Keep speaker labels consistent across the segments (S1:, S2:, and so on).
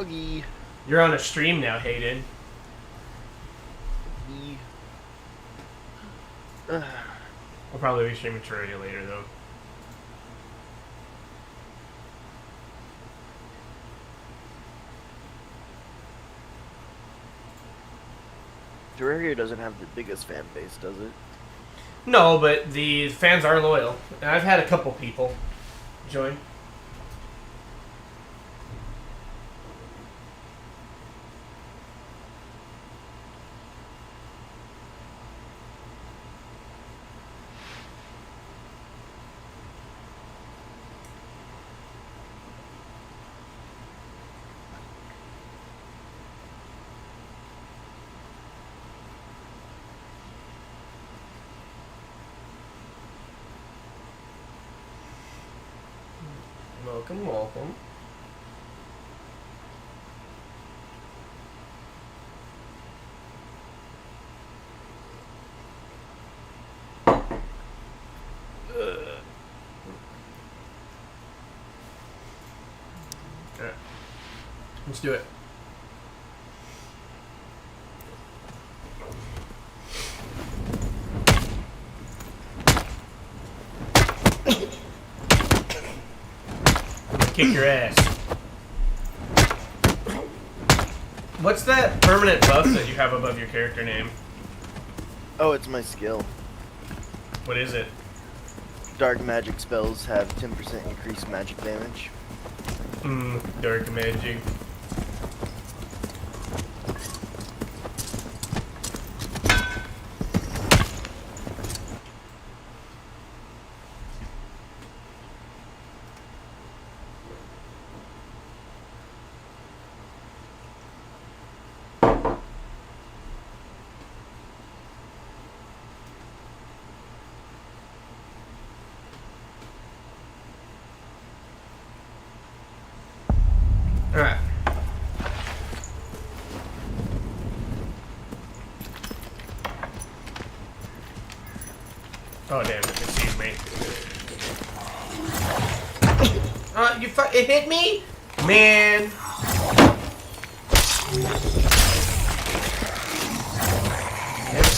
S1: Okay.
S2: You're on a stream now, Hayden.
S1: Okay.
S2: We'll probably be streaming Terraria later, though.
S1: Terraria doesn't have the biggest fan base, does it?
S2: No, but the fans are loyal. And I've had a couple people join. Welcome, welcome. Alright. Let's do it. Kick your ass. What's that permanent buff that you have above your character name?
S1: Oh, it's my skill.
S2: What is it?
S1: Dark magic spells have 10% increased magic damage.
S2: Dark magic. Alright. Oh damn, it received me. It hit me? Man.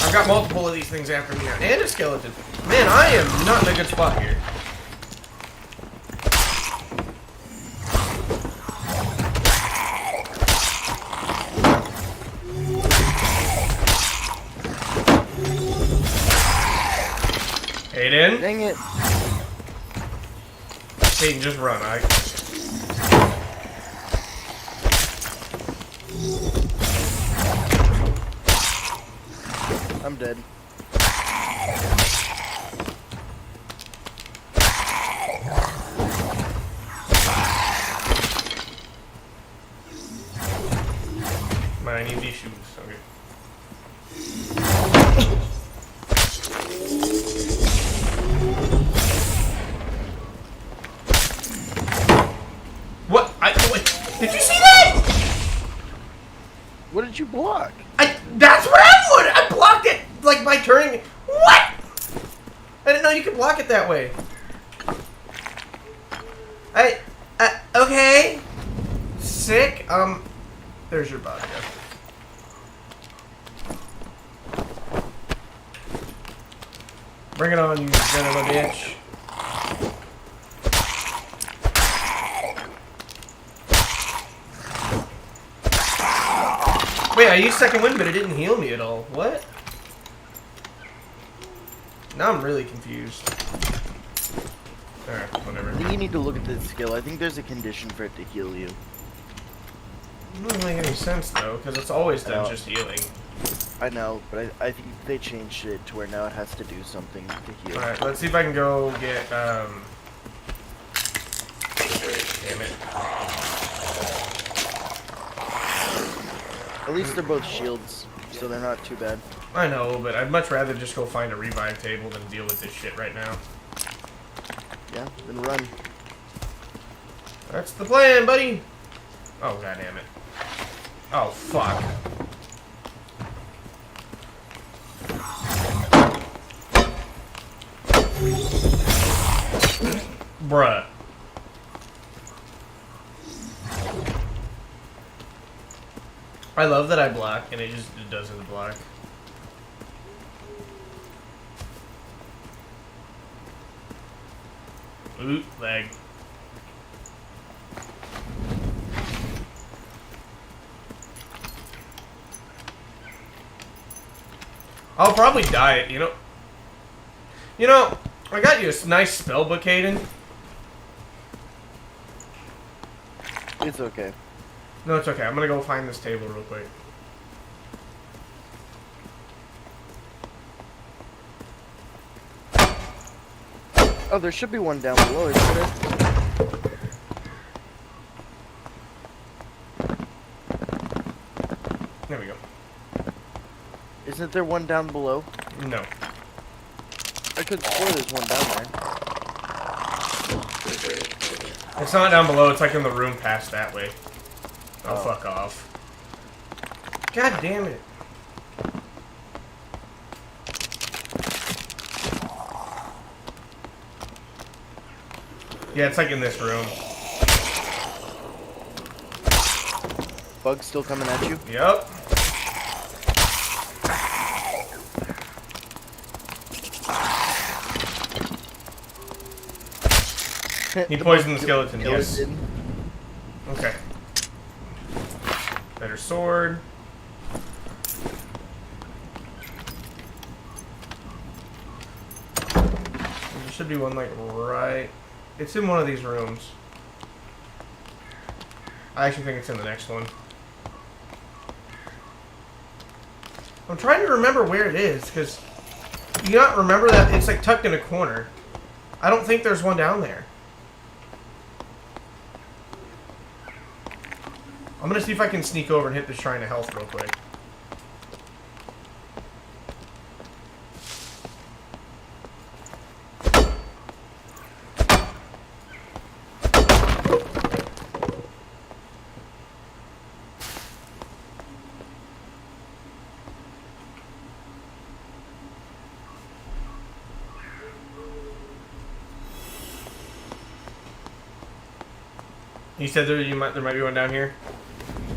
S2: I've got multiple of these things after me now. And a skeleton. Man, I am not in a good spot here. Hayden?
S1: Dang it.
S2: Hayden, just run, alright?
S1: I'm dead.
S2: I need these shoes, okay. What? Did you see that?
S1: What did you block?
S2: That's what I would. I blocked it like by turning. What? I didn't know you could block it that way. Okay. Sick. There's your vodka. Bring it on, you son of a bitch. Wait, I used second wind, but it didn't heal me at all. What? Now I'm really confused. Alright, whatever.
S1: I think you need to look at this skill. I think there's a condition for it to heal you.
S2: It doesn't make any sense though, because it's always done just healing.
S1: I know, but I think they changed it to where now it has to do something to heal.
S2: Alright, let's see if I can go get, damn it.
S1: At least they're both shields, so they're not too bad.
S2: I know, but I'd much rather just go find a revive table than deal with this shit right now.
S1: Yeah, then run.
S2: That's the plan, buddy! Oh, goddammit. Oh, fuck. Bruh. I love that I block, and it doesn't block. Ooh, lag. I'll probably die it, you know. You know, I got you a nice spell book, Hayden.
S1: It's okay.
S2: No, it's okay. I'm gonna go find this table real quick.
S1: Oh, there should be one down below, isn't there?
S2: There we go.
S1: Isn't there one down below?
S2: No.
S1: I could swear there's one down there.
S2: It's not down below. It's like in the room past that way. Oh, fuck off. God damn it. Yeah, it's like in this room.
S1: Bug's still coming at you?
S2: Yep. He poisoned the skeleton, yes. Okay. Better sword. There should be one, like, right... It's in one of these rooms. I actually think it's in the next one. I'm trying to remember where it is, because... You not remember that it's, like, tucked in a corner. I don't think there's one down there. I'm gonna see if I can sneak over and hit this shrine of health real quick. You said there might be one down here?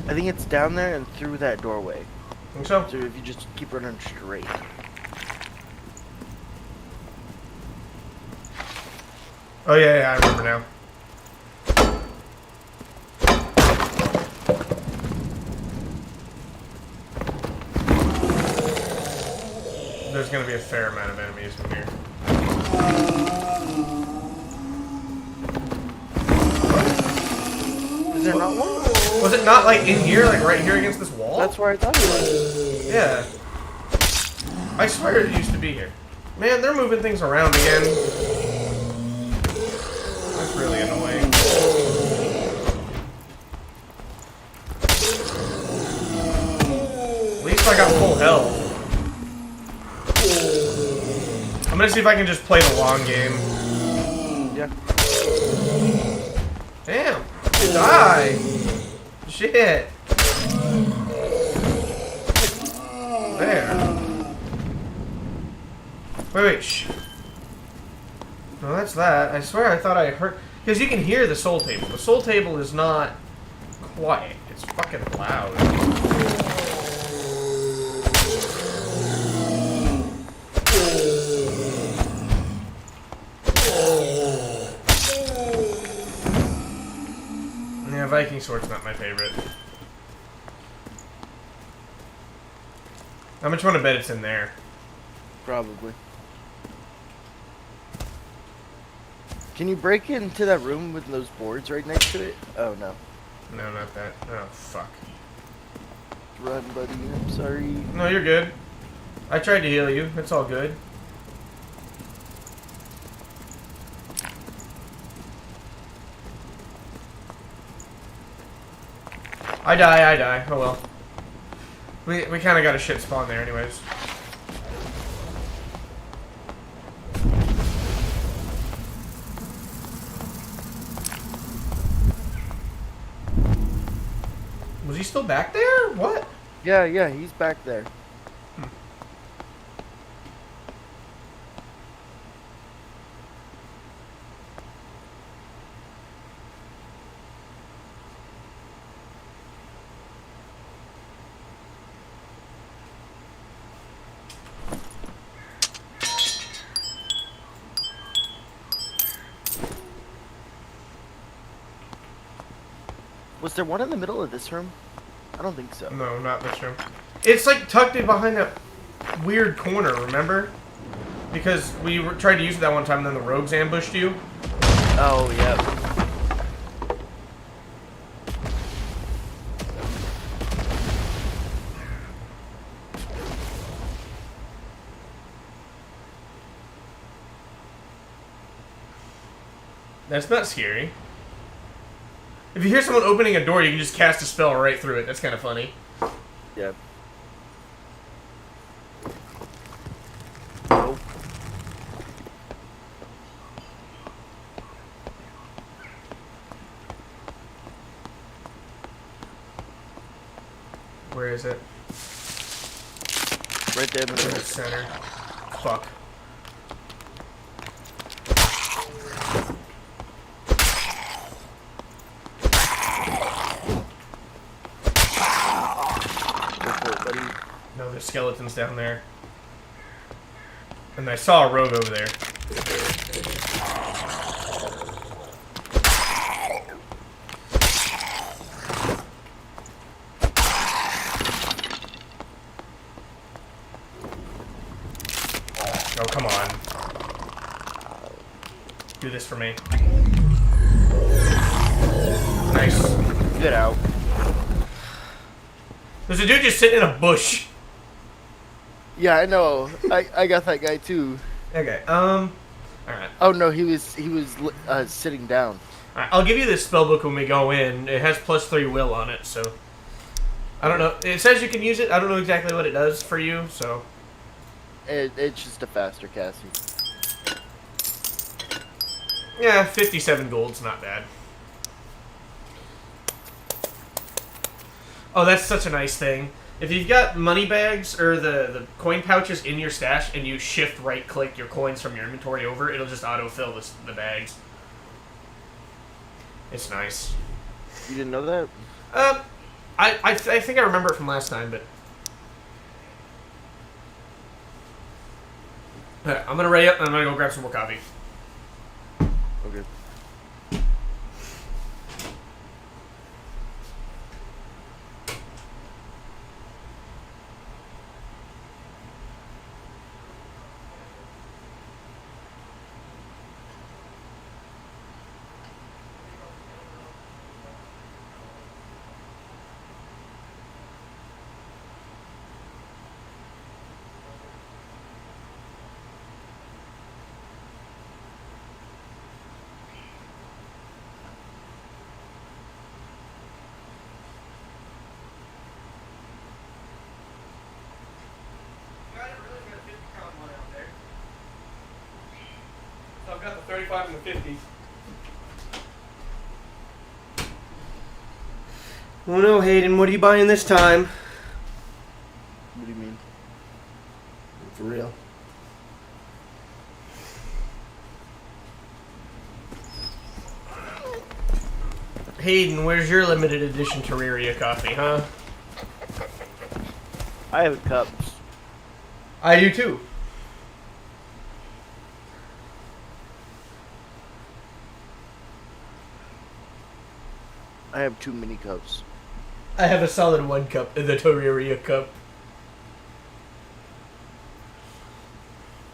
S1: I think it's down there and through that doorway.
S2: Think so?
S1: So if you just keep running straight.
S2: Oh yeah, I remember now. There's gonna be a fair amount of enemies in here.
S1: Is there not one?
S2: Was it not like in here, like right here against this wall?
S1: That's where I thought it was.
S2: Yeah. I swear it used to be here. Man, they're moving things around again. That's really annoying. At least I got full health. I'm gonna see if I can just play the long game.
S1: Yeah.
S2: Damn. Die. Shit. There. Wait, shh. No, that's that. I swear I thought I heard... Because you can hear the soul table. The soul table is not quiet. It's fucking loud. Yeah, Viking sword's not my favorite. How much want to bet it's in there?
S1: Probably. Can you break into that room with those boards right next to it? Oh, no.
S2: No, not that. Oh, fuck.
S1: Run, buddy. I'm sorry.
S2: No, you're good. I tried to heal you. It's all good. I die. Oh well. We kind of got a shit spawn there anyways. Was he still back there? What?
S1: Yeah, he's back there. Was there one in the middle of this room? I don't think so.
S2: No, not this room. It's like tucked in behind that weird corner, remember? Because we tried to use it that one time and then the rogues ambushed you.
S1: Oh, yeah.
S2: That's not scary. If you hear someone opening a door, you can just cast a spell right through it. That's kind of funny.
S1: Yeah. Nope.
S2: Where is it?
S1: Right there in the middle.
S2: Center. Fuck. No, there's skeletons down there. And I saw a rogue over there. Oh, come on. Do this for me. Nice.
S1: Get out.
S2: There's a dude just sitting in a bush.
S1: Yeah, I know. I got that guy too.
S2: Okay, alright.
S1: Oh no, he was sitting down.
S2: Alright, I'll give you this spellbook when we go in. It has +3 will on it, so... I don't know. It says you can use it. I don't know exactly what it does for you, so...
S1: It's just a faster casting.
S2: Yeah, 57 gold's not bad. Oh, that's such a nice thing. If you've got money bags or the coin pouches in your stash and you shift right-click your coins from your inventory over, it'll just autofill the bags. It's nice.
S1: You didn't know that?
S2: I think I remember it from last time, but... Alright, I'm gonna ready up and I'm gonna go grab some more coffee.
S1: Okay.
S2: I've got the 35 and the 50. Oh no, Hayden, what are you buying this time?
S1: What do you mean?
S2: For real. Hayden, where's your limited edition Terraria coffee, huh?
S1: I have cups.
S2: I do too.
S1: I have 2 mini cups.
S2: I have a solid 1 cup in the Terraria cup.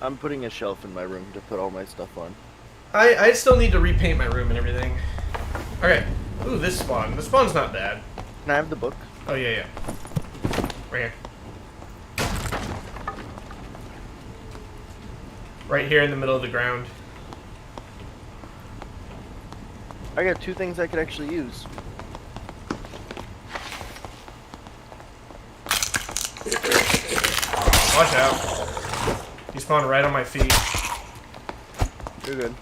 S1: I'm putting a shelf in my room to put all my stuff on.
S2: I still need to repaint my room and everything. Okay. Ooh, this spawn. The spawn's not bad.
S1: Can I have the book?
S2: Oh, yeah. Right here. Right here in the middle of the ground.
S1: I got 2 things I could actually use.
S2: Watch out. He spawned right on my feet.
S1: You're good.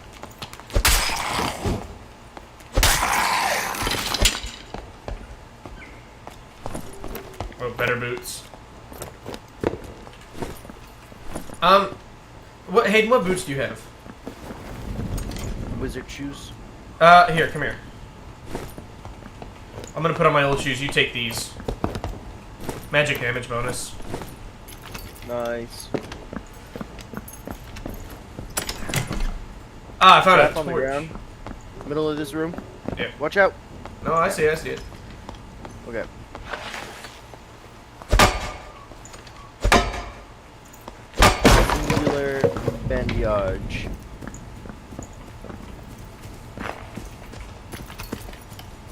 S2: Oh, better boots. Hayden, what boots do you have?
S1: Wizard shoes.
S2: Here, come here. I'm gonna put on my old shoes. You take these. Magic damage bonus.
S1: Nice.
S2: Ah, I found
S1: Trap
S2: a
S1: on the
S2: torch.
S1: ground. Middle of this room.
S2: Yeah.
S1: Watch out.
S2: No, I see it.
S1: Okay. Singular bandage.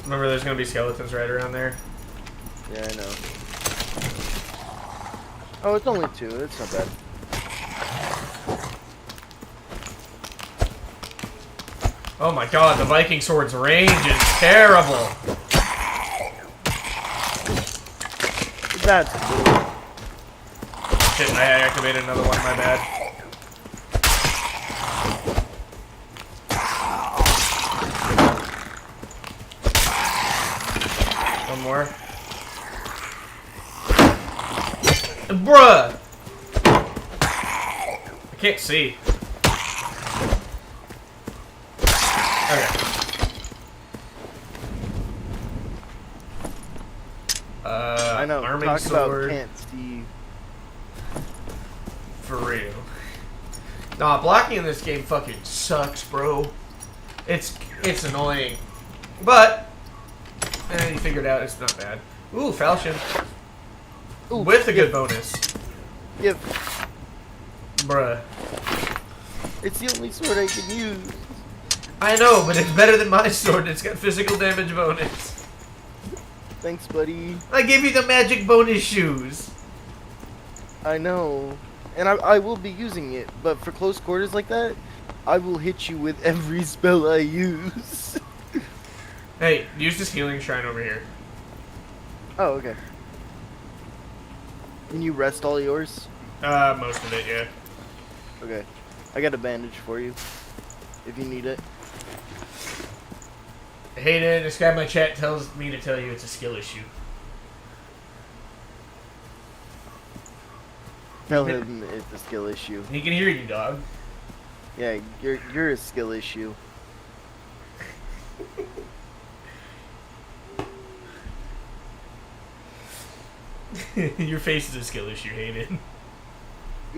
S2: Remember, there's gonna be skeletons right around there.
S1: Yeah, I know. Oh, it's only 2. That's not bad.
S2: Oh my god, the Viking sword's range is terrible.
S1: That's cool.
S2: Shit, I activated another one, my bad. One more. Bruh! I can't see. Okay.
S1: I know.
S2: Arming
S1: Talk
S2: sword.
S1: about can't see.
S2: For real. Nah, blocking in this game fucking sucks, bro. It's annoying. But, you figured out it's not bad. Ooh, falchion.
S1: Ooh,
S2: With a good bonus.
S1: Give.
S2: Bruh.
S1: It's the only sword I can use.
S2: I know, but it's better than my sword. It's got physical damage bonus.
S1: Thanks, buddy.
S2: I gave you the magic bonus shoes.
S1: I know. And I will be using it, but for close quarters like that, I will hit you with every spell I use.
S2: Hey, use this healing shrine over here.
S1: Oh, okay. Can you rest all yours?
S2: Most of it, yeah.
S1: Okay. I got a bandage for you, if you need it.
S2: Hayden, this guy in my chat tells me to tell you it's a skill issue.
S1: Tell him it's a skill issue.
S2: He can hear you, dog.
S1: Yeah, you're a skill issue.
S2: Your face is a skill issue, Hayden.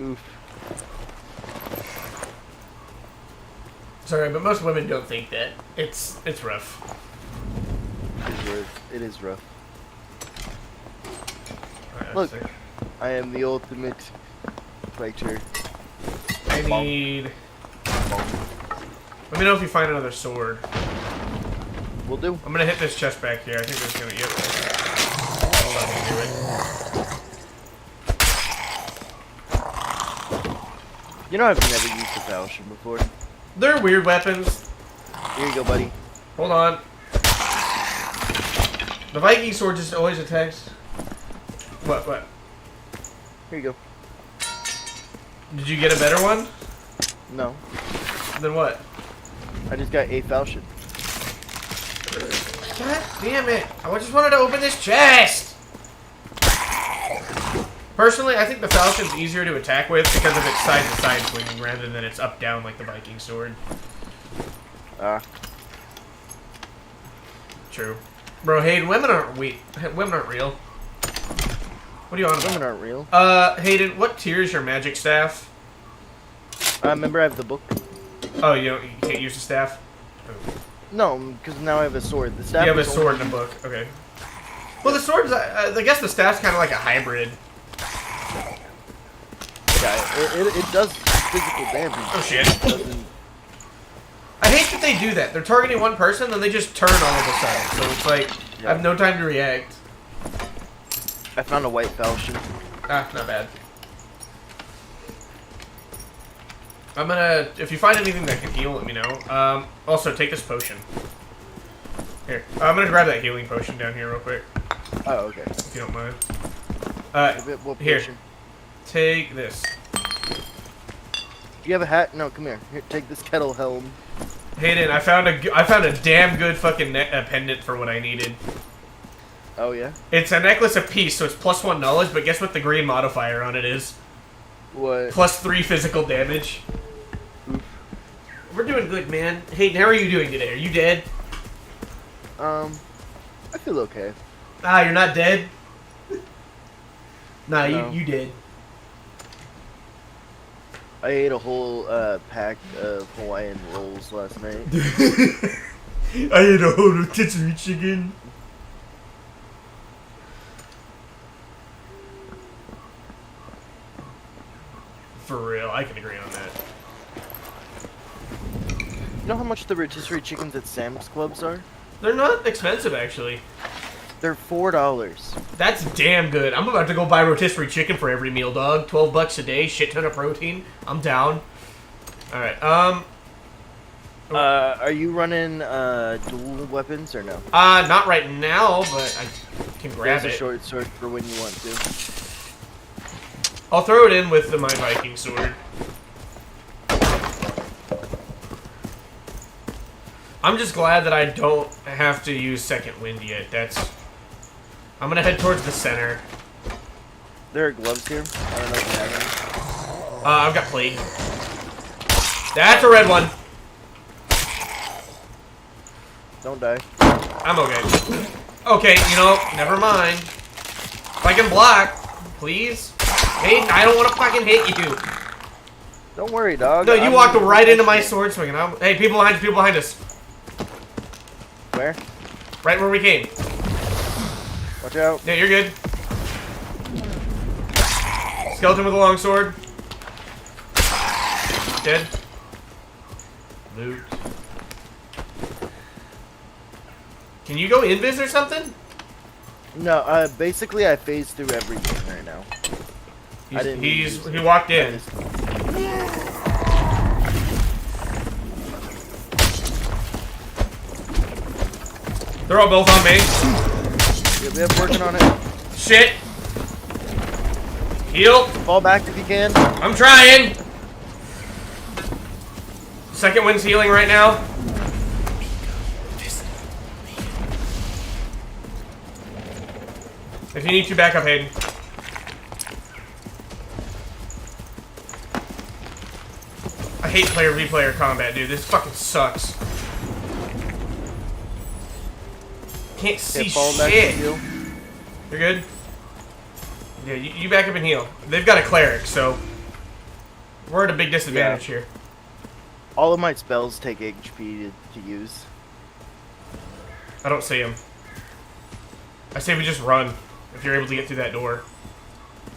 S1: Oof.
S2: Sorry, but most women don't think that. It's rough.
S1: It is rough.
S2: Alright,
S1: Look,
S2: let's see.
S1: I am the ultimate fighter.
S2: I need... Let me know if you find another sword.
S1: Will do.
S2: I'm gonna hit this chest back here. I think this is gonna... Yep. I'll let me do it.
S1: You know I've never used a falchion before.
S2: They're weird weapons.
S1: Here you go, buddy.
S2: Hold on. The Viking sword just always attacks... What?
S1: Here you go.
S2: Did you get a better one?
S1: No.
S2: Then what?
S1: I just got a falchion.
S2: God damn it. I just wanted to open this chest. Personally, I think the falchion's easier to attack with because of its side-to-side swinging rather than its up-down like the Viking sword. True. Bro, Hayden, women aren't real. What are you on about?
S1: Women aren't real.
S2: Hayden, what tier is your magic staff?
S1: Remember I have the book?
S2: Oh, you can't use the staff? Oh.
S1: No, because now I have a sword. The staff
S2: You have a
S1: is
S2: sword
S1: only-
S2: and a book. Okay. Well, the sword's... I guess the staff's kind of like a hybrid.
S1: Yeah, it does physical damage.
S2: Oh, shit.
S1: It doesn't...
S2: I hate that they do that. They're targeting one person, then they just turn all of a sudden. So it's like, I have no time to react.
S1: I found a white falchion.
S2: Ah, not bad. I'm gonna... If you find anything that can heal, let me know. Also, take this potion. Here. I'm gonna grab that healing potion down here real quick.
S1: Oh, okay.
S2: If you don't mind.
S1: What
S2: Here.
S1: potion?
S2: Take this.
S1: Do you have a hat? No, come here. Here, take this kettle helm.
S2: Hayden, I found a damn good fucking pendant for what I needed.
S1: Oh, yeah?
S2: It's a necklace of peace, so it's +1 knowledge, but guess what the green modifier on it is?
S1: What?
S2: +3 physical damage.
S1: Oof.
S2: We're doing good, man. Hayden, how are you doing today? Are you dead?
S1: I feel okay.
S2: Ah, you're not dead? Nah,
S1: No.
S2: you did.
S1: I ate a whole pack of Hawaiian rolls last night.
S2: I ate a whole rotisserie chicken. For real, I can agree on that.
S1: You know how much the rotisserie chickens at Sam's Clubs are?
S2: They're not expensive, actually.
S1: They're $4.
S2: That's damn good. I'm about to go buy rotisserie chicken for every meal, dog. 12 bucks a day, shit ton of protein. I'm down. All right.
S1: Are you running dual weapons or no?
S2: Not right now, but I can grab
S1: There's
S2: it.
S1: a short sword for when you want to.
S2: I'll throw it in with my Viking sword. I'm just glad that I don't have to use second wind yet. I'm gonna head towards the center.
S1: There are gloves here. I don't know if you have any.
S2: I've got plate. That's a red one.
S1: Don't die.
S2: I'm okay. Okay, you know, never mind. If I can block, please. Hey, I don't want to fucking hit you.
S1: Don't worry, dog.
S2: No, you walked right into my sword swing. Hey, people behind us.
S1: Where?
S2: Right where we came.
S1: Watch out.
S2: Yeah, you're good. Skeleton with a long sword. Dead. Loot. Can you go invis or something?
S1: No, basically I phased through everything right now.
S2: He walked in. They're all both on me.
S1: Yep, working on it.
S2: Shit. Heal.
S1: Fall back if you can.
S2: I'm trying. Second wind's healing right now. If you need to, back up, Hayden. I hate player v player combat, dude. This fucking sucks. Can't see shit. You're good? Yeah, you back up and heal. They've got a cleric, so we're at a big disadvantage here.
S1: All of my spells take HP to use.
S2: I don't see him. I say we just run, if you're able to get through that door.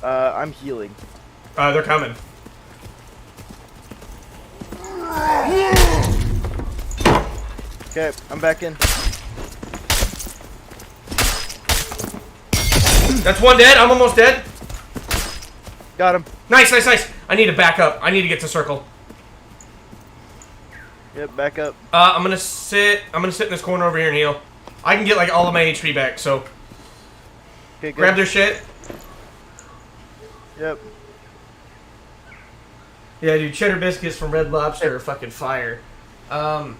S1: I'm healing.
S2: They're coming.
S1: Okay, I'm back in.
S2: That's one dead. I'm almost dead.
S1: Got him.
S2: Nice, nice, nice. I need to back up. I need to get to circle.
S1: Yep, back up.
S2: I'm gonna sit in this corner over here and heal. I can get like all of my HP back, so
S1: Okay, good.
S2: grab their shit.
S1: Yep.
S2: Yeah, dude, cheddar biscuits from Red Lobster are fucking fire. Yeah,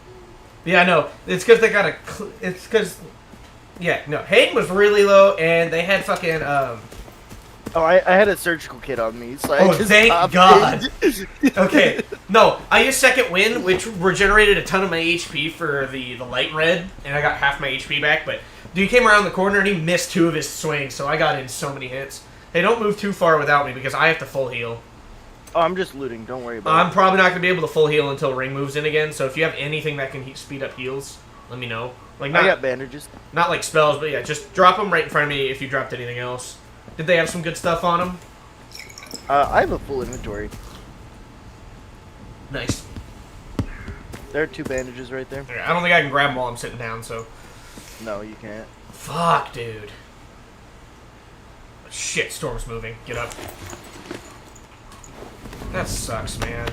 S2: no, it's because they got a. It's because, yeah, no, Hayden was really low, and they had fucking.
S1: Oh, I had a surgical kit on me, so
S2: Oh,
S1: I just
S2: thank
S1: popped
S2: God.
S1: in.
S2: Okay, no, I used second wind, which regenerated a ton of my HP for the light red, and I got half my HP back. But dude came around the corner and he missed 2 of his swings, so I got in so many hits. Hey, don't move too far without me because I have to full heal.
S1: Oh, I'm just looting. Don't worry about
S2: I'm
S1: it.
S2: probably not gonna be able to full heal until Ring moves in again. So if you have anything that can speed up heals, let me know. Like
S1: I got bandages.
S2: not like spells, but yeah, just drop them right in front of me if you dropped anything else. Did they have some good stuff on them?
S1: I have a full inventory.
S2: Nice.
S1: There are 2 bandages right there.
S2: Okay, I don't think I can grab them while I'm sitting down. So.
S1: No, you can't.
S2: Fuck, dude. Shit, storm's moving. Get up. That sucks, man.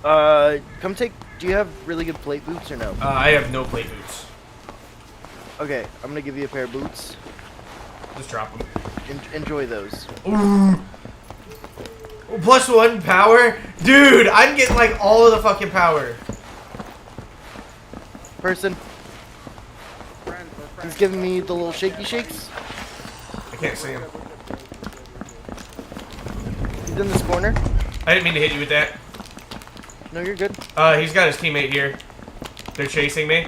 S1: Come take. Do you have really good plate boots or no?
S2: I have no plate boots.
S1: Okay, I'm gonna give you a pair of boots.
S2: Just drop them.
S1: Enjoy those.
S2: Ooh. +1 power? Dude, I'm getting like all of the fucking power.
S1: Person. He's giving me the little shaky shakes.
S2: I can't see him.
S1: He's in this corner.
S2: I didn't mean to hit you with that.
S1: No, you're good.
S2: He's got his teammate here. They're chasing me.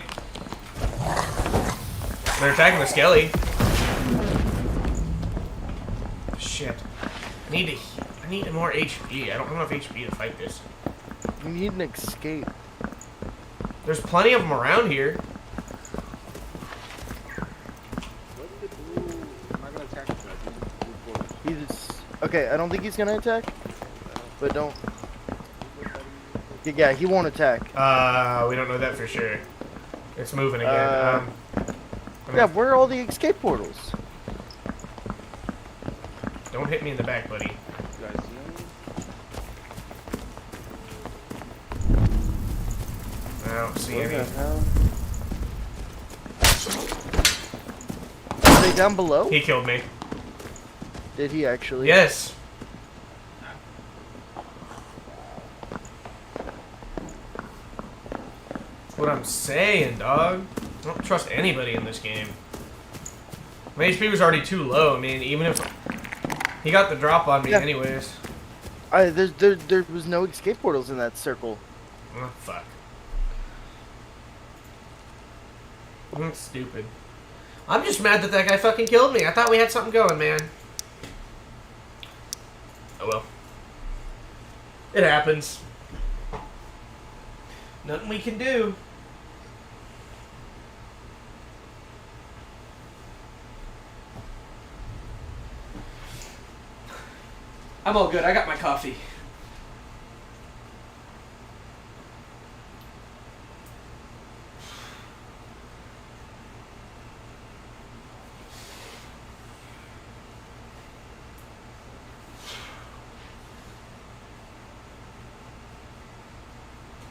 S2: They're attacking the skelly. Shit. I need more HP. I don't have enough HP to fight this.
S1: You need an escape.
S2: There's plenty of them around here.
S1: He's okay. I don't think he's gonna attack. but don't. Yeah, he won't attack.
S2: We don't know that for sure. It's moving again.
S1: Yeah, where are all the escape portals?
S2: Don't hit me in the back, buddy.
S3: You guys see him?
S2: I don't see
S1: Where
S2: any.
S1: the hell? Are they down below?
S2: He killed me.
S1: Did he actually?
S2: Yes. That's what I'm saying, dog. I don't trust anybody in this game. My HP was already too low. I mean, even if he got the drop on me,
S1: Yeah.
S2: anyways.
S1: There was no escape portals in that circle.
S2: Oh, fuck. That's stupid. I'm just mad that guy fucking killed me. I thought we had something going, man. Oh well. It happens. Nothing we can do. I'm all good. I got my coffee.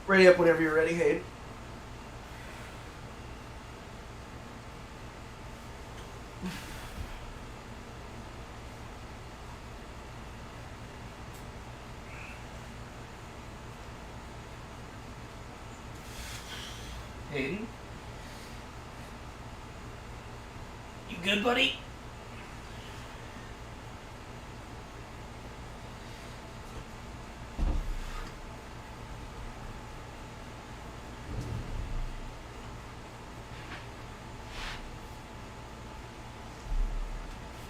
S2: Ready up whenever you're ready, Hayden. Hayden? You good, buddy?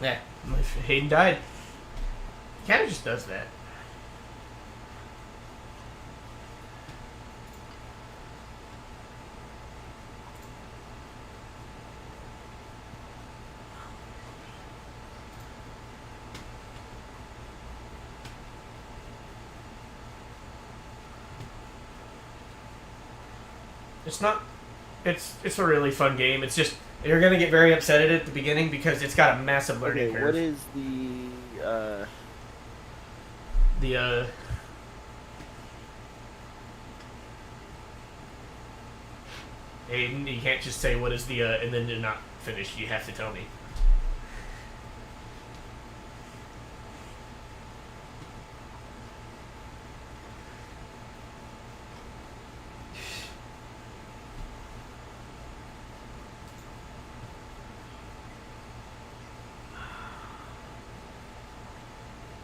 S2: Yeah, Hayden died. He kind of just does that. It's not. It's a really fun game. It's just you're gonna get very upset at it at the beginning because it's got a massive learning
S1: Okay,
S2: curve.
S1: what is the
S2: Aiden, you can't just say what is the and then not finish. You have to tell me.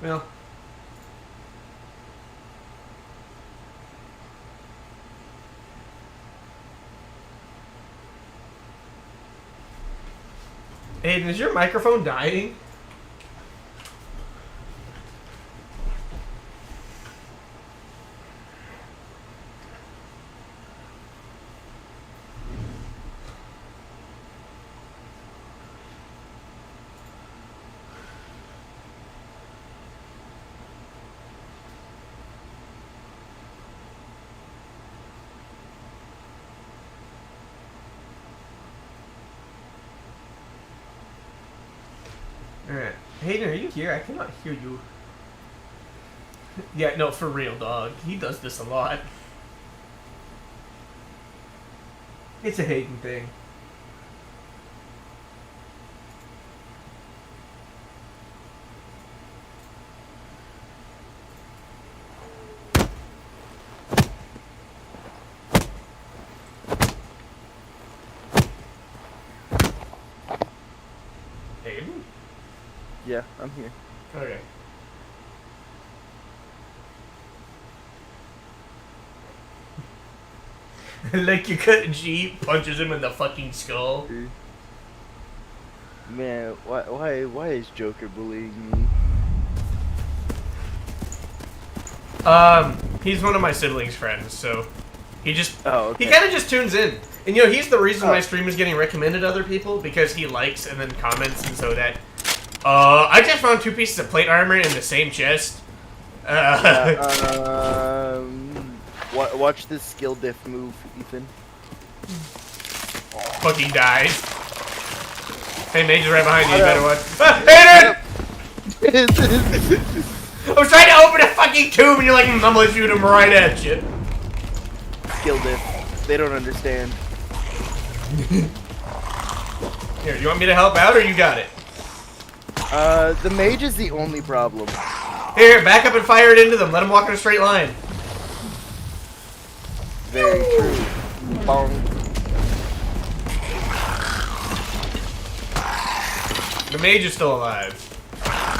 S2: Well, Aiden, is your microphone dying? Alright. Hayden, are you here? I cannot hear you. Yeah, no, for real, dog. He does this a lot. It's a Hayden thing. Hayden?
S1: Yeah, I'm here.
S2: Okay. Like you cut G, punches him in the fucking skull.
S1: Man, why is Joker bullying me?
S2: He's one of my siblings' friends, so he just
S1: Okay.
S2: he kind of just tunes in, and he's the reason my stream is getting recommended to other people because he likes and then comments, and so that I just found 2 pieces of plate armor in the same chest.
S1: Watch this skill diff move, Ethan.
S2: Fucking dies. Hey, Mage is right behind you. You better watch. Ah, hit it! I was trying to open a fucking tube, and you're like, I'm gonna shoot him right at you.
S1: Skill diff. They don't understand.
S2: Here, you want me to help out, or you got it?
S1: The mage is the only problem.
S2: Here, back up and fire it into them. Let them walk in a straight line.
S1: Very true. Bong.
S2: The mage is still alive.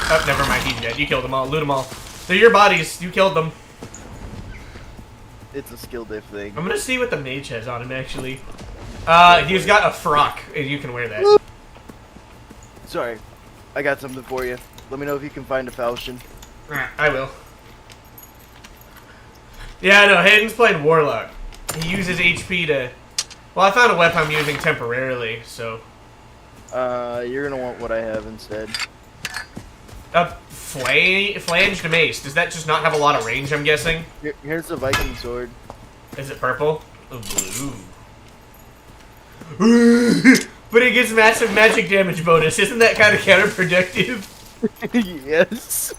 S2: Oh, never mind, he's dead. You killed them all. Loot them all. They're your bodies. You killed them.
S1: It's a skill diff thing.
S2: I'm gonna see what the mage has on him, actually. He's got a frock, and you can wear that.
S1: Sorry. I got something for you. Let me know if you can find a falchion.
S2: I will. Yeah, no, Hayden's playing Warlock. He uses HP to... Well, I found a weapon I'm using temporarily, so...
S1: You're gonna want what I have instead.
S2: A flanged mace. Does that just not have a lot of range, I'm guessing?
S1: Here's the Viking sword.
S2: Is it purple? Oh, blue. But it gives massive magic damage bonus. Isn't that kind of counterproductive?
S1: Yes.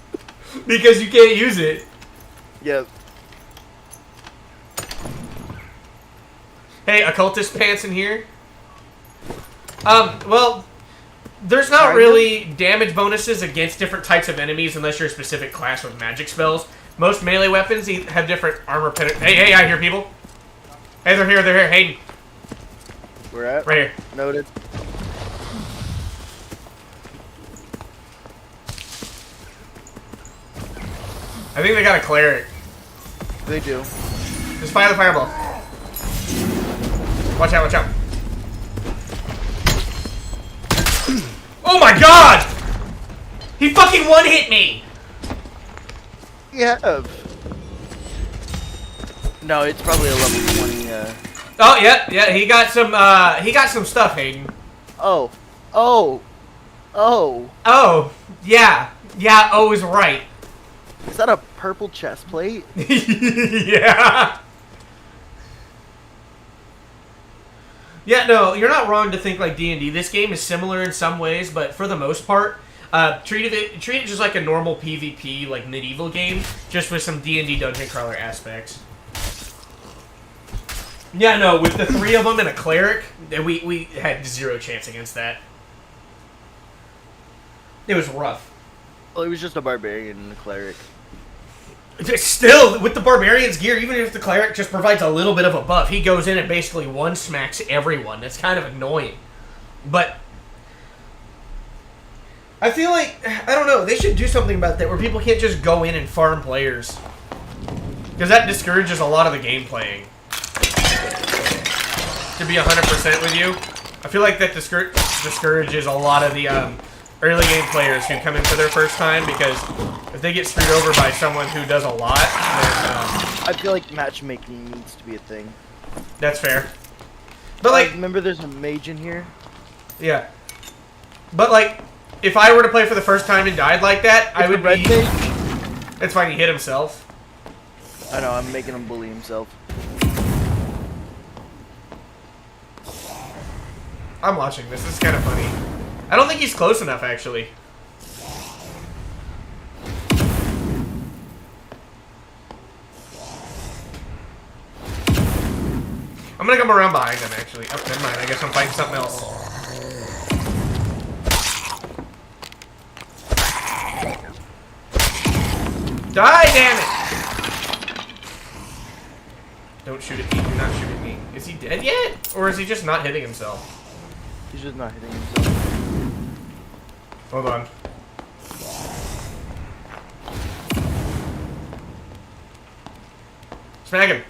S2: Because you can't use it.
S1: Yep.
S2: Hey, occultist pants in here? Well, there's not really damage bonuses against different types of enemies unless you're a specific class with magic spells. Most melee weapons have different armor Hey, I hear people. Hey, they're here, Hayden.
S1: We're at?
S2: Right here.
S1: Noted.
S2: I think they got a cleric.
S1: They do.
S2: Just fire the fireball. Watch out, watch out. Oh my god! He fucking one-hit me!
S1: Yeah. No, it's probably a level 20,
S2: Oh, yeah, he got some stuff, Hayden.
S1: Oh,
S2: yeah, O is right.
S1: is that a purple chest plate?
S2: Yeah. Yeah, no, you're not wrong to think like D&D. This game is similar in some ways, but for the most part, treat it just like a normal PvP, like medieval game, just with some D&D dungeon crawler aspects. Yeah, no, with the three of them and a cleric, we had zero chance against that. It was rough.
S1: Well, it was just a barbarian and a cleric.
S2: Still, with the barbarian's gear, even if the cleric just provides a little bit of a buff, he goes in and basically one-smacks everyone. That's kind of annoying. But I feel like, I don't know, they should do something about that where people can't just go in and farm players. Because that discourages a lot of the game playing. To be 100% with you, I feel like that discourages a lot of the early game players who come in for their first time, because if they get screwed over by someone who does a lot, then,
S1: I feel like matchmaking needs to be a thing.
S2: That's fair. But like,
S1: remember there's a mage in here?
S2: Yeah. But like, if I were to play for the first time and died like that, I would
S1: red
S2: be...
S1: mage?
S2: It's fine, he hit himself.
S1: I know, I'm making him bully himself.
S2: I'm watching this. This is kind of funny. I don't think he's close enough, actually. I'm gonna come around behind him, actually. Oh, never mind. I guess I'm fighting something else. Die, damn it! Don't shoot at me. Do not shoot at me. Is he dead yet? Or is he just not hitting himself?
S1: He's just not hitting himself.
S2: Hold on. Smack him.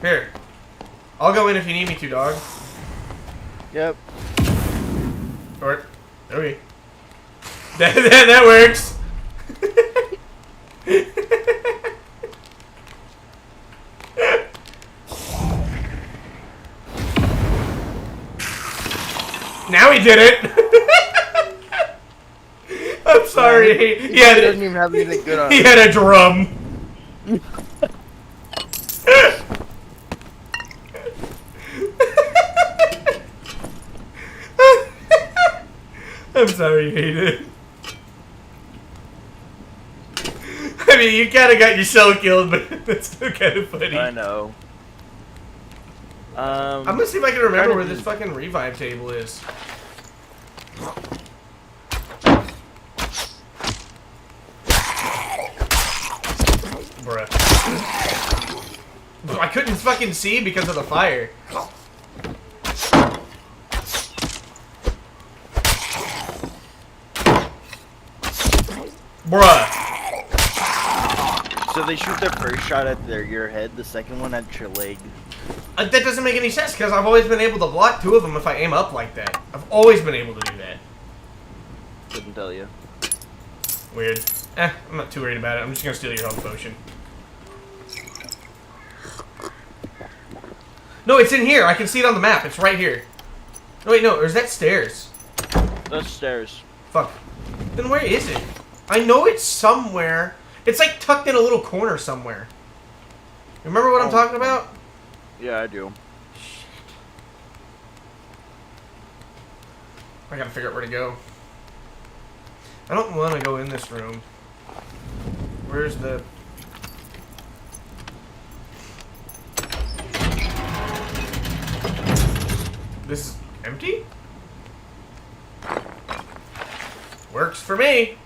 S2: Here. I'll go in if you need me to, dog.
S1: Yep.
S2: Or, okay. That works. Now he did it. sorry.
S1: He doesn't even have anything good on
S2: He
S1: him.
S2: had a drum. I'm sorry you hate it. I mean, you kind of got yourself killed, but that's still kind of funny.
S1: I know.
S2: I'm gonna see if I can remember where this fucking revive table is. Bruh. I couldn't fucking see because of the fire. Bruh.
S1: So they shoot their first shot at your head, the second one at your leg.
S2: That doesn't make any sense because I've always been able to block two of them if I aim up like that. I've always been able to do that.
S1: Couldn't tell you.
S2: Weird. I'm not too worried about it. I'm just gonna steal your health potion. No, it's in here. I can see it on the map. It's right here. No, wait, no. Or is that stairs?
S1: Those stairs.
S2: Fuck. Then where is it? I know it's somewhere. It's like tucked in a little corner somewhere. Remember what I'm talking about?
S1: Yeah, I do.
S2: Shit. I gotta figure out where to go. I don't want to go in this room. Where's the... This is empty? Works for me.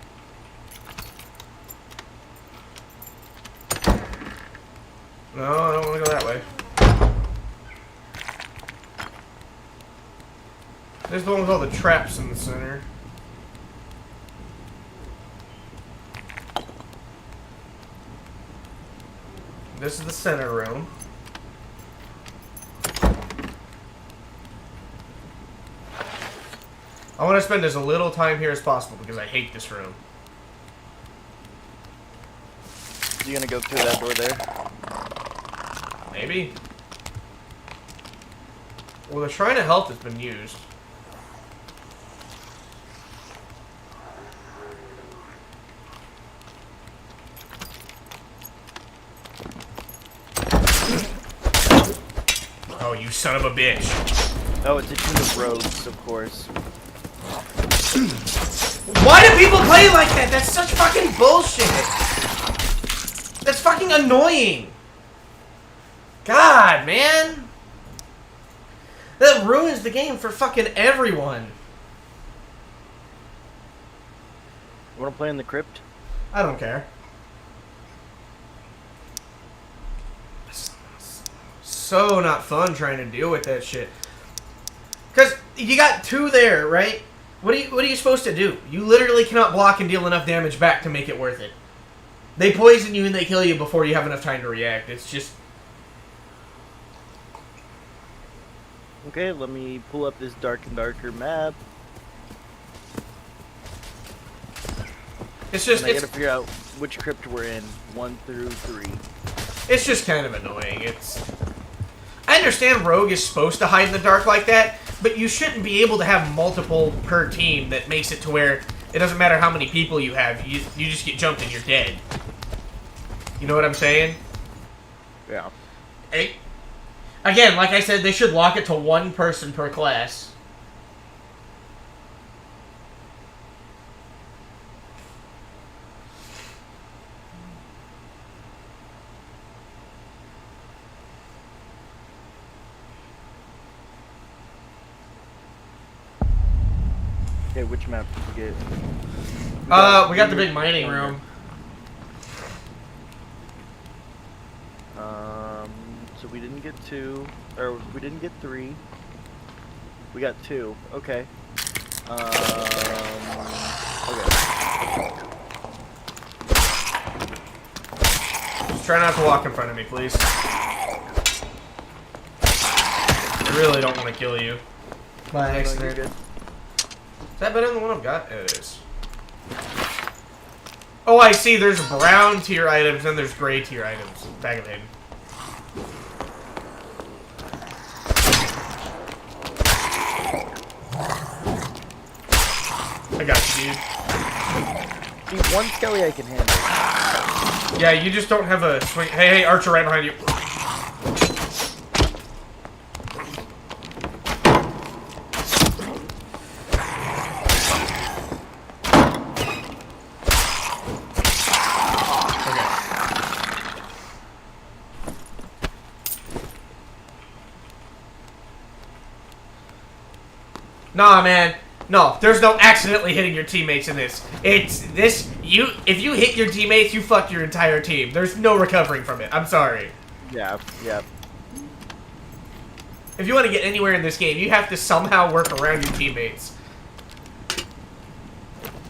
S2: No, I don't want to go that way. There's the one with all the traps in the center. This is the center room. I want to spend as little time here as possible because I hate this room.
S1: You gonna go through that door there?
S2: Maybe. Well, the Shrine of Health has been used. Oh, you son of a bitch.
S1: Oh, it's a team of rogues, of course.
S2: Why do people play like that? That's such fucking bullshit. That's fucking annoying. God, man. That ruins the game for fucking everyone.
S1: You wanna play in the crypt?
S2: I don't care. So not fun trying to deal with that shit. Cause you got two there, right? What are you supposed to do? You literally cannot block and deal enough damage back to make it worth it. They poison you and they kill you before you have enough time to react. It's just...
S1: Okay, let me pull up this dark and darker map.
S2: It's just...
S1: I gotta figure out which crypt we're in. 1 through 3.
S2: It's just kind of annoying. It's... I understand Rogue is supposed to hide in the dark like that, but you shouldn't be able to have multiple per team that makes it to where it doesn't matter how many people you have, you just get jumped and you're dead. You know what I'm saying?
S1: Yeah.
S2: Again, like I said, they should lock it to one person per class.
S1: Okay, which map did you get?
S2: We got the big mining room.
S1: So we didn't get 2, or we didn't get 3. We got 2. Okay. Okay.
S2: Just try not to walk in front of me, please. I really don't want to kill you. By accident. Is that better than the one I've got? It is. Oh, I see. There's brown tier items and there's gray tier items. Bag of Hayden. I got you, dude.
S1: See, one skelly I can handle.
S2: Yeah, you just don't have a swing. Hey, Archer, right behind you. Nah, man. No, there's no accidentally hitting your teammates in this. It's this. If you hit your teammates, you fucked your entire team. There's no recovering from it. I'm sorry.
S1: Yeah, yeah.
S2: If you want to get anywhere in this game, you have to somehow work around your teammates.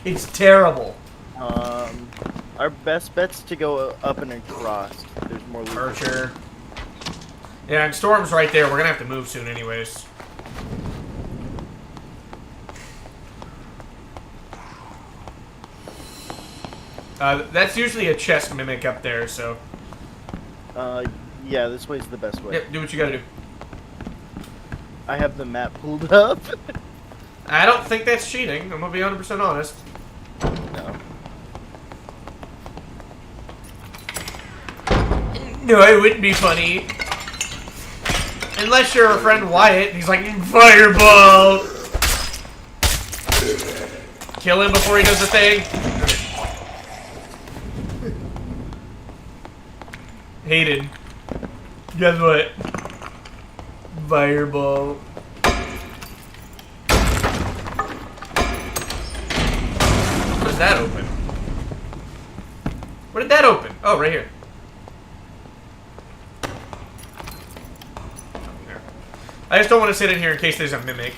S2: It's terrible.
S1: Our best bet's to go up and across. There's more loot.
S2: Archer. Yeah, and Storm's right there. We're gonna have to move soon, anyways. That's usually a chest mimic up there, so.
S1: Yeah, this way's the best way.
S2: Yep, do what you gotta do.
S1: I have the map pulled up.
S2: I don't think that's cheating. I'm gonna be 100% honest.
S1: No.
S2: No, it wouldn't be funny. Unless you're a friend Wyatt, and he's like, Fireball! Kill him before he does the thing. Hayden. Guess what? Fireball. Where's that open? Where did that open? Oh, right here. I just don't want to sit in here in case there's a mimic.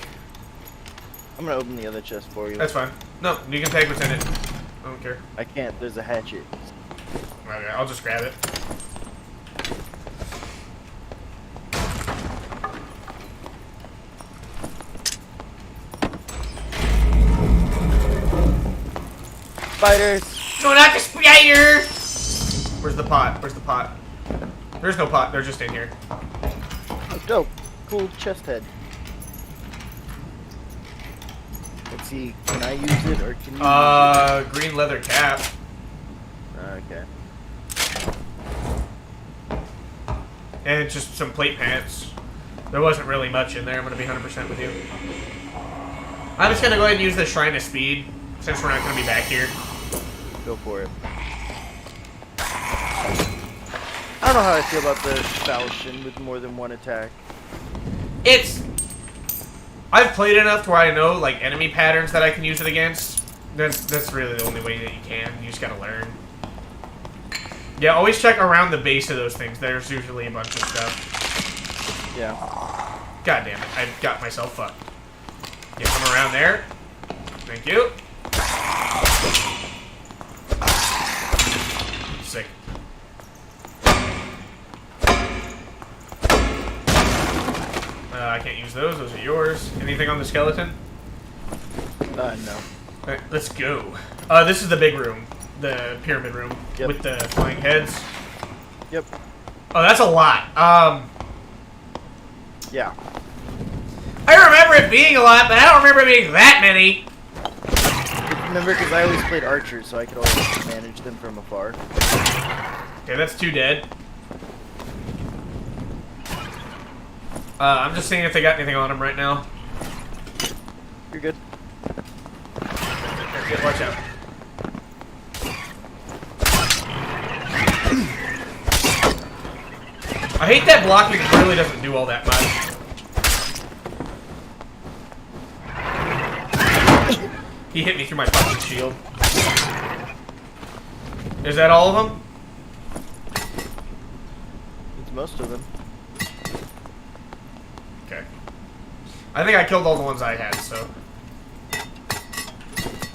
S1: I'm gonna open the other chest for you.
S2: That's fine. No, you can tag Lieutenant. I don't care.
S1: I can't. There's a hatchet.
S2: Okay, I'll just grab it.
S1: Spiders!
S2: No, not the spider! Where's the pot? Where's the pot? There's no pot. They're just in here.
S1: Oh, dope. Cool chest head. Let's see. Can I use it or can you use it?
S2: Green leather cap.
S1: Okay.
S2: And just some plate pants. There wasn't really much in there. I'm going to be 100% with you. I'm just going to go ahead and use the Shrine of Speed, since we're not going to be back here.
S1: Go for it. I don't know how I feel about the falchion with more than one attack.
S2: I've played enough to where I know, like, enemy patterns that I can use it against. That's really the only way that you can. You just gotta learn. Yeah, always check around the base of those things. There's usually a bunch of stuff.
S1: Yeah. God
S2: damn it. I got myself fucked. Yeah, come around there. Thank you. Sick. I can't use those. Those are yours. Anything on the skeleton?
S1: No.
S2: Alright, let's go. This is the big room. The pyramid room.
S1: Yep.
S2: With the flying heads.
S1: Yep.
S2: Oh, that's a lot.
S1: Yeah.
S2: I remember it being a lot, but I don't remember it being that many.
S1: Remember, because I always played archers, so I could always manage them from afar.
S2: Okay, that's 2 dead. I'm just seeing if they got anything on them right now.
S1: You're good.
S2: Yeah, watch out. I hate that blocking really doesn't do all that much. He hit me through my fucking shield. Is that all of them?
S1: It's most of them.
S2: Okay. I think I killed all the ones I had, so.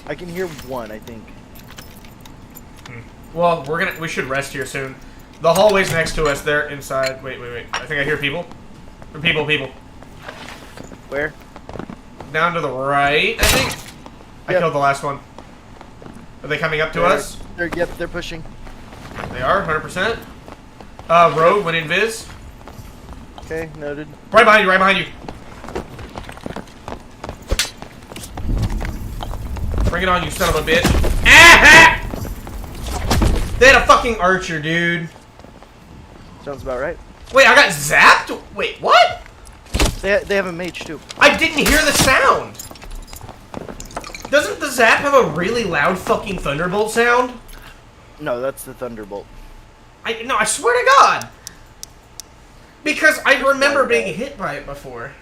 S1: I can hear one, I think.
S2: Well, we should rest here soon. The hallway's next to us. They're inside. Wait. I think I hear people. People.
S1: Where?
S2: Down to the right, I think. I killed the last one. Are they coming up to us?
S1: Yep, they're pushing.
S2: They are, 100%. Rogue went invis.
S1: Okay, noted.
S2: Right behind you. Bring it on, you son of a bitch. Ah-ha! They had a fucking archer, dude.
S1: Sounds about right.
S2: Wait, I got zapped? Wait, what?
S1: They have a mage too.
S2: I didn't hear the sound. Doesn't the zap have a really loud fucking thunderbolt sound?
S1: No, that's the thunderbolt.
S2: No, I swear to God. Because I remember being hit by it before.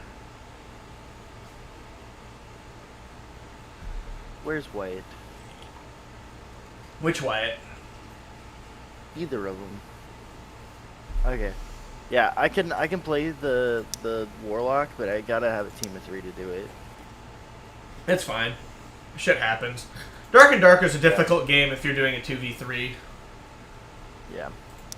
S1: Where's Wyatt?
S2: Which Wyatt?
S1: Either of them. Okay. Yeah, I can play the warlock, but I gotta have a team of 3 to do it.
S2: It's fine. Shit happens. Dark and Dark is a difficult game if you're doing a 2v3.
S1: Yeah.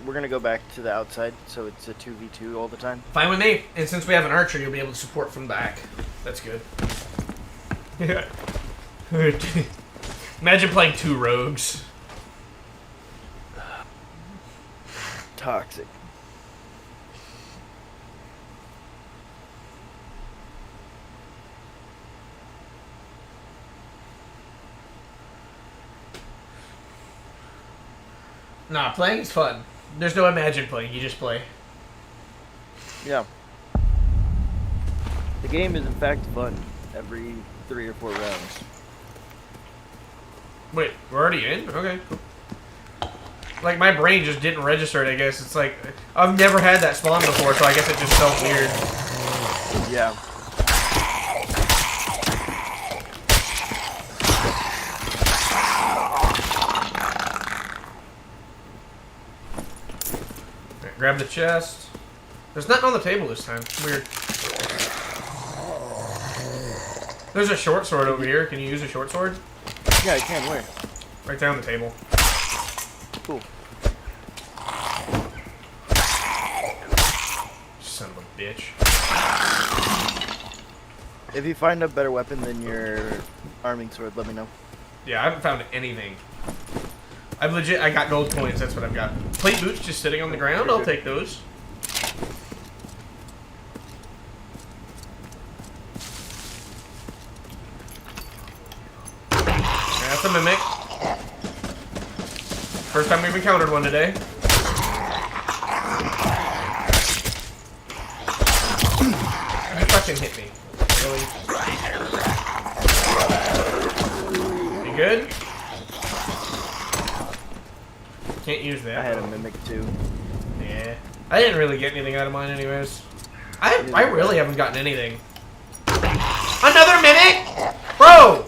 S1: We're gonna go back to the outside, so it's a 2v2 all the time.
S2: Fine with me. And since we have an archer, you'll be able to support from back. That's good. Imagine playing 2 rogues.
S1: Toxic.
S2: Nah, playing is fun. There's no imagine playing, you just play.
S1: Yeah. The game is in fact fun every 3 or 4 rounds.
S2: Wait, we're already in? Okay, cool. Like, my brain just didn't register it, I guess. It's like, I've never had that spawn before, so I guess it just felt weird.
S1: Yeah.
S2: Okay, grab the chest. There's nothing on the table this time. Weird. There's a short sword over here. Can you use a short sword?
S1: Yeah, I can. Where?
S2: Right there on the table.
S1: Cool.
S2: Son of a bitch.
S1: If you find a better weapon than your arming sword, let me know.
S2: Yeah, I haven't found anything. I got gold coins, that's what I've got. Plate boots just sitting on the ground, I'll take those. That's a mimic. First time we've encountered one today. You fucking hit me. Really? You good? Can't use that.
S1: I had a mimic too.
S2: Yeah. I didn't really get anything out of mine anyways. I really haven't gotten anything. Another mimic? Bro!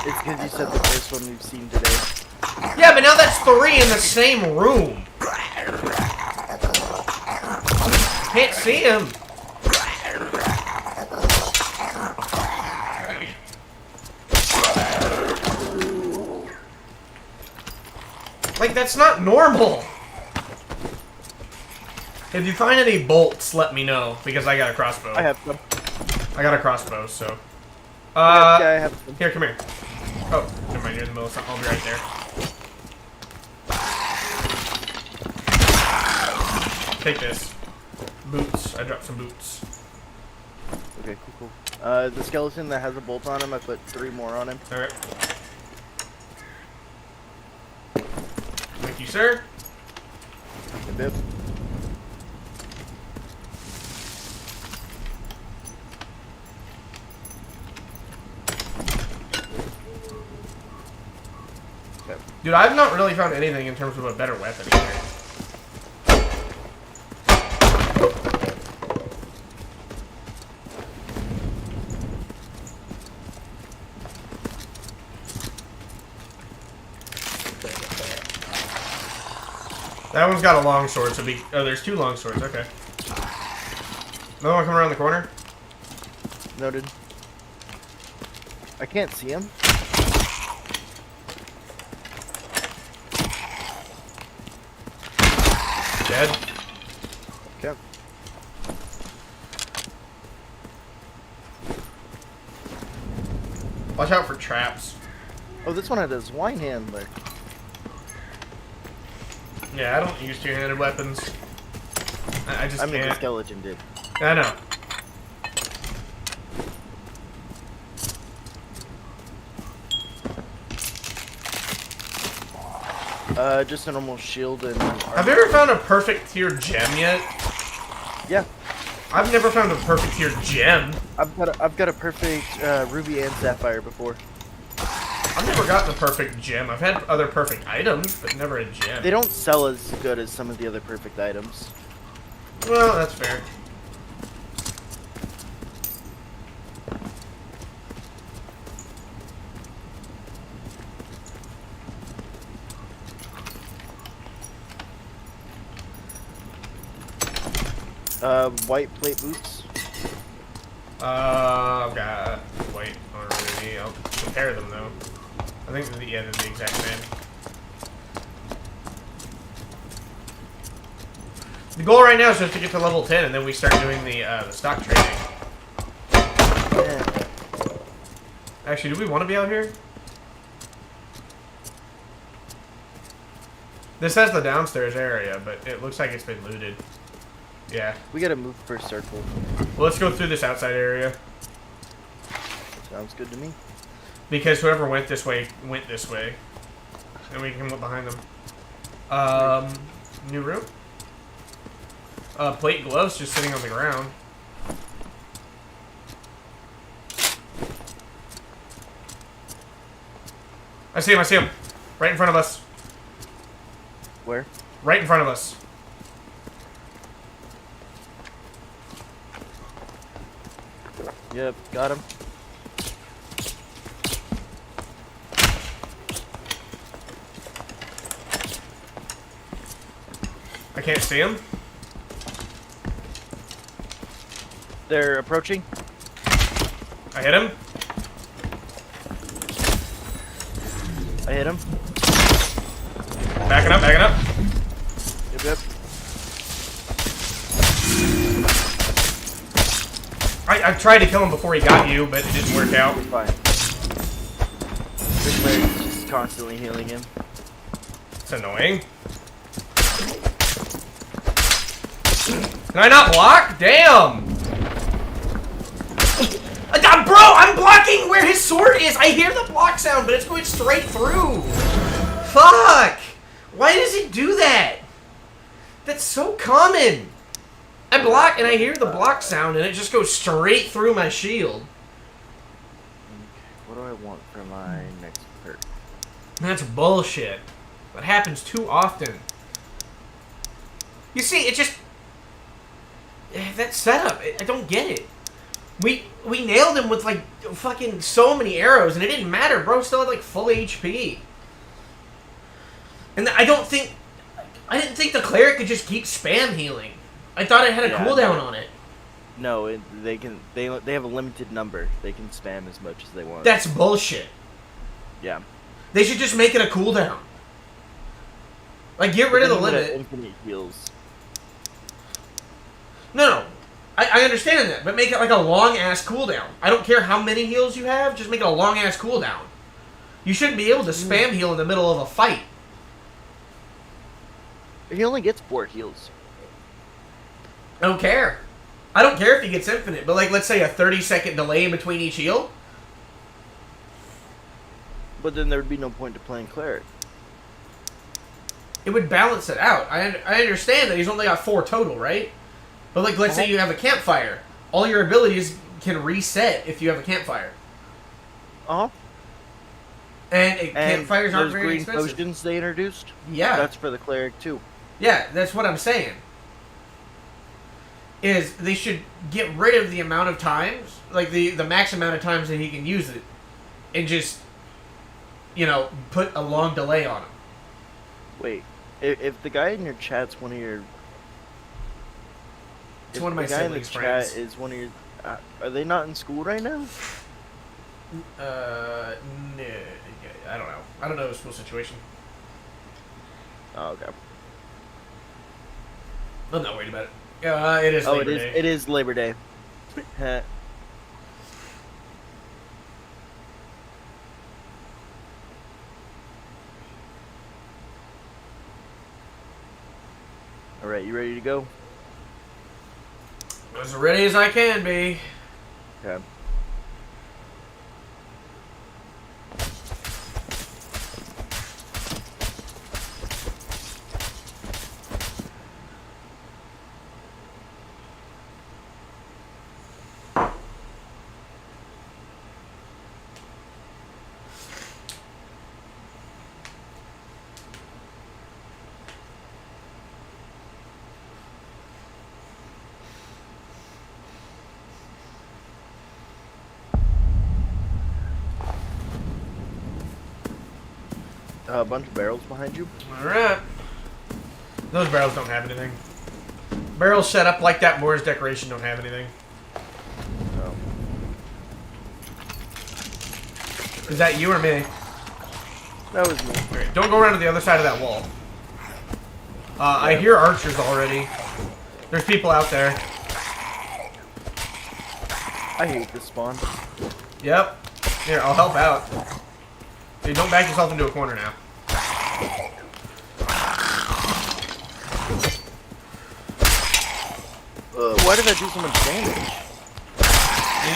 S1: It's because you said the first one we've seen today.
S2: Yeah, but now that's 3 in the same room. Can't see him. Like, that's not normal. If you find any bolts, let me know, because I got a crossbow.
S1: I have some.
S2: I got a crossbow, so.
S1: Yeah, I have some.
S2: Here, come here. Oh, never mind, you're in the middle of something. I'll be right there. Take this. Boots. I dropped some boots.
S1: Okay, cool. The skeleton that has a bolt on him, I put 3 more on him.
S2: Alright. Thank you, sir.
S1: Yep.
S2: Dude, I've not really found anything in terms of a better weapon either. That one's got a long sword, so oh, there's 2 long swords, okay. Another one coming around the corner?
S1: Noted. I can't see him.
S2: Dead.
S1: Okay.
S2: Watch out for traps.
S1: Oh, this one had a swine handler.
S2: Yeah, I don't use 2-handed weapons. I just
S1: I mean, the
S2: can't.
S1: skeleton did.
S2: I know.
S1: Just a normal shield and.
S2: Have you ever found a perfect tier gem yet?
S1: Yeah.
S2: I've never found a perfect tier gem.
S1: I've got a perfect ruby and sapphire before.
S2: I've never gotten a perfect gem. I've had other perfect items, but never a gem.
S1: They don't sell as good as some of the other perfect items.
S2: Well, that's fair.
S1: White plate boots.
S2: I've got white or ruby. I'll compare them though. I think they're the exact same. The goal right now is just to get to level 10, and then we start doing the stock trading.
S1: Yeah.
S2: Actually, do we want to be out here? This has the downstairs area, but it looks like it's been looted. Yeah.
S1: We gotta move per circle.
S2: Well, let's go through this outside area.
S1: Sounds good to me.
S2: Because whoever went this way, and we can look behind them. New room? Plate and gloves just sitting on the ground. I see him. Right in front of us.
S1: Where?
S2: Right in front of us.
S1: Yep, got him.
S2: I can't see him.
S1: They're approaching.
S2: I hit him.
S1: I hit him.
S2: Backing up.
S1: Yep.
S2: I tried to kill him before he got you, but it didn't work out.
S1: We're fine. This player's just constantly healing him.
S2: It's annoying. Can I not block? Damn! Bro, I'm blocking where his sword is! I hear the block sound, but it's going straight through! Fuck! Why does it do that? That's so common! I block and I hear the block sound and it just goes straight through my shield.
S1: What do I want for my next perk?
S2: That's bullshit. That happens too often. You see, it just... That setup, I don't get it. We nailed him with, like, fucking so many arrows, and it didn't matter. Bro still had, like, full HP. And I didn't think the cleric could just keep spam healing. I thought it had a cooldown on it.
S1: No, they have a limited number. They can spam as much as they want.
S2: That's bullshit.
S1: Yeah.
S2: They should just make it a cooldown. Like, get rid of the limit.
S1: Infinite heals.
S2: No. I understand that, but make it like a long-ass cooldown. I don't care how many heals you have, just make it a long-ass cooldown. You shouldn't be able to spam heal in the middle of a fight.
S1: He only gets 4 heals.
S2: I don't care. I don't care if he gets infinite, but like, let's say a 30-second delay in between each heal.
S1: But then there would be no point to playing cleric.
S2: It would balance it out. I understand that he's only got 4 total, right? But like, let's say you have a campfire. All your abilities can reset if you have a campfire. And campfires aren't very expensive.
S1: Those green potions they introduced?
S2: Yeah.
S1: That's for the cleric too.
S2: Yeah, that's what I'm saying. Is they should get rid of the amount of times, like the max amount of times that he can use it, and just, you know, put a long delay on him.
S1: Wait, if the guy in your chat's one of your...
S2: It's one of my siblings' friends.
S1: Chat is one of your... are they not in school right now?
S2: No, I don't know. I don't know the school situation.
S1: Oh, okay.
S2: I'm not worried about it. It is Labor Day.
S1: It is Labor Day. Alright, you ready to go?
S2: As ready as I can be.
S1: Okay. A bunch of barrels behind you.
S2: Alright. Those barrels don't have anything. Barrels set up like that Moors decoration don't have anything.
S1: Oh.
S2: Is that you or me?
S1: That was me.
S2: Okay, don't go around to the other side of that wall. I hear archers already. There's people out there.
S1: I hate this spawn.
S2: Yep. Here, I'll help out. Dude, don't back yourself into a corner now.
S1: Why did I do so much damage?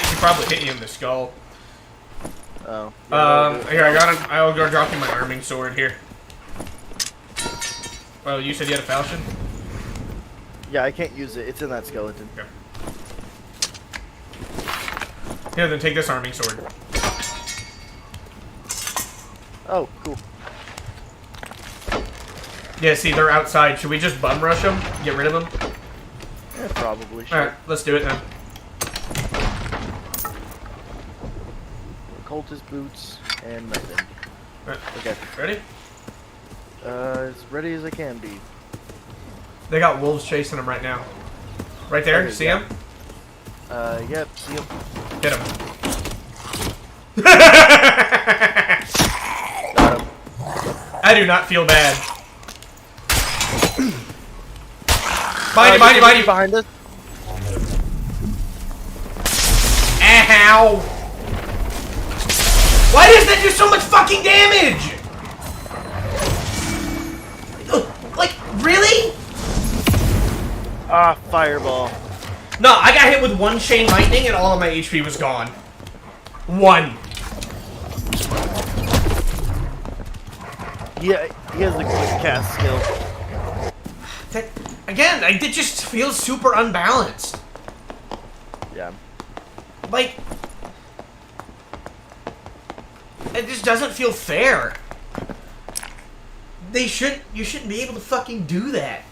S2: He probably hit you in the skull.
S1: Oh.
S2: Here, I'll go drop you my arming sword here. Well, you said you had a falchion?
S1: Yeah, I can't use it. It's in that skeleton.
S2: Okay. Here, then take this arming sword.
S1: Oh, cool.
S2: Yeah, see, they're outside. Should we just bum rush them? Get rid of them?
S1: Yeah, probably. Sure.
S2: Alright, let's do it then.
S1: Cultist boots and nothing.
S2: Alright,
S1: Okay.
S2: ready?
S1: As ready as I can be.
S2: They got wolves chasing them right now. Right there,
S1: Okay,
S2: see
S1: yeah.
S2: him?
S1: Yep, see him.
S2: Hit him.
S1: Got him.
S2: I do not feel bad. Behind you.
S1: Behind us.
S2: Ow! Why does that do so much fucking damage? Like, really?
S1: Ah, fireball.
S2: No, I got hit with one chain lightning and all of my HP was gone. One.
S1: Yeah, he has a quick cast skill.
S2: That, again, it just feels super unbalanced.
S1: Yeah.
S2: Like, it just doesn't feel fair. You shouldn't be able to fucking do that.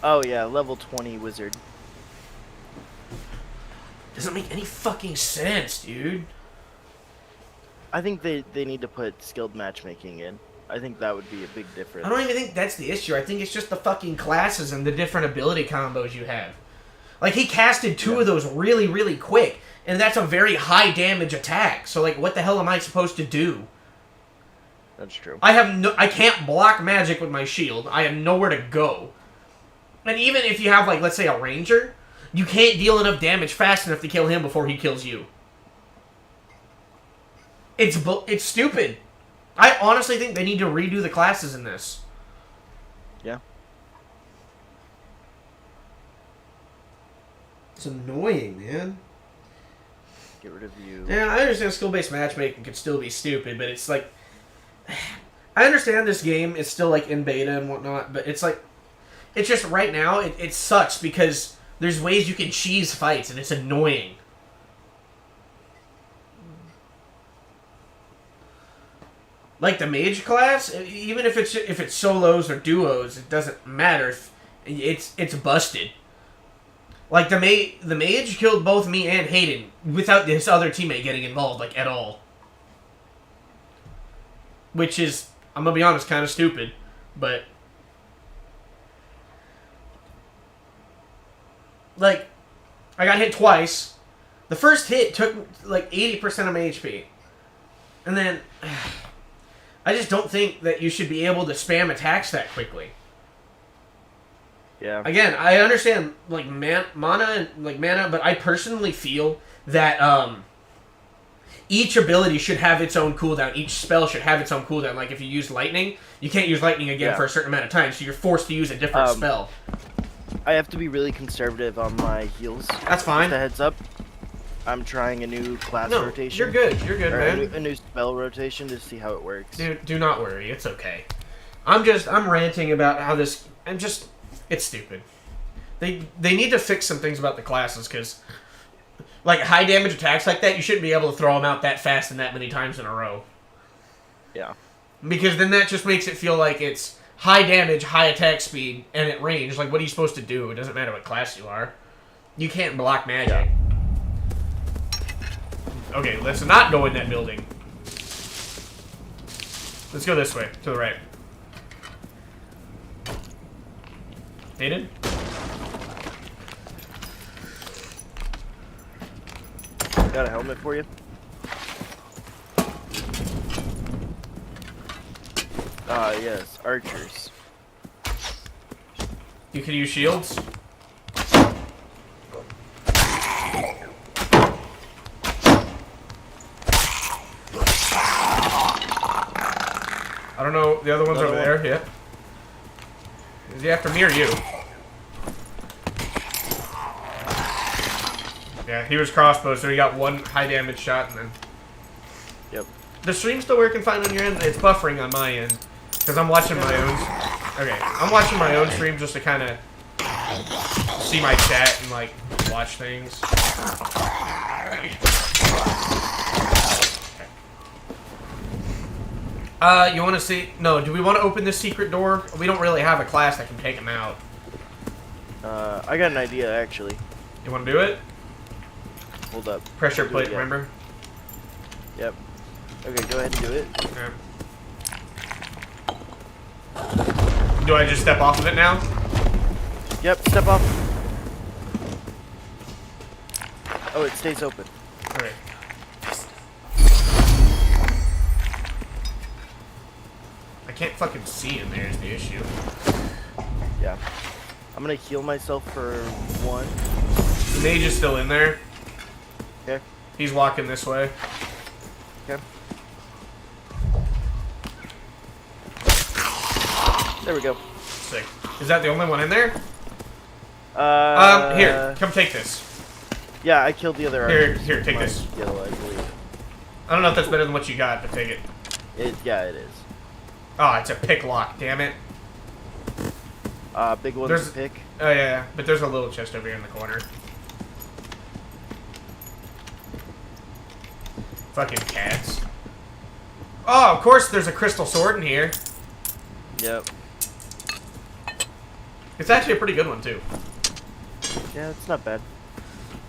S1: Oh yeah, level 20 wizard.
S2: Doesn't make any fucking sense, dude.
S1: I think they need to put skilled matchmaking in. I think that would be a big difference.
S2: I don't even think that's the issue. I think it's just the fucking classes and the different ability combos you have. Like, he casted two of those really, really quick, and that's a very high damage attack. So, like, what the hell am I supposed to do?
S1: That's true.
S2: I can't block magic with my shield. I have nowhere to go. And even if you have, like, let's say a ranger, you can't deal enough damage fast enough to kill him before he kills you. It's stupid. I honestly think they need to redo the classes in this.
S1: Yeah.
S2: It's annoying, man.
S1: Get rid of you.
S2: Yeah, I understand skill-based matchmaking could still be stupid, but it's like... I understand this game is still, like, in beta and whatnot, but it's like... It's just, right now, it sucks because there's ways you can cheese fights, and it's annoying. Like the mage class, even if it's solos or duos, it doesn't matter. It's busted. Like the mage killed both me and Hayden without this other teammate getting involved, like, at all. Which is, I'm gonna be honest, kind of stupid, but like, I got hit twice. The first hit took like 80% of my HP, and then I just don't think that you should be able to spam attacks that quickly.
S1: Yeah.
S2: Again, I understand like mana, but I personally feel that each ability should have its own cooldown. Each spell should have its own cooldown. Like if you use lightning, you can't use lightning again for a certain amount of time, so you're forced to use a different spell.
S1: I have to be really conservative on my heals.
S2: That's fine.
S1: Just a heads up. I'm trying a new class rotation.
S2: You're good. You're good, man.
S1: A new spell rotation to see how it works.
S2: Dude, do not worry. It's okay. I'm ranting about how this... It's stupid. They need to fix some things about the classes, because like high damage attacks like that, you shouldn't be able to throw them out that fast and that many times in a row.
S1: Yeah.
S2: Because then that just makes it feel like it's high damage, high attack speed, and at range. Like, what are you supposed to do? It doesn't matter what class you are. You can't block magic. Okay, let's not go in that building. Let's go this way, to the right. Aiden?
S1: Got a helmet for you. Yes, archers.
S2: You can use shields? I don't know. The other one's over there. Yeah. Is he after me or you? Yeah, he was crossbow, so he got one high damage shot and then.
S1: Yep.
S2: The stream still working fine on your end? It's buffering on my end. Because I'm watching my own. Okay, I'm watching my own stream just to kind of see my chat and like watch things. You want to see? No, do we want to open this secret door? We don't really have a class that can take him out.
S1: I got an idea actually.
S2: You want to do it?
S1: Hold up.
S2: Pressure plate, remember?
S1: Yep. Okay, go ahead and do it.
S2: Okay. Do I just step off of it now?
S1: Yep, step off. Oh, it stays open.
S2: Okay. I can't fucking see in there is the issue.
S1: Yeah. I'm gonna heal myself for 1.
S2: The mage is still in there.
S1: Okay.
S2: He's walking this way.
S1: Okay. There we go.
S2: Sick. Is that the only one in there? Here, come take this.
S1: Yeah, I killed the other archers.
S2: Here, take this.
S1: Yellow, I believe.
S2: I don't know if that's better than what you got, but take it.
S1: Yeah, it is.
S2: Oh, it's a pick lock, damn it.
S1: Big one's to pick.
S2: Oh, yeah, but there's a little chest over here in the corner. Fucking cats. Oh, of course there's a crystal sword in here.
S1: Yep.
S2: It's actually a pretty good one, too.
S1: Yeah, it's not bad.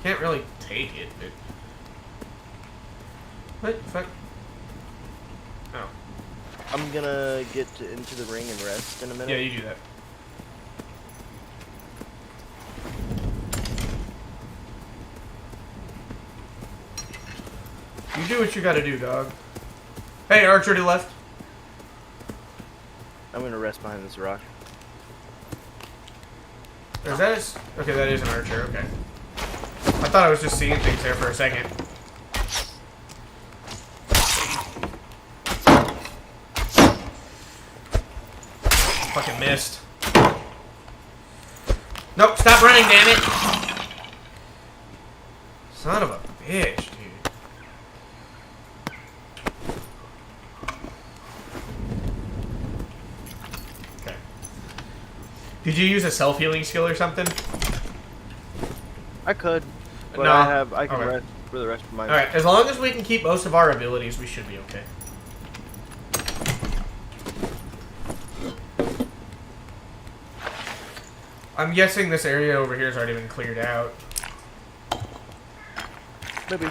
S2: Can't really take it, but... What the fuck? Oh.
S1: I'm gonna get into the ring and rest in a minute.
S2: Yeah, you do that. You do what you gotta do, dog. Hey, archer to left.
S1: I'm gonna rest behind this rock.
S2: Is that okay, that is an archer, okay. I thought I was just seeing things there for a second. Fucking missed. Nope, stop running, damn it! Son of a bitch, dude. Okay. Did you use a self-healing skill or something?
S1: I could, but
S2: No.
S1: I can
S2: Okay.
S1: rest for the rest of my.
S2: Alright, as long as we can keep most of our abilities, we should be okay. I'm guessing this area over here has already been cleared out.
S1: Maybe.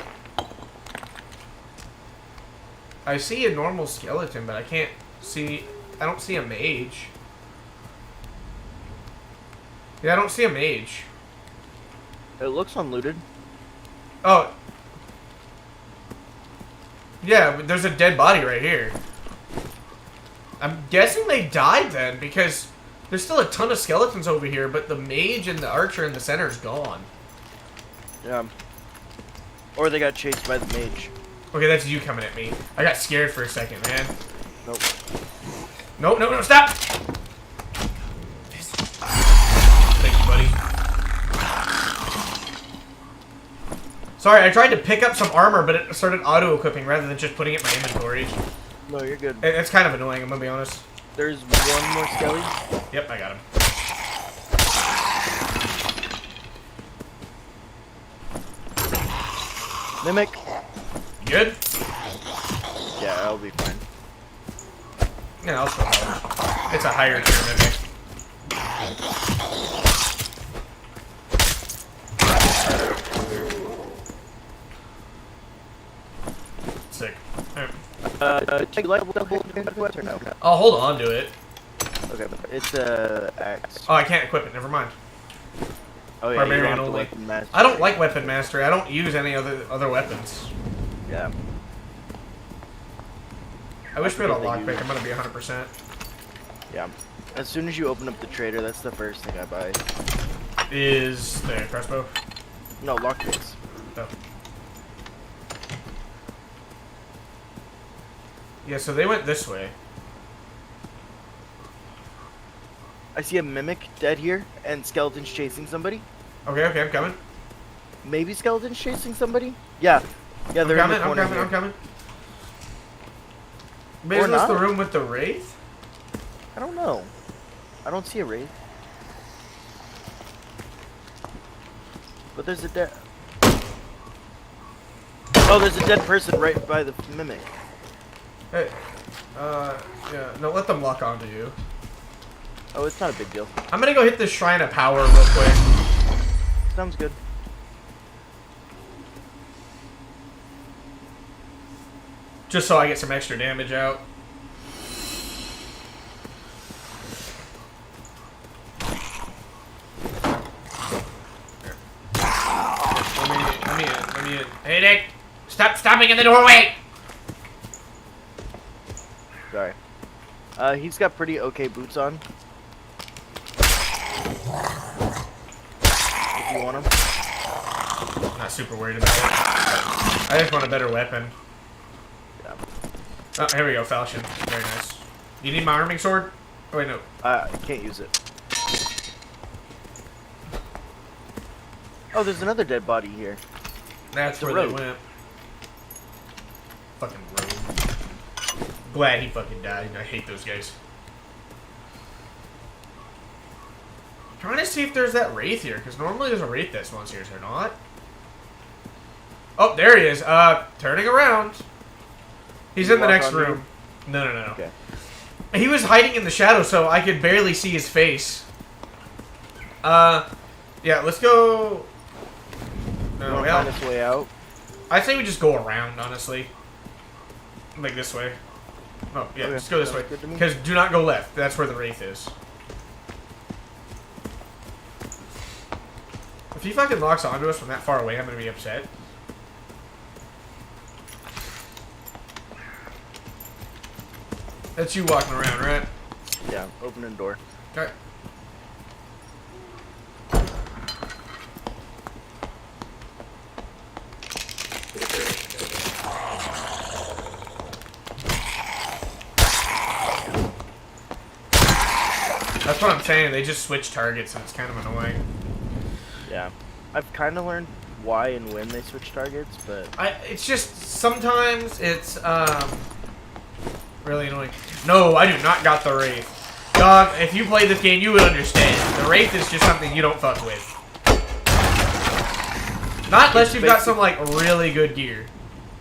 S2: I see a normal skeleton, but I can't see... I don't see a mage. Yeah, I don't see a mage.
S1: It looks unlooted.
S2: Oh. Yeah, but there's a dead body right here. I'm guessing they died then, because there's still a ton of skeletons over here, but the mage and the archer in the center is gone.
S1: Yeah. Or they got chased by the mage.
S2: Okay, that's you coming at me. I got scared for a second, man.
S1: Nope.
S2: No, no, no, stop! Thank you, buddy. Sorry, I tried to pick up some armor, but it started auto-equipping rather than just putting it in my inventory.
S1: No, you're good.
S2: It's kind of annoying, I'm gonna be honest.
S1: There's one more skelly.
S2: Yep, I got him.
S1: Mimic.
S2: Good?
S1: Yeah, I'll be fine.
S2: Yeah, I'll still help. It's a higher tier mimic.
S1: Do you like double quest or no?
S2: I'll hold on to it.
S1: Okay, it's axe.
S2: Oh, I can't equip it. Never mind.
S1: Oh yeah,
S2: Barbarian
S1: you don't have
S2: only.
S1: weapon mastery.
S2: I don't like weapon mastery. I don't use any other weapons.
S1: Yeah.
S2: I wish we had a
S1: forget they
S2: lockpick. I'm gonna be 100%.
S1: Yeah. As soon as you open up the trader, that's the first thing I buy.
S2: Is the crossbow?
S1: No, lockpicks.
S2: Oh. Yeah, so they went this way.
S1: I see a mimic dead here, and skeletons chasing somebody.
S2: Okay, okay, I'm coming.
S1: Maybe skeletons chasing somebody? Yeah. Yeah, they're
S2: I'm
S1: in the
S2: coming,
S1: corner
S2: I'm
S1: here.
S2: coming. Isn't this the
S1: not.
S2: room with the wraith?
S1: I don't know. I don't see a wraith. But there's a dead... Oh, there's a dead person right by the mimic.
S2: Hey, yeah, no, let them lock onto you.
S1: Oh, it's not a big deal.
S2: I'm gonna go hit this Shrine of Power real quick.
S1: Sounds good.
S2: Just so I get some extra damage out. Let me in. Hey, Nick! Stop stopping in the doorway!
S1: Sorry. He's got pretty okay boots on. If you want them.
S2: Not super worried about it. I just want a better weapon.
S1: Yeah.
S2: Oh, here we go, falchion. Very nice. You need my arming sword? Oh, wait, no.
S1: I can't use it. Oh, there's another dead body here.
S2: That's
S1: The
S2: where
S1: road.
S2: they went. Fucking road. Glad he fucking died. I hate those guys. Trying to see if there's that wraith here, because normally there's a wraith that spawns here, is there not? Oh, there he is. Turning around. He's
S1: Did
S2: in
S1: you
S2: the
S1: walk
S2: next
S1: onto
S2: room.
S1: him?
S2: No.
S1: Okay.
S2: He was hiding in the shadow, so I could barely see his face. Yeah, let's go. No,
S1: Wanna
S2: well,
S1: find its way out.
S2: I'd say we just go around, honestly. Like this way. Oh, yeah,
S1: Okay,
S2: just go this
S1: sounds
S2: way.
S1: good to me.
S2: Because do not go left. That's where the wraith is. If he fucking locks onto us from that far away, I'm going to be upset. That's you walking around, right?
S1: Yeah, opening door.
S2: Alright. That's what I'm saying. They just switch targets, and it's kind of annoying.
S1: Yeah. I've kind of learned why and when they switch targets, but...
S2: It's just, sometimes it's, really annoying. No, I do not got the Wraith. Dog, if you played this game, you would understand. The Wraith is just something you don't fuck with. Not unless you've got some, like, really good gear.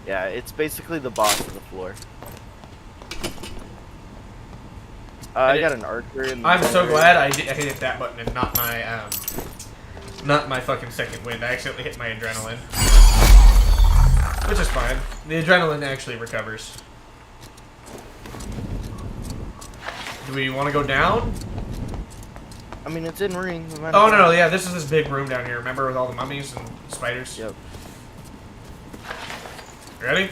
S1: Yeah, it's basically the boss of the floor. I got an archer in the
S2: I'm so
S1: center.
S2: glad I hit that button and not my fucking second wind. I accidentally hit my adrenaline. Which is fine. The adrenaline actually recovers. Do we want to go down?
S1: I mean, it's in ring.
S2: Oh, no, yeah, this is this big room down here. Remember, with all the mummies and spiders?
S1: Yep.
S2: Ready?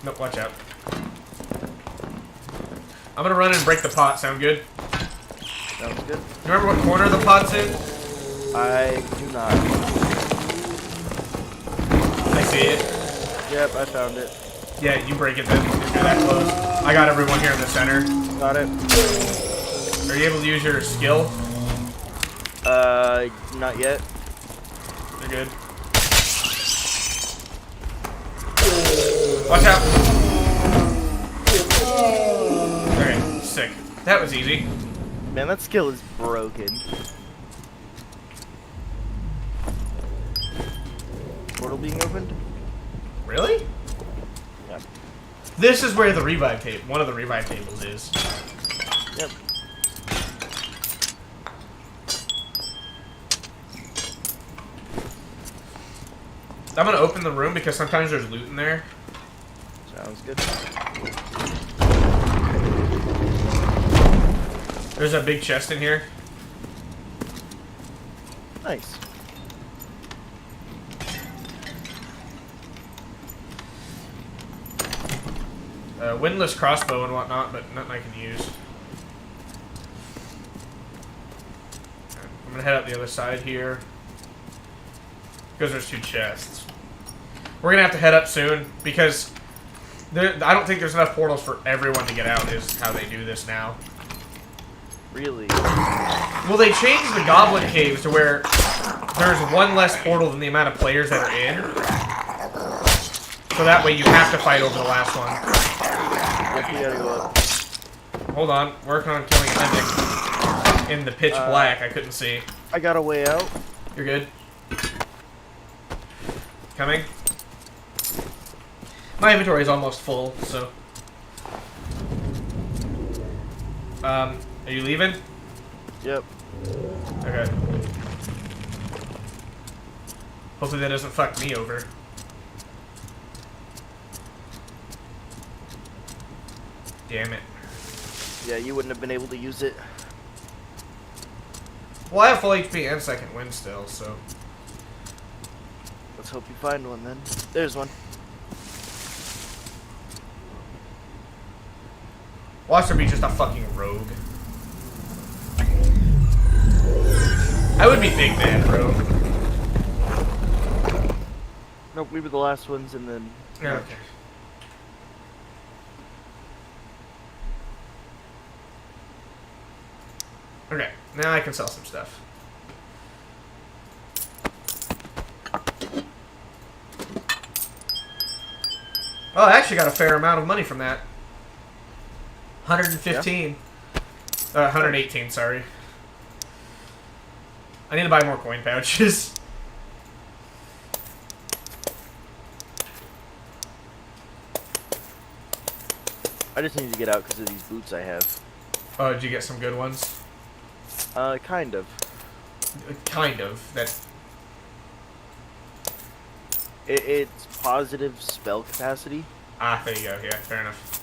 S2: Nope, watch out. I'm gonna run and break the pot. Sound good?
S1: Sounds good.
S2: You remember what corner the pot's in?
S1: I do not.
S2: I see it.
S1: Yep, I found it.
S2: Yeah, you break it then. If you're that close. I got everyone here in the center.
S1: Got it.
S2: Are you able to use your skill?
S1: Not yet.
S2: You're good. Watch out. Okay, sick. That was easy.
S1: Man, that skill is broken. Portal being opened?
S2: Really?
S1: Yeah.
S2: This is where the revive table, one of the revive tables is.
S1: Yep.
S2: I'm gonna open the room because sometimes there's loot in there.
S1: Sounds good.
S2: There's a big chest in here.
S1: Nice.
S2: Windlass crossbow and whatnot, but nothing I can use. I'm gonna head up the other side here. Because there's 2 chests. We're gonna have to head up soon, because I don't think there's enough portals for everyone to get out, is how they do this now.
S1: Really?
S2: Well, they changed the Goblin Caves to where there's 1 less portal than the amount of players that are in. So that way you have to fight over the last one.
S1: Yep, we gotta go up.
S2: Hold on, working on killing Limbic. In the pitch black, I couldn't see.
S1: I got a way out.
S2: You're good. Coming. My inventory is almost full, so. Are you leaving?
S1: Yep.
S2: Okay. Hopefully that doesn't fuck me over. Damn it.
S1: Yeah, you wouldn't have been able to use it.
S2: Well, I have full HP and second wind still, so.
S1: Let's hope you find one then. There's one.
S2: Watch her be just a fucking rogue. I would be big bad rogue.
S1: Nope, we were the last ones and then...
S2: Yeah, okay. Okay, now I can sell some stuff. Oh, I actually got a fair amount of money from that. 115. 118, sorry. I need to buy more coin pouches.
S1: I just need to get out because of these boots I have.
S2: Oh, did you get some good ones?
S1: Kind of.
S2: Kind of. That.
S1: It's positive spell capacity.
S2: Ah, there you go. Yeah, fair enough.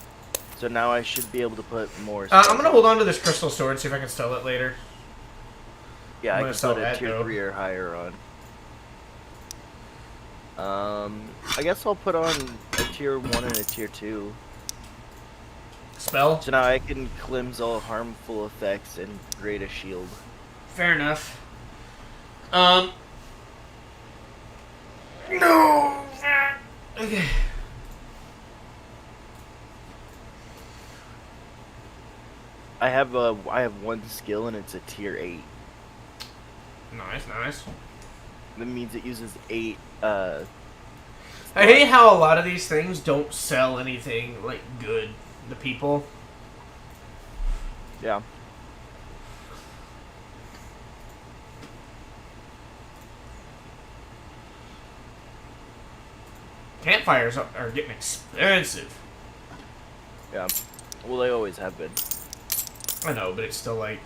S1: So now I should be able to put more
S2: I'm gonna hold on to this crystal sword, see if I can sell it later.
S1: Yeah,
S2: I'm
S1: I
S2: gonna
S1: can
S2: sell
S1: put a
S2: that,
S1: tier
S2: though.
S1: 3 or higher on. I guess I'll put on a tier 1 and a tier 2.
S2: Spell?
S1: So now I can cleanse all harmful effects and create a shield.
S2: Fair enough. No! Okay.
S1: I have 1 skill and it's a tier 8.
S2: Nice, nice.
S1: That means it uses 8,
S2: I hate how a lot of these things don't sell anything, like, good to people.
S1: Yeah.
S2: Campfires are getting expensive.
S1: Yeah. Well, they always have been.
S2: I know, but it's still like...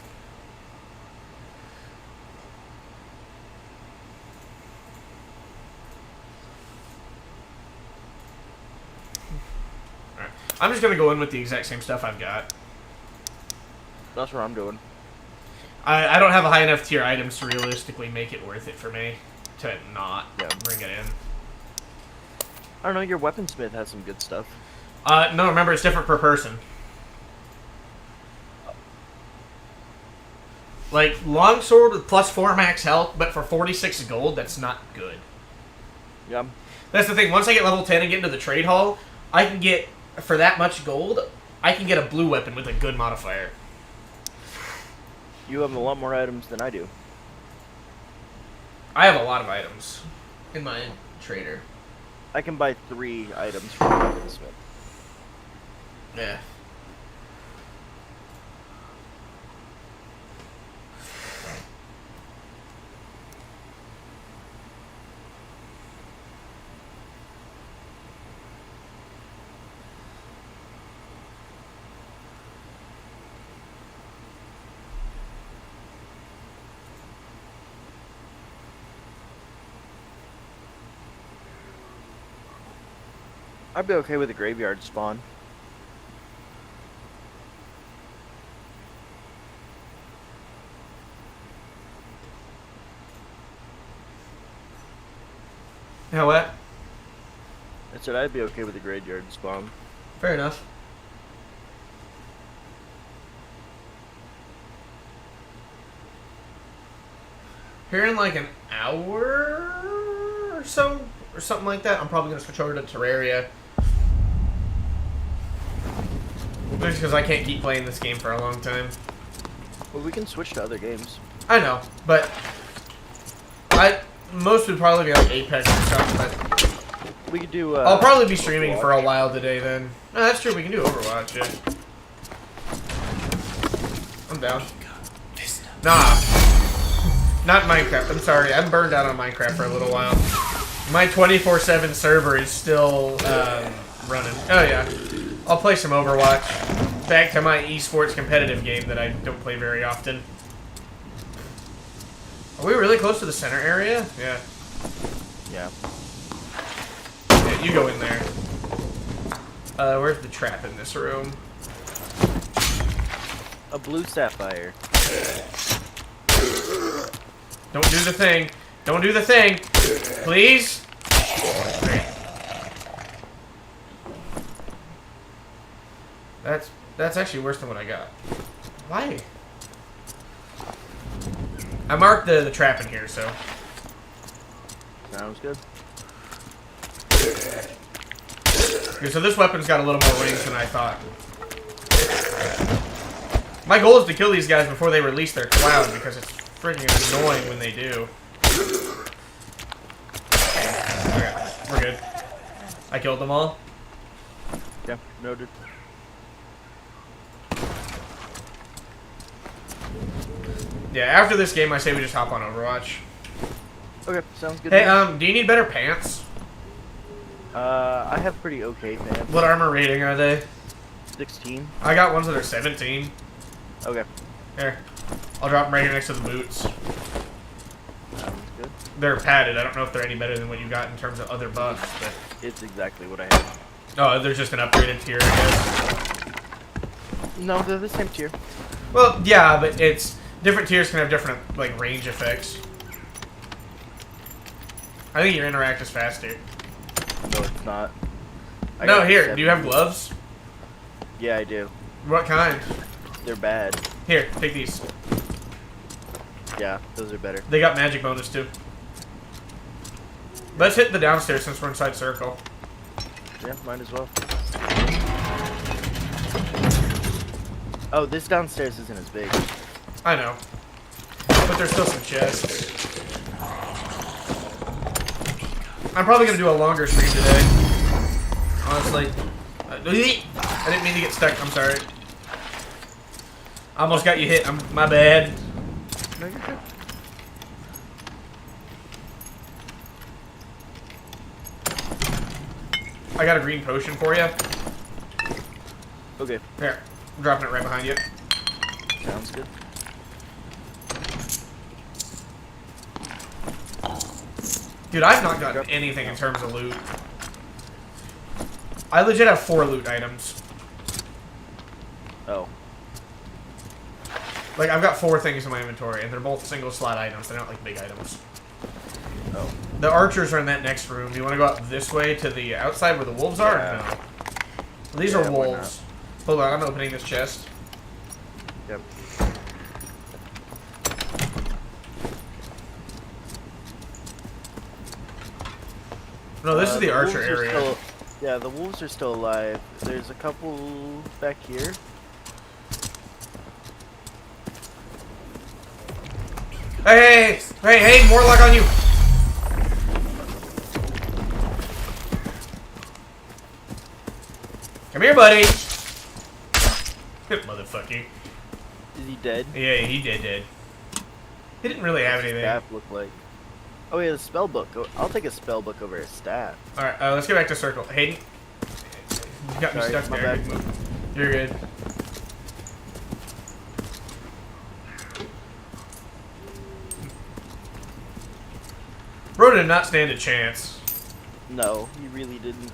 S2: Alright. I'm just gonna go in with the exact same stuff I've got.
S1: That's what I'm doing.
S2: I don't have a high enough tier items to realistically make it worth it for me to not bring it in.
S1: I don't know, your weaponsmith has some good stuff.
S2: No, remember, it's different per person. Like, longsword with plus 4 max health, but for 46 gold, that's not good.
S1: Yeah.
S2: That's the thing, once I get level 10 and get into the trade hall, I can get, for that much gold, I can get a blue weapon with a good modifier.
S1: You have a lot more items than I do.
S2: I have a lot of items in my trader.
S1: I can buy 3 items from the weaponsmith.
S2: Yeah.
S1: I'd be okay with a graveyard spawn.
S2: How what?
S1: I said I'd be okay with a graveyard spawn.
S2: Fair enough. Here in like an hour or so, or something like that, I'm probably going to switch over to Terraria. Just because I can't keep playing this game for a long time.
S1: Well, we can switch to other games.
S2: I know, but most would probably be like Apex or something, but
S1: We could do.
S2: I'll probably be streaming
S1: Overwatch.
S2: for a while today then. No, that's true, we can do Overwatch, yeah. I'm down. Nah. Not Minecraft, I'm sorry. I'm burned out on Minecraft for a little while. My 24/7 server is still running. Oh yeah. I'll play some Overwatch. Back to my esports competitive game that I don't play very often. Are we really close to the center area? Yeah.
S1: Yeah.
S2: Yeah, you go in there. Where's the trap in this room?
S1: A blue sapphire.
S2: Don't do the thing. Don't do the thing. Please? Okay. That's actually worse than what I got. Why? I marked the trap in here, so.
S1: Sounds good.
S2: Okay, so this weapon's got a little more range than I thought. My goal is to kill these guys before they release their cloud, because it's freaking annoying when they do. Okay, we're good. I killed them all.
S1: Yeah, noted.
S2: Yeah, after this game, I say we just hop on Overwatch.
S1: Okay, sounds good.
S2: Hey, do you need better pants?
S1: I have pretty okay pants.
S2: What armor rating are they?
S1: 16.
S2: I got ones that are 17.
S1: Okay.
S2: Here. I'll drop them right here next to the boots.
S1: Sounds good.
S2: They're padded. I don't know if they're any better than what you got in terms of other buffs, but...
S1: It's exactly what I have.
S2: Oh, they're just an upgraded tier, I guess.
S1: No, they're the same tier.
S2: Well, yeah, but it's... Different tiers can have different, like, range effects. I think your interact is faster.
S1: No, it's not.
S2: No, here. Do you have gloves?
S1: Yeah, I do.
S2: What kind?
S1: They're bad.
S2: Here, take these.
S1: Yeah, those are better.
S2: They got magic bonus, too. Let's hit the downstairs since we're inside circle.
S1: Yeah, might as well. Oh, this downstairs isn't as big.
S2: I know. But there's still some chests. I'm probably going to do a longer stream today. Honestly. I didn't mean to get stuck. I'm sorry. I almost got you hit. My bad.
S1: No, you're good.
S2: I got a green potion for you.
S1: Okay.
S2: Here. I'm dropping it right behind you.
S1: Sounds good.
S2: Dude, I've not gotten anything in terms of loot. I legit have 4 loot items.
S1: Oh.
S2: Like, I've got 4 things in my inventory, and they're both single slot items. They're not, like, big items.
S1: Oh.
S2: The archers are in that next room. Do you want to go up this way to the outside where the wolves are?
S1: Yeah.
S2: Or no? Well, these are
S1: why
S2: wolves. Hold on, I'm opening this chest.
S1: Yep.
S2: No, this is the archer
S1: wolves are
S2: area.
S1: Still, yeah, the wolves are still alive. There's a couple back here.
S2: Hey, Morlock on you! Come here, buddy! Good motherfucker.
S1: Is he dead?
S2: Yeah, he did. He didn't really have anything.
S1: Staff look like. Oh yeah, the spell book. I'll take a spell book over a staff.
S2: Alright, let's get back to circle. Hayden? You got me
S1: Sorry,
S2: stuck
S1: my
S2: there.
S1: bad.
S2: You're good. Bro did not stand a chance.
S1: No, he really didn't.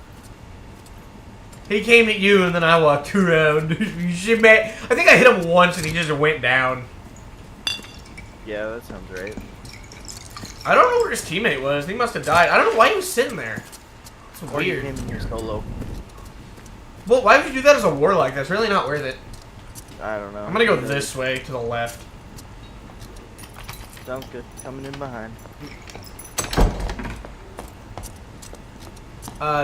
S2: He came at you, and then I walked around. You should I think I hit him once, and he just went down.
S1: Yeah, that sounds right.
S2: I don't know where his teammate was. He must have died. I don't know why he was sitting there. It's
S1: Or you
S2: weird.
S1: came in here solo.
S2: Well, why would you do that as a warlock? That's really not worth it.
S1: I don't know.
S2: I'm gonna go this way to the left.
S1: Sounds good. Coming in behind.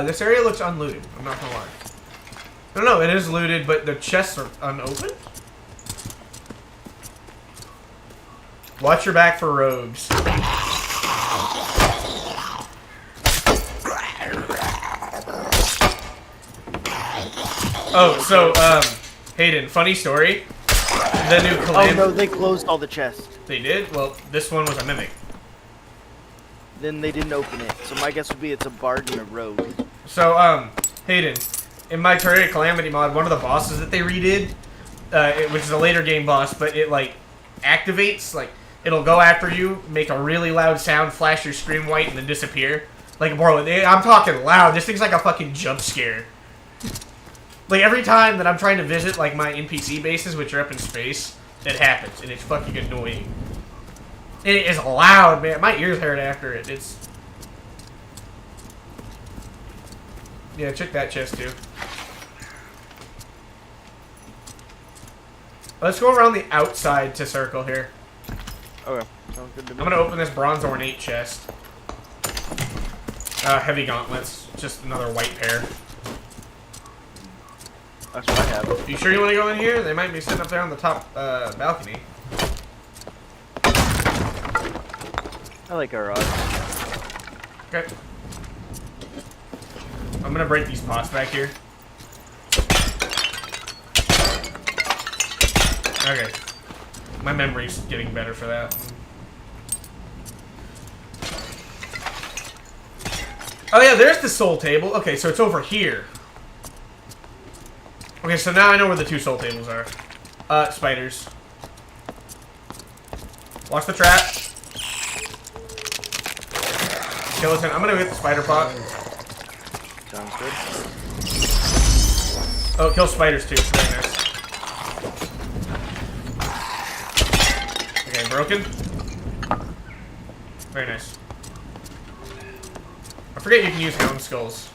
S2: This area looks unlooted. I'm not gonna lie. No, it is looted, but the chests are unopened. Watch your back for rogues. Oh, so, Hayden, funny story. The new
S1: Oh no, they closed all the chests.
S2: They did? Well, this one was a mimic.
S1: Then they didn't open it. So my guess would be it's a bard and a rogue.
S2: So, Hayden, in my Terraria Calamity mod, one of the bosses that they redid, which is a later game boss, but it, like, activates, like, it'll go after you, make a really loud sound, flash your screen white, and then disappear. Like, bro, I'm talking loud. This thing's like a fucking jump scare. Like, every time that I'm trying to visit, like, my NPC bases, which are up in space, it happens, and it's fucking annoying. And it is loud, man. My ears hurt after it. It's... Yeah, check that chest, too. Let's go around the outside to circle here.
S1: Okay, sounds good to me.
S2: I'm gonna open this bronze ornate chest. Heavy gauntlets. Just another white pair.
S1: That's what I have.
S2: You sure you want to go in here? They might be sitting up there on the top balcony.
S1: I like our odds.
S2: Okay. I'm gonna break these pots back here. Okay. My memory's getting better for that. Oh yeah, there's the soul table. Okay, so it's over here. Okay, so now I know where the two soul tables are. Spiders. Watch the trap. Skeleton. I'm gonna get the spider pot.
S1: Sounds good.
S2: Oh, kill spiders too. Very nice. Okay, broken. Very nice. I forget you can use hound skulls.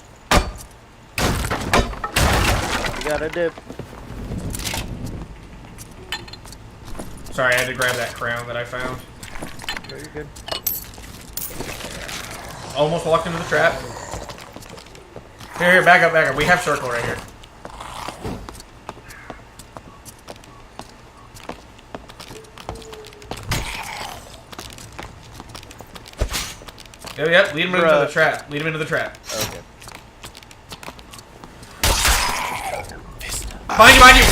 S1: You got a dip.
S2: Sorry, I had to grab that crown that I found.
S1: Very good.
S2: Almost walked into the trap. Here, back up. We have circle right here. Yep, lead him into the trap. Lead him into the trap.
S1: Okay.
S2: Behind you!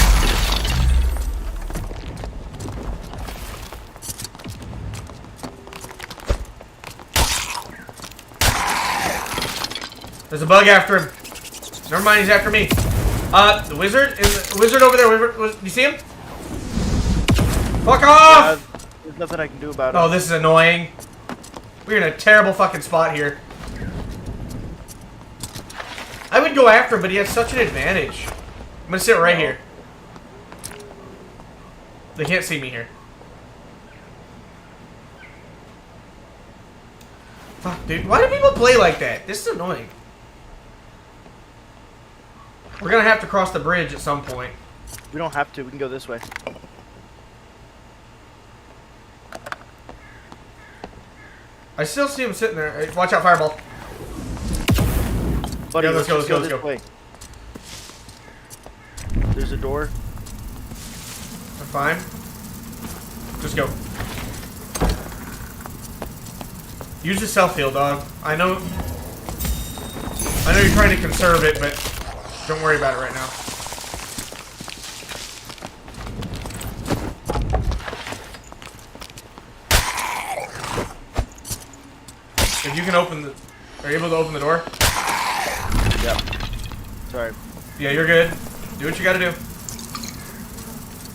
S2: There's a bug after him. Never mind, he's after me. The wizard? Is the wizard over there? You see him? Fuck off!
S1: There's nothing I can do about it.
S2: Oh, this is annoying. We're in a terrible fucking spot here. I would go after him, but he has such an advantage. I'm gonna sit right here. They can't see me here. Fuck, dude. Why do people play like that? This is annoying. We're gonna have to cross the bridge at some point.
S1: We don't have to. We can go this way.
S2: I still see him sitting there. Hey, watch out, fireball.
S1: Buddy,
S2: Yeah, let's go.
S1: this way. There's a door.
S2: I'm fine. Just go. Use the self heal, dog. I know you're trying to conserve it, but don't worry about it right now. If you can are you able to open the door?
S1: Yep. Sorry.
S2: Yeah, you're good. Do what you gotta do.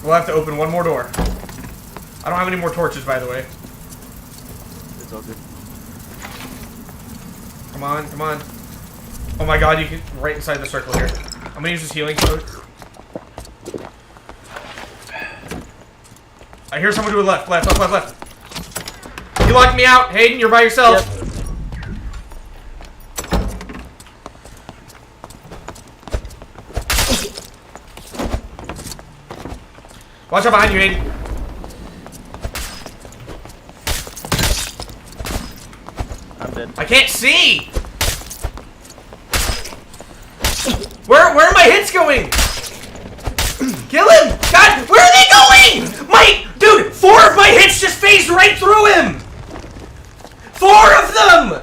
S2: We'll have to open one more door. I don't have any more torches, by the way.
S1: It's all good.
S2: Come on. Oh my god, you can right inside the circle here. I'm gonna use this healing code. I hear someone doing left. You locked me out, Hayden. You're by yourself.
S1: Yep.
S2: Watch out behind you, Hayden.
S1: I'm dead.
S2: I can't see. Where are my hits going? Kill him! God, where are they going? Dude, 4 of my hits just phased right through him. 4 of them.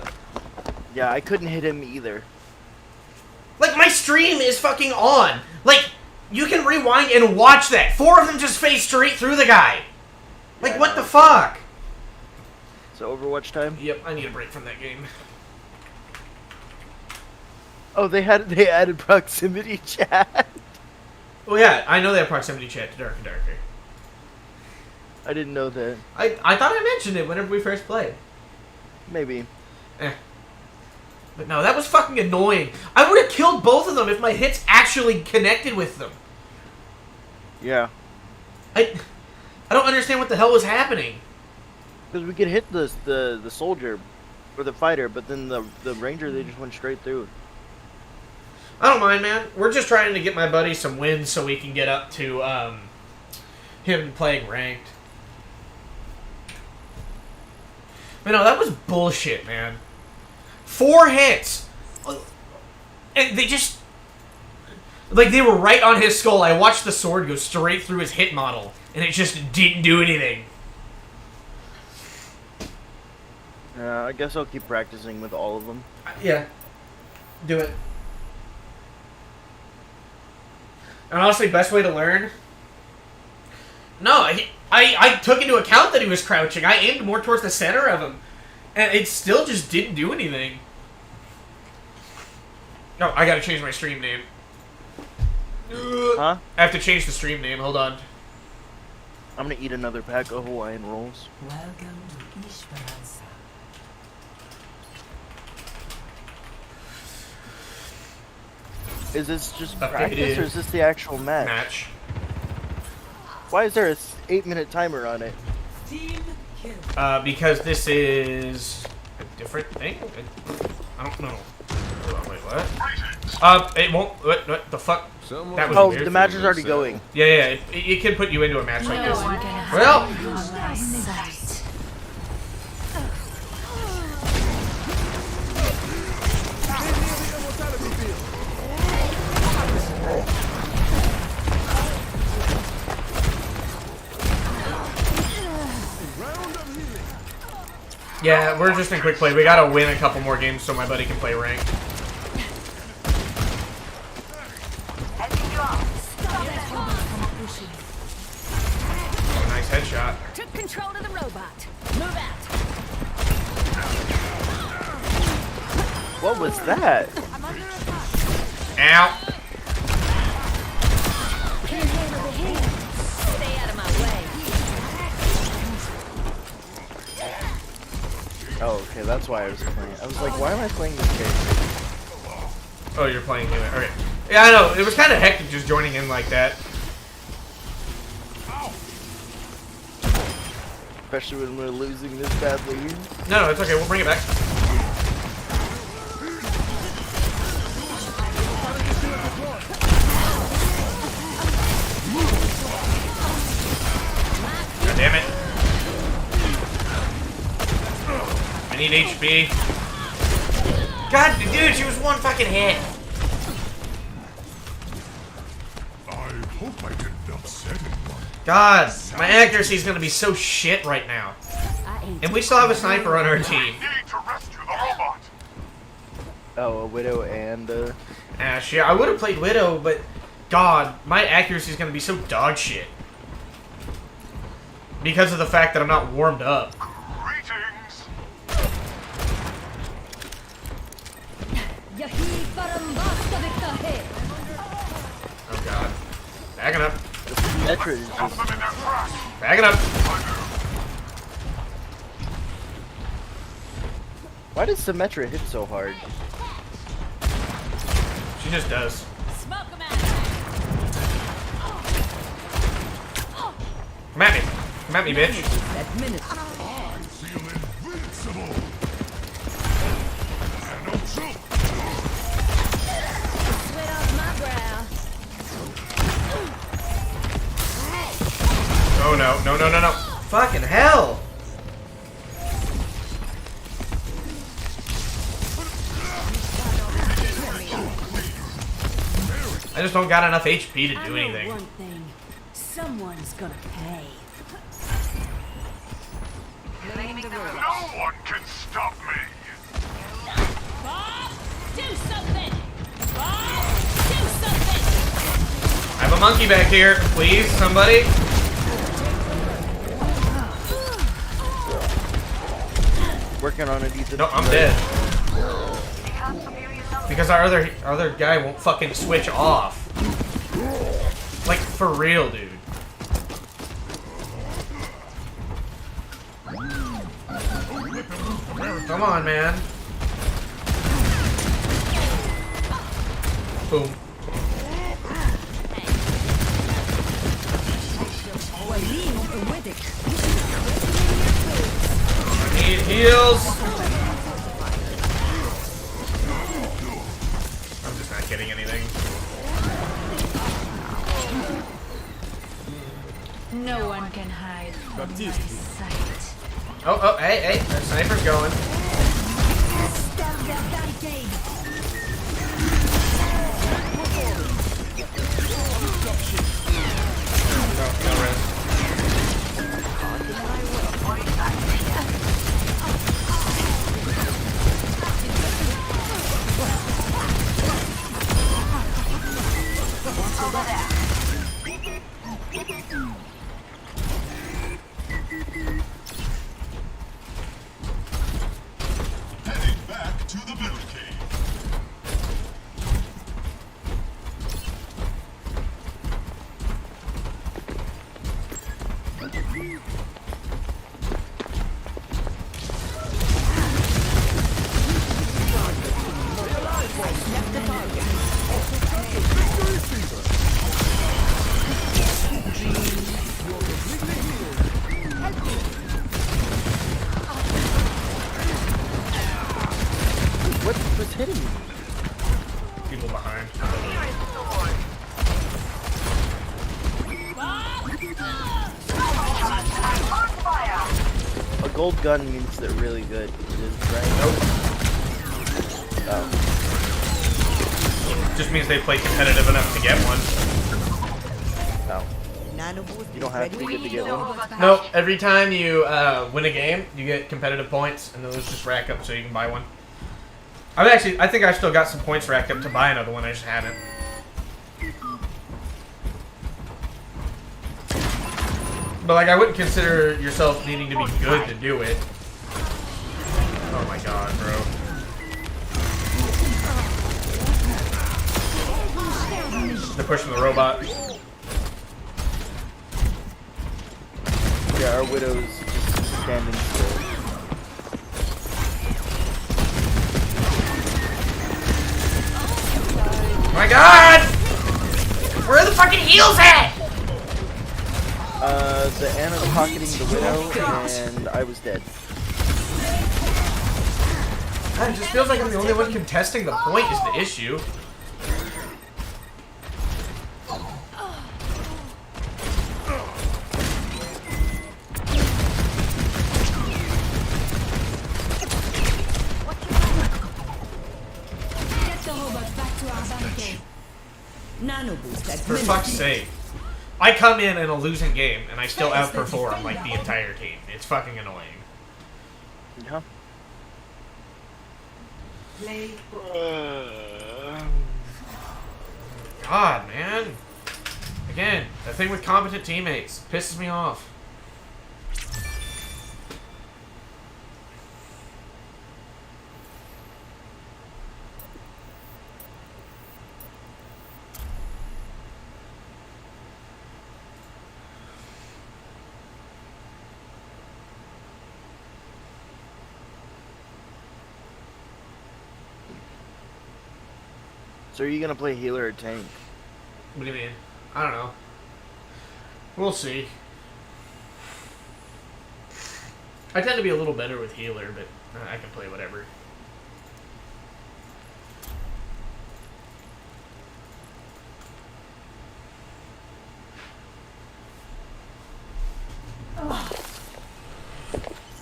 S1: Yeah, I couldn't hit him either.
S2: Like, my stream is fucking on. Like, you can rewind and watch that. 4 of them just phased straight through the guy. Like, what the fuck?
S1: So Overwatch time?
S2: Yep, I need a break from that game.
S1: Oh, they added proximity chat.
S2: Well, yeah, I know they have proximity chat to Dark and Darker.
S1: I didn't know that.
S2: I thought I mentioned it whenever we first played.
S1: Maybe.
S2: But no, that was fucking annoying. I would have killed both of them if my hits actually connected with them.
S1: Yeah.
S2: I don't understand what the hell was happening.
S1: Because we could hit the soldier or the fighter, but then the ranger, they just went straight through.
S2: I don't mind, man. We're just trying to get my buddy some wins so we can get up to him playing ranked. But no, that was bullshit, man. 4 hits. And they just... Like, they were right on his skull. I watched the sword go straight through his hit model, and it just didn't do anything.
S1: I guess I'll keep practicing with all of them.
S2: Yeah. Do it. And honestly, best way to learn? No, I took into account that he was crouching. I aimed more towards the center of him. And it still just didn't do anything. No, I gotta change my stream name.
S1: Huh?
S2: I have to change the stream name. Hold on.
S1: I'm gonna eat another pack of Hawaiian rolls.
S3: Welcome to Infernum.
S1: Is this just
S2: Updated.
S1: practice, or is this the actual match? Why is there a 8-minute timer on it?
S3: Team kill.
S2: Because this is a different thing? I don't know. Wait, what? It won't... What the fuck? That was
S1: Oh,
S2: weird.
S1: the match is already going.
S2: Yeah, it can put you into a match like this.
S3: Well,
S2: yeah, we're just in quick play. We gotta win a couple more games so my buddy can play ranked. Oh, nice headshot.
S4: Took control of the robot. Move out.
S1: What was that?
S2: Ow.
S4: Can't handle the heat. Stay out of my way.
S1: Oh, okay, that's why I was playing. I was like, why am I playing this game?
S2: Oh, you're playing him. Okay. Yeah, I know. It was kind of hectic just joining in like that.
S1: Especially when we're losing this badly.
S2: No, it's okay. We'll bring it back. God damn it. I need HP. God, dude, she was one fucking hit.
S5: I hope I didn't upset anyone.
S2: God, my accuracy is gonna be so shit right now. And we still have a sniper on our team.
S5: Need to rescue the robot.
S1: Oh, a Widow and,
S2: Ash, yeah, I would have played Widow, but God, my accuracy is gonna be so dog shit. Because of the fact that I'm not warmed up.
S5: Greetings.
S2: Oh God. Backing up.
S1: Metra is
S5: Stop
S1: just...
S5: them in their tracks.
S2: Backing up.
S1: Why does Symmetra hit so hard?
S2: She just does.
S4: Smoke 'em out.
S2: Come at me. Come at me, bitch.
S3: Administered.
S5: I feel invincible. Nano choke.
S4: Sweat off my brow.
S2: Oh no, no, no, no, no. Fucking hell. I just don't got enough HP to do anything.
S3: One thing. Someone's gonna pay.
S5: No one can stop me.
S4: Bob, do something! Bob, do something!
S2: I have a monkey back here. Please, somebody.
S1: Working on it, Ethan.
S2: No, I'm dead. Because our other guy won't fucking switch off. Like, for real, dude. Come on, man. Boom. I need heals. I'm just not getting anything.
S4: No one can hide from my sight.
S2: Oh, hey, the sniper's going. No rest.
S5: Heading back to the build cave.
S1: What was hitting me?
S2: People behind.
S1: A gold gun means they're really good. It is, right?
S2: Nope.
S1: Oh.
S2: Just means they play competitive enough to get one.
S1: No. You don't have to be good to get one.
S2: Nope. Every time you win a game, you get competitive points, and those just rack up so you can buy one. I think I've still got some points racked up to buy another one. I just haven't. But like, I wouldn't consider yourself needing to be good to do it. Oh my god, bro. They're pushing the robot.
S1: Yeah, our widow's just standing still.
S2: Oh my god! Where are the fucking heals at?
S1: The Anna's pocketing the widow, and I was dead.
S2: God, it just feels like I'm the only one contesting the point is the issue.
S3: Get the robot back to our barricade. Nano boost
S2: For fuck's sake. I come in a losing game, and I still outperform, like, the entire team. It's fucking annoying.
S1: Yeah.
S3: Play.
S2: God, man. Again, that thing with competent teammates pisses me off.
S1: So are you gonna play healer or tank?
S2: What do you mean? I don't know. We'll see. I tend to be a little better with healer, but I can play whatever.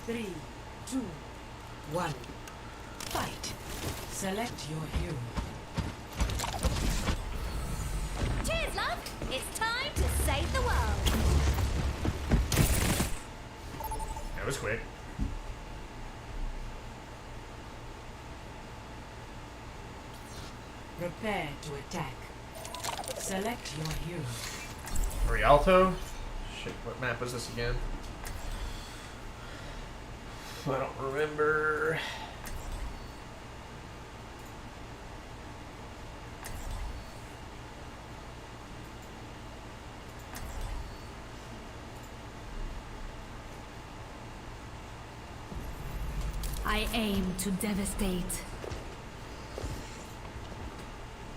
S6: Three, two, one. Fight. Select your hero.
S4: Cheers, love! It's time to save the world.
S2: That was quick.
S6: Prepare to attack. Select your hero.
S2: Rialto? Shit, what map was this again? I don't remember.
S3: I aim to devastate.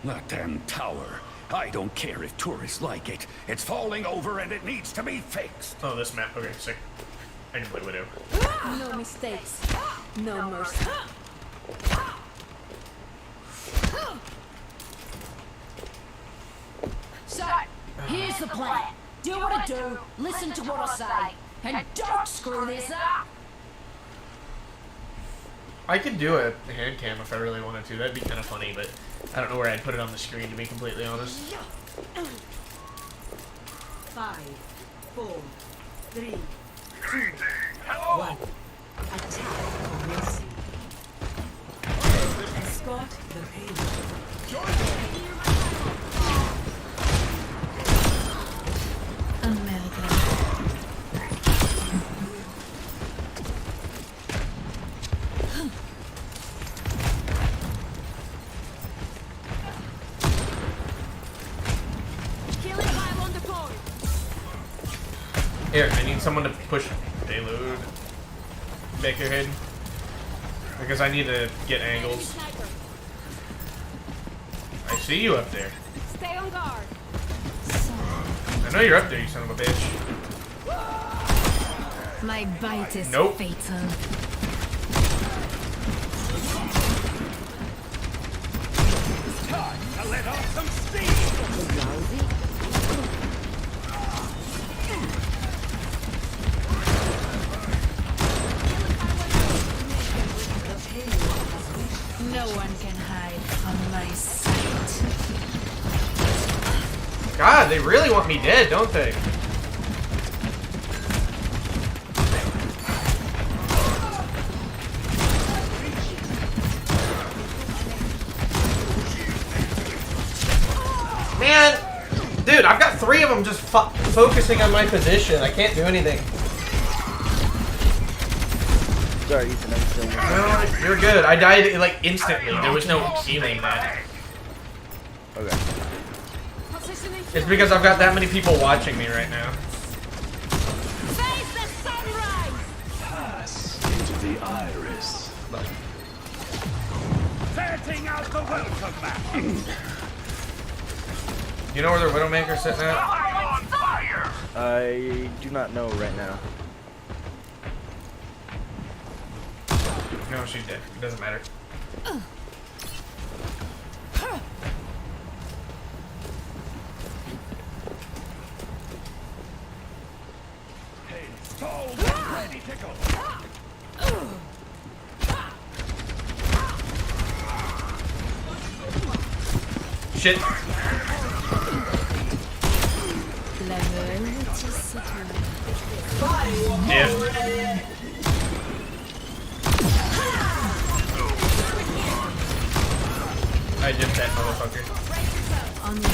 S5: That damn tower. I don't care if tourists like it. It's falling over and it needs to be fixed.
S2: Oh, this map. Okay, sick. I can play Widow.
S3: No mistakes. No mercy.
S4: So, here's the plan. Do what I do, listen to what I say, and don't screw this up.
S2: I could do a hand cam if I really wanted to. That'd be kind of funny, but I don't know where I'd put it on the screen, to be completely honest.
S6: 5, 4, 3, 2, 1. Attack for mercy. Escort the payload.
S4: Killing time on the board.
S2: Here, I need someone to push payload back your head. Because I need to get angles.
S4: Sniper,
S2: I see you up there.
S4: stay on guard.
S2: I know you're up there, you son of a bitch.
S3: My bite is
S2: Nope.
S3: fatal.
S5: Time to let off some steam.
S3: No one can hide from my sight.
S2: God, they really want me dead, don't they? Man, dude, I've got 3 of them just focusing on my position. I can't do anything.
S1: Sorry, Ethan, I'm still.
S2: No, you're good. I died like instantly. There was no healing that.
S1: Okay.
S4: Positioning.
S2: It's because I've got that many people watching me right now.
S4: Face the sunrise.
S5: Pass into the iris. Setting out the welcome map.
S2: You know where their Widowmaker's sitting at?
S5: I'm on fire.
S1: I do not know right now.
S2: No, she's dead. It doesn't matter.
S5: Installed and ready to go.
S2: Shit. Yeah. I did that motherfucker.
S3: On the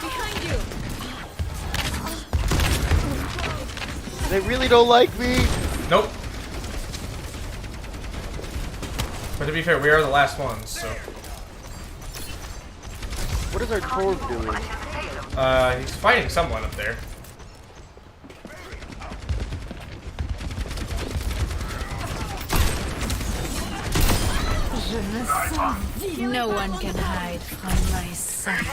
S4: Behind you.
S1: They really don't like me.
S2: Nope. But to be fair, we are the last ones, so.
S1: What is our Torb doing?
S2: He's fighting someone up there.
S3: No one can hide from my sight.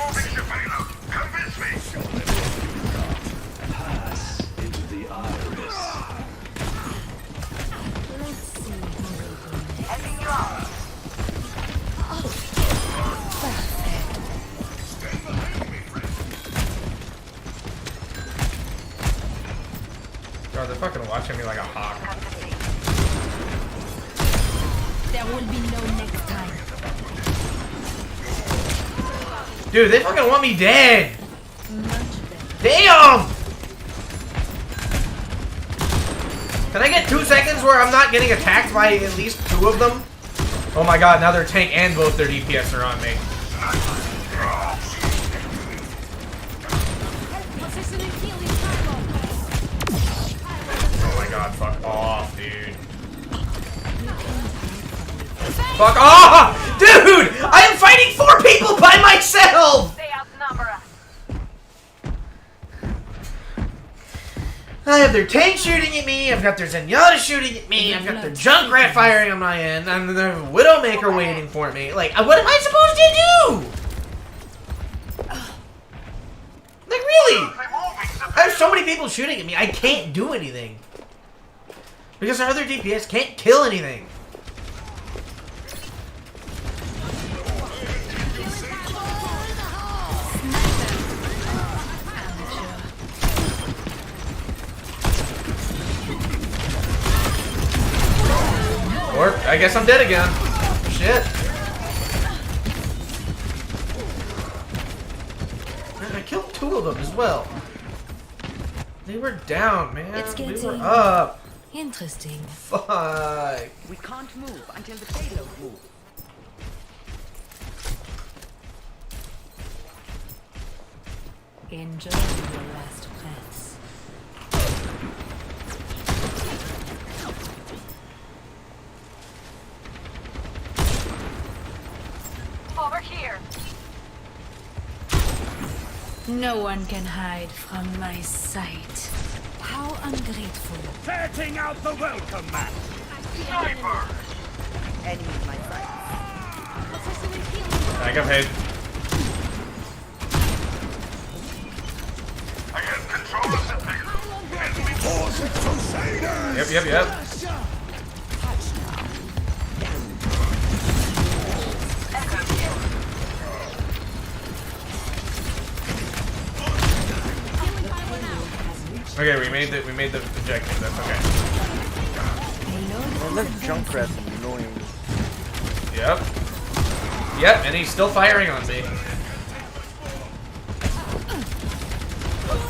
S5: Pass into the iris.
S3: Let's see.
S2: God, they're fucking watching me like a hawk.
S3: There will be no next time.
S2: Dude, they fucking want me dead! Damn! Can I get 2 seconds where I'm not getting attacked by at least 2 of them? Oh my god, now their tank and both their DPS are on me. Oh my god, fuck off, dude. Fuck off! Dude! I am fighting 4 people by myself!
S7: They outnumber us.
S2: I have their tank shooting at me, I've got their Zenyatta shooting at me, I've got their Junkrat firing on my end, and there's a Widowmaker waiting for me. Like, what am I supposed to do? Like, really? I have so many people shooting at me, I can't do anything. Because our other DPS can't kill anything. Or, I guess I'm dead again. Shit. Man, I killed 2 of them as well. They were down, man.
S3: It's
S2: We were
S3: getting-
S2: up.
S3: Interesting.
S2: Fuck.
S7: We can't move until the payload moves.
S3: Enjoy your last breaths.
S7: Over here.
S3: No one can hide from my sight. How ungrateful.
S5: Setting out the welcome mat.
S7: Enemy in my sight.
S2: I got paid.
S5: I have control of the thing. Enemy forces crusaders.
S2: Yep. Okay, we made the objective. That's okay.
S1: Man, that Junkrat's annoying.
S2: Yep, and he's still firing on me.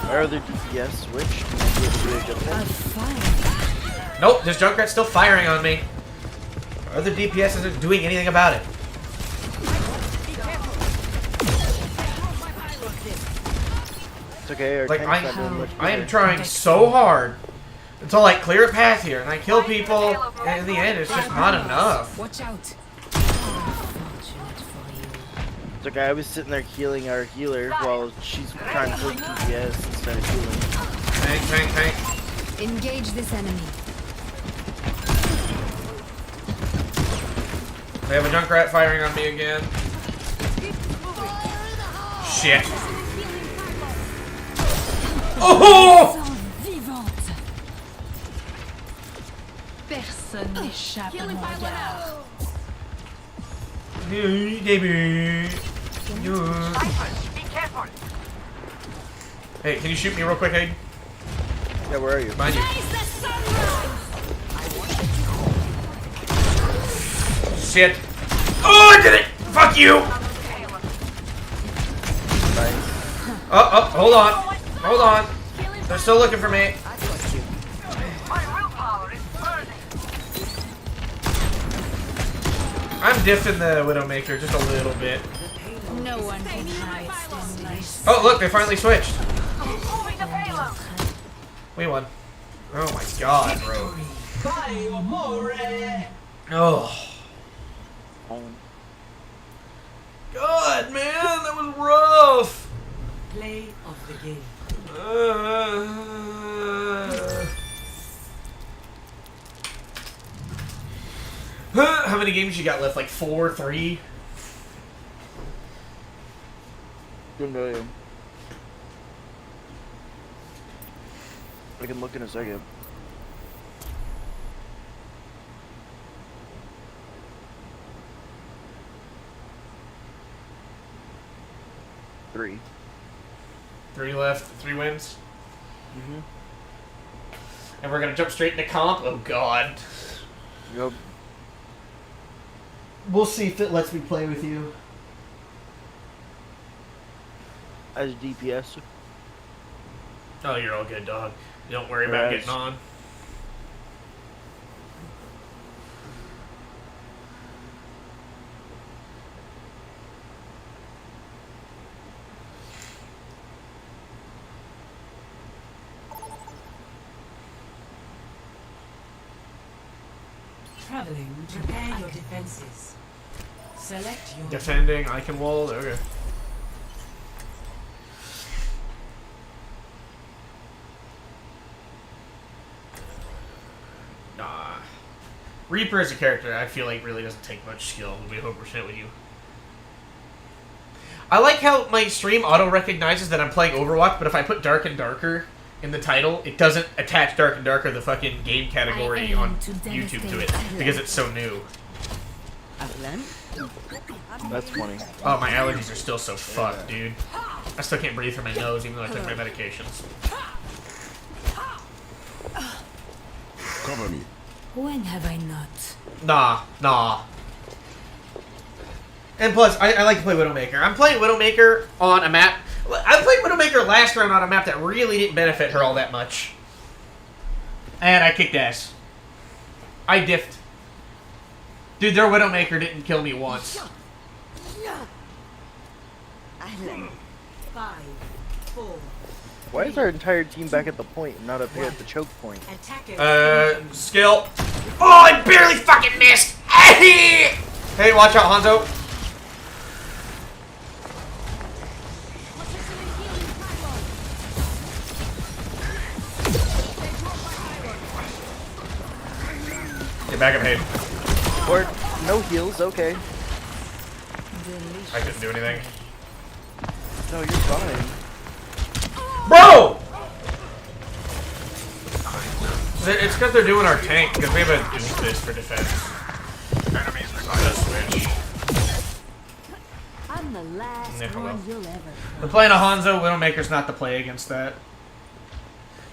S1: Our other DPS switched. Would be a good thing.
S2: Nope, this Junkrat's still firing on me. Our other DPS isn't doing anything about it.
S1: It's okay. Our
S2: Like,
S1: tank's not doing much
S2: I am
S1: better.
S2: trying so hard to like clear a path here, and I kill people, and in the end, it's just not enough.
S3: Watch out. Unfortunate for you.
S1: It's okay. I was sitting there healing our healer while she's trying to push DPS instead of healing.
S2: Tank.
S3: Engage this enemy.
S2: They have a Junkrat firing on me again. Shit. Oh!
S3: Vivante. Personne n'échappe à mon regard.
S7: Be careful.
S2: Hey, can you shoot me real quick, Hayden?
S1: Yeah, where are you?
S2: Behind you. Shit. Oh, I did it! Fuck you!
S1: Nice.
S2: Hold on. They're still looking for me.
S7: My willpower is burning.
S2: I'm diffing the Widowmaker just a little bit.
S3: No one can hide from my sight.
S2: Oh, look, they finally switched.
S7: Moving the payload.
S2: We won. Oh my god, bro. Oh. God, man, that was rough.
S6: Play of the game.
S2: How many games you got left? Like 4, 3?
S1: Good million. I can look in a second. Three.
S2: 3 left, 3 wins.
S1: Mm-hmm.
S2: And we're gonna jump straight into comp? Oh god.
S1: Yep.
S2: We'll see if it lets me play with you.
S1: As DPS.
S2: Oh, you're all good, dog. Don't worry about
S1: Yes.
S2: getting on.
S6: Traveling. Prepare your defenses. Select your
S2: Defending, I can wall. Okay. Nah. Reaper as a character, I feel like really doesn't take much skill, to be 100% with you. I like how my stream auto-recognizes that I'm playing Overwatch, but if I put Dark and Darker in the title, it doesn't attach Dark and Darker, the fucking game category on YouTube to it, because it's so new.
S1: That's funny.
S2: Oh, my allergies are still so fucked, dude. I still can't breathe through my nose, even though I took my medications.
S5: Cover me.
S3: When have I not?
S2: Nah. And plus, I like to play Widowmaker. I'm playing Widowmaker on a map. I played Widowmaker last round on a map that really didn't benefit her all that much. And I kicked ass. I diffed. Dude, their Widowmaker didn't kill me once.
S6: 5, 4.
S1: Why is our entire team back at the point and not up here at the choke point?
S6: Attackers.
S2: Skill. Oh, I barely fucking missed! Hey, watch out, Hanzo. Get back up, Hayden.
S1: Or no heals, okay.
S2: I couldn't do anything.
S1: No, you're fine.
S2: Bro! It's because they're doing our tank, because we have a doofus for defense. Switch.
S4: I'm the last
S2: Yeah, well.
S4: one you'll ever
S2: We're playing a Hanzo, Widowmaker's not to play against that.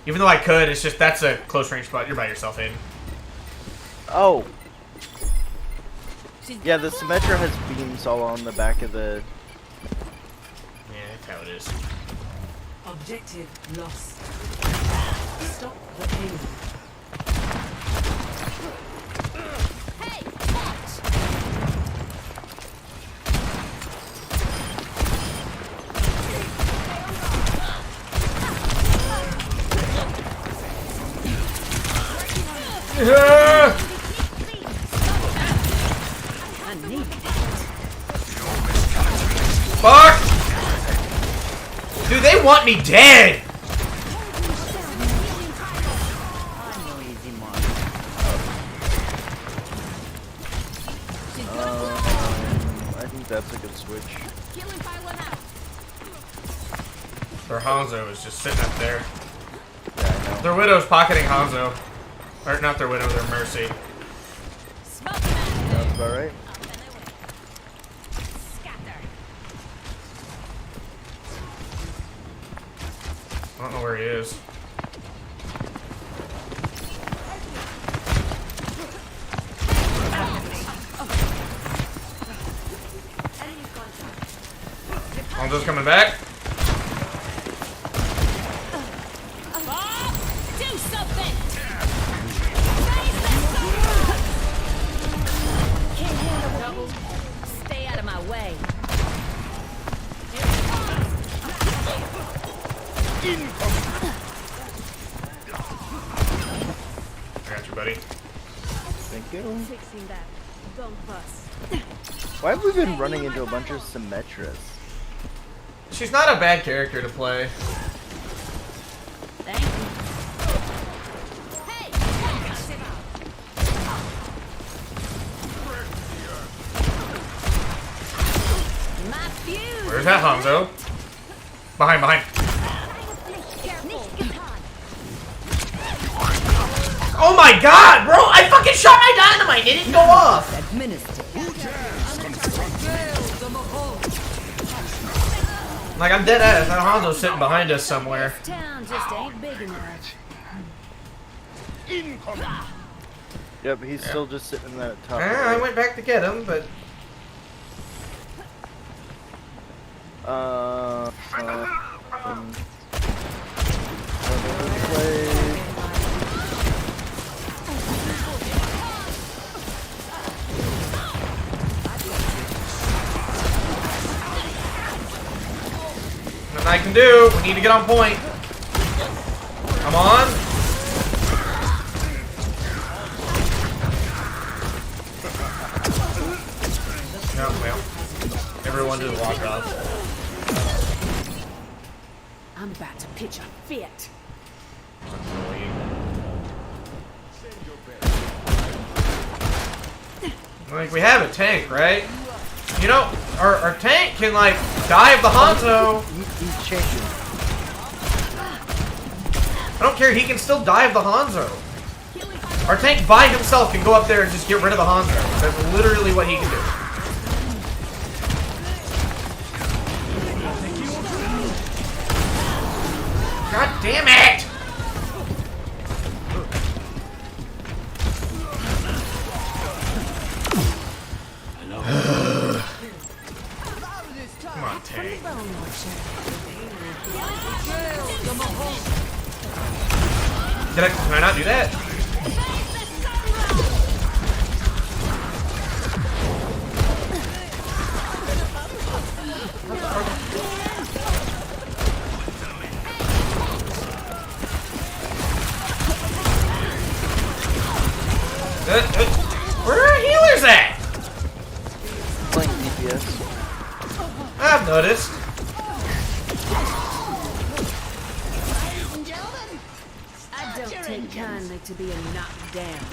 S2: Even though I could, it's just, that's a close range spot. You're by yourself, Hayden.
S1: Oh. Yeah, the Symmetra has beams all on the back of the...
S2: Yeah, that's how it is.
S6: Objective lost. Stop the payload.
S4: Hey, watch!
S2: Fuck! Dude, they want me dead!
S1: I think that's a good switch.
S2: Their Hanzo is just sitting up there.
S1: Yeah, I know.
S2: Their Widow's pocketing Hanzo. Or not their Widow, their Mercy.
S1: That's about right.
S2: I don't know where he is. Hanzo's coming back.
S3: Do something! Stay out of my way.
S2: I got you, buddy.
S1: Thank you.
S3: Fixing that. Don't bust.
S1: Why have we been running into a bunch of Symmetras?
S2: She's not a bad character to play.
S4: Thank you. Hey! My fuse!
S2: Where's that Hanzo? Behind. Oh my god, bro! I fucking shot my dynamite! It didn't go off! Like, I'm dead ass. That Hanzo's sitting behind us somewhere.
S4: This town just ain't big enough.
S1: Yep, he's still just sitting in that top.
S2: I went back to get him, but...
S1: Play.
S2: Nothing I can do. We need to get on point. Come on. No, well. Everyone just walked off.
S4: I'm about to pitch a fit.
S2: Like, we have a tank, right? You know, our tank can, like, dive the Hanzo.
S1: He's changing.
S2: I don't care, he can still dive the Hanzo. Our tank by himself can go up there and just get rid of the Hanzo. That's literally what he can do. God damn it! Come on, tank. Can I not do that? Where are our healers at?
S1: Playing DPS.
S2: I've noticed.
S4: I don't take kindly to being knocked down.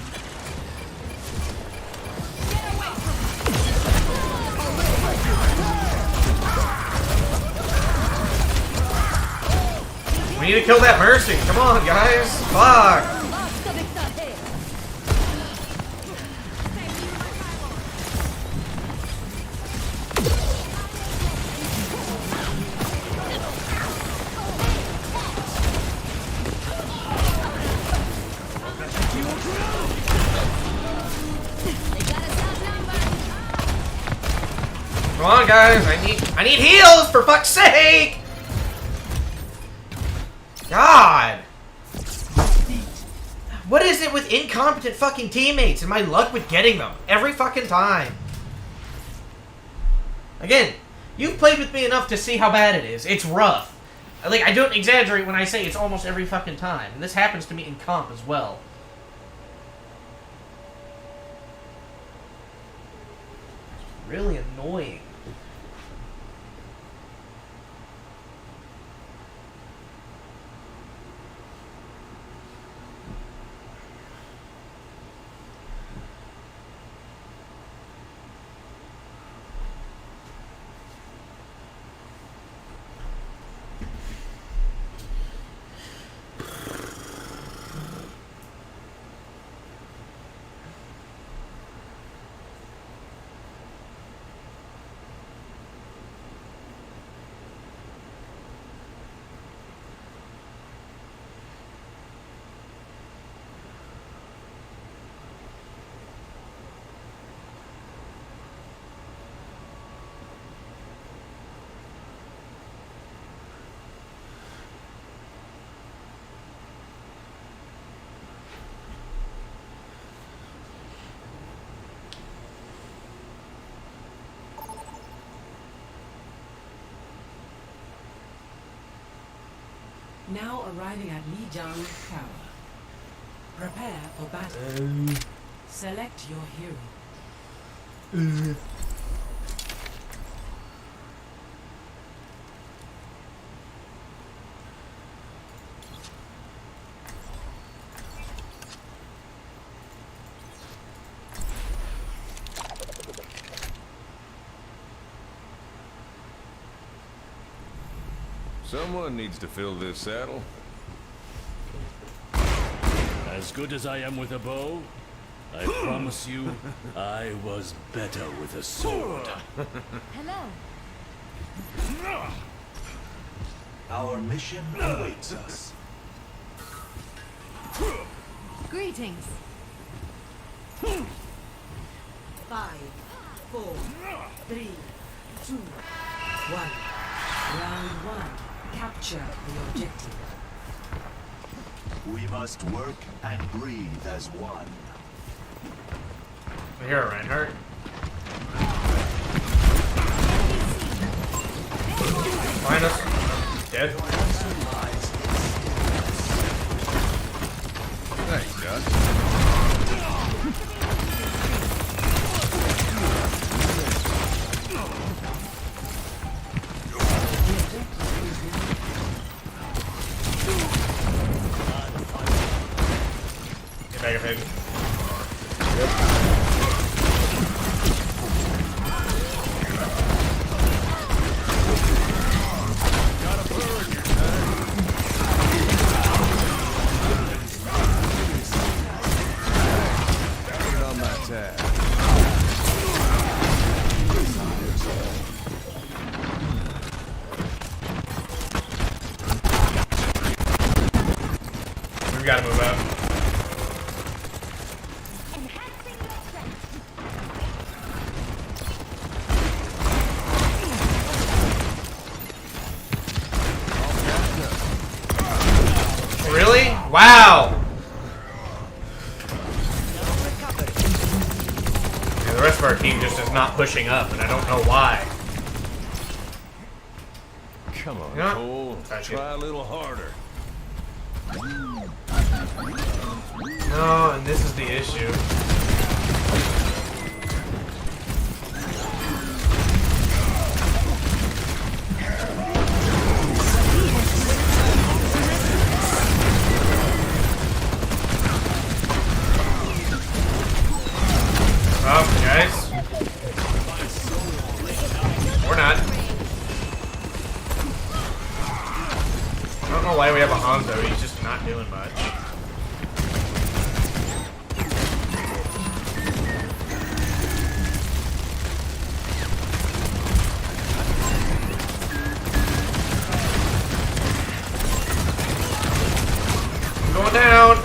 S2: We need to kill that Mercy. Come on, guys. Fuck. Come on, guys. I need heals for fuck's sake. God. What is it with incompetent fucking teammates and my luck with getting them every fucking time? Again, you've played with me enough to see how bad it is. It's rough. Like, I don't exaggerate when I say it's almost every fucking time. And this happens to me in comp as well. It's really annoying.
S6: Now arriving at Lijiang Tower. Prepare for battle. Select your hero.
S8: Someone needs to fill this saddle.
S9: As good as I am with a bow, I promise you, I was better with a sword.
S4: Hello.
S10: Our mission awaits us.
S4: Greetings.
S6: 5, 4, 3, 2, 1. Round 1. Capture the objective.
S10: We must work and breathe as one.
S2: Here, Reinhardt. Find us. Dead.
S8: Thanks, Gus.
S2: Get back up, Hayden.
S8: Put on my tab.
S2: We've got to move up. Really? Wow! Yeah, the rest of our team just is not pushing up, and I don't know why.
S8: Come on,
S2: Yeah.
S8: Cole.
S2: Touch it.
S8: Try a little harder.
S2: No, and this is the issue. Oh, guys. We're not. I don't know why we have a Hanzo. He's just not doing much. Going down.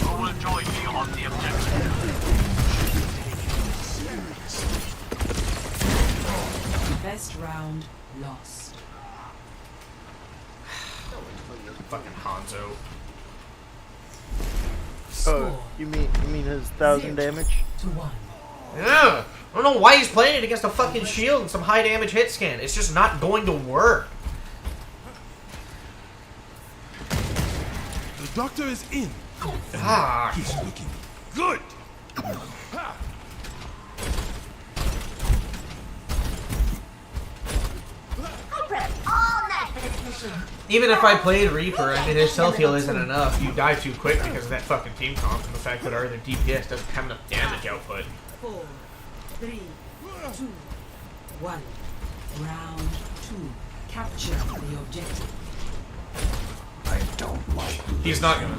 S7: Who will join me on the objective?
S6: Best round lost.
S2: Fucking Hanzo.
S6: Score
S1: Oh, you mean his 1,000 damage?
S6: to 1.
S2: Yeah. I don't know why he's playing it against a fucking shield and some high damage hit scan. It's just not going to work.
S8: The doctor is in.
S2: Ah.
S8: He's looking good.
S2: Even if I played Reaper, I mean, his self heal isn't enough. You die too quick because of that fucking team comp and the fact that our other DPS doesn't have enough damage output.
S6: 4, 3, 2, 1. Round 2. Capture the objective.
S5: I don't like
S2: He's not gonna.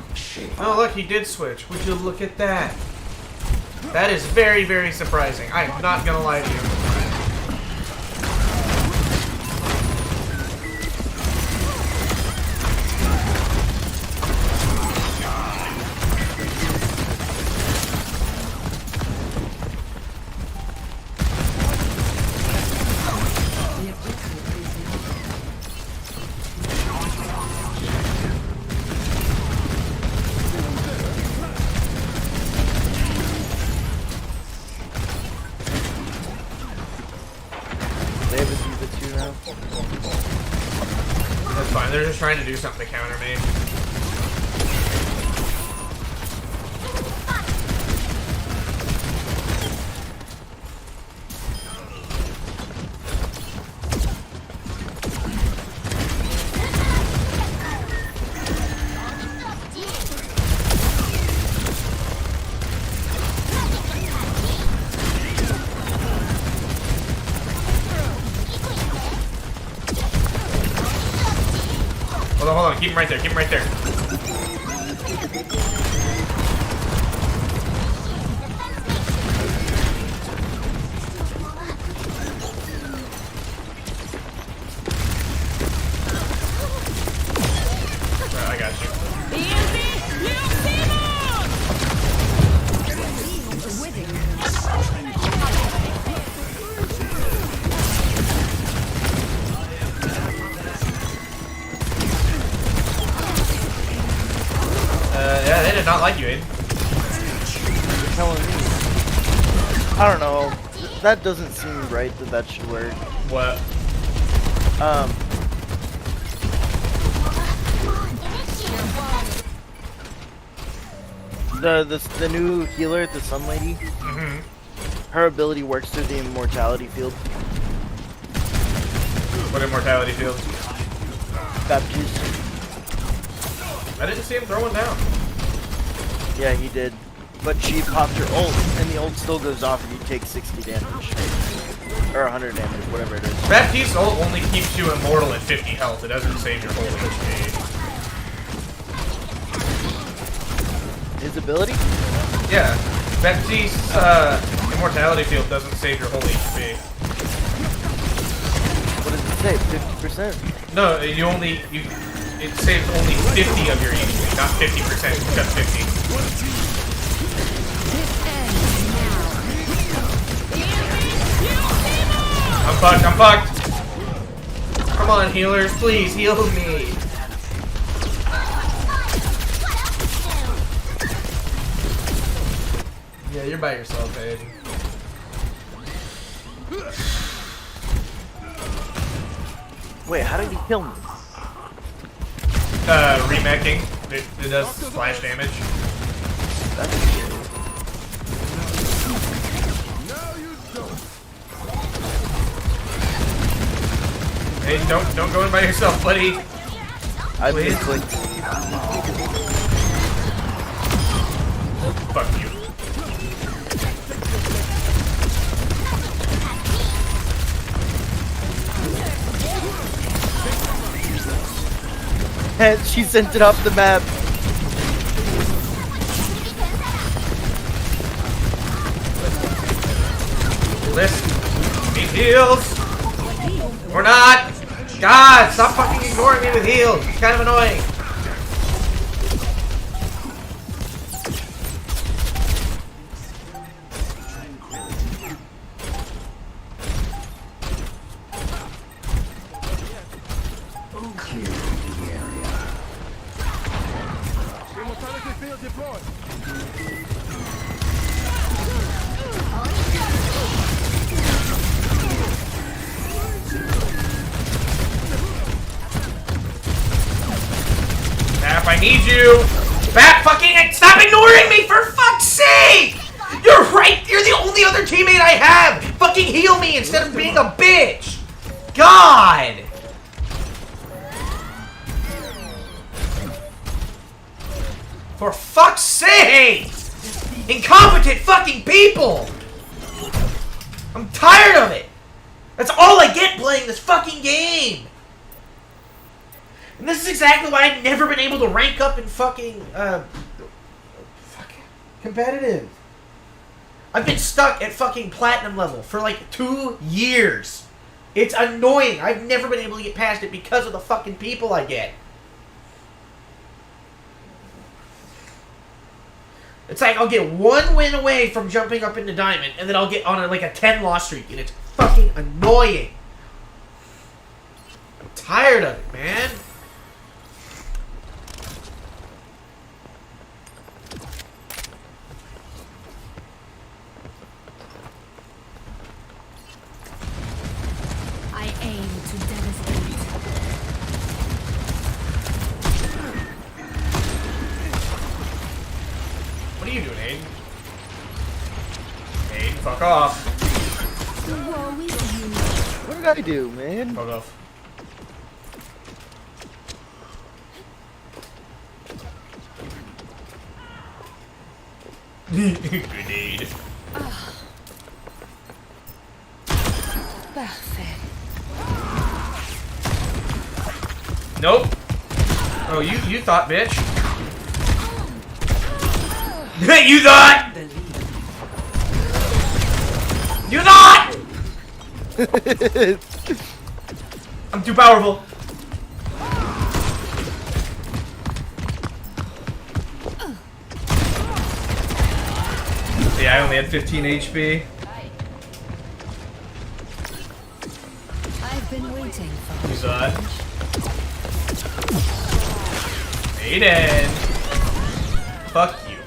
S2: Oh, look, he did switch. Would you look at that? That is very, very surprising. I'm not gonna lie to you.
S6: The objective is
S1: They have a D.Va 2 now.
S2: That's fine. They're just trying to do something to counter me. Keep him right there. Keep him right there. I got you. Yeah, they did not like you, Aiden.
S1: You're telling me. I don't know. That doesn't seem right that should work.
S2: What?
S1: The new healer, the Sun Lady. Her ability works through the immortality field.
S2: What immortality field?
S1: Baptiste.
S2: I didn't see him throw one down.
S1: Yeah, he did. But she popped her ult, and the ult still goes off, and you take 60 damage. Or 100 damage, whatever it is.
S2: Baptiste's ult only keeps you immortal at 50 health. It doesn't save your whole HP.
S1: His ability?
S2: Yeah. Baptiste's immortality field doesn't save your whole HP.
S1: What does it say? 50%?
S2: No, it saves only 50 of your HP, not 50%, just 50. I'm fucked, I'm fucked! Come on, healers, please, heal me! Yeah, you're by yourself, Aiden.
S1: Wait, how did he kill me?
S2: Remeching. It does splash damage. Hey, don't go in by yourself, buddy.
S1: I misclicked.
S2: Fuck you.
S1: And she sent it off the map.
S2: Listen, need heals. Or not. God, stop fucking ignoring me with heals. It's kind of annoying. Snap, I need you. Bat fucking stop ignoring me for fuck's sake! You're right. You're the only other teammate I have. Fucking heal me instead of being a bitch. God. For fuck's sake! Incompetent fucking people! I'm tired of it! That's all I get playing this fucking game! And this is exactly why I've never been able to rank up in fucking, competitive. I've been stuck at fucking platinum level for like 2 years. It's annoying. I've never been able to get past it because of the fucking people I get. It's like I'll get 1 win away from jumping up into Diamond, and then I'll get on like a 10-loss streak, and it's fucking annoying. I'm tired of it, man.
S3: I aim to devastate.
S2: What are you doing, Aiden? Aiden, fuck off.
S3: Woe is you.
S1: What did I do, man?
S2: Fuck off. Grenade.
S3: Parfait.
S2: Nope. Oh, you thought, bitch. You thought! You thought! I'm too powerful. Yeah, I only had 15 HP.
S3: I've been waiting for
S2: You saw it. Aiden! Fuck you.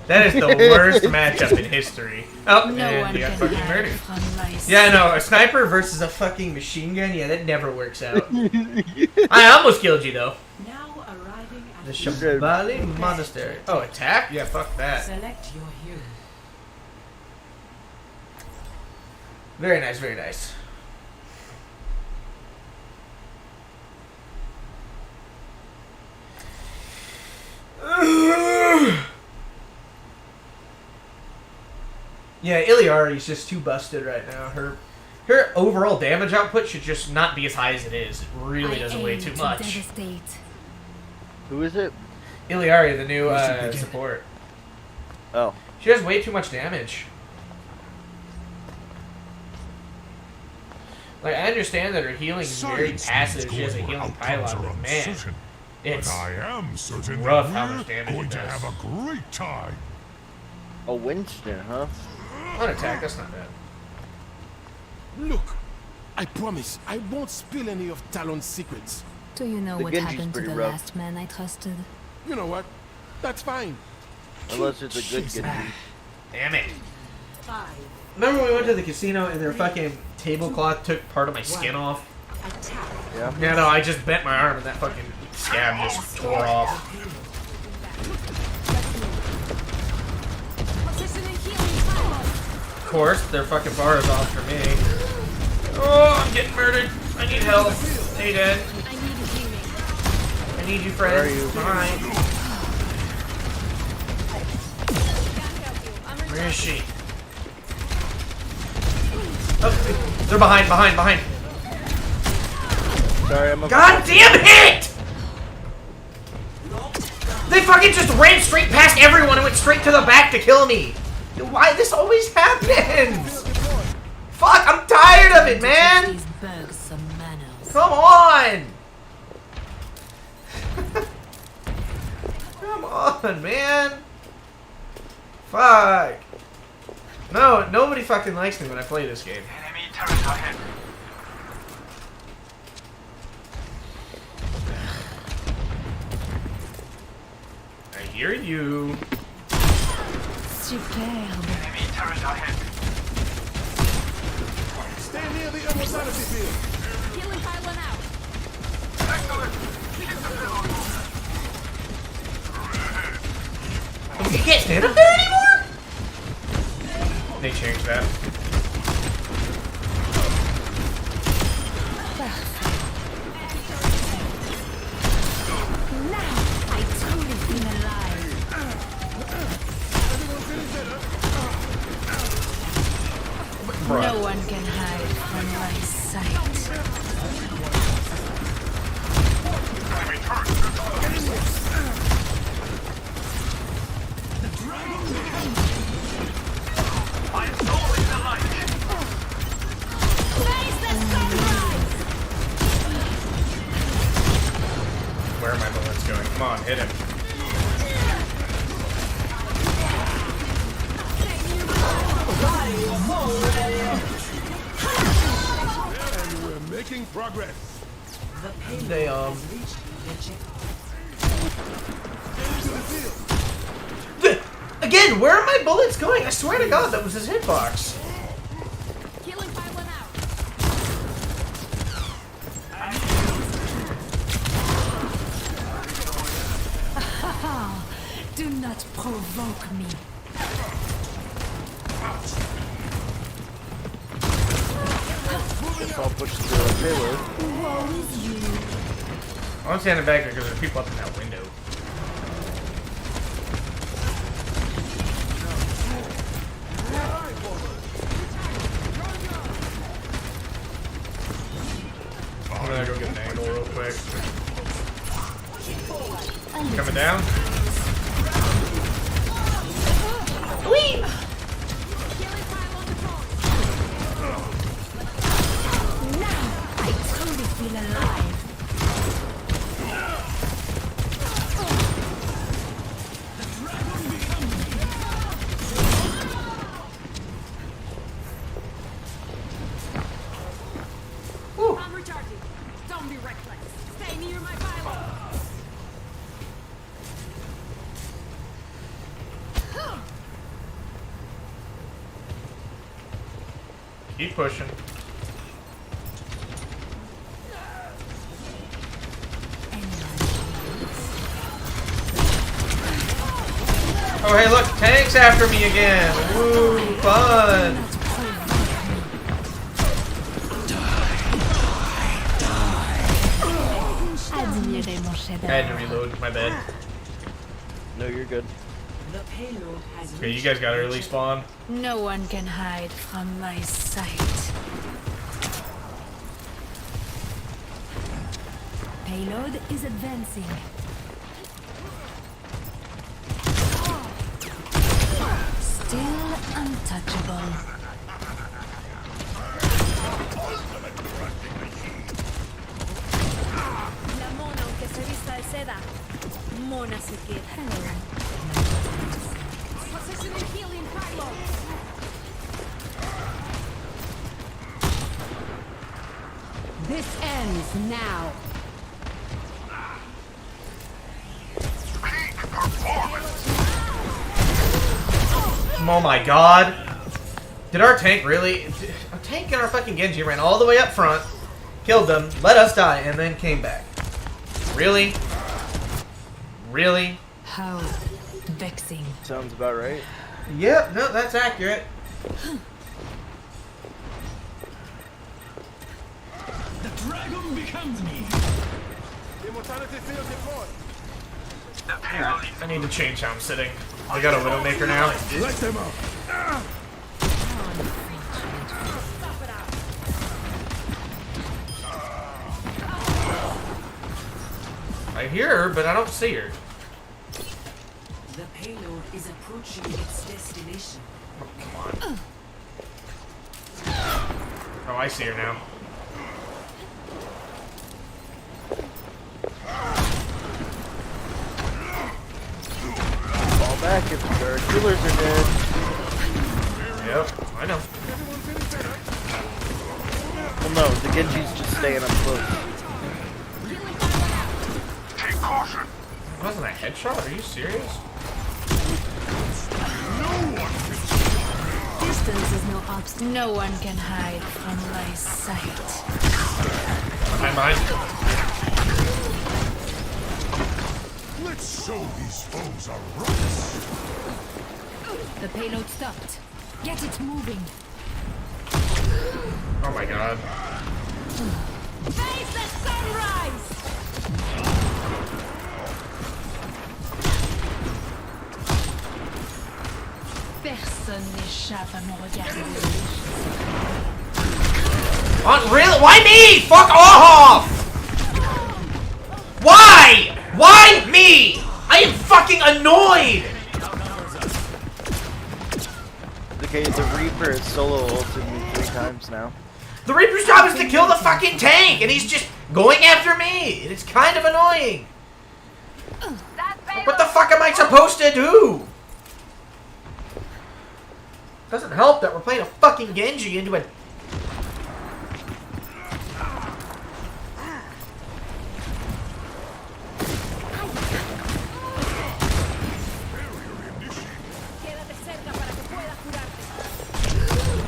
S2: That is the worst matchup in history. Oh,
S3: no
S2: and
S3: one
S2: you got
S3: can
S2: fucking
S3: hide
S2: murdered.
S3: from my
S2: Yeah, no, a sniper versus a fucking machine gun? Yeah, that never works out. I almost killed you, though.
S6: Now arriving
S2: The
S6: at
S2: Shabali Monastery. Oh, attack? Yeah, fuck that.
S6: select your hero.
S2: Very nice, very nice. Yeah, Iliari's just too busted right now. Her overall damage output should just not be as high as it is. It really does way too much.
S3: Devastate.
S1: Who is it?
S2: Iliari, the new support.
S1: Oh.
S2: She has way too much damage. Like, I understand that her healing is very passive. She has a healing pylon, but man, it's
S8: am certain
S2: rough how much damage
S8: going
S2: it
S8: to
S2: does.
S8: have a great time.
S1: Oh, Winston, huh?
S2: On attack, that's not bad.
S11: Look, I promise I won't spill any of Talon's secrets.
S3: Do you know
S1: The
S3: what
S1: Genji's
S3: happened to
S1: pretty
S3: the
S1: rough.
S3: last man I trusted?
S11: You know what? That's fine.
S1: Unless it's a good Genji.
S2: Damn it.
S6: 5,
S2: Remember when we went to the casino and their fucking tablecloth took part of my skin off?
S6: attack.
S1: Yeah.
S2: Yeah, no, I just bent my arm and that fucking scab just tore off. Of course, their fucking bar is off for me. Oh, I'm getting murdered. I need help. Hey, Dad. I need you, friend.
S1: Where are you?
S2: Alright. Where is she? Oh, they're behind.
S1: Sorry, I'm a
S2: God damn it! They fucking just ran straight past everyone and went straight to the back to kill me. Why this always happens? Fuck, I'm tired of it, man.
S3: These bugs some manners.
S2: Come on. Come on, man. Fuck. No, nobody fucking likes me when I play this game.
S7: Enemy turret ahead.
S2: I hear you.
S3: Superb.
S7: Enemy turret ahead.
S11: Stay near the other side of the field.
S4: Healing pylon out.
S7: Excellent.
S2: You can't stand up there anymore? They changed that.
S3: Now I truly feel alive. No one can hide from my sight.
S7: Enemy turret. I'm solving the light.
S2: Where are my bullets going? Come on, hit him.
S11: And we're making progress.
S6: The payload
S2: They,
S6: has reached the checkpoint.
S2: Again, where are my bullets going? I swear to God, that was his hitbox.
S4: Healing pylon out.
S3: Do not provoke me.
S1: I'll push the payload.
S3: Woe is you.
S2: I'm standing back here because there's people up in that window. I'm gonna go get an angle real quick. down. Whee!
S3: Now I truly feel alive.
S4: I'm recharging. Don't be reckless. Stay near my pylon.
S2: Keep pushing. Oh, hey, look, tank's after me again. Woo, fun.
S3: Admirez mon
S2: I
S3: chef-d'œuvre.
S2: had to reload, my bad.
S1: No, you're good.
S6: The payload has
S2: Okay, you guys gotta early spawn.
S3: No one can hide from my sight. Payload is advancing. Still untouchable. La mona aunque se vista de seda. Mona se queda. Hello.
S4: Positioning healing pylon.
S6: This ends now.
S7: Peak performance.
S2: Oh my god. Did our tank really? Our tank and our fucking Genji ran all the way up front, killed them, let us die, and then came back. Really? Really?
S3: How vexing.
S1: Sounds about right.
S2: Yep, no, that's accurate.
S5: The dragon becomes me.
S7: The payload is
S2: I need to change how I'm sitting. I got a Widowmaker now.
S11: Let them out.
S2: I hear her, but I don't see her.
S6: The payload is approaching its destination.
S2: Oh, come on. Oh, I see her now.
S1: Fall back if our healers are dead.
S2: Yep, I know.
S1: Well, no, the Genji's just staying up close.
S7: take caution.
S2: That wasn't a headshot? Are you serious?
S3: Distance is no obstacle. No one can hide from my sight.
S2: I mind.
S8: Let's show these foes our rights.
S3: The payload stopped. Get it moving.
S2: Oh my god.
S4: Face the sunrise!
S3: Personne n'échappe à mon regard.
S2: Really? Why me? Fuck off! Why? Why me? I am fucking annoyed!
S1: Okay, the Reaper has solo ulted me 3 times now.
S2: The Reaper's job is to kill the fucking tank, and he's just going after me. It's kind of annoying. What the fuck am I supposed to do? Doesn't help that we're playing a fucking Genji into a...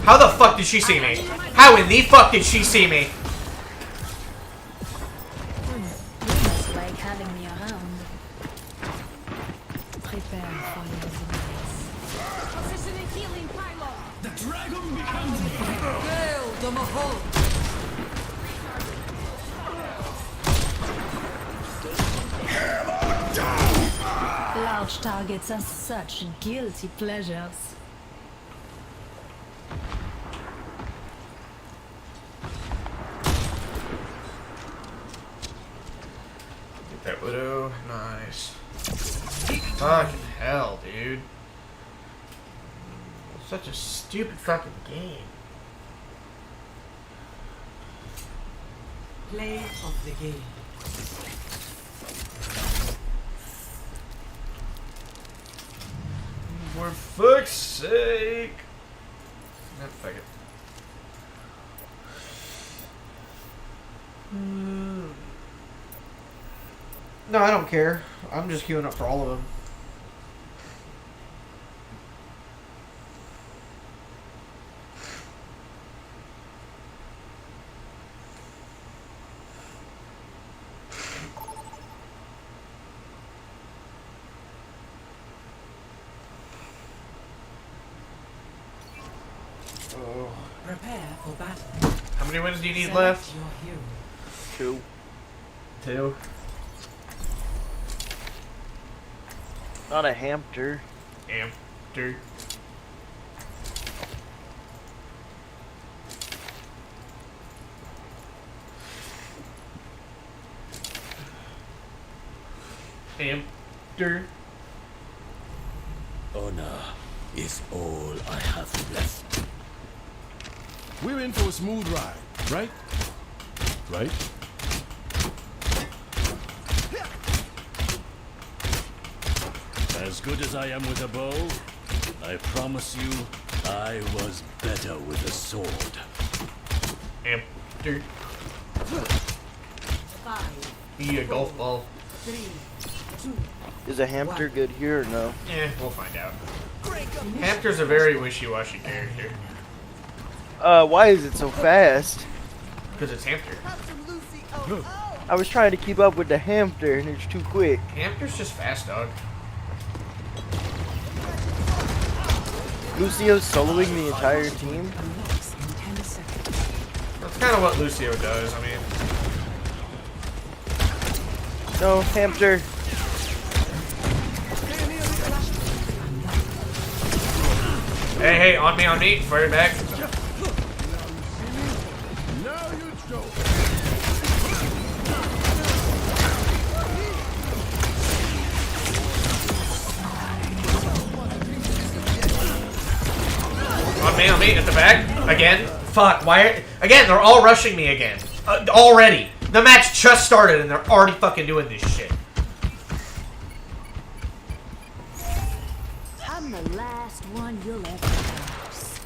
S2: How the fuck did she see me? How in the fuck did she see me?
S3: It's like having me around. Prepare for your demise.
S4: Positioning healing pylon.
S5: The dragon becomes me.
S6: Build a hole.
S3: Large targets are such guilty pleasures.
S2: Get that Widow. Nice. Fucking hell, dude. Such a stupid fucking game.
S6: Play of the game.
S2: For fuck's sake. No, fuck it. No, I don't care. I'm just queuing up for all of them.
S6: Prepare for battle.
S2: How many wins do you need
S6: Select
S2: left?
S6: your hero.
S1: 2.
S2: 2.
S1: Not a hamster.
S2: Hamster. Hamster.
S9: Honor is all I have left.
S11: We're in for a smooth ride, right? Right?
S9: As good as I am with a bow, I promise you, I was better with a sword.
S2: Hamster.
S6: 5,
S2: Be a golf ball.
S6: 3, 2.
S1: Is a hamster good here or no?
S2: Eh, we'll find out. Hamster's a very wishy-washy character.
S1: Why is it so fast?
S2: Because it's Hamster.
S1: I was trying to keep up with the hamster and it's too quick.
S2: Hamster's just fast, dog.
S1: Lucio's soloing the entire team?
S2: That's kind of what Lucio does, I mean.
S1: No, hamster.
S2: Hey, on me, fire back.
S11: Now you go.
S2: On me, at the back. Again. Fuck, why? Again, they're all rushing me again. Already. The match just started and they're already fucking doing this shit.
S4: I'm the last one you'll ever pass.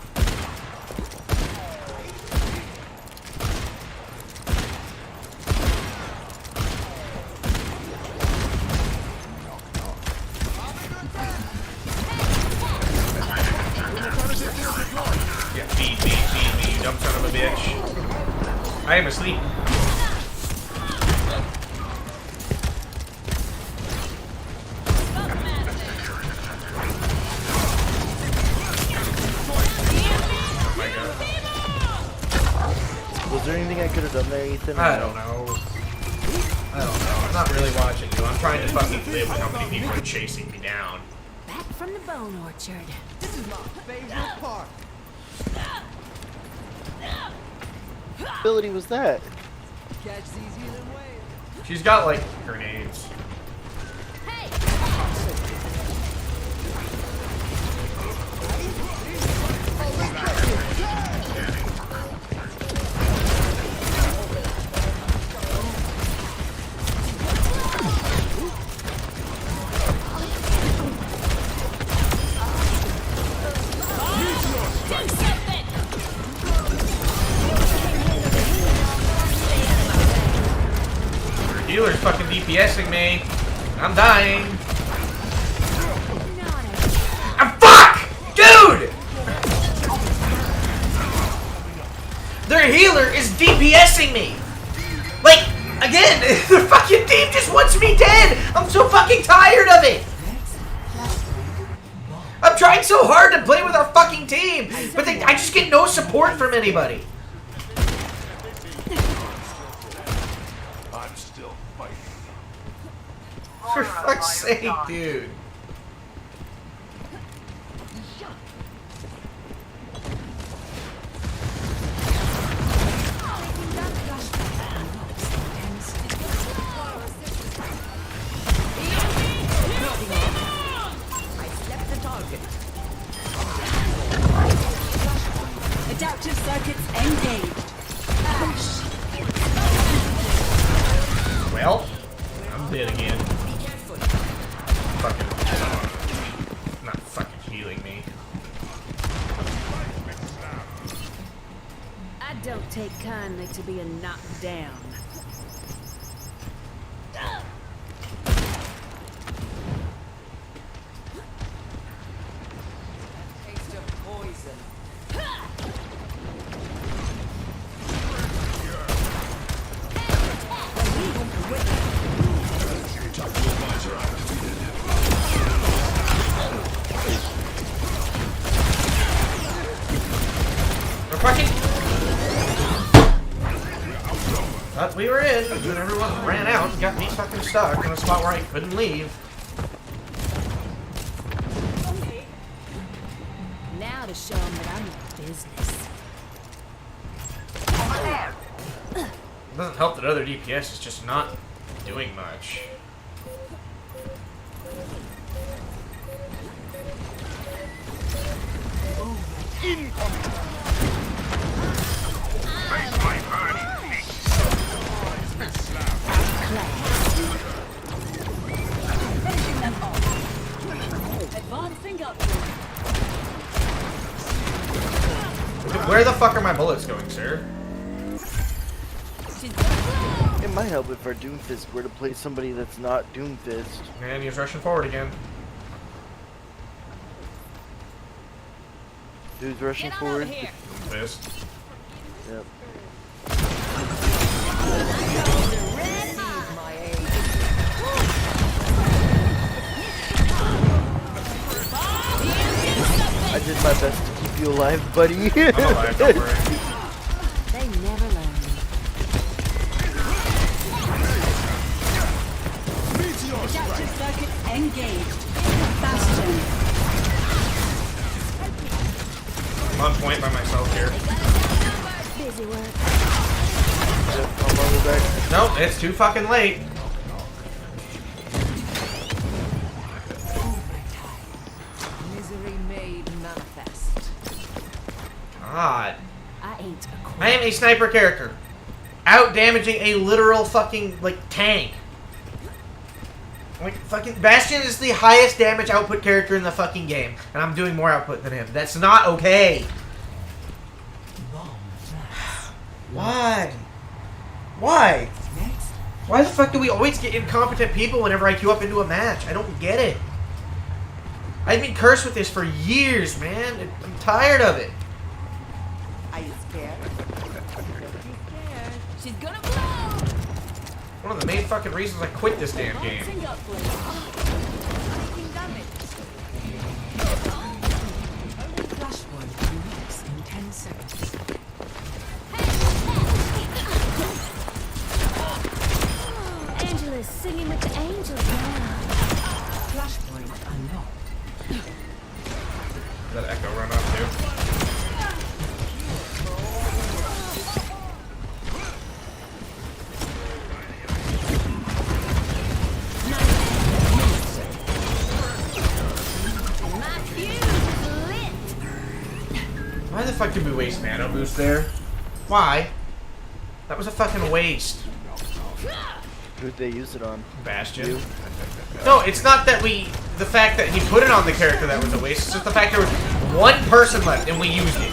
S2: Yeah, feed me, you dumb son of a bitch. I am asleep.
S1: Was there anything I could have done there, Ethan?
S2: I don't know. I'm not really watching you. I'm trying to fucking live with how many people are chasing me down.
S4: Back from the bone orchard.
S12: This is my favorite part.
S1: What ability was that?
S12: Catch these healing waves.
S2: She's got like grenades. Healer's fucking DPSing me. I'm dying. I'm fuck! Dude! Their healer is DPSing me! Like, again, the fucking team just wants me dead! I'm so fucking tired of it! I'm trying so hard to play with our fucking team, but I just get no support from anybody.
S8: I'm still fighting.
S2: For fuck's sake, dude. healing me.
S4: I don't take kindly to being knocked down.
S12: Taste of poison.
S2: We're fucking. But we were in, and then everyone ran out and got me fucking stuck in a spot where I couldn't leave.
S4: Now to show them that I'm in business.
S2: It doesn't help that other DPS is just not doing much.
S4: Advancing up.
S2: Where the fuck are my bullets going, sir?
S1: It might help if our Doomfist were to play somebody that's not Doomfist.
S2: And he's rushing forward again.
S1: Who's rushing forward?
S2: Doomfist.
S1: Yep. I did my best to keep you alive, buddy.
S2: I'm alive, don't worry.
S4: They never learn. Adaptive circuit engaged. Bastion.
S2: I'm on point by myself here.
S4: Busy work.
S1: Yep, I'm on the back.
S2: Nope, it's too fucking late.
S12: Misery made manifest.
S2: God.
S4: I ain't a queen.
S2: I am a sniper character. Out damaging a literal fucking, like, tank. Like, fucking Bastion is the highest damage output character in the fucking game. And I'm doing more output than him. That's not okay. Why? Why? Why the fuck do we always get incompetent people whenever I queue up into a match? I don't get it. I've been cursed with this for years, man. I'm tired of it.
S12: Are you scared?
S4: She's gonna blow.
S2: One of the main fucking reasons I quit this damn game.
S4: Advancing upwards. Taking damage.
S6: Flashpoint connects in 10 seconds.
S4: Angela's singing with the angels now.
S6: Flashpoint unlocked.
S2: That echo run off too.
S4: My fuse is lit.
S2: Why the fuck did we waste mana boost there? Why? That was a fucking waste.
S1: Who'd they use it on?
S2: Bastion.
S1: You?
S2: No, it's not that we... The fact that he put it on the character that was a waste. It's just the fact there was one person left and we used it.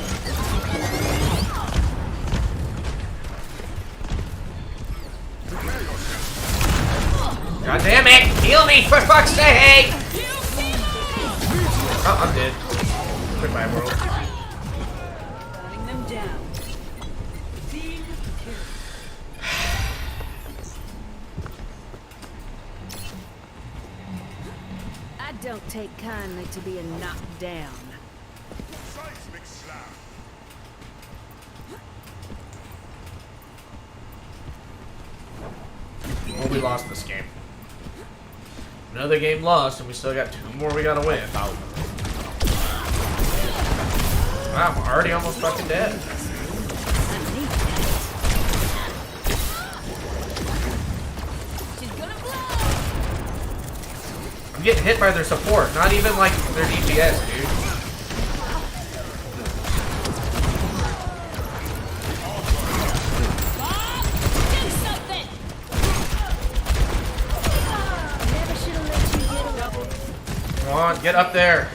S2: God damn it! Heal me for fuck's sake! Oh, I'm dead. Goodbye, world.
S4: Burning them down.
S6: Team kill.
S4: I don't take kindly to being knocked down.
S8: Seismic slap.
S2: Well, we lost this game. Another game lost, and we still got 2 more we gotta win. Wow, I'm already almost fucking dead.
S4: She's gonna blow.
S2: I'm getting hit by their support, not even like their DPS, dude.
S4: Do something. Never should have let you get away.
S2: Come on, get up there.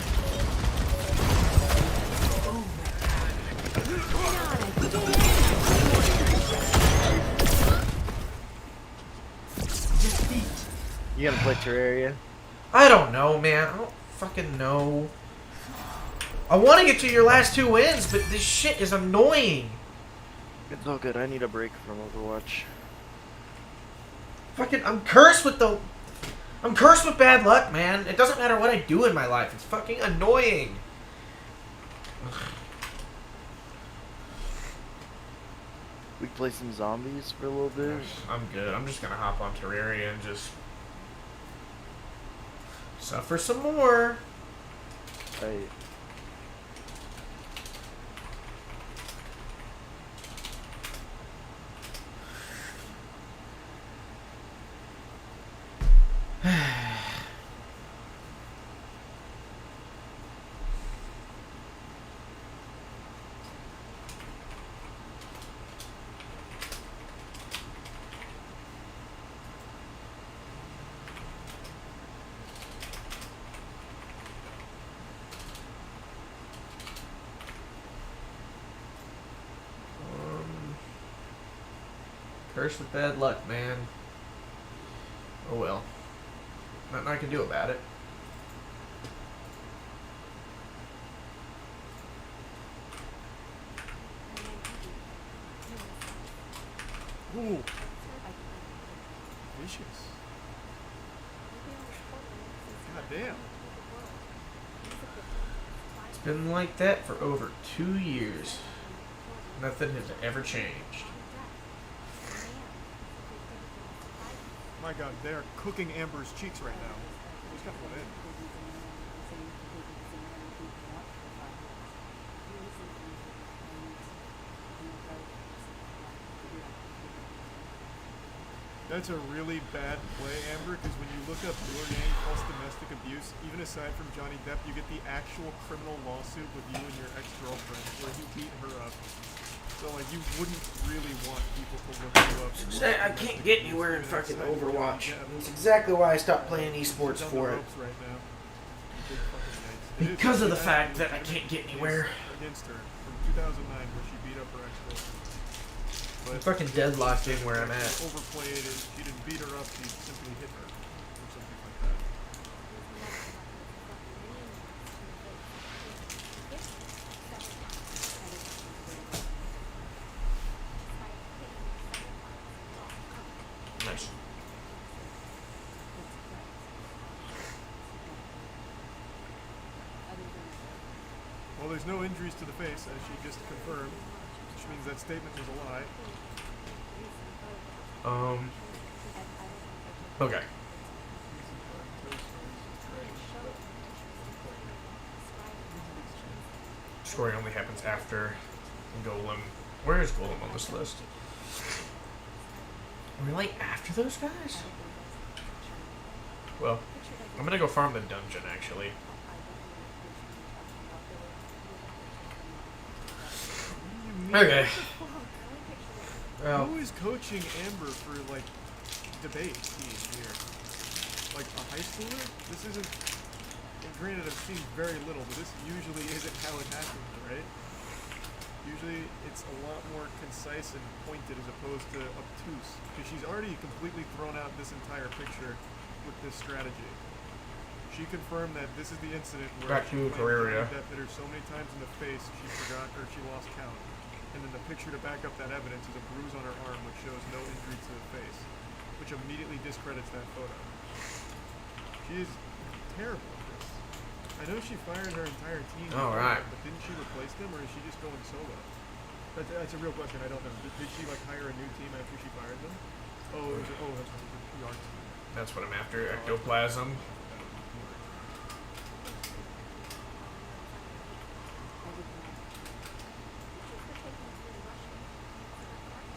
S1: You gonna play Terraria?
S2: I don't know, man. I don't fucking know. I want to get to your last 2 wins, but this shit is annoying.
S1: It's all good. I need a break from Overwatch.
S2: Fucking, I'm cursed with bad luck, man. It doesn't matter what I do in my life. It's fucking annoying.
S1: We can play some zombies for a little bit.
S2: I'm good. I'm just gonna hop on Terraria and just suffer some more.
S1: Right.
S2: Cursed with bad luck, man. Oh well. Nothing I can do about it.
S11: Ooh. Vicious. God damn.
S2: It's been like that for over 2 years. Nothing has ever changed.
S11: My god, they are cooking Amber's cheeks right now. He's got one in. That's a really bad play, Amber, because when you look up your name plus domestic abuse, even aside from Johnny Depp, you get the actual criminal lawsuit with you and your ex-girlfriend where you beat her up. So, like, you wouldn't really want people to look you up.
S2: I can't get anywhere in fucking Overwatch. That's exactly why I stopped playing esports for it.
S11: Right now.
S2: Because of the fact that I can't get anywhere.
S11: Against her from 2009, where she beat up her ex-girlfriend.
S2: I'm fucking deadlocked in where I'm at.
S11: Overplayed it. She didn't beat her up. She simply hit her, or something like that.
S2: Nice.
S11: Well, there's no injuries to the face, as she just confirmed, which means that statement was a lie.
S2: Okay. Story only happens after Golem. Where is Golem on this list? Really? After those guys? Well, I'm gonna go farm the dungeon, actually. Okay. Well,
S11: Who is coaching Amber for, like, debate team here? Like, a high schooler? This isn't... And granted, I've seen very little, but this usually isn't how it happens, right? Usually, it's a lot more concise and pointed as opposed to obtuse. Because she's already completely thrown out this entire picture with this strategy. She confirmed that this is the incident where
S2: back
S11: she
S2: to
S11: claimed
S2: Terraria.
S11: Johnny Depp hit her so many times in the face she forgot or she lost count. And then the picture to back up that evidence is a bruise on her arm which shows no injury to the face, which immediately discredits that photo. She is terrible at this. I know she fired her entire team,
S2: Alright.
S11: but didn't she replace them or is she just going solo? That's a real question, I don't know. Did she like hire a new team after she fired them? Oh, that's right, the PR team.
S2: that's what I'm after. Ectoplasm.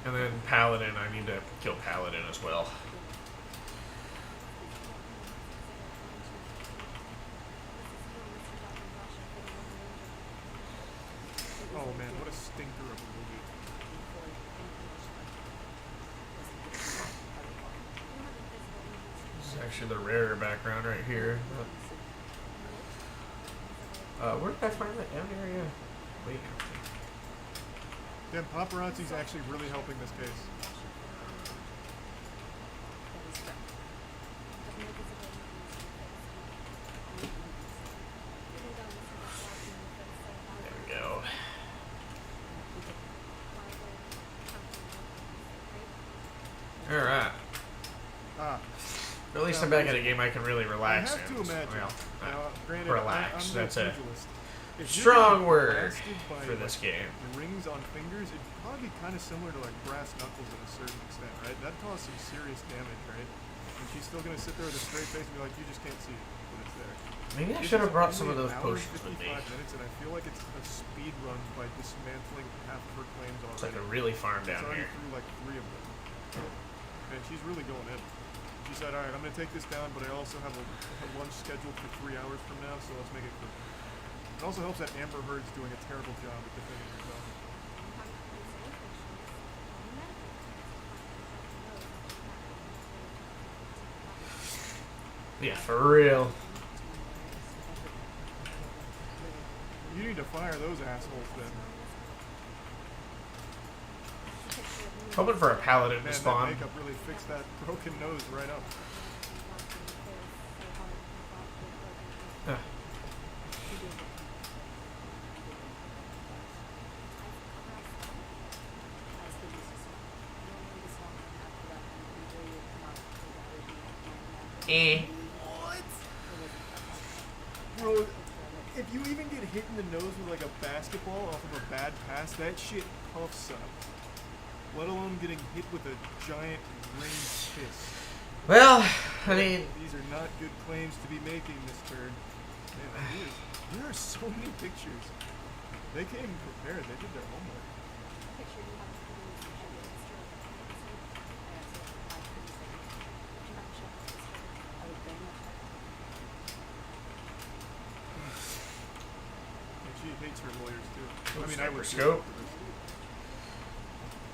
S2: And then Paladin, I need to kill Paladin as well.
S11: Oh man, what a stinker of a movie.
S2: This is actually the rarer background right here. Where did I find that down area? Wait.
S11: Damn, paparazzi's actually really helping this case.
S2: least I'm back at a game I can really relax
S11: I have to
S2: in.
S11: imagine.
S2: Well,
S11: Now, granted,
S2: relax.
S11: I'm
S2: That's
S11: no
S2: a
S11: pugilist. If you're
S2: strong
S11: getting
S2: word
S11: blasted by,
S2: for this
S11: like,
S2: game.
S11: Rings on fingers, it'd probably be kind of similar to like brass knuckles to a certain extent, right? That'd cause some serious damage, right? And she's still gonna sit there with a straight face and be like, "You just can't see it, but it's there."
S2: Maybe I
S11: This
S2: should have
S11: is
S2: brought
S11: only
S2: some of
S11: an
S2: those
S11: hour and
S2: potions with me.
S11: 55 minutes, and I feel like it's a speed run by dismantling half of her claims already.
S2: It's like a really farm
S11: It's
S2: down
S11: already
S2: here.
S11: through like 3 of them. And she's really going in. She said, "Alright, I'm going to take this down, but I also have a lunch scheduled for 3 hours from now, so let's make it quick." It also helps that Amber Heard's doing a terrible job at defending herself.
S2: Yeah, for real.
S11: You need to fire those assholes then.
S2: Hoping for a paladin to
S11: Man, that
S2: spawn.
S11: makeup really fixed that broken nose right up.
S2: Ugh.
S11: What? Bro, if you even get hit in the nose with like a basketball off of a bad pass, that shit puffs up. Let alone getting hit with a giant ring kiss.
S2: Well, I mean,
S11: These are not good claims to be making, this turd. Man, there are so many pictures. They came prepared. They did their homework. And she hates her lawyers too. I mean, I would
S2: Scope.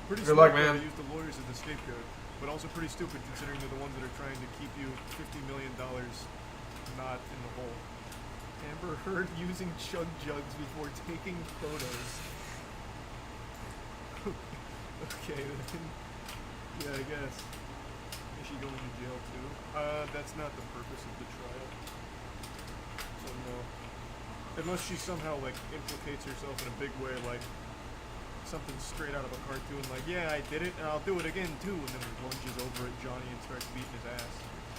S11: Pretty
S2: Good
S11: smart
S2: luck,
S11: though
S2: man.
S11: to use the lawyers as the scapegoat, but also pretty stupid considering they're the ones that are trying to keep you $50 million not in the hole. Amber Heard using chug jugs before taking photos. Okay, then. Yeah, I guess. Is she going to jail too? That's not the purpose of the trial. So no. Unless she somehow like implicates herself in a big way, like something straight out of a cartoon, like, "Yeah, I did it, and I'll do it again too," and then lunges over at Johnny and starts beating his ass.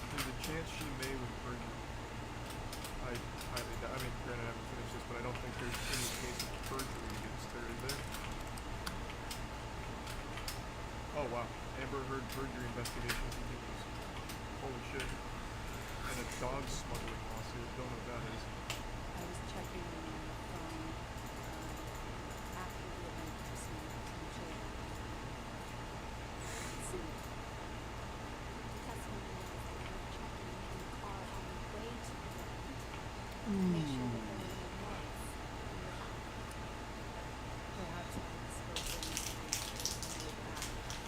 S11: There's a chance she may with perjury. I highly doubt. I mean, granted, I haven't finished this, but I don't think there's any case of perjury against her, is there? Oh wow, Amber Heard perjury investigation continues. Holy shit. And a dog smuggling lawsuit. Don't know what that is.
S6: I was checking from after the event this morning to check. See. The testimony was that they were checking in the car on the way to the event to make sure that there were no marks in the back. Perhaps I was supposed to way back after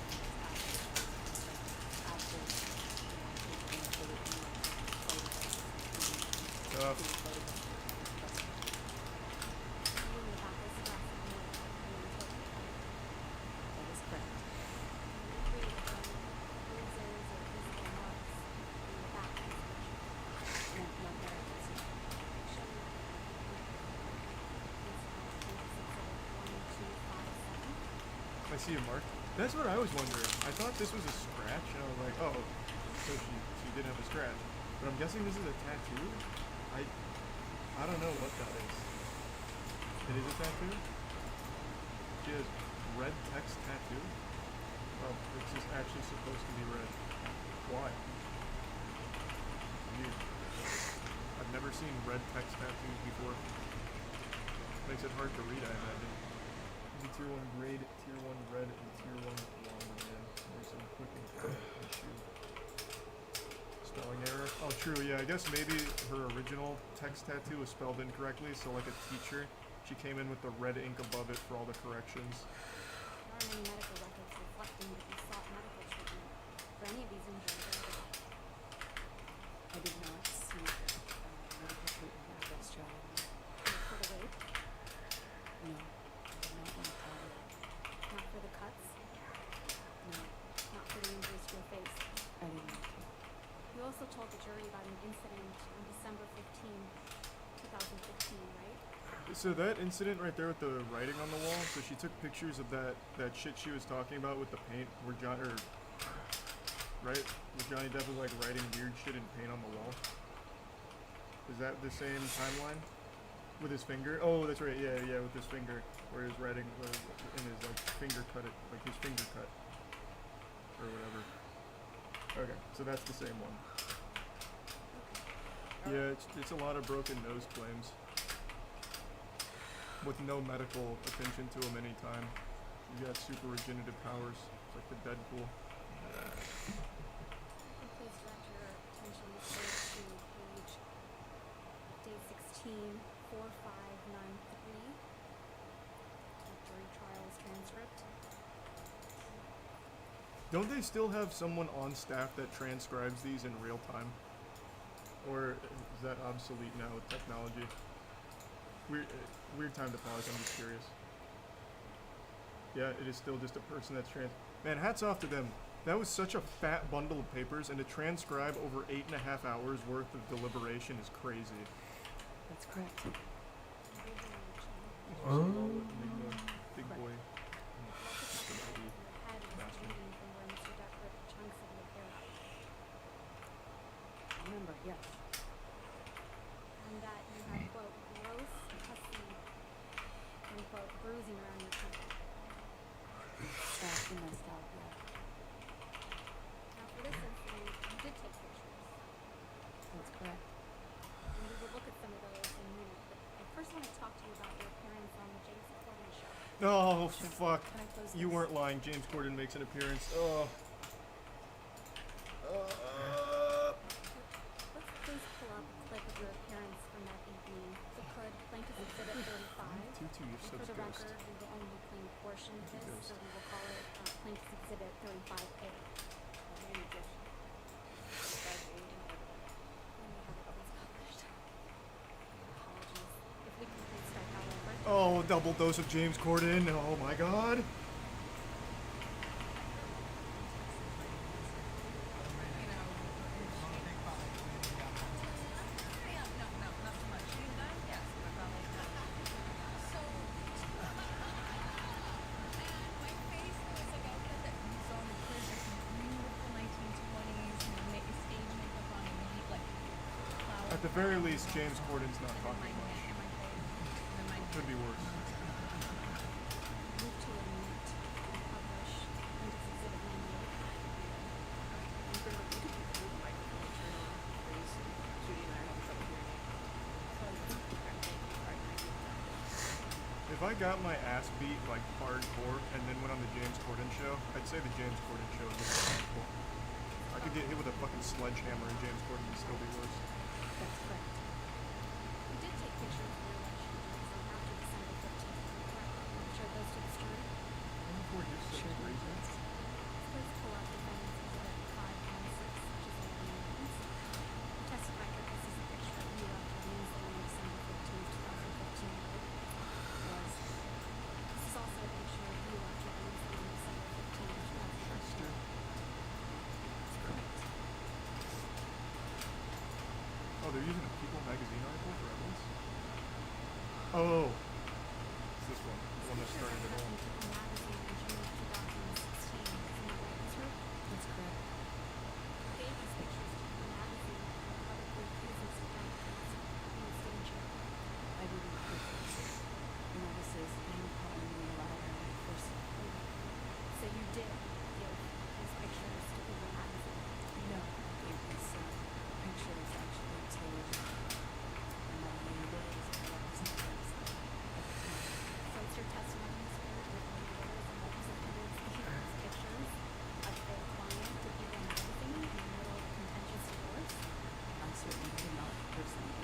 S6: That is correct.
S11: I see a mark. That's what I was wondering. I thought this was a scratch, and I was like, oh, so she did have a scratch. But I'm guessing this is a tattoo? I don't know what that is. It is a tattoo? She has red text tattoo? Oh, it's just actually supposed to be red. Why? Weird. I've never seen red text tattoos before. Makes it hard to read, I imagine. Tier 1 grade, Tier 1 red, and Tier 1 long man. There's some quick issue. Spelling error. Oh, true, yeah, I guess maybe her original text tattoo was spelled incorrectly, so like a teacher, she came in with the red ink above it for all the corrections.
S6: There are many medical records reflecting that you sought medical treatment for any of these injuries. I did not seek medical treatment at this job. For the rape? No, I did not want to tell you. Not for the cuts? No. Not for the injuries to your face? I did not. You also told the jury about an incident on December 15, 2015, right?
S11: So that incident right there with the writing on the wall, so she took pictures of that shit she was talking about with the paint, where right? Where Johnny Depp was like writing weird shit in paint on the wall. Is that the same timeline? With his finger? Oh, that's right. Yeah, yeah, with his finger, where he was writing in his like finger cut it, like his finger cut or whatever. Okay, so that's the same one. Yeah, it's a lot of broken nose claims with no medical attention to them anytime. You got super regenerative powers. It's like the Deadpool.
S6: Please direct your attention to page day 16, 4593, jury trials transcript.
S11: Don't they still have someone on staff that transcribes these in real time? Or is that obsolete now with technology? Weird time to pause, I'm just curious. Yeah, it is still just a person that's Man, hats off to them. That was such a fat bundle of papers, and to transcribe over 8.5 hours worth of deliberation is crazy.
S12: That's correct.
S11: Oh. Big boy.
S12: Remember, yes.
S6: And that you have, quote, gross, pussy, unquote, bruising around your temple.
S12: That's in my style, yeah.
S6: Now, for this incident, you did take pictures.
S12: That's correct.
S6: And we will look at some of those in a minute. But I first want to talk to you about your appearance on the James Corden show.
S11: Oh, fuck.
S6: Can I close
S11: You
S6: this?
S11: weren't lying. James Corden makes an appearance. Oh.
S6: Let's please pull up a clip of your appearance from that evening. If it could, Plaintiff Exhibit 35.
S11: Tutu, you're
S6: And
S11: such
S6: for the
S11: a ghost.
S6: record, we will only claim a portion of
S11: Tutu
S6: this,
S11: ghost.
S6: so we will call it Plaintiff Exhibit 35A. If we can please start that over.
S11: Oh, double dose of James Corden. Oh my god. At the very least, James Corden's not talking much. Could be worse.
S6: Move to admit and publish Plaintiff Exhibit 98.
S11: If I got my ass beat like hardcore and then went on the James Corden show, I'd say the James Corden show is cool. I could get hit with a fucking sledgehammer and James Corden would still be worse.
S6: That's correct. We did take pictures of your election days and after December 15th. Correct. Can you show those to the jury? Please pull out defendant's exhibit 516, which is all the evidence. You testified that this is a picture of you after Wednesday on December 15th, 2015. Was. This is also a picture of you after Wednesday on December 15th, 2015. That's correct.
S11: Oh, they're using a People magazine article for evidence? Oh. It's this one. The one that started it all.
S6: People magazine in June of 2016. Isn't that right, Ezra?
S12: That's correct.
S6: You gave these pictures to People magazine and publicly accused Mr. Democrats of abuse, didn't you?
S12: I didn't put this. You know, this is you calling me a liar in the first place.
S6: So you did give these pictures to People magazine?
S12: No, I gave these pictures actually to my neighbors and representatives at the time.
S6: So it's your testimony, sir, with lawyers and representatives giving these pictures of their client to People magazine in the middle of a contentious divorce?
S12: I certainly did not personally.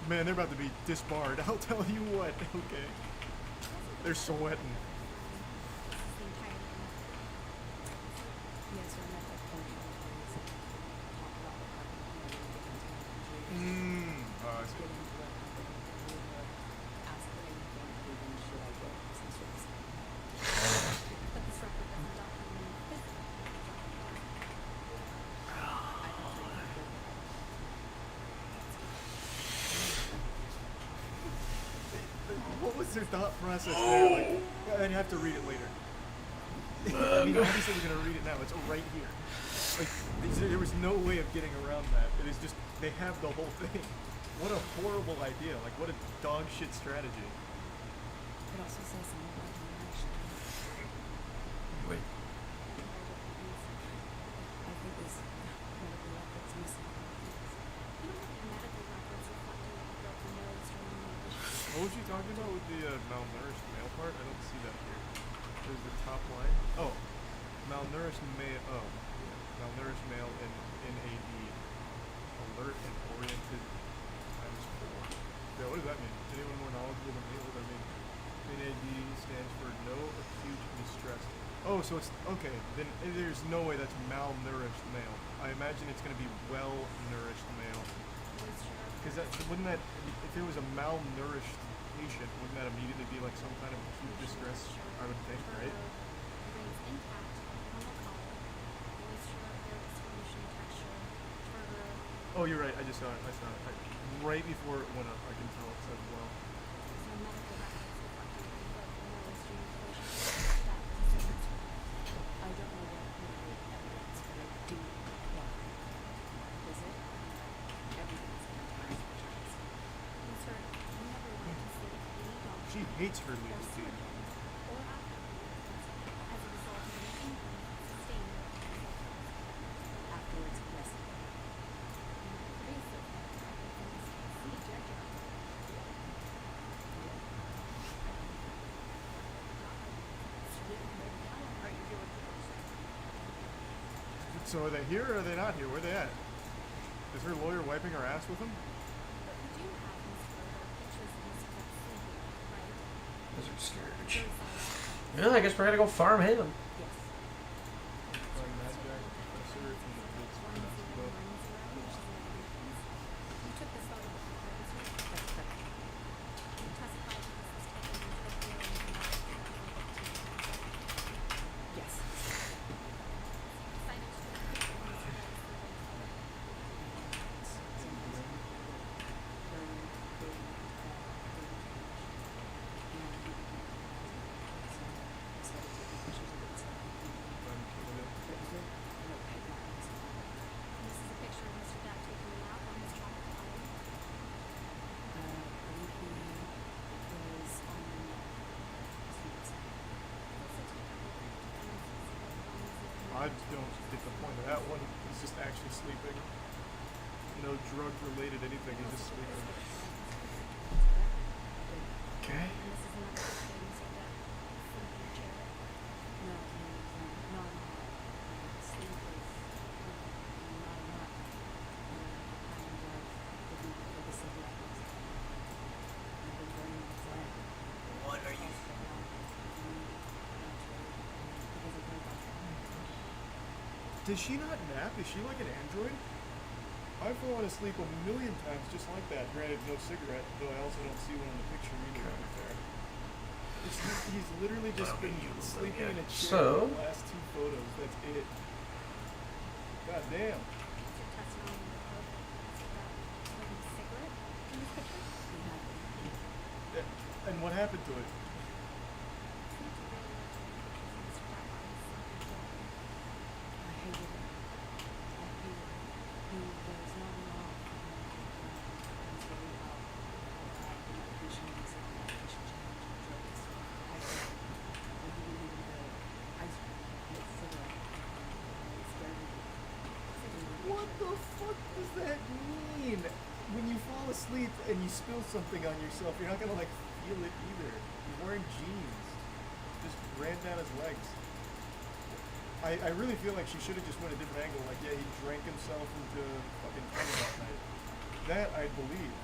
S11: Man, they're about to be disbarred. I'll tell you what. Okay. They're sweating.
S6: This is the entire thing.
S12: Yes, we're at that point where we talk about the parking
S11: I see.
S12: ask for anything, even should I get some sort of
S6: But this record doesn't document any physical
S11: What was their thought process there? Like, I'd have to read it later. I mean, obviously we're gonna read it now. It's right here. Like, there was no way of getting around that. It is just, they have the whole thing. What a horrible idea. Like, what a dog shit strategy.
S12: It also says something about the actually.
S2: Wait.
S12: I think this medical records missing.
S6: You don't have the medical records reflecting the broken nose during the addition.
S11: What was you talking about with the malnourished male part? I don't see that here. There's the top line. Oh, malnourished male. Oh, yeah. Malnourished male in NAD. Alert and oriented times 4. Yeah, what does that mean? Anyone more knowledgeable than me? What does that mean? NAD stands for no acute distress. Oh, so it's okay. Then there's no way that's malnourished male. I imagine it's going to be well-nourished male. Because wouldn't that, if it was a malnourished patient, wouldn't that immediately be like some kind of acute distress? I would think, right?
S6: Remains intact, normal color, moisture, hair distribution, texture, turgor.
S11: Oh, you're right. I just saw it. I saw it. Right before it went up, I can tell it says well.
S6: There's no medical records reflecting the broken nose during the patient. That is
S12: I don't know what medical evidence, but I do know why. Is it? Everything's in the
S6: Sir, you never want to sleep any dog
S11: She hates her
S6: or
S11: legal team.
S6: surgeon or applicant as a result of an injury sustained
S12: afterwards, yes.
S6: pervasive. See ejector.
S11: So are they here or are they not here? Where are they at? Is her lawyer wiping her ass with them?
S6: But we do have these further pictures of Mr. Depp sleeping, right?
S2: Lizard Scourge.
S6: Very solid.
S2: Well, I guess we're gonna go farm him.
S12: Yes.
S11: Find that guy, professor, and the kids for basketball.
S6: You took this photo of the pregnancy.
S12: That's correct.
S6: You testified that this was taken in February and March 2015.
S12: Yes.
S6: Cited to the picture of Mr. Depp's This is a picture of Mr. Depp taking me out on his tropical island.
S11: I don't get the point of that one. He's just actually sleeping. No drug related anything, he's just sleeping.
S2: Okay.
S6: And this is another picture of Mr. Depp sleeping in a chair.
S12: No, not sleep is not enough. Kind of looking for the cigarettes. I've been burning his leg.
S2: What are you?
S11: Does she not nap? Is she like an android? I've fallen asleep a million times just like that. Granted, no cigarette, though I also don't see one in the picture either. To be fair. He's literally just been sleeping in a chair
S2: So-
S11: for the last 2 photos. That's it. God damn.
S6: What's your testimony in the court? Mr. Depp smoking a cigarette in this picture?
S11: And what happened to it?
S6: Seems to really like to take pictures of Mr. Depp on his sleeping chair.
S12: I hated it. I hated it. There was no law. I was very out. The medication was a medication change. Drugs. I didn't even the ice cream. The cigarette. It scared me.
S11: What the fuck does that mean? When you fall asleep and you spill something on yourself, you're not gonna like feel it either. He's wearing jeans. Just ran down his legs. I really feel like she should have just went a different angle. Like, yeah, he drank himself into fucking trouble that night. That I believe.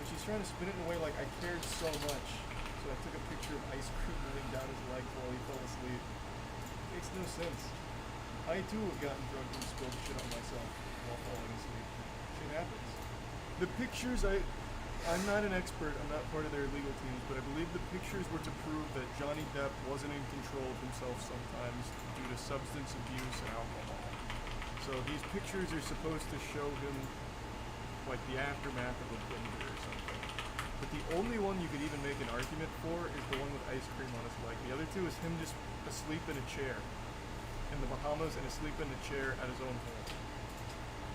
S11: But she's trying to spin it in a way like I cared so much, so I took a picture of ice cream running down his leg while he fell asleep. Makes no sense. I too have gotten drunk and spilled shit on myself while falling asleep. Shit happens. The pictures, I'm not an expert, I'm not part of their legal teams, but I believe the pictures were to prove that Johnny Depp wasn't in control of himself sometimes due to substance abuse and alcohol. So these pictures are supposed to show him like the aftermath of a bender or something. But the only one you could even make an argument for is the one with ice cream on his leg. The other two is him just asleep in a chair in the Bahamas and asleep in a chair at his own home.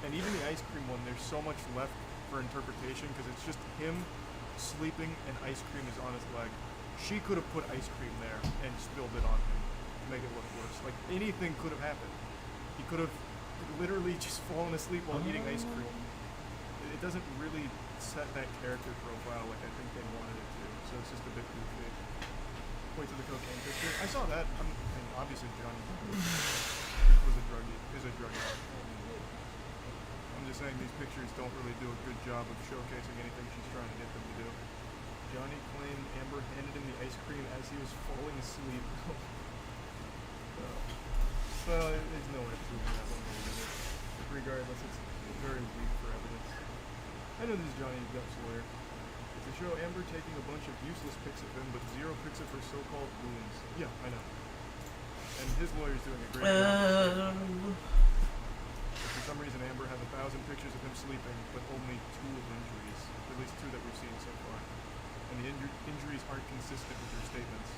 S11: And even the ice cream one, there's so much left for interpretation because it's just him sleeping and ice cream is on his leg. She could have put ice cream there and spilled it on him to make it look worse. Like, anything could have happened. He could have literally just fallen asleep while eating ice cream. It doesn't really set that character profile like I think they wanted it to, so it's just a bit goofy. Wait to the cocaine picture. I saw that. I mean, obviously Johnny was a druggie. Is a druggie. I'm just saying these pictures don't really do a good job of showcasing anything she's trying to get them to do. Johnny claimed Amber handed him the ice cream as he was falling asleep. Well, there's no way of proving that one way either. But regardless, it's very weak for evidence. I know this is Johnny Depp's lawyer. To show Amber taking a bunch of useless pics of him, but 0 pics of her so-called wounds. Yeah, I know. And his lawyer's doing a great job. But for some reason, Amber had 1,000 pictures of him sleeping, but only 2 of injuries. At least 2 that we've seen so far. And the injuries aren't consistent with her statements.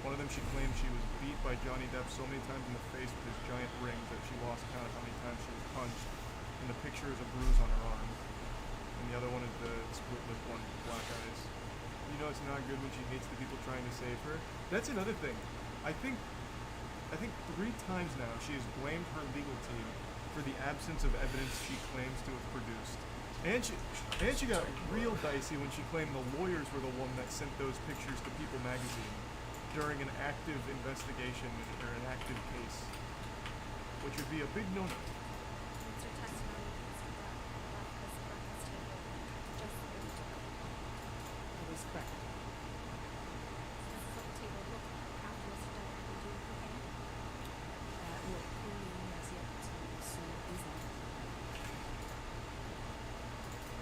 S11: One of them, she claimed she was beat by Johnny Depp so many times in the face with his giant rings that she lost count of how many times she was punched. And the picture is a bruise on her arm. And the other one is the split lip one with black eyes. You know it's not good when she hates the people trying to save her. That's another thing. I think 3 times now she has blamed her legal team for the absence of evidence she claims to have produced. And she got real dicey when she claimed the lawyers were the one that sent those pictures to People magazine during an active investigation or an active case, which would be a big no-no.
S6: What's your testimony about this breakfast table? Just the table.
S12: That is correct.
S6: This is what the table looked like after Mr. Depp had been doing cocaine.
S12: Well, clearly he has yet to assume it is that.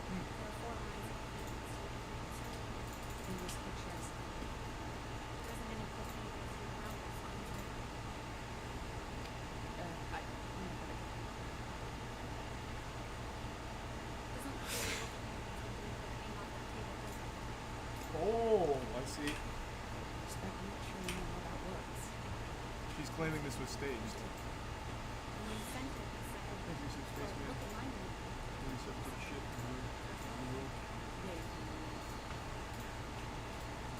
S6: There are 4 lines of cocaine
S12: In those pictures,
S6: There isn't any cocaine going through around those lines, right?
S12: I'm not gonna
S6: Doesn't clearly look like anyone's been doing cocaine off that table, does it?
S11: Oh, I see.
S12: I'm not sure you know how that works.
S11: She's claiming this was staged.
S6: When you sent it, you said,
S11: Thank you, Six Face Man.
S6: look at mine.
S11: Really some shit in the room.
S12: Yeah, you can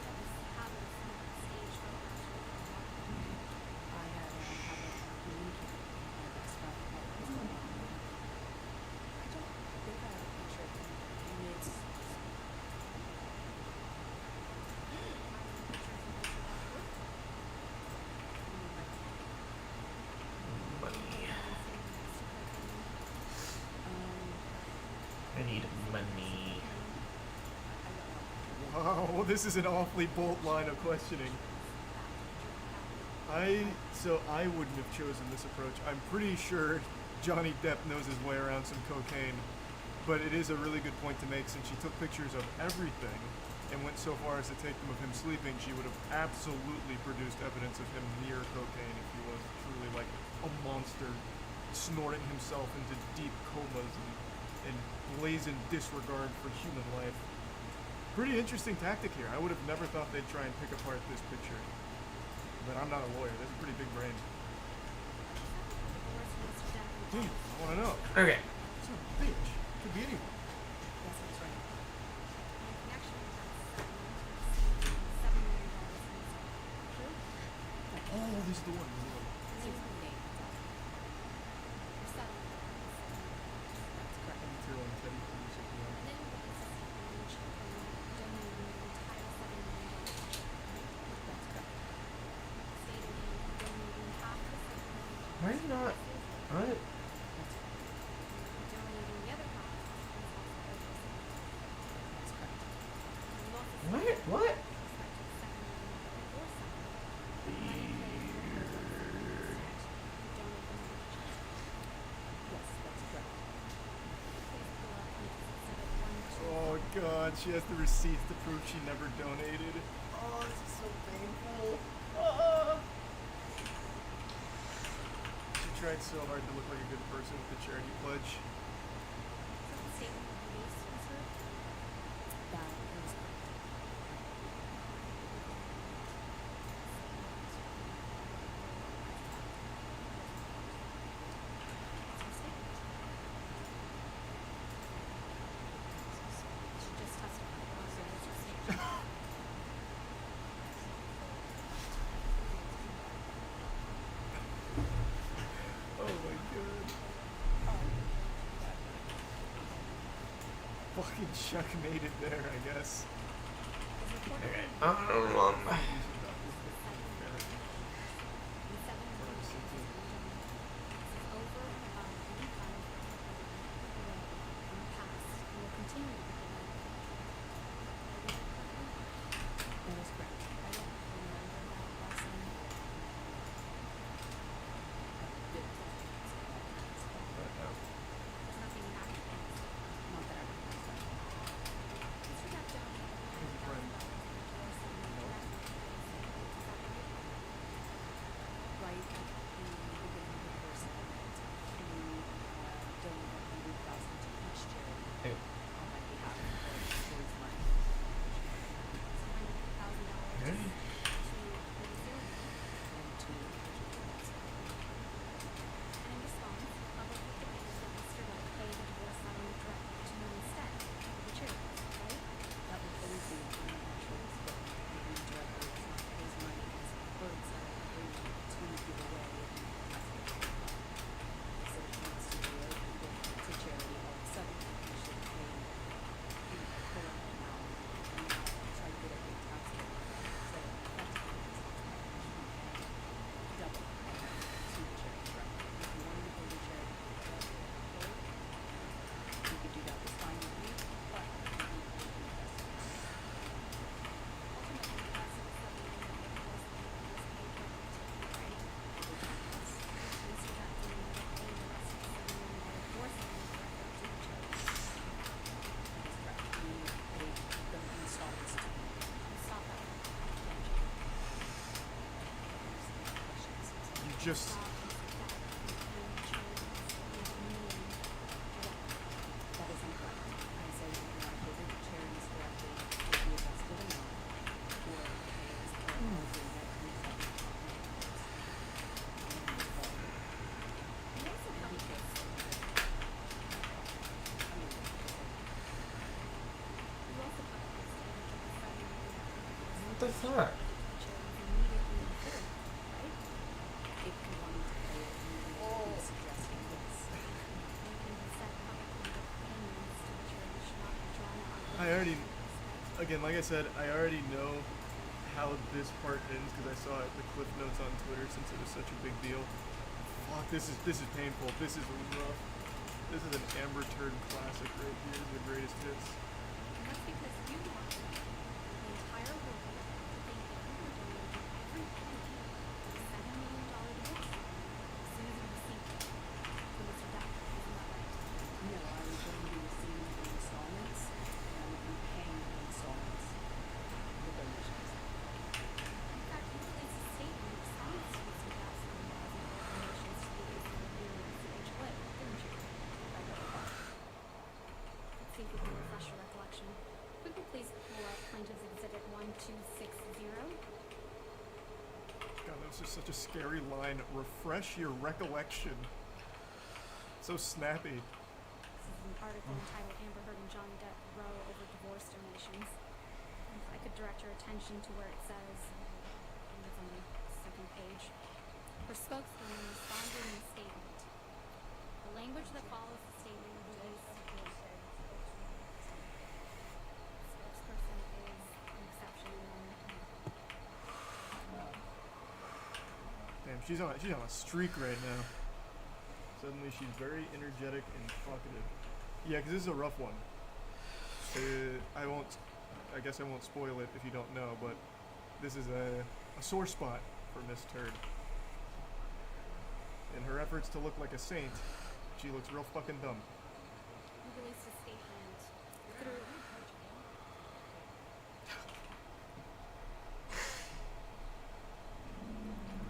S6: That was habit of stage photographs for the marketing.
S12: I have communicated with my best friend about what's going on. I don't think I have a picture of him. And it's
S2: Money.
S12: um
S2: I need money.
S11: Wow, this is an awfully bold line of questioning. So I wouldn't have chosen this approach. I'm pretty sure Johnny Depp knows his way around some cocaine, but it is a really good point to make since she took pictures of everything and went so far as to take them of him sleeping, she would have absolutely produced evidence of him near cocaine if he was truly like a monster snorting himself into deep comas and blazing disregard for human life. Pretty interesting tactic here. I would have never thought they'd try and pick apart this picture. But I'm not a lawyer. That's a pretty big brain. Damn, I want to know.
S2: Okay.
S11: Son of a bitch. Could be anyone.
S12: yes, that's right.
S6: In connection with that $7 million true?
S11: Oh, this is the one.
S12: 6.8.
S6: Your settlement.
S12: That's correct.
S11: Zero and Teddy from the CPR.
S6: And then the basis upon which donating the entire $7 million, right?
S12: That's correct.
S6: Stated in donating half the $7 million.
S2: Why is not? What?
S12: That's correct.
S6: Donating the other half is also purchased.
S12: That's correct.
S6: And you also
S2: What?
S6: stated
S2: What?
S6: with respect to the $7 million divorce settlement, that money played no role in the settlement. You donate the money to charity.
S12: Yes, that's correct.
S6: Please pull up Witness Exhibit 1, 2.
S11: Oh god, she has the receipts to prove she never donated. Oh, this is so painful. She tried so hard to look like a good person with the charity pledge.
S6: So the statement of release was heard.
S12: That is correct.
S11: fucking checkmated there, I guess.
S2: Okay.
S12: That is correct. I don't remember that lesson. Not that I remember. Right at the beginning of the first segment, you donated 100,000 to each charity
S2: Hey.
S12: on my behalf towards my
S2: Okay.
S12: and to individuals. That would always be my choice, but the director does not his money as birds that are agreed to give away so if he wants to do it to charity all of a sudden he should pay the correct amount and not try to get a big tax bill. So that's what it is. Double to the charity director. If you wanted to pay the charity director, you could do that. It's fine with me, but you need to do the best.
S11: You just...
S12: That is incorrect. I say you can either pay the charities directly with the adjusted amount, or pay as a monthly that comes up with
S2: What the fuck?
S12: if you wanted to pay it, you would be suggesting this.
S11: I already... Again, like I said, I already know how this part ends because I saw it, the cliff notes on Twitter since it was such a big deal. Fuck, this is painful. This is rough. This is an Amber Turd classic right here, the greatest hits.
S6: That's because you want the entire world to think that you were donating every penny to the $7 million divorce as soon as you received it from Mr. Duff. Isn't that right?
S12: No, I was going to be receiving the installments, and I would be paying the installments, the donations.
S6: In fact, you released a statement in response to Mr. Duff's donations to the ACLU and CHLA, didn't you? I don't recall. Let's see if we can refresh your recollection. Could you please pull up Plaintiff's Exhibit 1260?
S11: God, that was just such a scary line. Refresh your recollection. So snappy.
S6: This is an article entitled Amber Heard and Johnny Depp row over divorce donations. And if I could direct your attention to where it says, I think it's on the second page, her spokeswoman responded in a statement. The language that follows the statement is, spokesperson is an exception and
S11: Damn, she's on a streak right now. Suddenly she's very energetic and talkative. Yeah, because this is a rough one. I guess I won't spoil it if you don't know, but this is a sore spot for Miss Turd. In her efforts to look like a saint, she looks real fucking dumb.
S6: we released a statement through.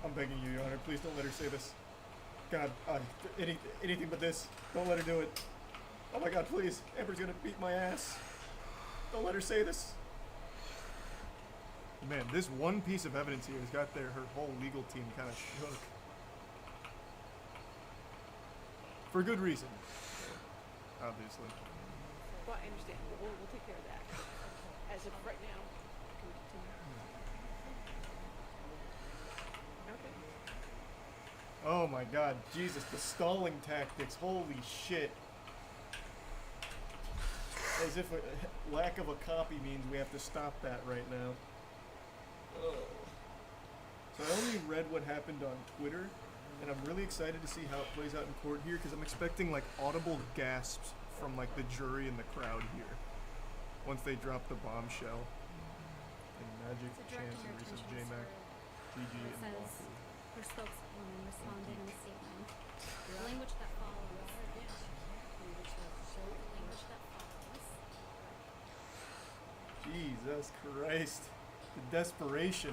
S11: I'm begging you, Your Honor, please don't let her say this. God, anything but this. Don't let her do it. Oh my God, please. Amber's gonna beat my ass. Don't let her say this. Man, this one piece of evidence here has got her whole legal team kind of shook. For good reason. Obviously.
S13: Well, I understand. We'll take care of that. As of right now, can we continue? Okay.
S11: Oh my God, Jesus, the stalling tactics. Holy shit. as if a lack of a copy means we have to stop that right now. Oh. So I only read what happened on Twitter, and I'm really excited to see how it plays out in court here, because I'm expecting like audible gasps from like the jury and the crowd here once they drop the bombshell. And Magic,
S6: So
S11: Chance,
S6: directing
S11: and
S6: your
S11: Risa,
S6: attention
S11: J-Mac, GG,
S6: it
S11: and
S6: says,
S11: Waffle.
S6: her spokeswoman responded in a statement. The language that follows.
S11: Jesus Christ. The desperation.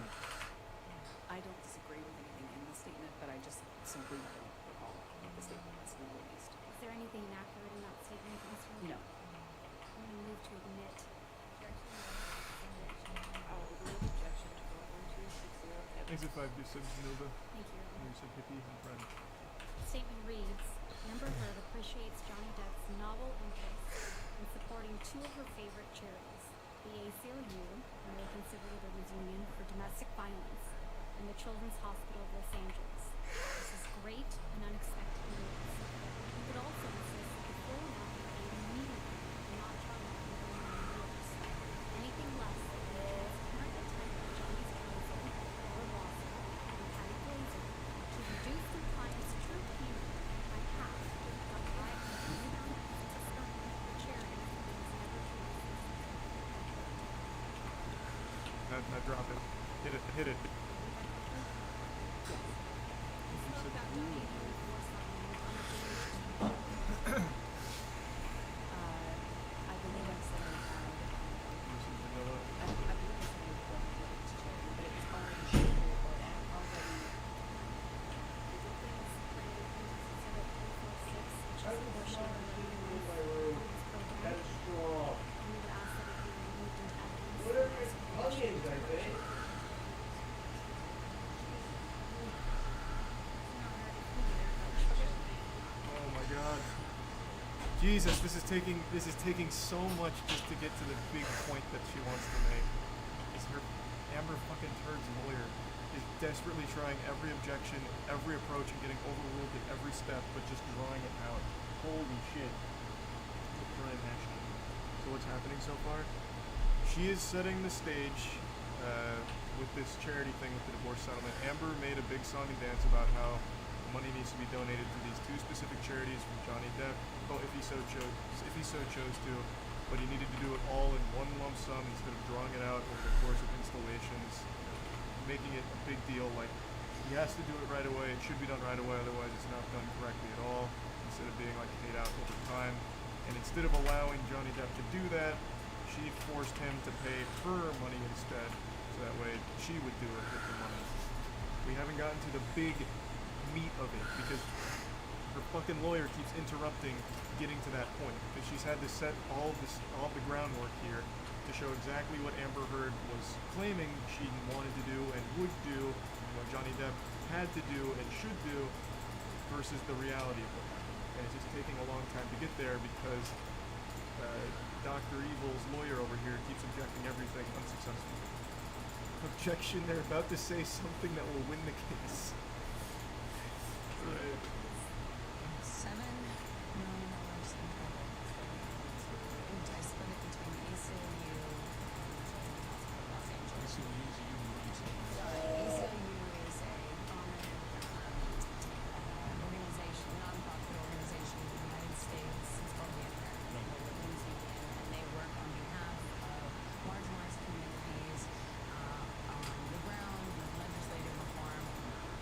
S12: I don't disagree with anything in the statement, but I just simply don't recall what the statement was in the released.
S6: Is there anything inaccurate in that statement, Mr.
S12: No.
S6: I'm going to move to admit.
S13: I'll remove objection to vote 1260.
S11: Thanks if I've just said Nova.
S6: Thank you.
S11: And you said hippie and friend.
S6: The statement reads, Amber Heard appreciates Johnny Depp's novel interests in supporting two of her favorite charities, the ACLU, American Civil Liberties Union for Domestic Violence, and the Children's Hospital of Los Angeles. This is great and unexpected news. We could also insist that the full amount be paid immediately and not charged for 9 years. Anything less than the transparent attempt of Johnny's counsel or lawsuit and Patty Glazer to reduce compliance true payment by half got by a rebound to charity that is never true.
S11: Now drop it. Hit it. Hit it.
S12: I believe I said I had.
S11: This is vanilla.
S12: I believe I said I had one to charity, but it was already shared or already.
S2: That is strong. What are its onions, I think?
S11: Oh my god. Jesus, this is taking so much just to get to the big point that she wants to make. Is her Amber fucking Turd's lawyer is desperately trying every objection, every approach, and getting overruled at every step, but just drawing it out. Holy shit. So what's happening so far? She is setting the stage with this charity thing with the divorce settlement. Amber made a big song and dance about how money needs to be donated to these two specific charities from Johnny Depp, well, if he so chose to, but he needed to do it all in one lump sum instead of drawing it out over the course of installations, making it a big deal. Like, he has to do it right away. It should be done right away, otherwise it's not done correctly at all. Instead of being like paid out over time. And instead of allowing Johnny Depp to do that, she forced him to pay her money instead, so that way she would do it with the money. We haven't gotten to the big meat of it because her fucking lawyer keeps interrupting getting to that point, because she's had to set all the groundwork here to show exactly what Amber Heard was claiming she wanted to do and would do, and what Johnny Depp had to do and should do, versus the reality of what happened. And it's just taking a long time to get there because Dr. Evil's lawyer over here keeps objecting everything unsuccessfully. Objection, they're about to say something that will win the case. Right.
S12: $7 million in total. I split it between ACLU and Los Angeles. ACLU is a organization, nonprofit organization in the United States. It's called the Infernum, and they work on behalf of marginalized communities on the ground with legislative reform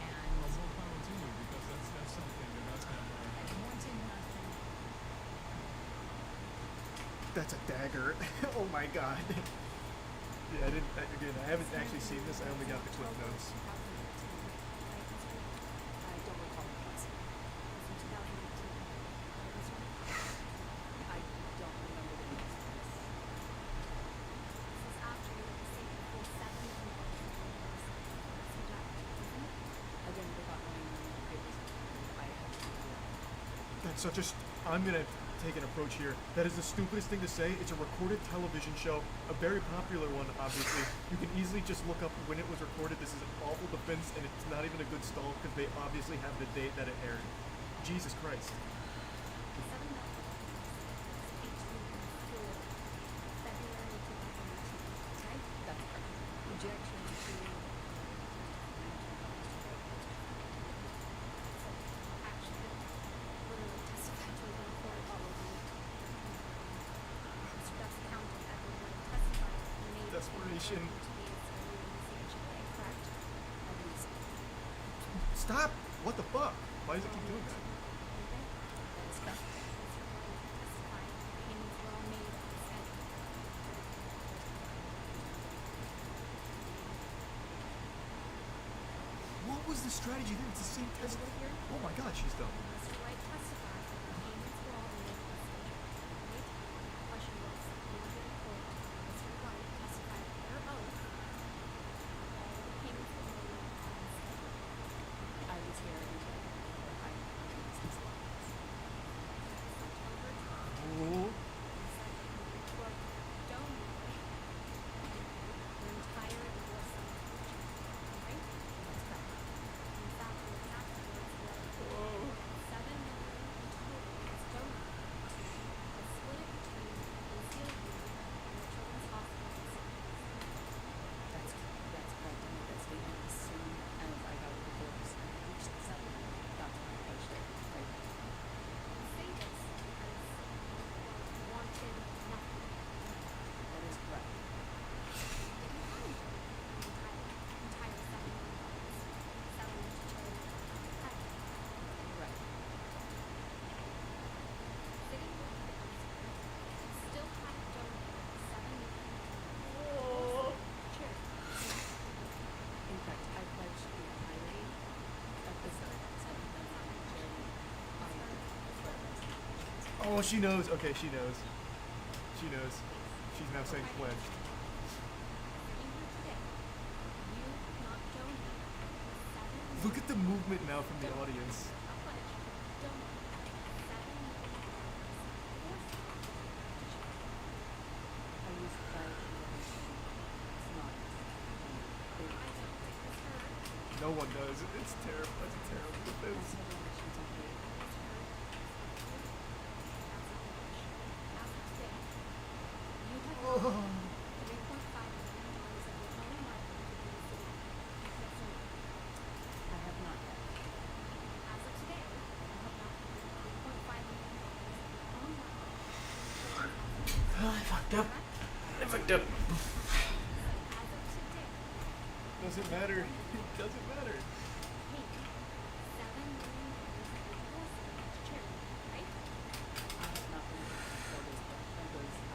S12: and
S8: That's something that that's
S11: That's a dagger. Oh my god. Yeah, I haven't actually seen this. I only got the clip notes.
S12: I don't recall the concept. I don't remember the news.
S6: This is after you received the full $7 million.
S12: Again, without knowing it was, I had to do that.
S11: That's such a. I'm gonna take an approach here. That is the stupidest thing to say. It's a recorded television show, a very popular one, obviously. You can easily just look up when it was recorded. This is an awful defense, and it's not even a good stall because they obviously have the date that it aired. Jesus Christ.
S12: objection to
S6: Actually, literally testified to it in court. That's counted as when testified and made
S11: Desperation.
S6: to be correct.
S12: at least
S11: Stop! What the fuck? Why does it keep doing that?
S12: that is correct.
S6: Testified payments were all made on schedule.
S11: What was the strategy there? It's the same test. Oh my god, she's dumb.
S6: Mr. White testified that the payments were all made on schedule. Right? The question was, in the court, Mr. White testified under oath all the payments were made on schedule.
S12: I was here and I was this long.
S6: Over time,
S11: Oh.
S6: he said that he would, quote, donate the entire divorce settlement. Right?
S12: That's correct.
S6: In fact, what afterwards was $7 million in total was donated to the split it between the ACLU and the Children's Hospital facilities.
S12: That's correct. I made that statement as soon as I got the divorce and reached the settlement. That's when I pushed it. Right.
S6: You say this because you wanted nothing.
S12: That is correct.
S6: You didn't want to donate the entire $7 million settlement to charity.
S12: Correct.
S6: Sitting with the answer, you still hadn't donated the $7 million to charity.
S12: In fact, I pledged the entirety of the settlement to charity.
S11: Oh, she knows. Okay, she knows. She knows. She's now saying pledged.
S6: Sitting here today, you have not donated $7 million.
S11: Look at the movement now from the audience.
S6: Not pledged, donated $7 million to charity.
S12: I used the it's not.
S6: I don't think it's heard.
S11: No one does. It's terrible. That's a terrible defense.
S6: As of today, you have $3.5 million of your own money to the city. Yes or no?
S12: I have not yet.
S6: As of today, you have not $3.5 million of your own money.
S2: I fucked up. I fucked up.
S6: As of today,
S11: Doesn't matter. It doesn't matter.
S6: paid $7 million of your divorce settlement to charity, right?
S12: I have not been told those obligations.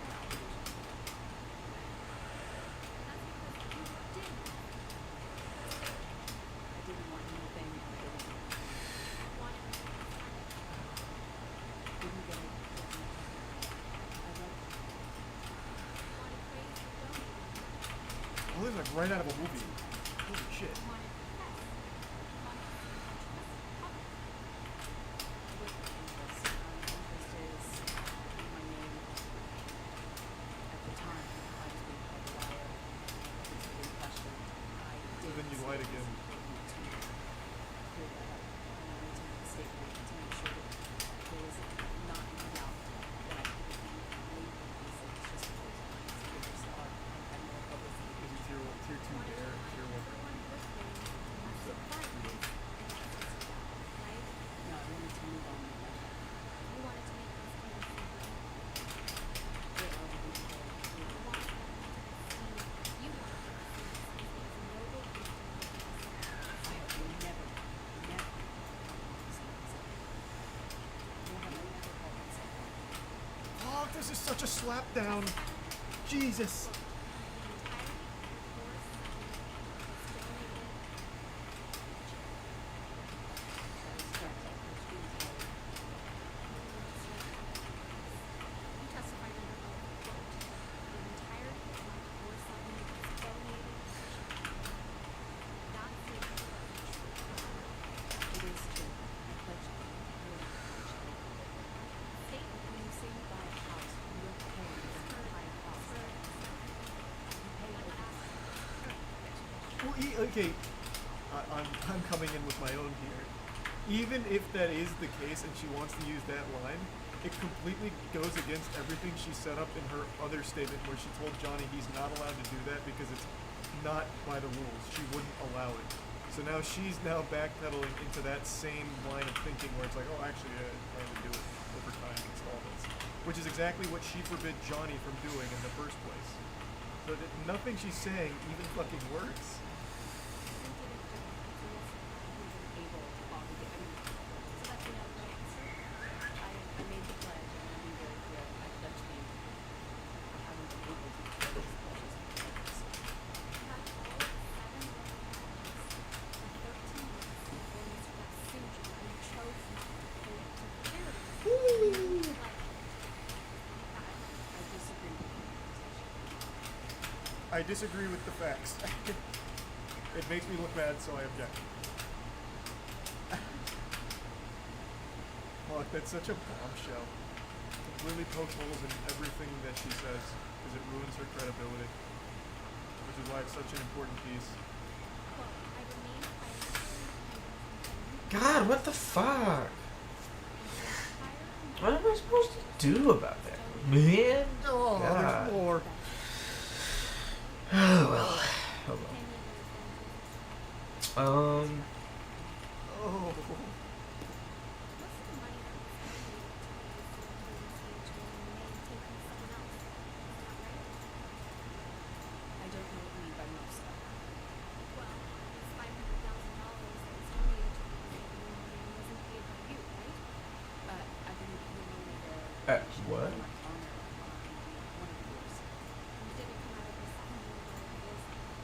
S6: That's because you did.
S12: I didn't want anything. I didn't
S6: Want it.
S12: didn't get it. I love
S6: Want it praised for donating.
S11: Oh, this is like right out of a movie. Holy shit.
S6: Want it pressed. Want it public.
S12: with interest. Interest is in my name. At the time, I was being called a liar. It's being questioned. I
S11: So
S12: did
S11: then you
S12: say
S11: lied
S12: it was
S11: again.
S12: important to clear that up. And I wanted to make a statement to make sure that there was not any doubt that I could be labeling these things just because my experience are and had more publicity.
S11: Is it tier 2
S6: Wanted to
S11: dare?
S6: align
S11: Tier 1
S6: everyone with things domestic violence and domestic violence, right?
S12: No, I wanted to move on with that.
S6: You wanted to make those things simple.
S12: There are reasonable.
S6: You wanted them to see, you wanted them to see these as noble victims of domestic violence.
S12: I have never, never seen myself. Nor have I ever called myself that.
S11: Fuck, this is such a slap down. Jesus.
S6: The entirety of the divorce settlement was donated to charity.
S12: That is correct. I pledged the entirety.
S6: You testified under oath, quote, the entirety of my divorce settlement was donated to charity. That's the
S12: It is true. I pledged the entirety to charity.
S6: statement
S12: When you say you buy a house, you are paying to buy a house. You pay everything.
S11: Well, okay. I'm coming in with my own here. Even if that is the case and she wants to use that line, it completely goes against everything she set up in her other statement where she told Johnny he's not allowed to do that because it's not by the rules. She wouldn't allow it. So now she's now backpedaling into that same line of thinking where it's like, oh, actually, I plan to do it over time installments. Which is exactly what she forbid Johnny from doing in the first place. So that nothing she's saying even fucking works. I disagree with the facts. It makes me look bad, so I object. Fuck, that's such a bombshell. Completely pokes holes in everything that she says, because it ruins her credibility. Which is why it's such an important piece.
S2: God, what the fuck? What am I supposed to do about that? Man?
S11: Oh,
S2: God.
S11: there's more.
S2: Oh, well. Oh, well.
S11: Oh.
S6: I don't know what you mean by most of it.
S12: Well, it's $500,000 that was donated to the museum and wasn't paid by you, right?
S6: I believe you only
S2: What?
S6: on one of yours.
S12: You didn't come out of the $7 million bills, right?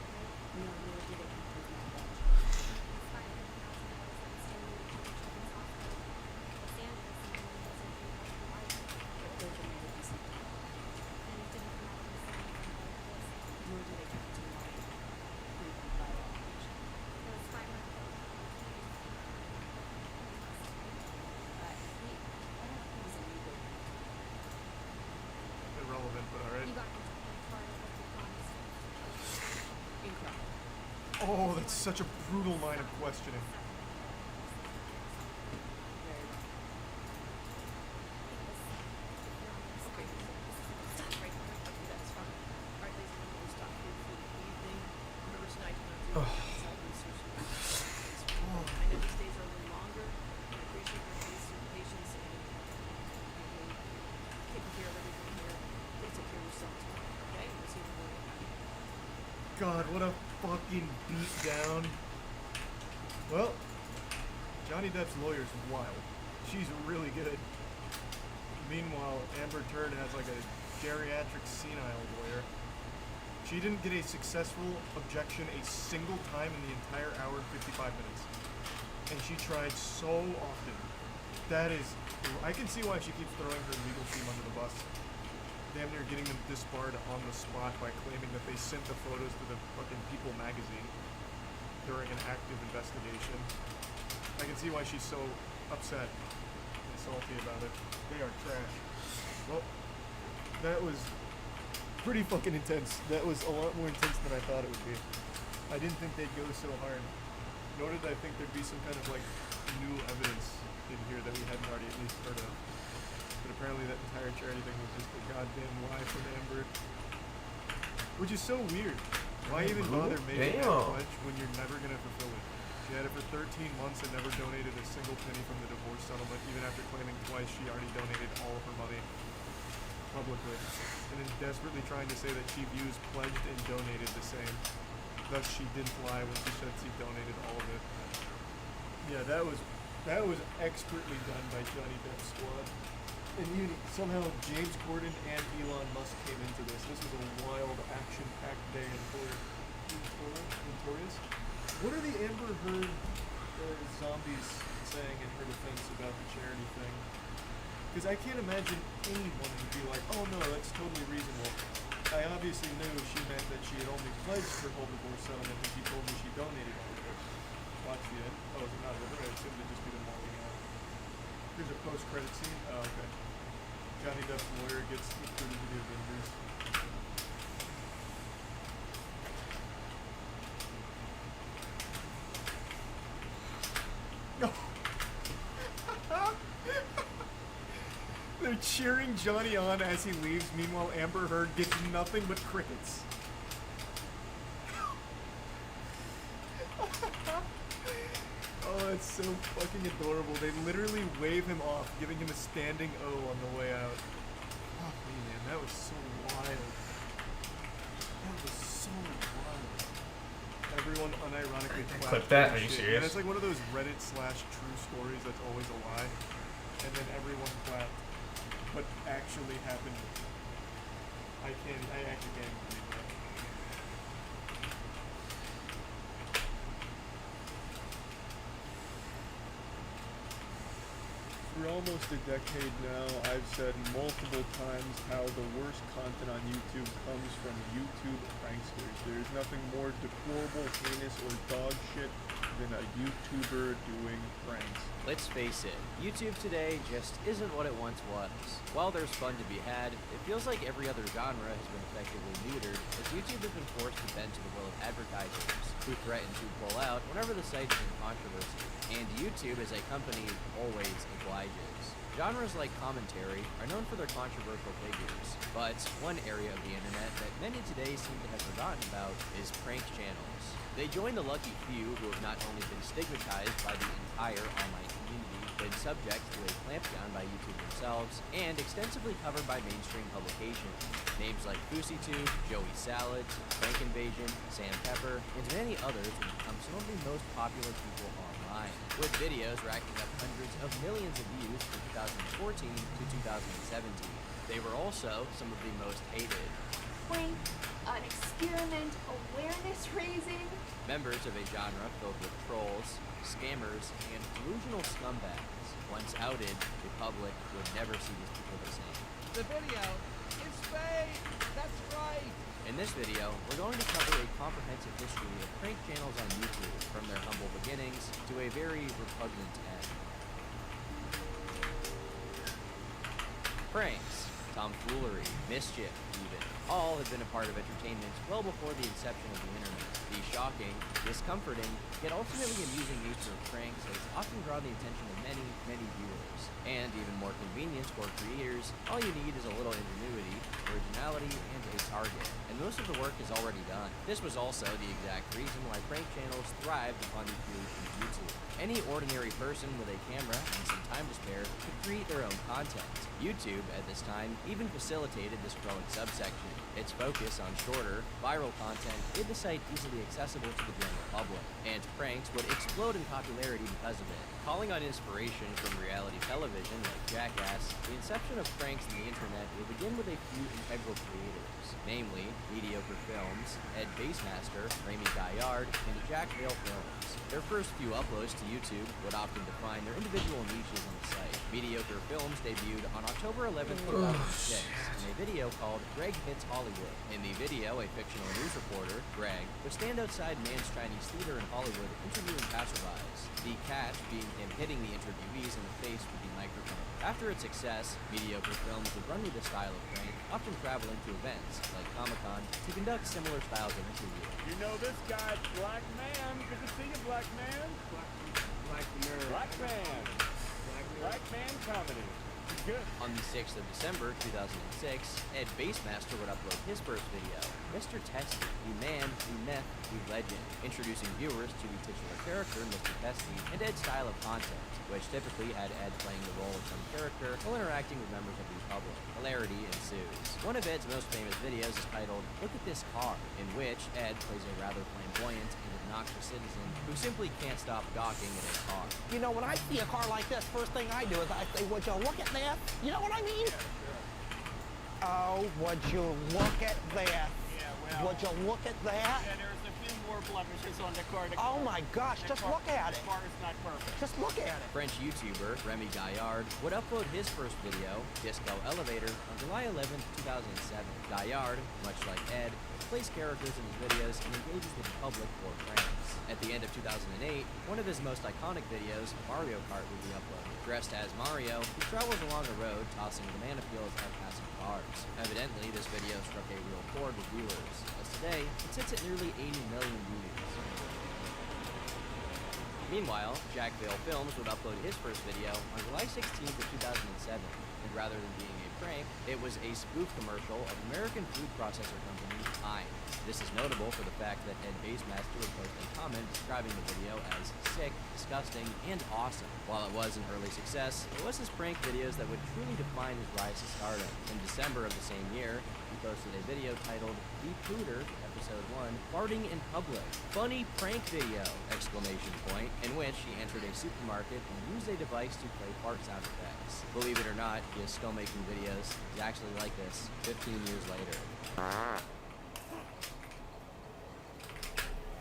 S6: No, nor did it come through my budget.
S12: It's $500,000 that was donated to the Children's Hospital of Los Angeles and the one wasn't paid by you either.
S6: But there may be something.
S12: And it didn't come out of the $7 million bills.
S6: Nor did it come to my Cleveland Bio operation.
S12: It was $500,000
S6: It was illegal.
S11: Irrelevant, but alright.
S12: You got me to pay part of what you promised.
S6: Incredible.
S11: Oh, that's such a brutal line of questioning.
S6: Very wrong. Okay, stop right there. Okay, that's fine.
S13: All right, ladies and gentlemen, we'll stop here for the evening. Remember tonight, you're not doing outside research. I know these days are a little longer. I appreciate your patience and taking care of everything here. Please take care of yourselves, okay? We'll see you in the morning.
S11: God, what a fucking beatdown. Well, Johnny Depp's lawyer's wild. She's really good. Meanwhile, Amber Turd has like a geriatric senile lawyer. She didn't get a successful objection a single time in the entire hour and 55 minutes. And she tried so often. That is, I can see why she keeps throwing her legal team under the bus. Damn near getting them disbarred on the spot by claiming that they sent the photos to the fucking People magazine during an active investigation. I can see why she's so upset and salty about it. They are trash. Well, that was pretty fucking intense. That was a lot more intense than I thought it would be. I didn't think they'd go so hard. Nor did I think there'd be some kind of like new evidence in here that we hadn't already at least heard of. But apparently that entire charity thing was just a goddamn lie from Amber. Which is so weird. Why even bother making that pledge when you're never gonna fulfill it? She had it for 13 months and never donated a single penny from the divorce settlement, even after claiming twice she already donated all of her money publicly. And then desperately trying to say that she views pledged and donated the same. Thus she didn't lie when she said she donated all of it. Yeah, that was expertly done by Johnny Depp's squad. And somehow James Corden and Elon Musk came into this. This was a wild, action-packed day in Notorious. What are the Amber Heard zombies saying in her defense about the charity thing? Because I can't imagine anyone would be like, oh no, that's totally reasonable. I obviously knew she meant that she had only pledged her whole divorce settlement and she told me she donated all of it. Watch the end. Oh, is it not over? I assumed it'd just be them walking out. Here's a post-credit scene. Oh, okay. Johnny Depp's lawyer gets included in the Avengers. No. They're cheering Johnny on as he leaves. Meanwhile, Amber Heard gets nothing but crickets. it's so fucking adorable. They literally wave him off, giving him a standing O on the way out. Fuck me, man. That was so wild. That was so wild. Everyone unironically clapped.
S2: Clip that? Are you
S11: shit.
S2: serious?
S11: And it's like one of those Reddit/true stories that's always a lie. And then everyone clapped. But actually happened. I actually can't even believe that. For almost a decade now, I've said multiple times how the worst content on YouTube comes from YouTube pranksters. There's nothing more deplorable, heinous, or dog shit than a YouTuber doing pranks.
S14: Let's face it, YouTube today just isn't what it once was. While there's fun to be had, it feels like every other genre has been effectively neutered, as YouTube has been forced to bend to the will of advertisers, who threaten to pull out whenever the site is in controversy. And YouTube as a company always obliges. Genres like commentary are known for their controversial figures, but one area of the internet that many today seem to have forgotten about is prank channels. They join the lucky few who have not only been stigmatized by the entire online community, been subject to a clampdown by YouTube themselves, and extensively covered by mainstream publications. Names like FouseyTube, Joey Salads, Prank Invasion, Sam Pepper, and many others have become some of the most popular people online, with videos racking up hundreds of millions of views from 2014 to 2017. They were also some of the most hated.
S6: Prank, an experiment, awareness raising.
S14: Members of a genre filled with trolls, scammers, and delusional scumbags. Once outed, the public would never see these people the same.
S15: The video is fake! That's right!
S14: In this video, we're going to cover a comprehensive history of prank channels on YouTube, from their humble beginnings to a very repugnant end. Pranks, tomfoolery, mischief, even, all have been a part of entertainment well before the inception of the internet. The shocking, discomforting, yet ultimately amusing nature of pranks has often drawn the attention of many, many viewers. And even more convenient for creators, all you need is a little ingenuity, originality, and a target. And most of the work is already done. This was also the exact reason why prank channels thrived upon the creation of YouTube. Any ordinary person with a camera and some time to spare could create their own content. YouTube, at this time, even facilitated this growing subsection. Its focus on shorter, viral content made the site easily accessible to the general public, and pranks would explode in popularity because of it. Calling on inspiration from reality television like Jackass, the inception of pranks on the internet will begin with a few integral creators, namely Mediocre Films, Ed Basemaster, Remy Gaillard, and Jack Vale Films. Their first few uploads to YouTube would often define their individual niches on the site. Mediocre Films debuted on October 11, 2006 in a video called Greg Hits Hollywood. In the video, a fictional news reporter, Greg, would stand outside Mann's Chinese Theater in Hollywood interviewing passerbys, the catch being him hitting the interviewees in the face with the microphone. After its success, Mediocre Films would run with this style of prank, often traveling to events like Comic-Con to conduct similar styles of interview.
S16: You know this guy, Black Man. Good to see you, Black Man. Black Man. Black Man comedy. Good.
S14: On the 6th of December 2006, Ed Basemaster would upload his first video, Mr. Testy, the man, the myth, the legend, introducing viewers to the titular character, Mr. Testy, and Ed's style of content, which typically had Ed playing the role of some character while interacting with members of the public. Hilarity ensues. One of Ed's most famous videos is titled, Look at This Car, in which Ed plays a rather flamboyant and obnoxious citizen who simply can't stop gawking at a car.
S15: You know, when I see a car like this, first thing I do is I say, would you look at that? You know what I mean? Oh, would you look at that?
S16: Yeah, well.
S15: Would you look at that?
S16: Yeah, there's a few more blemishes on the car.
S15: Oh my gosh, just look at it.
S16: The car is not perfect.
S15: Just look at it.
S14: French YouTuber Remy Gaillard would upload his first video, Disco Elevator, on July 11, 2007. Gaillard, much like Ed, plays characters in his videos and engages with the public for pranks. At the end of 2008, one of his most iconic videos, Mario Kart, would be uploaded. Dressed as Mario, he travels along a road tossing banana peels at passing cars. Evidently, this video struck a real chord with viewers, as today, it sits at nearly 80 million views. Meanwhile, Jack Vale Films would upload his first video on July 16th of 2007. and rather than being a prank, it was a spoof commercial of American food processor company Heinz. This is notable for the fact that Ed Basemaster would post a comment describing the video as sick, disgusting, and awesome. While it was an early success, it was his prank videos that would truly define his rise to stardom. In December of the same year, he posted a video titled The Pooter, Episode 1, Farting in Public. Funny prank video! Exclamation point, in which he entered a supermarket and used a device to play fart sound effects. Believe it or not, he is still making videos exactly like this 15 years later.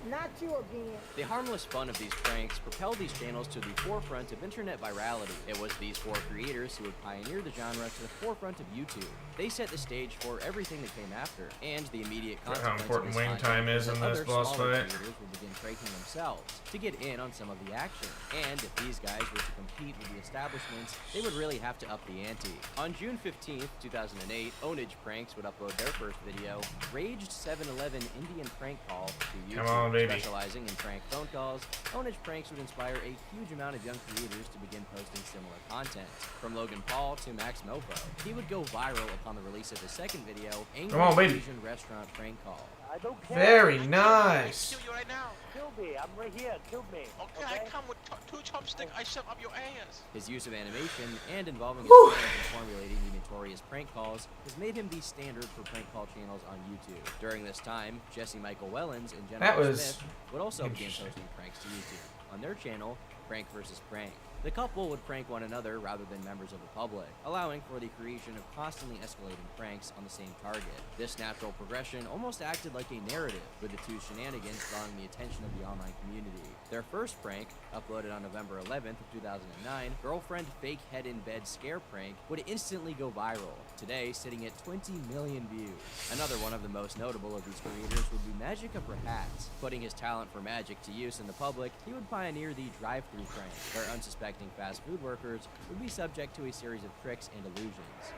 S15: Not you again.
S14: The harmless fun of these pranks propelled these channels to the forefront of internet virality. It was these four creators who would pioneer the genre to the forefront of YouTube. They set the stage for everything that came after, and the immediate consequence
S2: how important
S14: of
S2: wing
S14: this
S2: time is in
S14: other
S2: this boss
S14: smaller
S2: fight.
S14: creators would begin pranking themselves to get in on some of the action. And if these guys were to compete with the establishments, they would really have to up the ante. On June 15th, 2008, Ownage Pranks would upload their first video, Raged 7-Eleven Indian Prank Call, to YouTube.
S2: Come on, baby.
S14: Specializing in prank phone calls, Ownage Pranks would inspire a huge amount of young creators to begin posting similar content. From Logan Paul to Max Mofo, he would go viral upon the release of his second video, Angry
S2: Come on, baby.
S14: Asian Restaurant Prank Call.
S15: I don't care.
S2: Very nice.
S7: Kill you right now.
S15: Kill me. I'm right here. Kill me.
S7: Okay, I come with two chopsticks. I shove up your ass.
S14: His use of animation and involving his
S2: Whew.
S14: friends in formulating the notorious prank calls has made him the standard for prank call channels on YouTube. During this time, Jesse Michael Wellens and
S2: That
S14: Jennifer
S2: was
S14: Smith would also begin
S2: interesting.
S14: posting pranks to YouTube. On their channel, Prank vs. Prank. The couple would prank one another rather than members of the public, allowing for the creation of constantly escalating pranks on the same target. This natural progression almost acted like a narrative, with the two shenanigans drawing the attention of the online community. Their first prank, uploaded on November 11th of 2009, Girlfriend Fake Head in Bed Scare Prank, would instantly go viral, today sitting at 20 million views. Another one of the most notable of these creators would be Magic Upper Hats. Putting his talent for magic to use in the public, he would pioneer the drive-thru prank, where unsuspecting fast food workers would be subject to a series of tricks and illusions,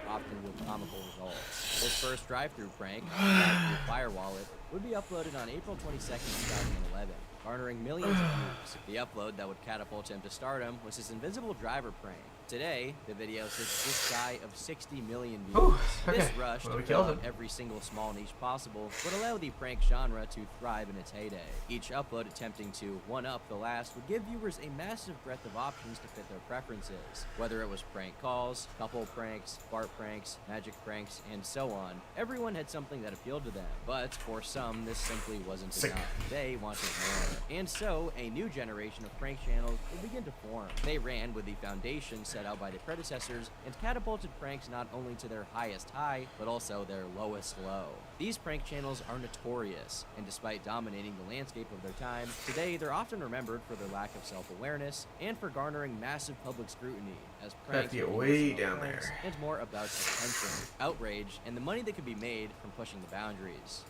S14: often with comical results. His first drive-thru prank, Drive-Thru Fire Wallet, would be uploaded on April 22nd, 2011, garnering millions of views. The upload that would catapult him to stardom was his invisible driver prank. Today, the video sits just shy of 60 million views.
S2: Ooh, okay.
S14: This rush
S2: Well,
S14: to
S2: we
S14: fill
S2: killed
S14: out
S2: him.
S14: every single small niche possible would allow the prank genre to thrive in its heyday. Each upload attempting to one-up the last would give viewers a massive breadth of options to fit their preferences. Whether it was prank calls, couple pranks, fart pranks, magic pranks, and so on, everyone had something that appealed to them. But for some, this simply wasn't
S2: Sick.
S14: enough. They wanted more. And so, a new generation of prank channels would begin to form. They ran with the foundation set out by the predecessors and catapulted pranks not only to their highest high, but also their lowest low. These prank channels are notorious, and despite dominating the landscape of their time, today they're often remembered for their lack of self-awareness and for garnering massive public scrutiny, as pranks
S2: get
S14: are
S2: way
S14: more
S2: down
S14: pranks
S2: there.
S14: and more about attention, outrage, and the money that could be made from pushing the boundaries.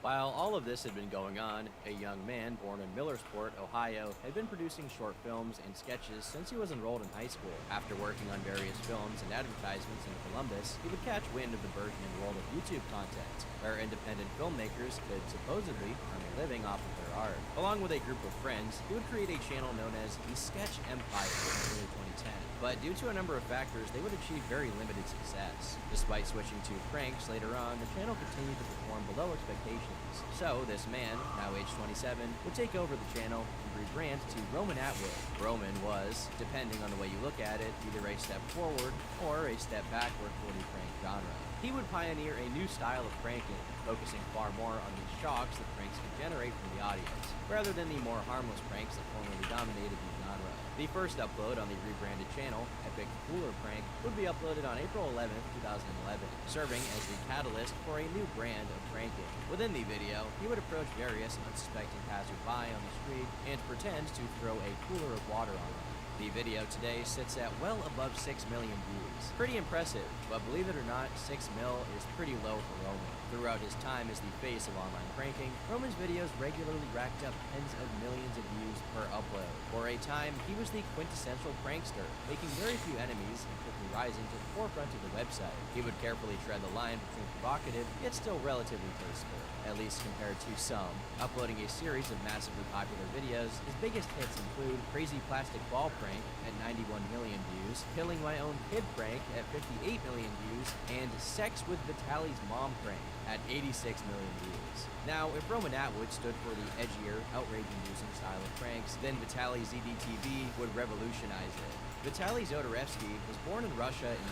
S14: While all of this had been going on, a young man born in Millersport, Ohio, had been producing short films and sketches since he was enrolled in high school. After working on various films and advertisements in Columbus, he would catch wind of the burgeoning world of YouTube content, where independent filmmakers could supposedly earn a living off of their art. Along with a group of friends, he would create a channel known as the Sketch Empire in early 2010. But due to a number of factors, they would achieve very limited success. Despite switching to pranks later on, the channel continued to perform below expectations. So this man, now age 27, would take over the channel and rebrand to Roman Atwood. Roman was, depending on the way you look at it, either a step forward or a step backward for the prank genre. He would pioneer a new style of pranking, focusing far more on the shocks that pranks could generate from the audience, rather than the more harmless pranks that formerly dominated the genre. The first upload on the rebranded channel, Epic Cooler Prank, would be uploaded on April 11th, 2011, serving as the catalyst for a new brand of pranking. Within the video, he would approach various unsuspecting passersby on the street and pretend to throw a cooler of water on them. The video today sits at well above 6 million views. Pretty impressive, but believe it or not, 6 mil is pretty low for Roman. Throughout his time as the face of online pranking, Roman's videos regularly racked up tens of millions of views per upload. For a time, he was the quintessential prankster, making very few enemies and quickly rising to the forefront of the website. He would carefully tread the line between provocative, yet still relatively tasteful, at least compared to some. Uploading a series of massively popular videos, his biggest hits include Crazy Plastic Ball Prank, prank at 91 million views, killing my own kid prank at 58 million views, and sex with Vitali's mom prank at 86 million views. Now, if Roman Atwood stood for the edgier, outrage-inducing style of pranks, then Vitaly ZDTV would revolutionize it. Vitaly Zodorevsky was born in Russia in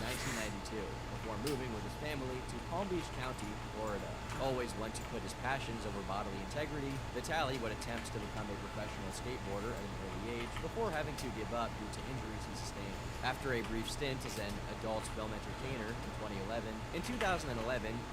S14: 1992 before moving with his family to Palm Beach County, Florida. Always one to put his passions over bodily integrity, Vitaly would attempt to become a professional skateboarder at an early age before having to give up due to injuries he sustained. After a brief stint as an adult film entertainer in 2011, in 2011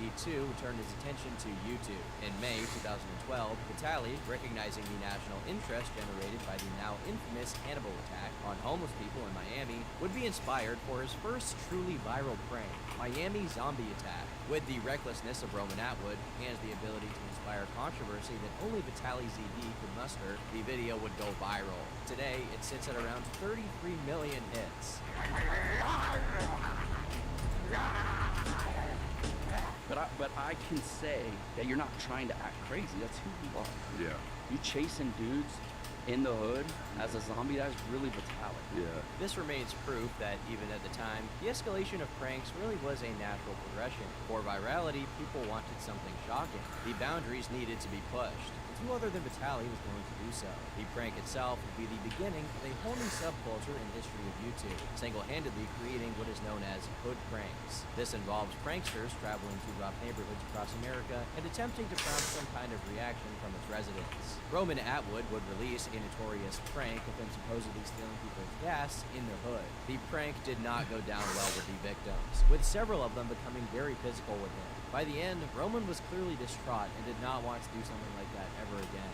S14: he too turned his attention to YouTube. In May 2012, Vitaly, recognizing the national interest generated by the now infamous Hannibal attack on homeless people in Miami, would be inspired for his first truly viral prank, Miami Zombie Attack. With the recklessness of Roman Atwood and the ability to inspire controversy that only Vitaly ZD could muster, the video would go viral. Today, it sits at around 33 million hits.
S17: But I can say that you're not trying to act crazy. That's who you are.
S8: Yeah.
S17: You chasing dudes in the hood as a zombie, that's really Vitaly.
S8: Yeah.
S14: This remains proof that even at the time, the escalation of pranks really was a natural progression. For virality, people wanted something shocking. The boundaries needed to be pushed. And who other than Vitaly was going to do so? The prank itself would be the beginning of a whole new subculture in the history of YouTube, single-handedly creating what is known as hood pranks. This involves pranksters traveling to rough neighborhoods across America and attempting to prompt some kind of reaction from its residents. Roman Atwood would release a notorious prank of him supposedly stealing people's gas in the hood. The prank did not go down well with the victims, with several of them becoming very physical with him. By the end, Roman was clearly distraught and did not want to do something like that ever again.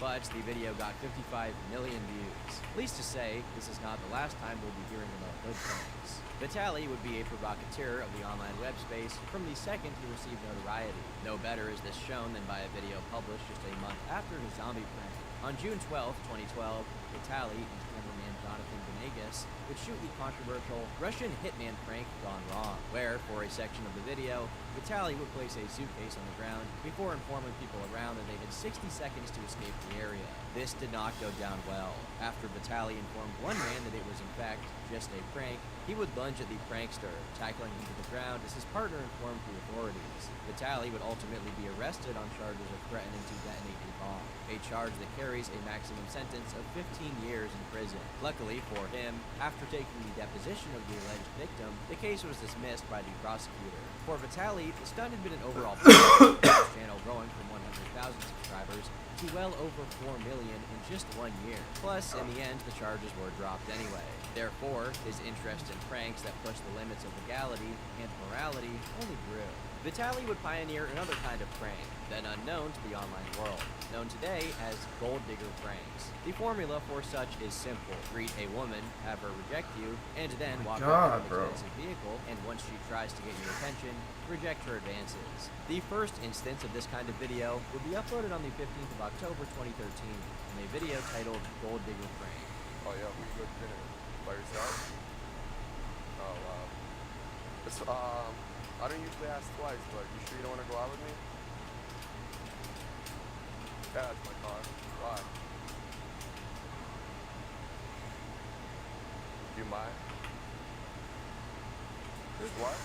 S14: But the video got 55 million views. Pleased to say, this is not the last time we'll be hearing about hood pranks. Vitaly would be a provocateur of the online web space from the second he received notoriety. No better is this shown than by a video published just a month after his zombie prank. On June 12, 2012, Vitaly and cameraman Jonathan Venegas would shoot the controversial Russian hitman prank Gone Wrong, where, for a section of the video, Vitaly would place a suitcase on the ground before informing people around that they had 60 seconds to escape the area. This did not go down well. After Vitaly informed one man that it was in fact just a prank, he would lunge at the prankster, tackling him to the ground as his partner informed the authorities. Vitaly would ultimately be arrested on charges of threatening to detonate a bomb, a charge that carries a maximum sentence of 15 years in prison. Luckily for him, after taking the deposition of the alleged victim, the case was dismissed by the prosecutor. For Vitaly, the stunt had been an overall success, with his channel growing from 100,000 subscribers to well over 4 million in just 1 year. Plus, in the end, the charges were dropped anyway. Therefore, his interest in pranks that pushed the limits of legality and morality only grew. Vitaly would pioneer another kind of prank, then unknown to the online world, known today as gold digger pranks. The formula for such is simple. Greet a woman, have her reject you, and then walk up to an expensive vehicle, and once she tries to get your attention, reject her advances. The first instance of this kind of video would be uploaded on the 15th of October 2013 in a video titled Gold Digger Prank.
S18: Oh yeah, we go to dinner. By yourself? Oh wow. It's, I don't usually ask twice, but you sure you don't want to go out with me? Yeah, that's my car. Why? Do you mind? There's what?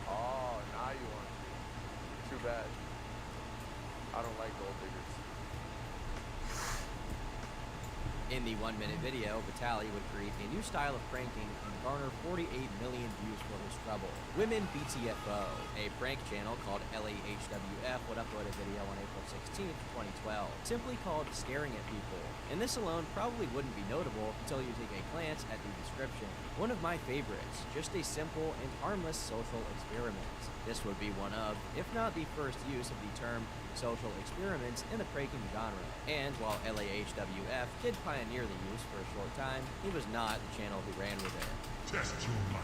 S18: Oh, now you want to. Too bad. I don't like gold diggers.
S14: In the 1-minute video, Vitaly would create a new style of pranking and garner 48 million views for his trouble. Women BTFO, a prank channel called LAHWF, would upload a video on April 16, 2012, simply called Staring at People. And this alone probably wouldn't be notable until you take a glance at the description. One of my favorites, just a simple and harmless social experiment. This would be one of, if not the first use of the term social experiments in the pranking genre. And while LAHWF did pioneer the use for a short time, he was not the channel who ran with it.
S8: Test your might.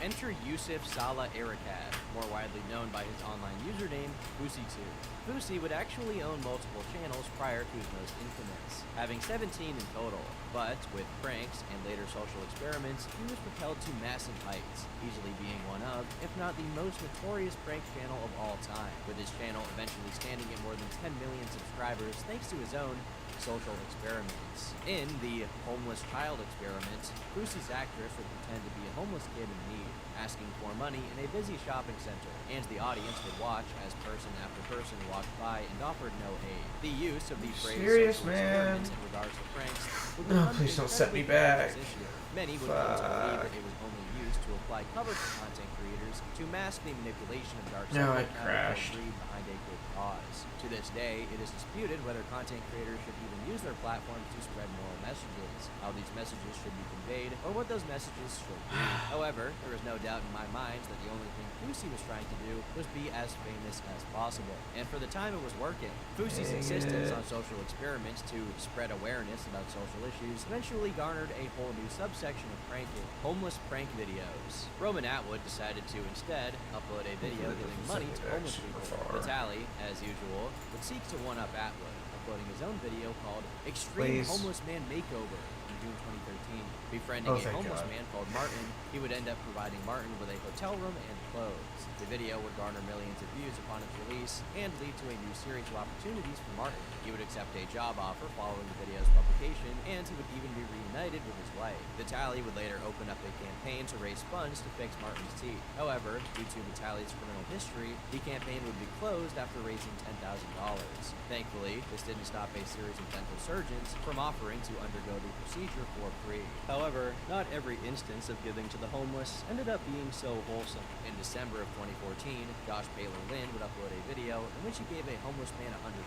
S14: Enter Yusuf Salah Erekad, more widely known by his online username, Fusi2. Fusi would actually own multiple channels prior to his most infamous, having 17 in total. But with pranks and later social experiments, he was propelled to massive heights, easily being one of, if not the most notorious prank channel of all time, with his channel eventually standing at more than 10 million subscribers thanks to his own social experiments. In the homeless child experiment, Fusi's actress would pretend to be a homeless kid in need, asking for money in a busy shopping center, and the audience would watch as person after person walked by and offered no aid. The use of the phrase
S2: Serious,
S14: social
S2: man?
S14: experiments in regards to pranks would
S2: No,
S14: become
S2: please don't set me
S14: incredibly
S2: back.
S14: famous this year. Many would come to believe that it was only used to apply cover to content creators to mask the manipulation of dark
S2: No,
S14: subject
S2: it
S14: matter
S2: crashed.
S14: and greed behind a good cause. To this day, it is disputed whether content creators should even use their platforms to spread moral messages, how these messages should be conveyed, or what those messages should be. However, there is no doubt in my mind that the only thing Fusi was trying to do was be as famous as possible. And for the time it was working. Fusi's insistence on social experiments to spread awareness about social issues eventually garnered a whole new subsection of pranking, homeless prank videos. Roman Atwood decided to instead upload a video giving money to homeless people. Vitaly, as usual, would seek to one-up Atwood, uploading his own video called Extreme
S2: Please.
S14: Homeless Man Makeover in June 2013. Befriending a
S2: thank
S14: homeless
S2: God.
S14: man called Martin, he would end up providing Martin with a hotel room and clothes. The video would garner millions of views upon its release and lead to a new series of opportunities for Martin. He would accept a job offer following the video's publication, and he would even be reunited with his wife. Vitaly would later open up a campaign to raise funds to fix Martin's teeth. However, due to Vitaly's criminal history, the campaign would be closed after raising $10,000. Thankfully, this didn't stop a series of dental surgeons from offering to undergo the procedure for free. However, not every instance of giving to the homeless ended up being so wholesome. In December of 2014, Josh Paler Lynn would upload a video in which he gave a homeless man $100,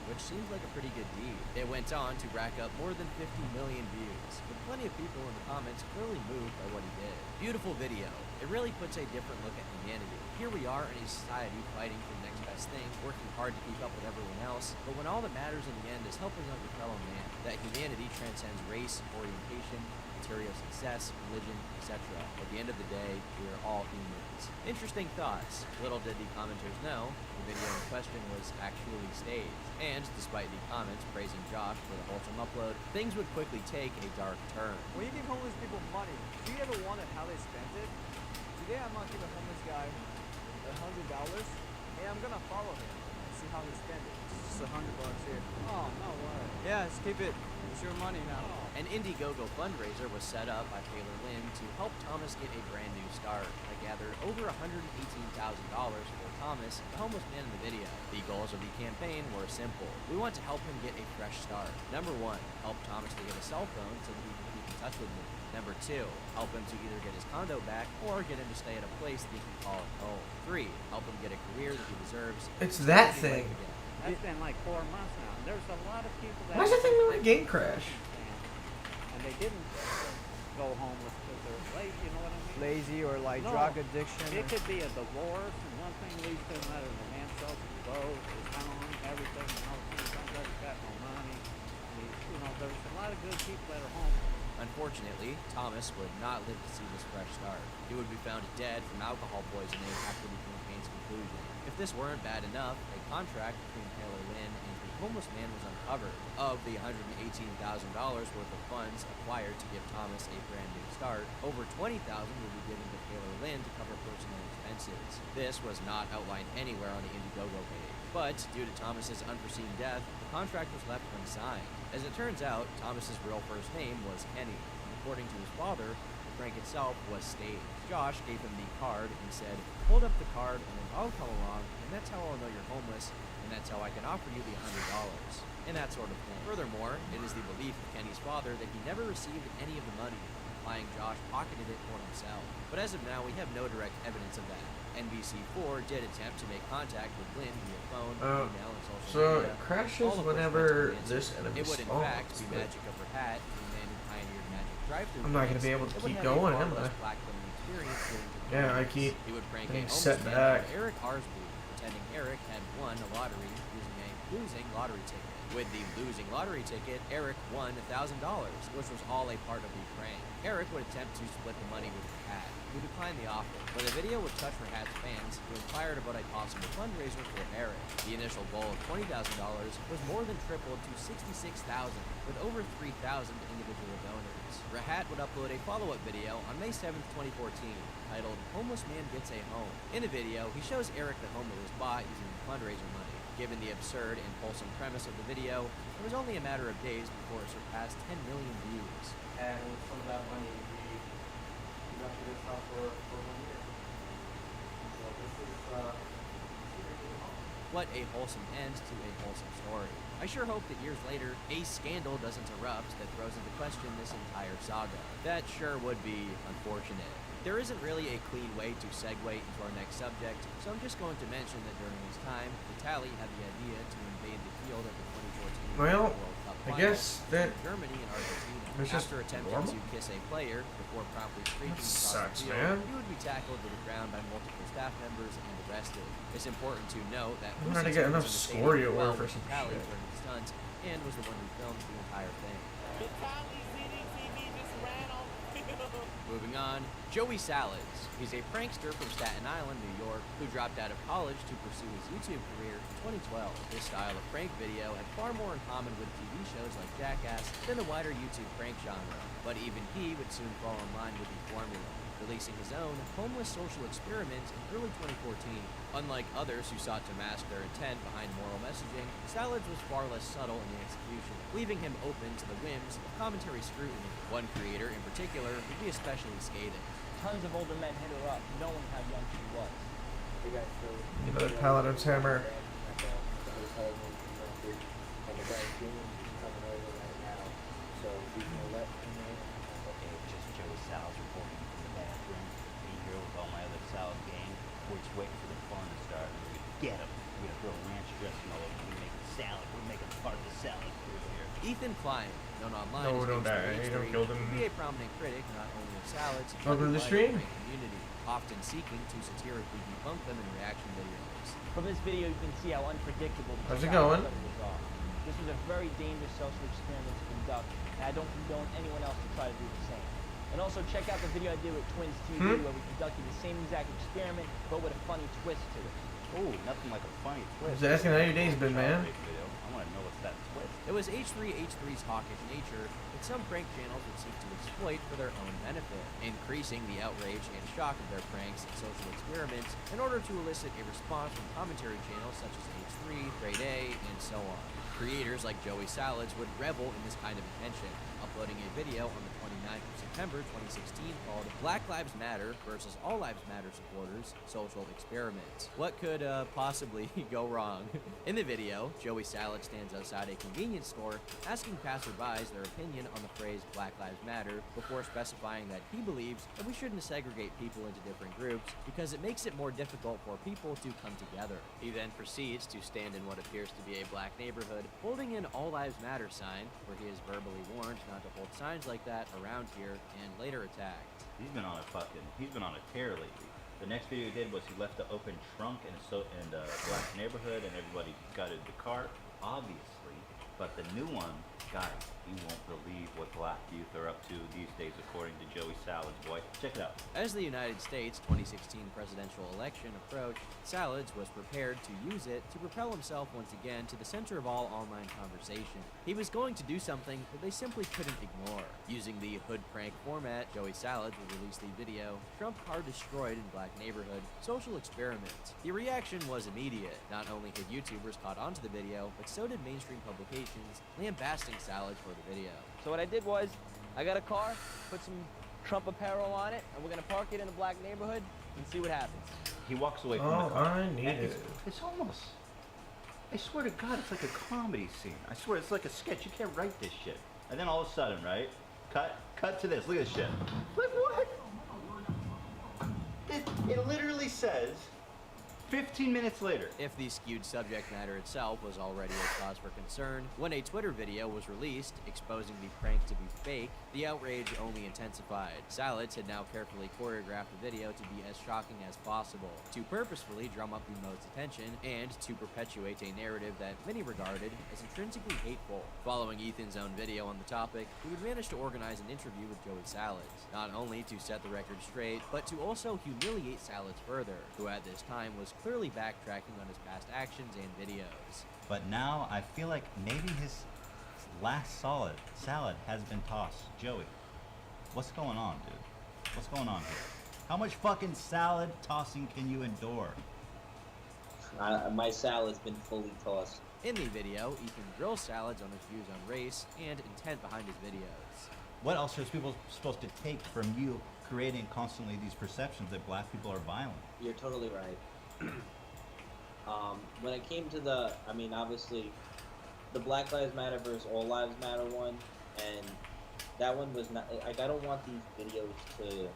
S14: which seems like a pretty good deed. It went on to rack up more than 50 million views, with plenty of people in the comments clearly moved by what he did. Beautiful video. It really puts a different look at humanity. Here we are in a society fighting for the next best thing, working hard to keep up with everyone else, but when all that matters in the end is helping out your fellow man, that humanity transcends race, orientation, material success, religion, etc. At the end of the day, we are all humans. Interesting thoughts. Little did the commenters know, the video in question was actually staged. And despite the comments praising Josh for the wholesome upload, things would quickly take a dark turn.
S11: When you give homeless people money, do you ever wonder how they spent it? Today I'm gonna give a homeless guy $100. Hey, I'm gonna follow him and see how he spent it. It's just $100 here. Oh, no way. Yeah, just keep it. It's your money now.
S14: An Indiegogo fundraiser was set up by Taylor Lynn to help Thomas get a brand new start. They gathered over $118,000 for Thomas, the homeless man in the video. The goals of the campaign were simple. We want to help him get a fresh start. Number 1, help Thomas to get a cell phone so that he can keep in touch with me. Number 2, help him to either get his condo back or get him to stay at a place that he can call home. 3, help him get a career that he deserves.
S2: It's that thing.
S19: That's been like 4 months now. There's a lot of people that...
S2: Why is that thing doing a game crash?
S19: And they didn't go homeless because they're lazy, you know what I mean?
S11: Lazy or like
S19: No,
S11: drug addiction.
S19: It could be a divorce, and one thing leads to another. The man sells his clothes, his home, everything, and all of a sudden he's got no money. You know, there's a lot of good people that are homeless.
S14: Unfortunately, Thomas would not live to see this fresh start. He would be found dead from alcohol poisoning after the campaign's conclusion. If this weren't bad enough, a contract between Taylor Lynn and the homeless man was uncovered. Of the $118,000 worth of funds acquired to give Thomas a brand new start, over $20,000 would be given to Taylor Lynn to cover personal expenses. This was not outlined anywhere on the Indiegogo page. But due to Thomas's unforeseen death, the contract was left unsigned. As it turns out, Thomas's real first name was Kenny. According to his father, the prank itself was staged. Josh gave him the card and said, "Hold up the card and then I'll come along, and that's how I'll know you're homeless, and that's how I can offer you the $100. And that sort of thing. Furthermore, it is the belief of Kenny's father that he never received any of the money, implying Josh pocketed it for himself. But as of now, we have no direct evidence of that. NBC4 did attempt to make contact with Lynn via phone, email, and social
S2: So
S14: media.
S2: it crashes
S14: all of which
S2: whenever
S14: went to
S2: this enemy
S14: It would in
S2: spawns,
S14: fact be
S2: but-
S14: Magic of her hat, the man who pioneered magic drive-thru.
S2: I'm not gonna be able to keep going, am I? Yeah, I keep
S14: He would prank
S2: getting
S14: a
S2: set
S14: homeless man
S2: back.
S14: named Eric Arsby, pretending Eric had won a lottery using a losing lottery ticket. With the losing lottery ticket, Eric won $1,000, which was all a part of the prank. Eric would attempt to split the money with Rahat, who declined the offer, but the video would touch Rahat's fans, who inquired about a possible fundraiser for Eric. The initial goal of $20,000 was more than tripled to $66,000, with over 3,000 individual donors. Rahat would upload a follow-up video on May 7, 2014, titled "Homeless Man Gets a Home." In the video, he shows Eric the home that was bought using the fundraiser money. Given the absurd and wholesome premise of the video, it was only a matter of days before it surpassed 10 million views.
S20: And with some of that money, we got to this house for 1 year. So this is
S14: What a wholesome end to a wholesome story. I sure hope that years later, a scandal doesn't erupt that throws into question this entire saga. That sure would be unfortunate. There isn't really a clean way to segue into our next subject, so I'm just going to mention that during this time, Italy had the idea to invade the field at the 2014
S2: Well,
S14: World Cup
S2: I
S14: Finals
S2: guess that
S14: between Germany and Argentina.
S2: it's just
S14: After attempting
S2: normal?
S14: to kiss a player before promptly streaking
S2: That
S14: across
S2: sucks,
S14: the field,
S2: man.
S14: he would be tackled to the ground by multiple staff members and arrested. It's important to note that
S2: I'm trying to get enough score
S14: well
S2: for some
S14: Italy
S2: shit.
S14: during the stunt and was the one who filmed the entire thing. Moving on, Joey Salads. He's a prankster from Staten Island, New York, who dropped out of college to pursue his YouTube career in 2012. This style of prank video had far more in common with TV shows like Jackass than the wider YouTube prank genre, but even he would soon fall in line with the formula, releasing his own homeless social experiment in early 2014. Unlike others who sought to mask their intent behind moral messaging, Salads was far less subtle in the execution, leaving him open to the whims of commentary scrutiny. One creator in particular would be especially scathing.
S20: tons of older men hit her up, knowing how young she was. You guys still
S2: Another Paladin's hammer.
S20: and the guy's doing coming over right now. So he's gonna let him in.
S21: Okay, it's just Joey Sal's reporting from the bathroom. Me here with all my other Sal's gang. We're just waiting for the fun to start. We're gonna get him. We're gonna throw ranch dressing all over. We're making salad. We're making part of the salad crew here.
S14: Ethan Klein, known online
S2: No,
S14: as
S2: don't die.
S14: H3,
S2: Don't kill them.
S14: would be a prominent critic not only of salads, but
S2: Welcome to the
S14: the
S2: stream.
S14: wider prank community, often seeking to satirically debunk them in reaction videos.
S20: From this video, you can see how unpredictable the
S2: How's it
S20: child
S2: going?
S20: predators are. This was a very dangerous social experiment to conduct, and I don't condone anyone else to try to do the same. And also check out the video I did with Twins TV, where we conducted the same exact experiment, but with a funny twist to it.
S21: Oh, nothing like a funny twist.
S2: Just asking how your day's been, man.
S21: I want to know what's that twist.
S14: It was H3H3's hawkish nature that some prank channels would seek to exploit for their own benefit, increasing the outrage and shock of their pranks and social experiments in order to elicit a response from commentary channels such as H3, Grade A, and so on. Creators like Joey Salads would revel in this kind of attention, uploading a video on the 29th of September 2016 called Black Lives Matter versus All Lives Matter Supporters Social Experiment. What could possibly go wrong? In the video, Joey Salads stands outside a convenience store asking passerbys their opinion on the phrase Black Lives Matter before specifying that he believes that we shouldn't segregate people into different groups because it makes it more difficult for people to come together. He then proceeds to stand in what appears to be a black neighborhood holding an All Lives Matter sign where he is verbally warned not to hold signs like that around here and later attacked.
S21: He's been on a tear lately. The next video he did was he left the open trunk in a black neighborhood and everybody got in the car, obviously. But the new one, guys, you won't believe what black youth are up to these days according to Joey Salads, boy. Check it out.
S14: As the United States 2016 presidential election approached, Salads was prepared to use it to propel himself once again to the center of all online conversation. He was going to do something that they simply couldn't ignore. Using the hood prank format, Joey Salads would release the video, Trump Car Destroyed in Black Neighborhood, Social Experiment. The reaction was immediate. Not only had YouTubers caught onto the video, but so did mainstream publications, lambasting Salads for the video.
S20: So what I did was, I got a car, put some Trump apparel on it, and we're gonna park it in a black neighborhood and see what happens.
S21: He walks away from
S2: Oh,
S21: the car.
S2: I need
S21: and
S2: it.
S21: It's almost, I swear to God, it's like a comedy scene. I swear, it's like a sketch. You can't write this shit. And then all of a sudden, right? Cut to this. Look at this shit. Look what? It literally says, 15 minutes later.
S14: If the skewed subject matter itself was already a cause for concern, when a Twitter video was released exposing the prank to be fake, the outrage only intensified. Salads had now carefully choreographed the video to be as shocking as possible, to purposefully drum up the most attention, and to perpetuate a narrative that many regarded as intrinsically hateful. Following Ethan's own video on the topic, we would manage to organize an interview with Joey Salads, not only to set the record straight, but to also humiliate Salads further, who at this time was clearly backtracking on his past actions and videos.
S21: But now I feel like maybe his last salad has been tossed. Joey, what's going on, dude? What's going on here? How much fucking salad tossing can you endure?
S10: My salad's been fully tossed.
S14: In the video, Ethan grills Salads on his views on race and intent behind his videos.
S21: What else are people supposed to take from you creating constantly these perceptions that black people are violent?
S10: You're totally right. When it came to the, I mean, obviously, the Black Lives Matter versus All Lives Matter one, and that one was not, like, I don't want these videos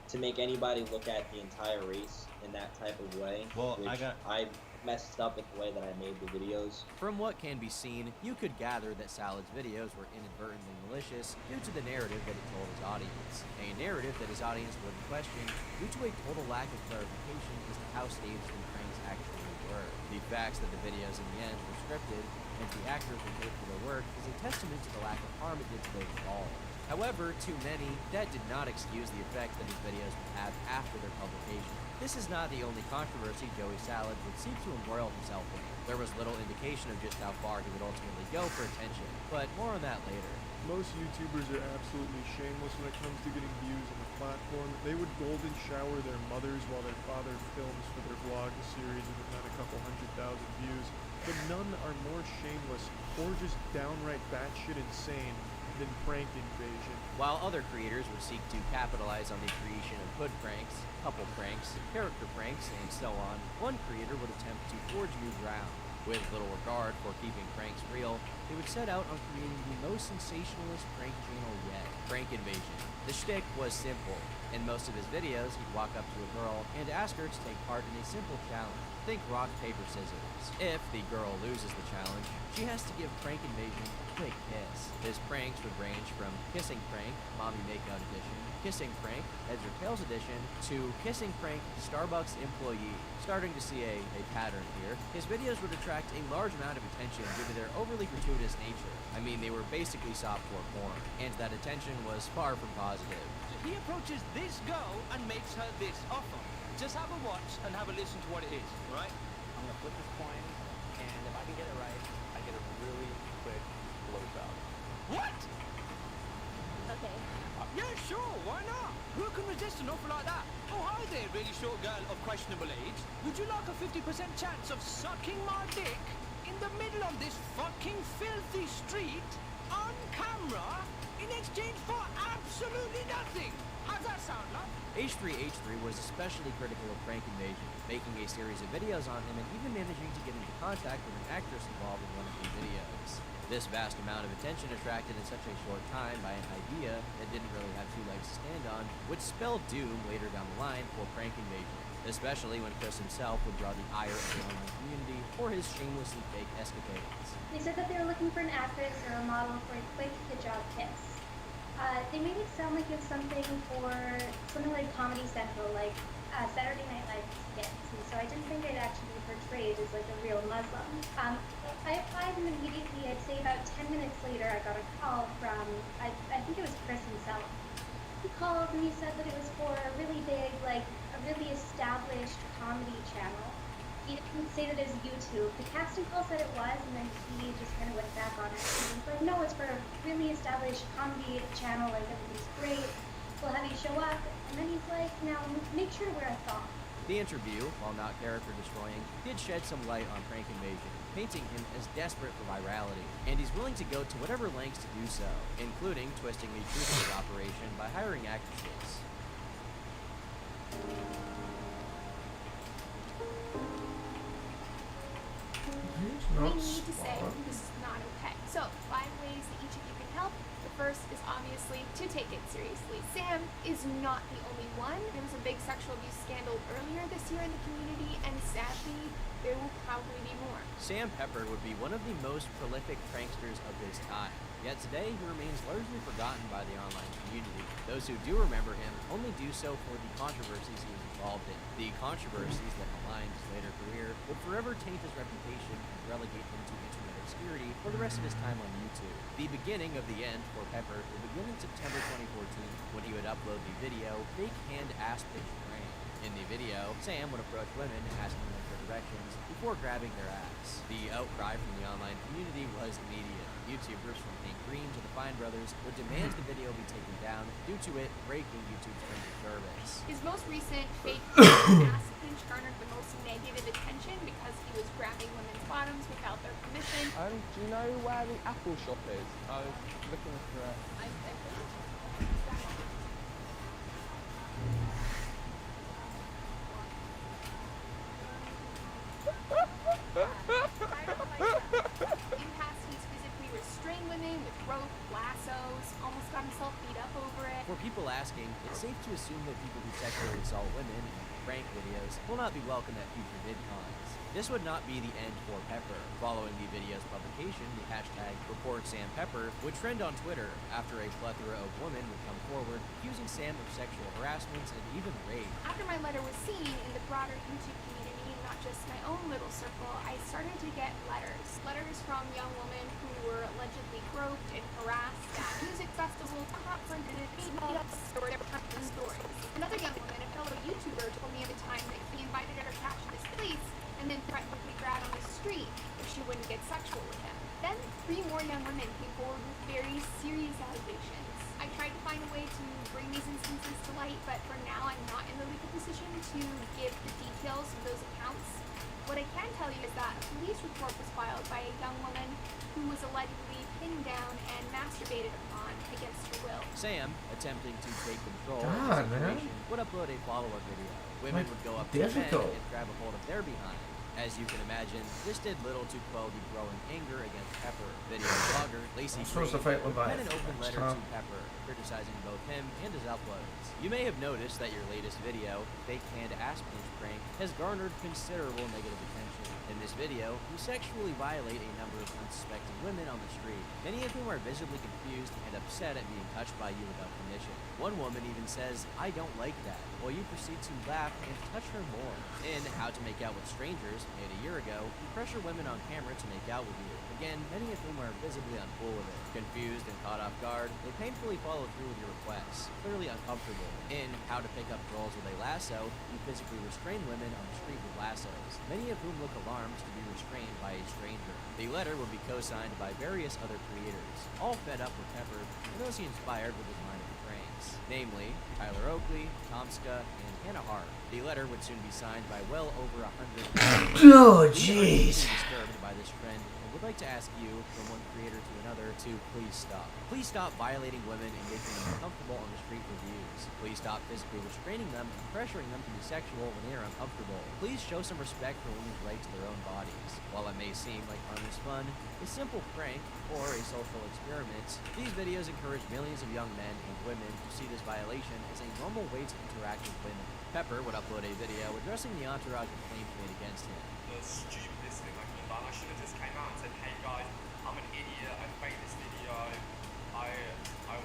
S10: to make anybody look at the entire race in that type of way.
S21: Well,
S10: which I messed up in the way that I made the videos.
S14: From what can be seen, you could gather that Salad's videos were inadvertently malicious due to the narrative that he told his audience. A narrative that his audience wouldn't question due to a total lack of clarification as to how staged the pranks actually were. The facts that the videos in the end were scripted and the actors were paid for their work is a testament to the lack of harm it did to those involved. However, to many, that did not excuse the effect that his videos would have after their publication. This is not the only controversy Joey Salad would seek to embroil himself in. There was little indication of just how far he would ultimately go for attention, but more on that later.
S11: Most YouTubers are absolutely shameless when it comes to getting views on the platform. They would golden shower their mothers while their father films for their vlog series with not a couple 100,000 views, but none are more shameless or just downright batshit insane than prank invasion.
S14: While other creators would seek to capitalize on the creation of hood pranks, couple pranks, character pranks, and so on, one creator would attempt to forge new ground. With little regard for keeping pranks real, they would set out on creating the most sensationalist prank channel yet, Prank Invasion. The shtick was simple. In most of his videos, he'd walk up to a girl and ask her to take part in a simple challenge. Think rock, paper, scissors. If the girl loses the challenge, she has to give Prank Invasion a quick kiss. His pranks would range from Kissing Prank, Mommy Makeout Edition, Kissing Prank, Heads or Tails Edition, to Kissing Prank, Starbucks Employee. Starting to see a pattern here. His videos would attract a large amount of attention due to their overly gratuitous nature. I mean, they were basically softcore porn, and that attention was far from positive.
S22: He approaches this girl and makes her this offer. Just have a watch and have a listen to what it is, right?
S19: I'm gonna flip this coin, and if I can get it right, I get a really quick blowjob.
S22: What?
S4: Okay.
S22: Yeah, sure, why not? Who can resist an offer like that? Oh, hi there, really short girl of questionable age. Would you like a 50% chance of sucking my dick in the middle of this fucking filthy street, on camera, in exchange for absolutely nothing? How's that sound, love?
S14: H3H3 was especially critical of Prank Invasion, making a series of videos on him and even managing to get into contact with an actress involved in one of the videos. This vast amount of attention attracted in such a short time by an idea that didn't really have two legs to stand on would spell doom later down the line for Prank Invasion, especially when Chris himself would draw the ire of the online community for his shamelessly fake escapades.
S23: They said that they were looking for an actress or a model for a quick hijab kiss. They made it sound like it was something like Comedy Central, like Saturday Night Live skits, and so I didn't think I'd actually be portrayed as like a real Muslim. I applied, and immediately, I'd say about 10 minutes later, I got a call from, I think it was Chris himself. He called and he said that it was for a really big, like a really established comedy channel. He didn't say that it was YouTube. The casting call said it was, and then he just kind of went back on it. He was like, no, it's for a really established comedy channel, like everything's great. We'll have you show up. And then he's like, now make sure to wear a thong.
S14: The interview, while not character destroying, did shed some light on Prank Invasion, painting him as desperate for virality, and he's willing to go to whatever lengths to do so, including twisting the truth of his operation by hiring actresses.
S2: He's
S24: We
S2: not
S24: need to say
S2: smart.
S24: this is not okay. So, 5 ways that each of you can help. The first
S3: First is obviously to take it seriously. Sam is not the only one. There was a big sexual abuse scandal earlier this year in the community, and sadly, there will probably be more.
S14: Sam Pepper would be one of the most prolific pranksters of his time. Yet today, he remains largely forgotten by the online community. Those who do remember him only do so for the controversies he was involved in. The controversies that maligned his later career would forever taint his reputation and relegate him to internet obscurity for the rest of his time on YouTube. The beginning of the end for Pepper would begin in September 2014 when he would upload the video Fake Hand Ass Pitch Prank. In the video, Sam would approach women asking them for directions before grabbing their ass. The outcry from the online community was immediate. YouTubers from Hank Green to the Fine Brothers would demand the video be taken down due to it breaking YouTube's terms of service.
S3: His most recent fake ass pinch garnered the most negative attention because he was grabbing women's bottoms without their permission.
S5: Do you know where the Apple shop is? I was looking for it.
S3: In the past, he's physically restrained women with rope, lassos, almost got himself beat up over it.
S14: For people asking, it's safe to assume that people who sexually assault women in prank videos will not be welcome at future VidCons. This would not be the end for Pepper. Following the video's publication, the hashtag #ReportSamPepper would trend on Twitter after a plethora of women would come forward accusing Sam of sexual harassment and even rape.
S3: After my letter was seen in the broader YouTube community, not just my own little circle, I started to get letters. Letters from young women who were allegedly groped and harassed at music festivals, hot printed stories. Another young woman, a fellow YouTuber, told me at the time that he invited her to crash this place and then threatened to kick her out on the street if she wouldn't get sexual with him. Then 3 more young women came forward with very serious allegations. I tried to find a way to bring these instances to light, but for now I'm not in the legal position to give the details of those accounts. What I can tell you is that a police report was filed by a young woman who was allegedly pinned down and masturbated upon against her will.
S14: Sam, attempting to take control of
S2: God,
S14: the
S2: man.
S14: situation, would upload a follow-up video. Women
S2: Like,
S14: would go up to men
S2: difficult.
S14: and grab a hold of their behind. As you can imagine, this did little to quell the growing anger against Pepper. Video blogger Lacey
S2: I'm supposed to
S14: Green
S2: fight Leviathan
S14: had an open
S2: next
S14: letter to
S2: time.
S14: Pepper, criticizing both him and his uploads. You may have noticed that your latest video, Fake Hand Ass Pinch Prank, has garnered considerable negative attention. In this video, you sexually violate a number of unsuspecting women on the street, many of whom are visibly confused and upset at being touched by you without permission. One woman even says, "I don't like that," while you proceed to laugh and touch her more. In How to Make Out with Strangers, made a year ago, you pressure women on camera to make out with you. Again, many of whom are visibly uncool with it. Confused and caught off guard, they painfully follow through with your requests, clearly uncomfortable. In How to Pick Up Girls with a Lasso, you physically restrain women on the street with lassos, many of whom look alarmed to be restrained by a stranger. The letter would be co-signed by various other creators, all fed up with Pepper and those he inspired with his mind of the pranks, namely Tyler Oakley, Tomska, and Hannah Hart. The letter would soon be signed by well over 100
S2: Oh,
S14: We are
S2: jeez.
S14: deeply disturbed by this trend and would like to ask you, from one creator to another, to please stop. Please stop violating women and making them uncomfortable on the street for views. Please stop physically restraining them and pressuring them to be sexual when they are uncomfortable. Please show some respect for women's right to their own bodies. While it may seem like harmless fun, a simple prank, or a social experiment, these videos encourage millions of young men and women to see this violation as a normal way to interact with women. Pepper would upload a video addressing the entourage of claims made against him.
S9: The stupidest thing I could have done. I should have just came out and said, "Hey guys, I'm an idiot. I faked this video. I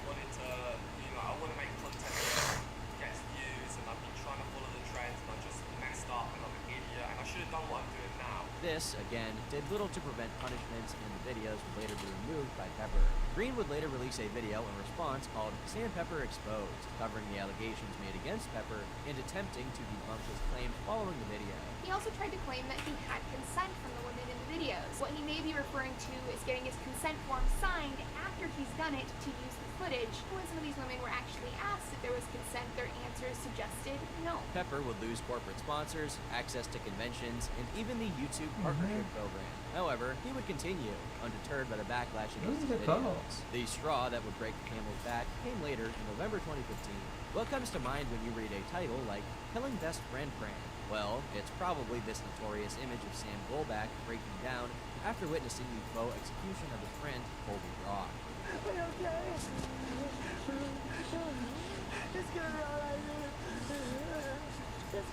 S9: wanted to, I want to make content that gets views, and I've been trying to follow the trends, and I just messed up, and I'm an idiot, and I should have done what I'm doing now."
S14: This, again, did little to prevent punishments, and the videos would later be removed by Pepper. Green would later release a video in response called Sam Pepper Exposed, covering the allegations made against Pepper and attempting to debunk his claims following the video.
S3: He also tried to claim that he had consent from the women in the videos. What he may be referring to is getting his consent form signed after he's done it to use the footage. When some of these women were actually asked if there was consent, their answers suggested no.
S14: Pepper would lose corporate sponsors, access to conventions, and even the YouTube partnership program. However, he would continue, undeterred by the backlash against his videos. The straw that would break the camel's back came later in November 2015. What comes to mind when you read a title like Killing Best Friend Prank? Well, it's probably this notorious image of Sam Goldback breaking down after witnessing the faux execution of his friend, Colby Rock.
S15: Okay.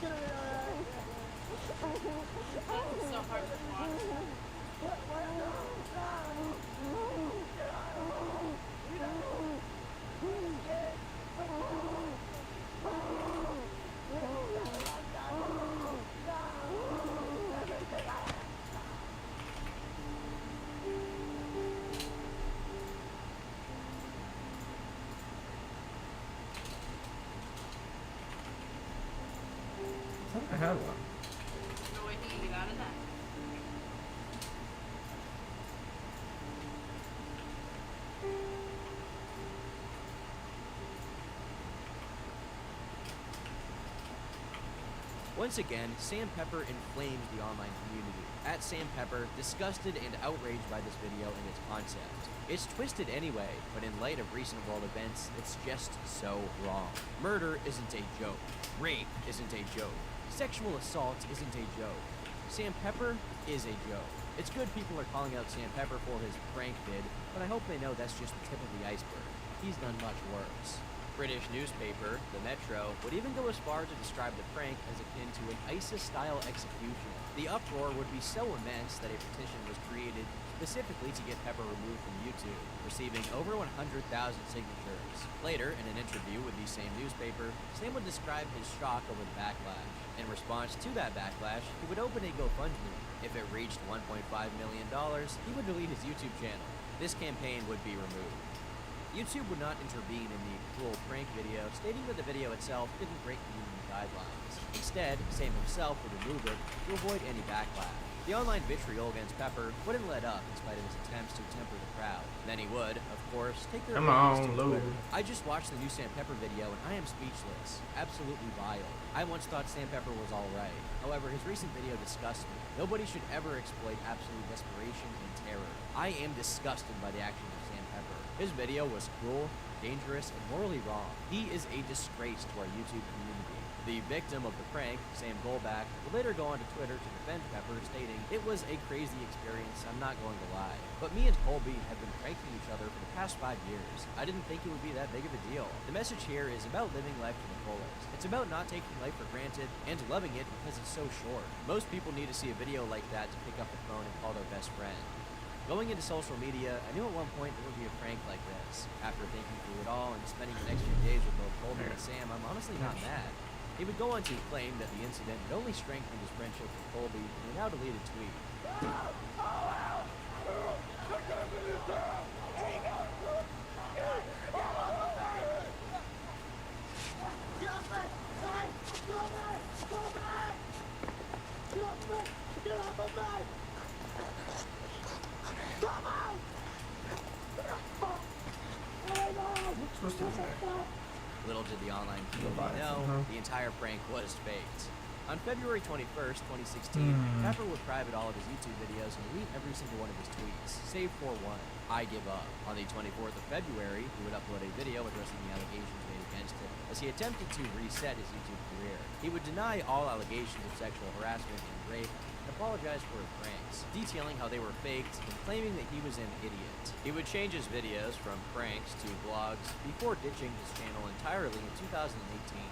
S1: It's so hard to watch.
S2: I thought I had one.
S1: No way he can get out of that.
S14: Once again, Sam Pepper inflames the online community. At Sam Pepper, disgusted and outraged by this video and its concept. It's twisted anyway, but in light of recent world events, it's just so wrong. Murder isn't a joke. Rape isn't a joke. Sexual assault isn't a joke. Sam Pepper is a joke. It's good people are calling out Sam Pepper for his prank vid, but I hope they know that's just the tip of the iceberg. He's done much worse. British newspaper, the Metro, would even go as far to describe the prank as akin to an ISIS-style execution. The uproar would be so immense that a petition was created specifically to get Pepper removed from YouTube, receiving over 100,000 signatures. Later, in an interview with the same newspaper, Sam would describe his shock over the backlash. In response to that backlash, he would open a GoFundMe. If it reached $1.5 million, he would delete his YouTube channel. This campaign would be removed. YouTube would not intervene in the cruel prank video, stating that the video itself didn't break community guidelines. Instead, Sam himself would remove it to avoid any backlash. The online vitriol against Pepper wouldn't let up in spite of his attempts to temper the crowd. Then he would, of course, take their opinions to Twitter. I just watched the new Sam Pepper video and I am speechless. Absolutely vile. I once thought Sam Pepper was alright. However, his recent video disgusts me. Nobody should ever exploit absolute desperation and terror. I am disgusted by the actions of Sam Pepper. His video was cruel, dangerous, and morally wrong. He is a disgrace to our YouTube community. The victim of the prank, Sam Goldback, would later go onto Twitter to defend Pepper, stating, "It was a crazy experience, I'm not going to lie. But me and Colby have been pranking each other for the past 5 years. I didn't think it would be that big of a deal." The message here is about living life to the fullest. It's about not taking life for granted and loving it because it's so short. Most people need to see a video like that to pick up the phone and call their best friend. Going into social media, I knew at one point there would be a prank like this. After thinking through it all and spending the next few days with both Colby and Sam, I'm honestly not mad. He would go on to claim that the incident had only strengthened his friendship with Colby in a now deleted tweet. Little did the online community know, the entire prank was faked. On February 21st, 2016, Pepper would private all of his YouTube videos and delete every single one of his tweets, save for one, "I give up." On the 24th of February, he would upload a video addressing the allegations made against him, as he attempted to reset his YouTube career. He would deny all allegations of sexual harassment and rape, and apologize for his pranks, detailing how they were faked and claiming that he was an idiot. He would change his videos from pranks to vlogs before ditching his channel entirely in 2018.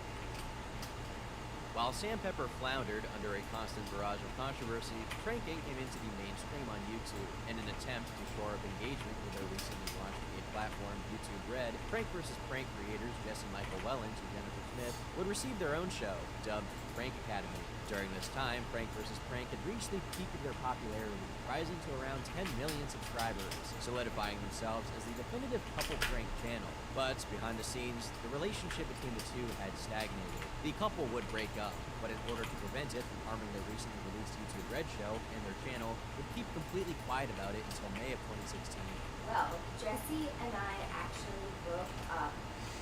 S14: While Sam Pepper floundered under a constant barrage of controversy, pranking came into the mainstream on YouTube. In an attempt to shore up engagement with their recently launched paid platform, YouTube Red, Prank vs. Prank creators Jesse Michael Wellens and Jennifer Smith would receive their own show, dubbed Prank Academy. During this time, Prank vs. Prank had reached the peak of their popularity, rising to around 10 million subscribers, solidifying themselves as the definitive couple prank channel. But behind the scenes, the relationship between the two had stagnated. The couple would break up, but in order to prevent it from harming their recently released YouTube Red show and their channel, would keep completely quiet about it until May of 2016.
S12: Well, Jesse and I actually broke up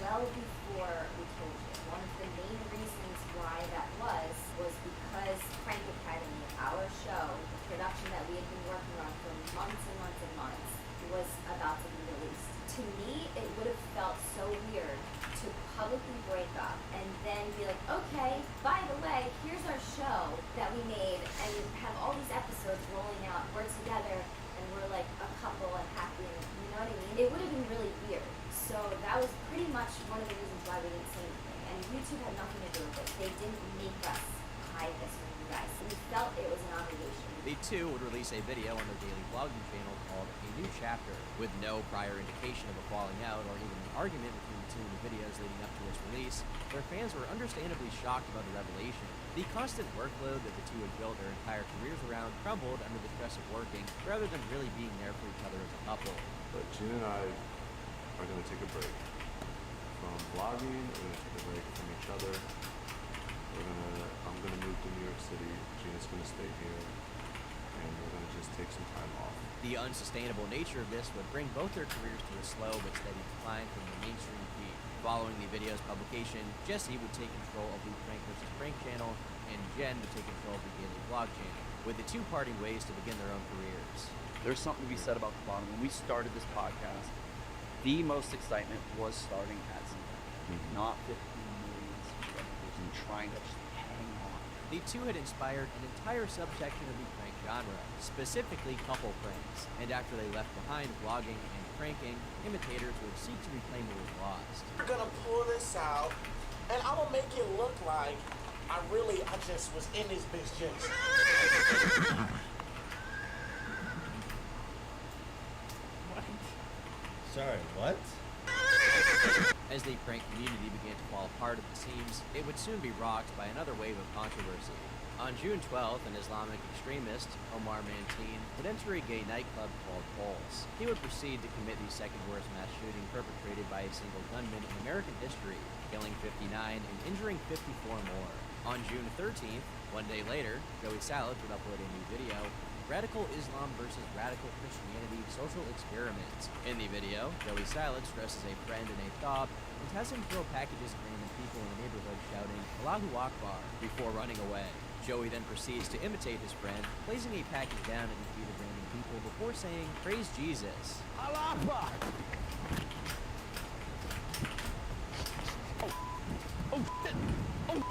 S12: well before we told you. One of the main reasons why that was because Prank Academy, our show, the production that we had been working on for months and months and months, was about to be released. To me, it would have felt so weird to publicly break up and then be like, okay, by the way, here's our show that we made and have all these episodes rolling out. We're together and we're like a couple and happy, and you know what I mean? It would have been really weird. So that was pretty much one of the reasons why we didn't say anything. And YouTube had nothing to do with it. They didn't make us hide this from you guys. We felt it was an obligation.
S14: The two would release a video on their daily vlogging channel called A New Chapter, with no prior indication of a falling out or even an argument between the two in the videos leading up to its release. Their fans were understandably shocked about the revelation. The constant workload that the two had built their entire careers around crumbled under the stress of working, rather than really being there for each other as a couple.
S6: But Gina and I are going to take a break from vlogging. We're going to take a break from each other. I'm going to move to New York City. Gina's going to stay here. And we're going to just take some time off.
S14: The unsustainable nature of this would bring both their careers to a slow but steady decline from the mainstream peak. Following the video's publication, Jesse would take control of the Prank vs. Prank channel, and Jen would take control of the daily vlog channel, with the two parting ways to begin their own careers.
S17: There's something to be said about the bottom. When we started this podcast, the most excitement was starting at something, not 15 million subscribers and trying to just hang on.
S14: The two had inspired an entire subsection of the prank genre, specifically couple pranks, and after they left behind vlogging and pranking, imitators would seek to reclaim what was lost.
S13: We're gonna pull this out, and I'm gonna make it look like I just was in this bitch just.
S16: Sorry, what?
S14: As the prank community began to fall apart at the seams, it would soon be rocked by another wave of controversy. On June 12th, an Islamic extremist, Omar Manteen, would enter a gay nightclub called Pulse. He would proceed to commit the second worst mass shooting perpetrated by a single gunman in American history, killing 59 and injuring 54 more. On June 13th, one day later, Joey Salads would upload a new video, Radical Islam versus Radical Christianity Social Experiment. In the video, Joey Salads dresses a friend in a thob and has him throw packages at random people in the neighborhood shouting, Allahu Akbar, before running away. Joey then proceeds to imitate his friend, placing a package down at the feet of random people before saying, Praise Jesus.
S15: Allah Akbar! Oh, shit! Oh!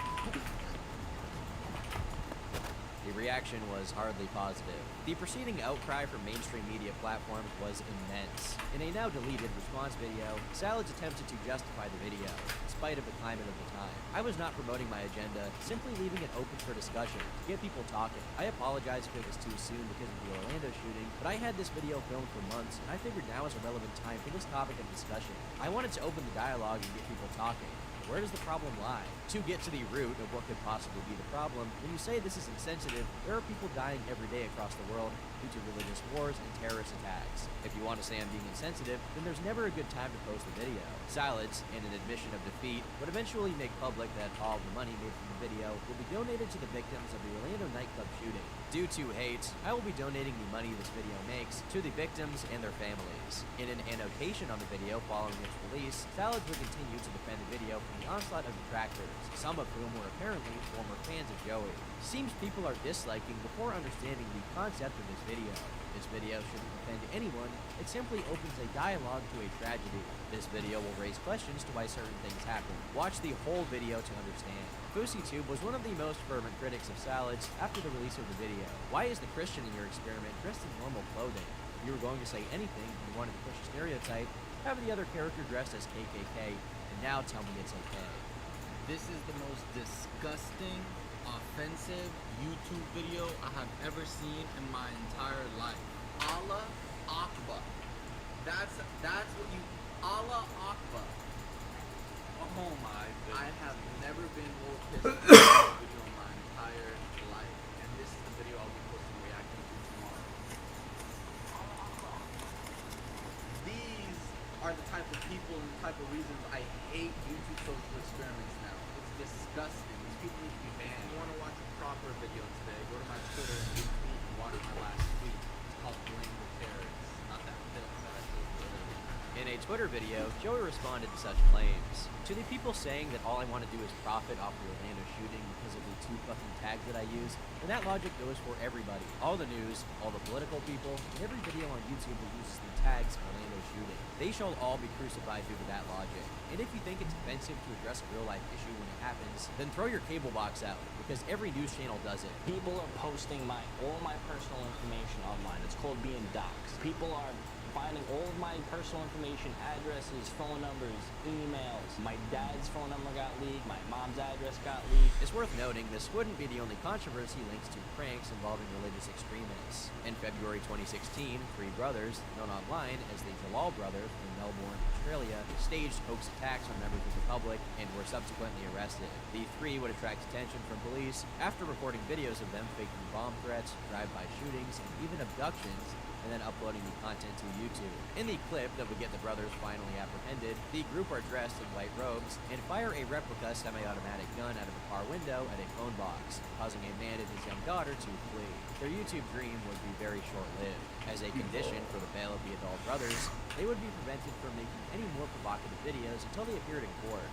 S14: The reaction was hardly positive. The preceding outcry from mainstream media platforms was immense. In a now deleted response video, Salads attempted to justify the video, in spite of the climate of the time. I was not promoting my agenda, simply leaving it open for discussion, to get people talking. I apologize if it was too soon because of the Orlando shooting, but I had this video filmed for months, and I figured now is a relevant time for this topic of discussion. I wanted to open the dialogue and get people talking. Where does the problem lie? To get to the root of what could possibly be the problem, when you say this is insensitive, there are people dying every day across the world due to religious wars and terrorist attacks. If you want to say I'm being insensitive, then there's never a good time to post the video. Salads, in an admission of defeat, would eventually make public that all the money made from the video will be donated to the victims of the Orlando nightclub shooting. Due to hate, I will be donating the money this video makes to the victims and their families. In an annotation on the video following its release, Salads would continue to defend the video from the onslaught of detractors, some of whom were apparently former fans of Joey. Seems people are disliking before understanding the concept of this video. This video shouldn't offend anyone, it simply opens a dialogue to a tragedy. This video will raise questions to why certain things happen. Watch the whole video to understand. FouseyTube was one of the most fervent critics of Salads after the release of the video. Why is the Christian in your experiment dressed in normal clothing? If you were going to say anything and wanted to push a stereotype, have the other character dressed as KKK, and now tell me it's okay.
S24: This is the most disgusting, offensive YouTube video I have ever seen in my entire life. Allah Akbar. That's what you... Allah Akbar. Oh my goodness. I have never been more pissed off at a video in my entire life. And this is the video I'll be posting reacting to tomorrow. These are the type of people and the type of reasons I hate YouTube social experiments now. It's disgusting. These people need to be banned. If you want to watch a proper video today, go to my Twitter and retweet and watch my last tweet. It's called Blame the Terrorists. Not that film that I posted earlier.
S14: In a Twitter video, Joey responded to such claims. To the people saying that all I want to do is profit off the Orlando shooting because of the 2 fucking tags that I use, then that logic goes for everybody. All the news, all the political people, and every video on YouTube that uses the tags Orlando shooting. They shall all be crucified due to that logic. And if you think it's offensive to address a real life issue when it happens, then throw your cable box out, because every news channel does it.
S20: People are posting all my personal information online. It's called being doxxed. People are finding all of my personal information, addresses, phone numbers, emails. My dad's phone number got leaked, my mom's address got leaked.
S14: It's worth noting this wouldn't be the only controversy linked to pranks involving religious extremists. In February 2016, three brothers, known online as the Jalal brothers from Melbourne, Australia, staged hoax attacks on members of the public and were subsequently arrested. The three would attract attention from police after recording videos of them faking bomb threats, drive-by shootings, and even abductions, and then uploading the content to YouTube. In the clip that would get the brothers finally apprehended, the group are dressed in white robes and fire a replica semi-automatic gun out of a car window at a phone box, causing a man and his young daughter to flee. Their YouTube dream would be very short-lived. As a condition for the bail of the adult brothers, they would be prevented from making any more provocative videos until they appeared in court.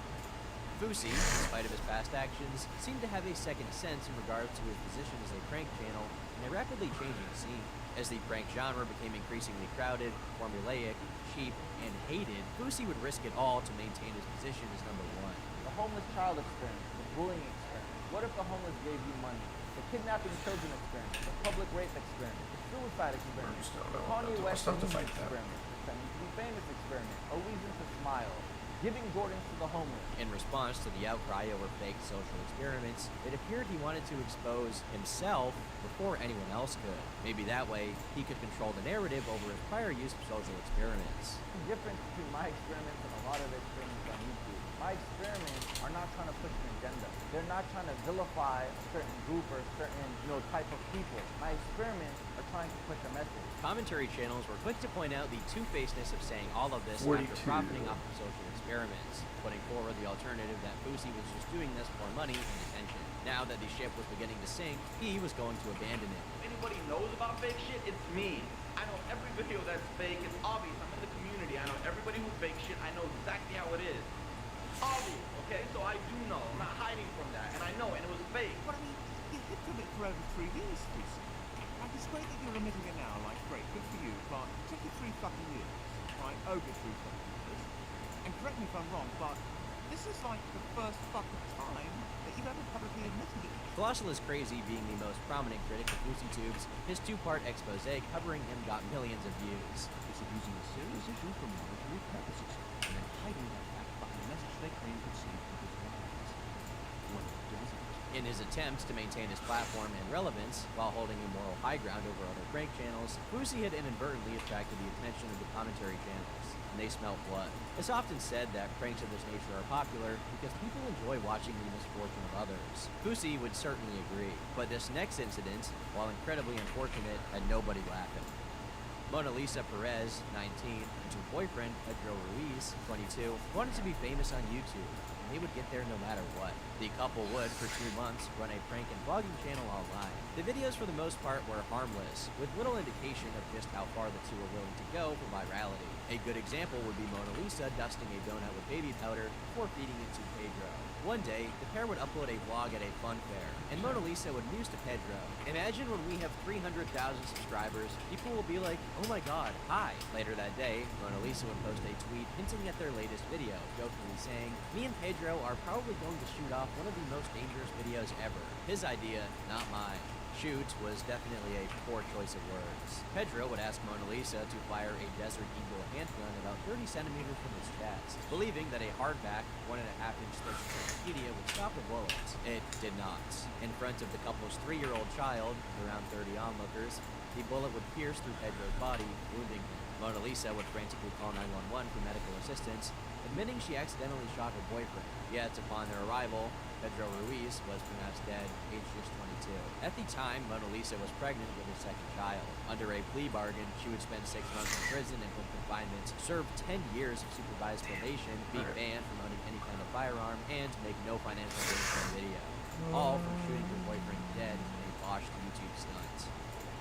S14: Fousey, in spite of his past actions, seemed to have a second sense in regards to his position as a prank channel in a rapidly changing scene. As the prank genre became increasingly crowded, formulaic, cheap, and hated, Fousey would risk it all to maintain his position as number one.
S20: The homeless child experiment, the bullying experiment. What if the homeless gave you money? The kidnapping children experiment, the public rape experiment, the suicide experiment, the Kanye West experiment, the pretending to be famous experiment, a reason to smile, giving Jordans to the homeless.
S14: In response to the outcry over fake social experiments, it appeared he wanted to expose himself before anyone else could. Maybe that way, he could control the narrative over his prior use of social experiments.
S20: The difference between my experiments and a lot of experiments on YouTube. My experiments are not trying to push an agenda. They're not trying to vilify a certain group or a certain, type of people. My experiments are trying to push a message.
S14: Commentary channels were quick to point out the two-facedness of saying all of this
S2: 42.
S14: after profiting off of social experiments, putting forward the alternative that Fousey was just doing this for money and attention. Now that the ship was beginning to sink, he was going to abandon it.
S7: If anybody knows about fake shit, it's me. I know every video that's fake. It's obvious. I'm in the community. I know everybody who fakes shit. I know exactly how it is. Obvious, okay? So I do know. I'm not hiding from that. And I know it, and it was fake.
S8: But I mean, you hid from it for over 3 years, Fousey. Like, it's great that you're admitting it now. Like, great, good for you. But it took you 3 fucking years, right? Over 3 fucking years. And correct me if I'm wrong, but this is like the first fucking time that you've ever publicly admitted it.
S14: Colossal is Crazy being the most prominent critic of FouseyTubes, his two-part expose covering him got millions of views.
S8: It's abusing a serious issue for monetary purposes, and then hiding that fact behind a message they claim could save people's lives. When it doesn't.
S14: In his attempts to maintain his platform and relevance, while holding a moral high ground over other prank channels, Fousey had inadvertently attracted the attention of the commentary channels, and they smelt blood. It's often said that pranks of this nature are popular because people enjoy watching the misfortune of others. Fousey would certainly agree, but this next incident, while incredibly unfortunate, had nobody laughing. Mona Lisa Perez, 19, and her boyfriend, Pedro Ruiz, 22, wanted to be famous on YouTube, and they would get there no matter what. The couple would, for 2 months, run a prank and vlogging channel online. The videos, for the most part, were harmless, with little indication of just how far the two were willing to go for virality. A good example would be Mona Lisa dusting a donut with baby powder before feeding it to Pedro. One day, the pair would upload a vlog at a fun fair, and Mona Lisa would muse to Pedro, "Imagine when we have 300,000 subscribers, people will be like, oh my god, hi." Later that day, Mona Lisa would post a tweet hinting at their latest video, jokingly saying, "Me and Pedro are probably going to shoot off one of the most dangerous videos ever. His idea, not mine." Shoot was definitely a poor choice of words. Pedro would ask Mona Lisa to fire a Desert Eagle handgun about 30 centimeters from his chest, believing that a hardback 1.5-inch thick encyclopedia would stop the bullets. It did not. In front of the couple's 3-year-old child, around 30 onlookers, the bullet would pierce through Pedro's body, wounding him. Mona Lisa would frantically call 911 for medical assistance, admitting she accidentally shot her boyfriend. Yet, upon their arrival, Pedro Ruiz was pronounced dead, aged just 22. At the time, Mona Lisa was pregnant with her second child. Under a plea bargain, she would spend 6 months in prison and home confinement, serve 10 years of supervised probation, be banned from owning any kind of firearm, and make no financial gain from the video. All from shooting her boyfriend dead in a botched YouTube stunt.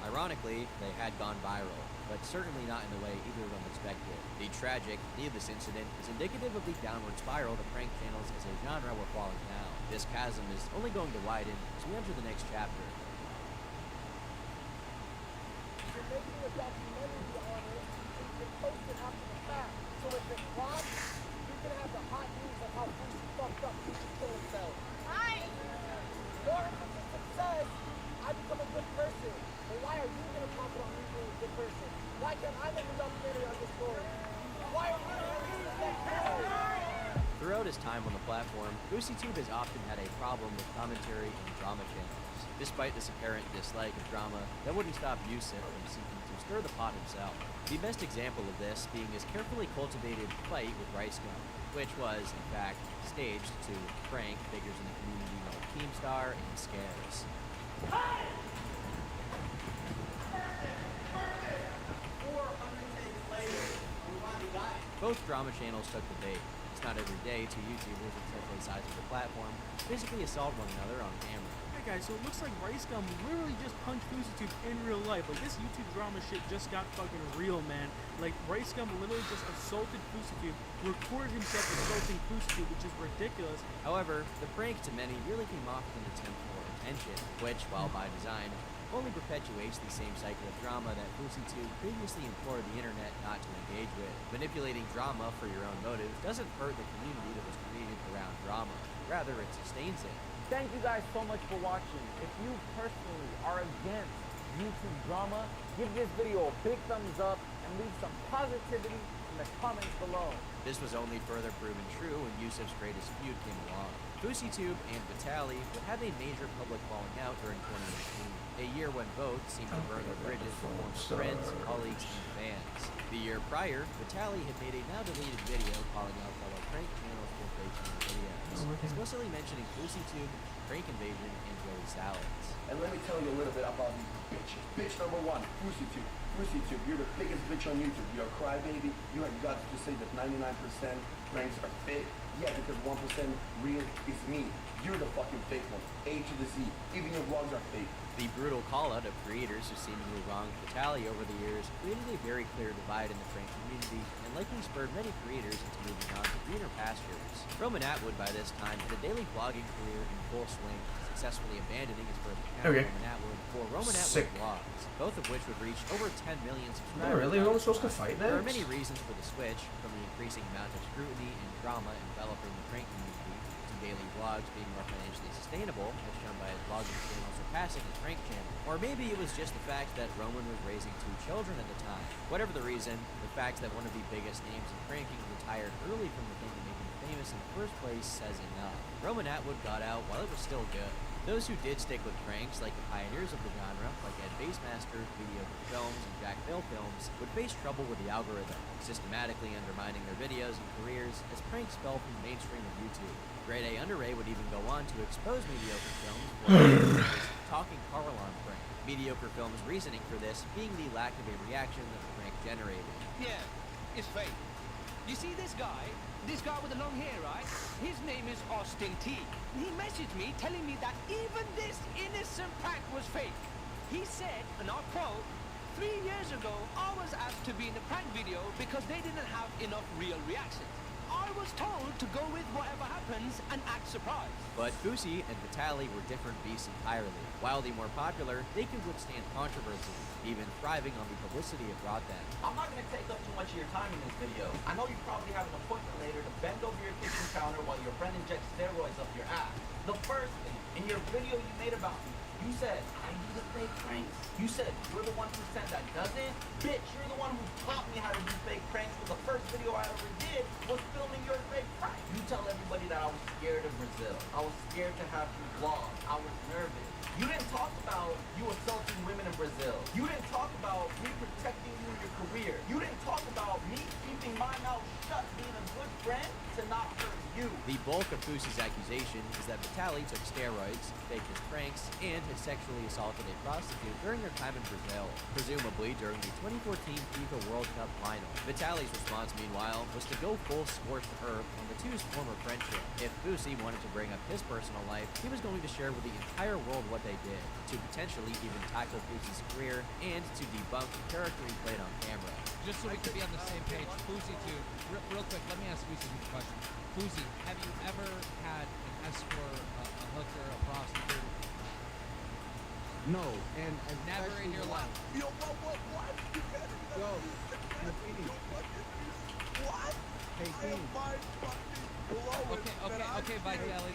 S14: Ironically, they had gone viral, but certainly not in the way either of them expected. The tragic, needless incident is indicative of the downward spiral the prank channels as a genre were falling down. This chasm is only going to widen as we enter the next chapter.
S15: You're making a documentary on it, and you can post it after the fact. So if it flops, you can have the hot news of how Fousey fucked up Fousey killed himself. Hi! More emphasis says, I become a good person. But why are you gonna profit on me being a good person? Why can't I make a documentary on
S14: Throughout his time on the platform, BoosieTube has often had a problem with commentary and drama channels. Despite this apparent dislike of drama, that wouldn't stop Yusuf from seeking to stir the pot himself. The best example of this being his carefully cultivated fight with Rice Gum, which was, in fact, staged to prank figures in the community like Keemstar and Scares. Both drama channels took the bait. It's not every day two YouTubers of essentially sides of the platform physically assault one another on camera.
S10: Hey guys, so it looks like Rice Gum literally just punched BoosieTube in real life. Like, this YouTube drama shit just got fucking real, man. Like, Rice Gum literally just assaulted BoosieTube, recorded himself assaulting BoosieTube, which is ridiculous.
S14: However, the prank to many really came off as an attempt for attention, which, while by design, only perpetuates the same cycle of drama that BoosieTube previously implored the internet not to engage with. Manipulating drama for your own motives doesn't hurt the community that was created around drama. Rather, it sustains it.
S20: Thank you guys so much for watching. If you personally are against YouTube drama, give this video a big thumbs up and leave some positivity in the comments below.
S14: This was only further proven true when Yusuf's greatest feud came along. BoosieTube and Vitaly would have a major public falling out during 2018, a year when both seemed to burn their bridges with former friends, colleagues, and fans. The year prior, Vitaly had made a now-deleted video calling out fellow prank channels for fake videos, explicitly mentioning BoosieTube, Prank Invasion, and Joey Salads.
S16: And let me tell you a little bit about these bitches. Bitch number one, BoosieTube. BoosieTube, you're the biggest bitch on YouTube. You're a crybaby. You have got to say that 99% pranks are fake. Yeah, because 1% real is me. You're the fucking fake one. A to the Z. Even your vlogs are fake.
S14: The brutal call-out of creators who seemingly wronged Vitaly over the years created a very clear divide in the prank community and likely spurred many creators into moving on to greener pastures. Roman Atwood by this time had a daily vlogging career in full swing, successfully abandoning his first account, Roman Atwood, for Roman Atwood vlogs, both of which would reach over 10 million subscribers.
S2: Oh, really? We're only supposed to fight next?
S14: There are many reasons for the switch, from the increasing amount of scrutiny and drama enveloping the prank community, to daily vlogs being more financially sustainable, as shown by his vlogging channel surpassing his prank channel. Or maybe it was just the fact that Roman was raising 2 children at the time. Whatever the reason, the fact that one of the biggest names in pranking retired early from the thing that made him famous in the first place says enough. Roman Atwood got out while it was still good. Those who did stick with pranks, like the pioneers of the genre, like Ed Basemaster, Mediocre Films, and Jack Phil Films, would face trouble with the algorithm, systematically undermining their videos and careers as pranks fell from the mainstream of YouTube. Grade A Under A would even go on to expose Mediocre Films for talking car alarm prank. Mediocre Films' reasoning for this being the lack of a reaction that the prank generated.
S22: Yeah, it's fake. You see this guy with the long hair, right? His name is Austin T. He messaged me telling me that even this innocent prank was fake. He said, and I'll quote, 3 years ago, I was asked to be in the prank video because they didn't have enough real reactions. I was told to go with whatever happens and act surprised.
S14: But Boosie and Vitaly were different beasts entirely. Wildly more popular, they could withstand controversy, even thriving on the publicity it brought them.
S7: I'm not going to take up too much of your time in this video. I know you probably have an appointment later to bend over your kitchen counter while your friend injects steroids up your ass. The first thing, in your video you made about me, you said, I do the fake pranks. You said, you're the 1% that doesn't? Bitch, you're the one who taught me how to do fake pranks, but the first video I ever did was filming your fake prank. You tell everybody that I was scared of Brazil. I was scared to have you vlog. I was nervous. You didn't talk about you assaulting women in Brazil. You didn't talk about me protecting you in your career. You didn't talk about me keeping my mouth shut, being a good friend to not hurt you.
S14: The bulk of Boosie's accusation is that Vitaly took steroids, faked his pranks, and had sexually assaulted a prostitute during their time in Brazil, presumably during the 2014 FIFA World Cup final. Vitaly's response, meanwhile, was to go full scorched earth on the two's former friendship. If Boosie wanted to bring up his personal life, he was going to share with the entire world what they did, to potentially even tackle Boosie's career, and to debunk the character he played on camera.
S18: Just so we can be on the same page, Boosie too. Real quick, let me ask Boosie a question. Boosie, have you ever had an escort, a hooker, a prostitute?
S5: No, and
S18: never in your life.
S8: Yo, what?
S5: Yo,
S8: What?
S5: Hey,
S8: I am mind fucking blown.
S18: Okay, Vitaly,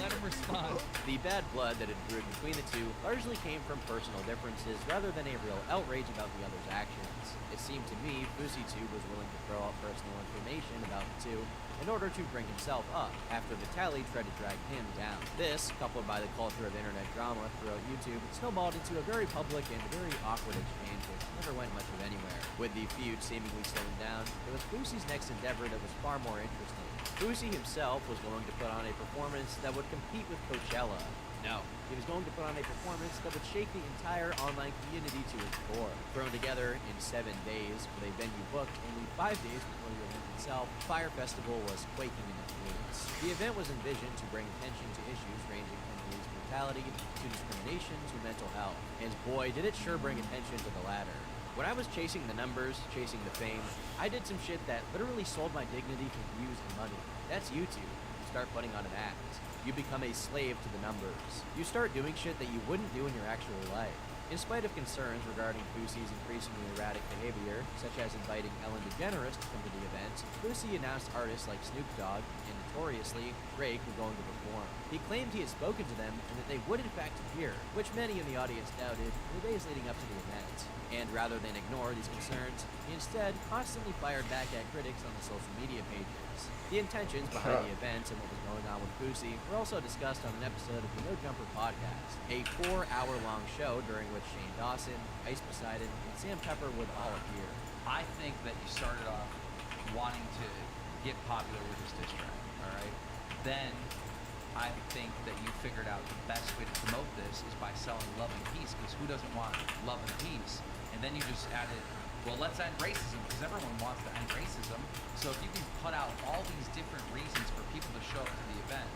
S18: let him respond.
S14: The bad blood that had brewed between the two largely came from personal differences rather than a real outrage about the other's actions. It seemed to me BoosieTube was willing to throw out personal information about the two in order to bring himself up after Vitaly tried to drag him down. This, coupled by the culture of internet drama throughout YouTube, snowballed into a very public and very awkward exchange which never went much of anywhere. With the feud seemingly slowing down, it was Fousey's next endeavor that was far more interesting. Fousey himself was going to put on a performance that would compete with Coachella. No, he was going to put on a performance that would shake the entire online community to its core. Thrown together in 7 days, with a venue booked only 5 days before the event itself, Fire Festival was quaking in its roots. The event was envisioned to bring attention to issues ranging from police brutality to discrimination to mental health. And boy, did it sure bring attention to the latter. When I was chasing the numbers, chasing the fame, I did some shit that literally sold my dignity for views and money. That's YouTube. You start putting on an act. You become a slave to the numbers. You start doing shit that you wouldn't do in your actual life. In spite of concerns regarding Fousey's increasingly erratic behavior, such as inviting Ellen DeGeneres to come to the event, Fousey announced artists like Snoop Dogg and notoriously Drake were going to perform. He claimed he had spoken to them and that they would in fact appear, which many in the audience doubted in the days leading up to the event. And rather than ignore these concerns, he instead constantly fired back at critics on the social media pages. The intentions behind the event and what was going on with Fousey were also discussed on an episode of the No Jumper podcast, a 4-hour-long show during which Shane Dawson, Ice Poseidon, and Sam Pepper would all appear.
S4: I think that you started off wanting to get popular with this diss track, alright? Then I think that you figured out the best way to promote this is by selling love and peace, because who doesn't want love and peace? And then you just added, well, let's end racism, because everyone wants to end racism. So if you can put out all these different reasons for people to show up to the event,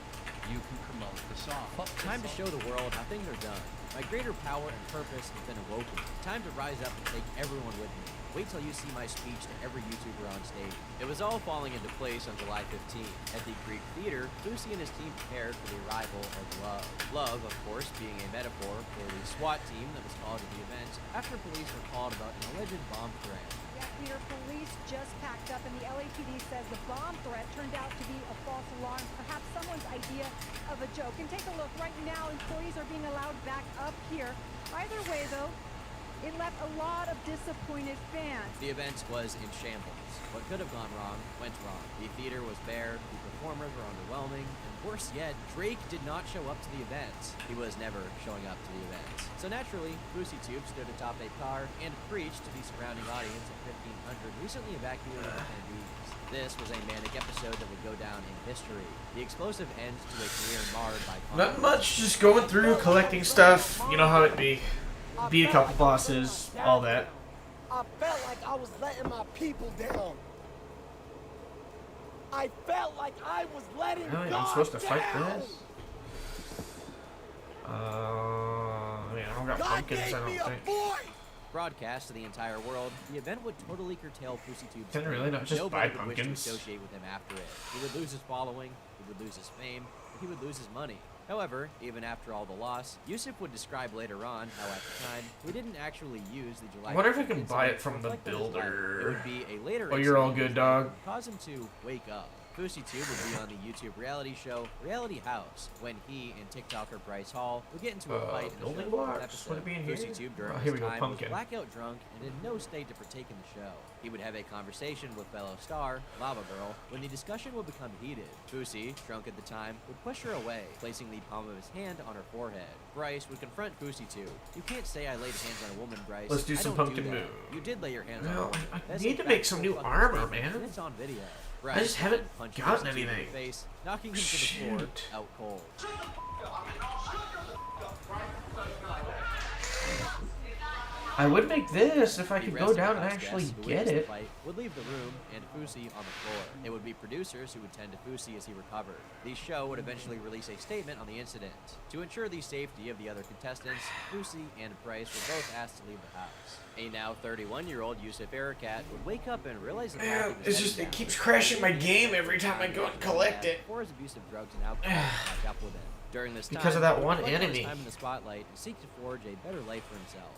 S4: you can promote the song.
S14: Time to show the world how things are done. My greater power and purpose has been awoken. Time to rise up and take everyone with me. Wait till you see my speech to every YouTuber on stage. It was all falling into place on July 15th. At the Greek Theater, Fousey and his team prepared for the arrival of Love. Love, of course, being a metaphor for the SWAT team that was called to the event after police were called about an alleged bomb threat.
S11: Yeah, Peter, police just packed up and the LAPD says the bomb threat turned out to be a false alarm, perhaps someone's idea of a joke. And take a look, right now employees are being allowed back up here. Either way, though, it left a lot of disappointed fans.
S14: The event was in shambles. What could have gone wrong went wrong. The theater was bare, the performers were underwhelming, and worse yet, Drake did not show up to the event. He was never showing up to the event. So naturally, FouseyTube stood atop a car and preached to the surrounding audience of 1,500 recently evacuated attendees. This was a manic episode that would go down in history. The explosive end to a career marred by
S2: Not much, just going through, collecting stuff. You know how it be. Beat a couple bosses, all that.
S15: I felt like I was letting my people down. I felt like I was letting
S2: Really?
S15: God
S2: I'm supposed to
S15: down.
S2: fight this? I mean, I don't got
S15: God
S2: pumpkins,
S15: gave
S2: I
S15: me
S2: don't
S15: a
S2: think.
S15: voice.
S14: Broadcast to the entire world, the event would totally curtail FouseyTube's
S2: Can it really
S14: fame.
S2: not just
S14: Nobody
S2: buy
S14: would wish to
S2: pumpkins?
S14: associate with him after it. He would lose his following, he would lose his fame, and he would lose his money. However, even after all the loss, Yusuf would describe later on how at the time, we didn't actually use the July
S2: I wonder if I
S14: 15th
S2: can buy it
S14: incident
S2: from
S14: to
S2: the
S14: reflect on his life.
S2: builder.
S14: It would be a later
S2: Oh, you're all
S14: incident
S2: good,
S14: that would
S2: dog.
S14: cause him to wake up. FouseyTube would be on the YouTube reality show Reality House when he and TikToker Bryce Hall would get into a fight in the
S2: building
S14: show's
S2: blocks?
S14: episode.
S2: Would it be in here?
S14: FouseyTube during
S2: Oh, here
S14: this
S2: we go,
S14: time
S2: pumpkin.
S14: was blackout drunk and in no state to partake in the show. He would have a conversation with fellow star, Lava Girl, when the discussion would become heated. Fousey, drunk at the time, would push her away, placing the palm of his hand on her forehead. Bryce would confront FouseyTube. You can't say I laid hands on a woman, Bryce.
S2: Let's do
S14: I
S2: some
S14: don't
S2: pumpkin
S14: that.
S2: move.
S14: You did lay your hands on
S2: Well,
S14: a woman.
S2: I
S14: That's
S2: need
S14: a
S2: to make some
S14: factual
S2: new
S14: fucking
S2: armor,
S14: statement,
S2: man.
S14: and it's on video.
S2: I just haven't
S14: punched
S2: gotten
S14: FouseyTube in the
S2: anything.
S14: face, knocking him to the floor, out cold.
S2: I would make this if I
S14: The
S2: could
S14: rest
S2: go
S14: of
S2: down
S14: the
S2: and
S14: house
S2: actually
S14: guests who
S2: get
S14: witnessed the
S2: it.
S14: fight would leave the room and Fousey on the floor. It would be producers who would tend to Fousey as he recovered. The show would eventually release a statement on the incident. To ensure the safety of the other contestants, Fousey and Bryce were both asked to leave the house. A now 31-year-old Yusuf Arakat would wake up and realize the
S2: Yeah,
S14: path he was
S2: it's
S14: heading
S2: just, it
S14: down
S2: keeps
S14: was
S2: crashing my
S14: dangerous.
S2: game every time I go and collect it.
S14: Before his abuse of drugs and alcohol caught up with him. During this time,
S2: Because of that
S14: he would
S2: one
S14: reflect on his
S2: enemy.
S14: time in the spotlight and seek to forge a better life for himself.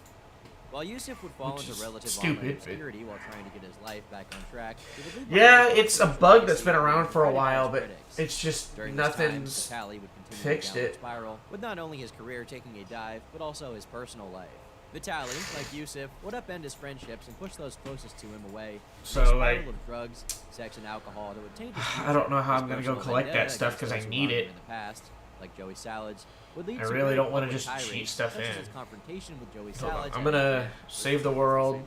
S14: While Yusuf would fall
S2: Which
S14: into
S2: is
S14: relative
S2: stupid,
S14: online
S2: but-
S14: obscurity while trying to get his life back on track, he would leave
S2: Yeah,
S14: behind
S2: it's a
S14: social
S2: bug
S14: legacy
S2: that's been around for a
S14: credit
S2: while,
S14: his
S2: but
S14: critics.
S2: it's just
S14: During this time,
S2: nothing's
S14: Vitaly would continue
S2: fixed
S14: the downward
S2: it.
S14: spiral, with not only his career taking a dive, but also his personal life. Vitaly, like Yusuf, would upend his friendships and push those closest to him away.
S2: So,
S14: A spiral
S2: like,
S14: of drugs, sex, and alcohol that would taint his
S2: I don't know how
S14: His
S2: I'm gonna go
S14: personal
S2: collect that
S14: vendetta
S2: stuff
S14: against
S2: because I
S14: those who
S2: need
S14: wronged
S2: it.
S14: him in the past, like Joey Salads, would lead
S2: I
S14: to
S2: really
S14: very
S2: don't want to
S14: public
S2: just cheat
S14: tirades,
S2: stuff
S14: such as
S2: in.
S14: his confrontation with Joey
S2: Hold on,
S14: Salads.
S2: I'm
S14: at
S2: gonna save the world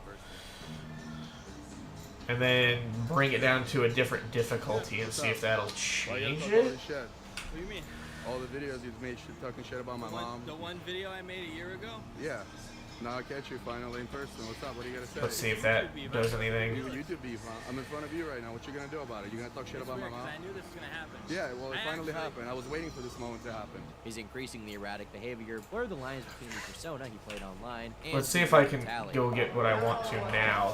S2: and then bring it down to a different difficulty and see if that'll change it.
S9: What do you mean? All the videos you've made talking shit about my mom.
S19: The one video I made a year ago?
S9: Yeah. Now I catch you finally in person. What's up? What are you gonna say?
S2: Let's see if that does anything.
S9: YouTube beef, huh? I'm in front of you right now. What you gonna do about it? You gonna talk shit about my mom?
S19: I knew this was gonna happen.
S9: Yeah, well, it finally happened. I was waiting for this moment to happen.
S14: His increasingly erratic behavior blurred the lines between the persona he played online and
S2: Let's see if I can
S14: Vitaly.
S2: go get what I want to now.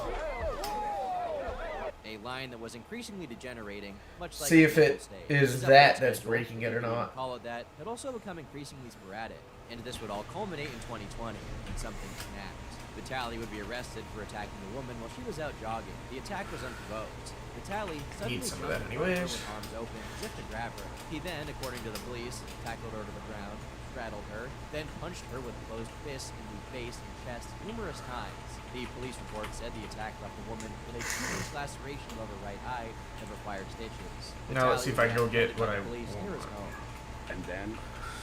S14: A line that was increasingly degenerating, much like
S2: See
S14: the
S2: if it
S14: Google stage.
S2: is
S14: His
S2: that
S14: updates
S2: that's
S14: schedule,
S2: breaking it or
S14: if you can
S2: not.
S14: Call it that. Had also become increasingly sporadic, and this would all culminate in 2020 when something snapped. Vitaly would be arrested for attacking a woman while she was out jogging. The attack was unprovoked. Vitaly suddenly
S2: Need some of
S14: jumped
S2: that
S14: toward her
S2: anyways.
S14: with arms open, as if to grab her. He then, according to the police, tackled her to the ground, straddled her, then punched her with closed fists in the face and chest numerous times. The police report said the attack left the woman with a 2-inch laceration above her right eye that required stitches.
S2: Now let's see if I can go get what I
S14: police near his home.
S21: And then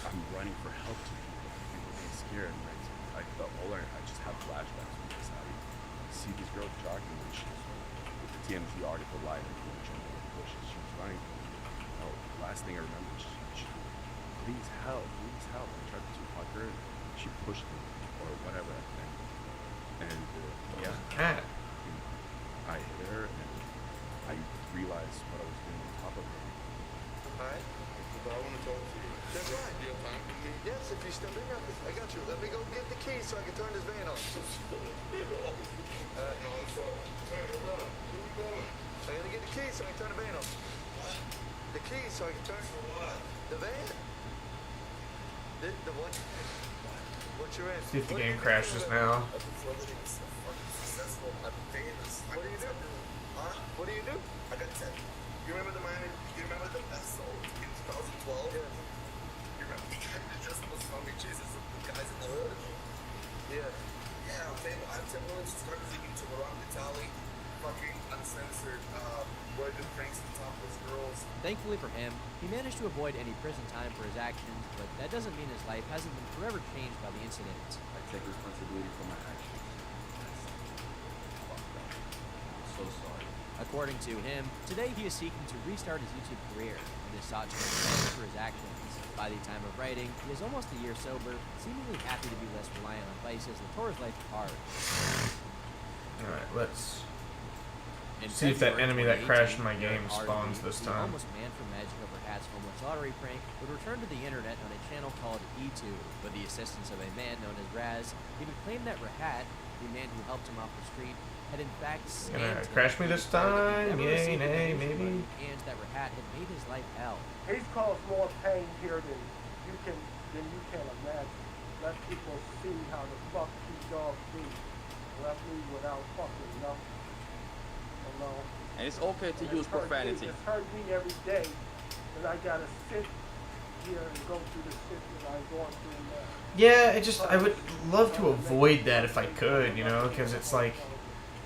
S21: I'm running for help to people. People getting scared. Like the older, I just have flashbacks because I see these girls jogging and she's with the TMZ article live in the jungle of bushes. She was running from me. You know, last thing I remember, she please help, please help. I tried to hug her. She pushed me or whatever. I think. And yeah, I hit her and I realized what I was doing on top of her.
S23: Alright, but I want to talk to you. That's right. Do you have time for me? Yes, if you still bring up this. I got you. Let me go get the key so I can turn this van on. No, I'm sorry. I gotta get the key so I can turn the van on. What? The key so I can turn what? The van. The what? What you're in?
S2: See if the game crashes now.
S23: What do you do? Huh? What do you do? I got 10. You remember the Miami? You remember the best sold in 2012? Yes. You remember the guy that just was telling me Jesus, the guys in the hood? Yeah. Yeah, okay, but I'm 10 million subscribers on YouTube around Vitaly, fucking uncensored, where do pranks on top of those girls.
S14: Thankfully for him, he managed to avoid any prison time for his actions, but that doesn't mean his life hasn't been forever changed by the incident.
S21: I take responsibility for my actions. I'm so sorry.
S14: According to him, today he is seeking to restart his YouTube career and has sought to make amends for his actions. By the time of writing, he is almost a year sober, seemingly happy to be less reliant on vices that tore his life apart.
S2: Alright, let's
S14: In
S2: see if that
S14: February
S2: enemy that
S14: 2018,
S2: crashed my game
S14: Eric
S2: spawns
S14: Harvey,
S2: this
S14: the
S2: time.
S14: almost man from Magic Over Hat's homeless lottery prank, would return to the internet on a channel called E2. With the assistance of a man known as Raz, he would claim that Rahat, the man who helped him off the street, had in fact
S2: Gonna
S14: scammed him
S2: crash me this
S14: to declare that
S2: time?
S14: he'd never
S2: Yay,
S14: received
S2: nay,
S14: any
S2: maybe?
S14: money, and that Rahat had made his life hell.
S15: He's caused more pain here than you can imagine. Let people see how the fuck these dogs be. Left me without fucking nothing. You know?
S5: And it's okay to use profanity.
S15: It's hurt me every day, and I gotta sit here and go through the shit that I'm going through now.
S2: Yeah, I would love to avoid that if I could, you know, because it's like,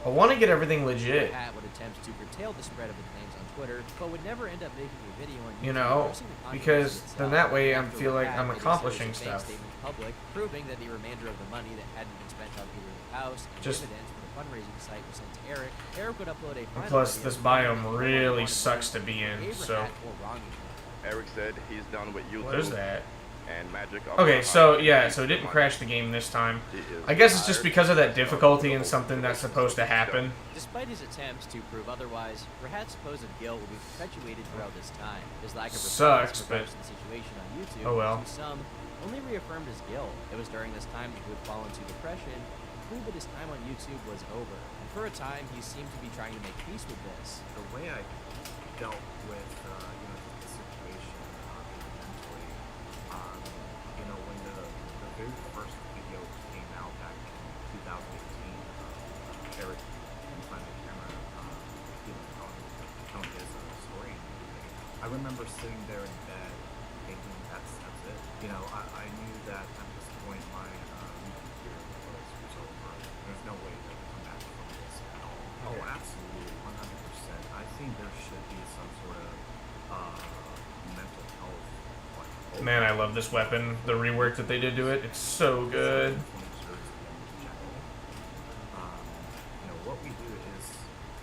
S2: I want to get everything legit.
S14: Rahat would attempt to curtail the spread of the claims on Twitter, but would never end up making a video on YouTube.
S2: You know,
S14: addressing the controversy
S2: because
S14: itself.
S2: then that way I
S14: After
S2: feel like
S14: Rahat
S2: I'm
S14: made a
S2: accomplishing
S14: series of bank
S2: stuff.
S14: statements public, proving that the remainder of the money that hadn't been spent on either the house and
S2: Just-
S14: dividends for the fundraising site was sent to Eric. Eric would upload a final
S2: Plus,
S14: video
S2: this
S14: claiming
S2: biome
S14: that he
S2: really
S14: wanted
S2: sucks to
S14: money
S2: be in,
S14: and gave
S2: so.
S14: Rahat for wronging him.
S21: Eric said he's done with YouTube.
S2: What is that?
S21: And Magic.
S2: Okay, so yeah, so it didn't crash the game this time. I guess it's just because of that difficulty and something that's supposed to happen.
S14: Despite his attempts to prove otherwise, Rahat's supposed guilt will be perpetuated throughout this time. His lack of
S2: Sucks,
S14: response in
S2: but
S14: regards to the situation on YouTube,
S2: oh well.
S14: to some, only reaffirmed his guilt. It was during this time that he would fall into depression, proved that his time on YouTube was over. And for a time, he seemed to be trying to make peace with this.
S25: The way I dealt with, the situation mentally, when the very first video came out back in 2018, Eric in front of the camera, telling his story and everything. I remember sitting there in bed thinking, that's it. I knew that at this point my YouTube career was there's no way they'll come back from this at all. Oh, absolutely, 100%. I think there should be some sort of mental health. Like,
S2: Man, I love this weapon. The rework that they did to it, it's so good.
S25: What we do is,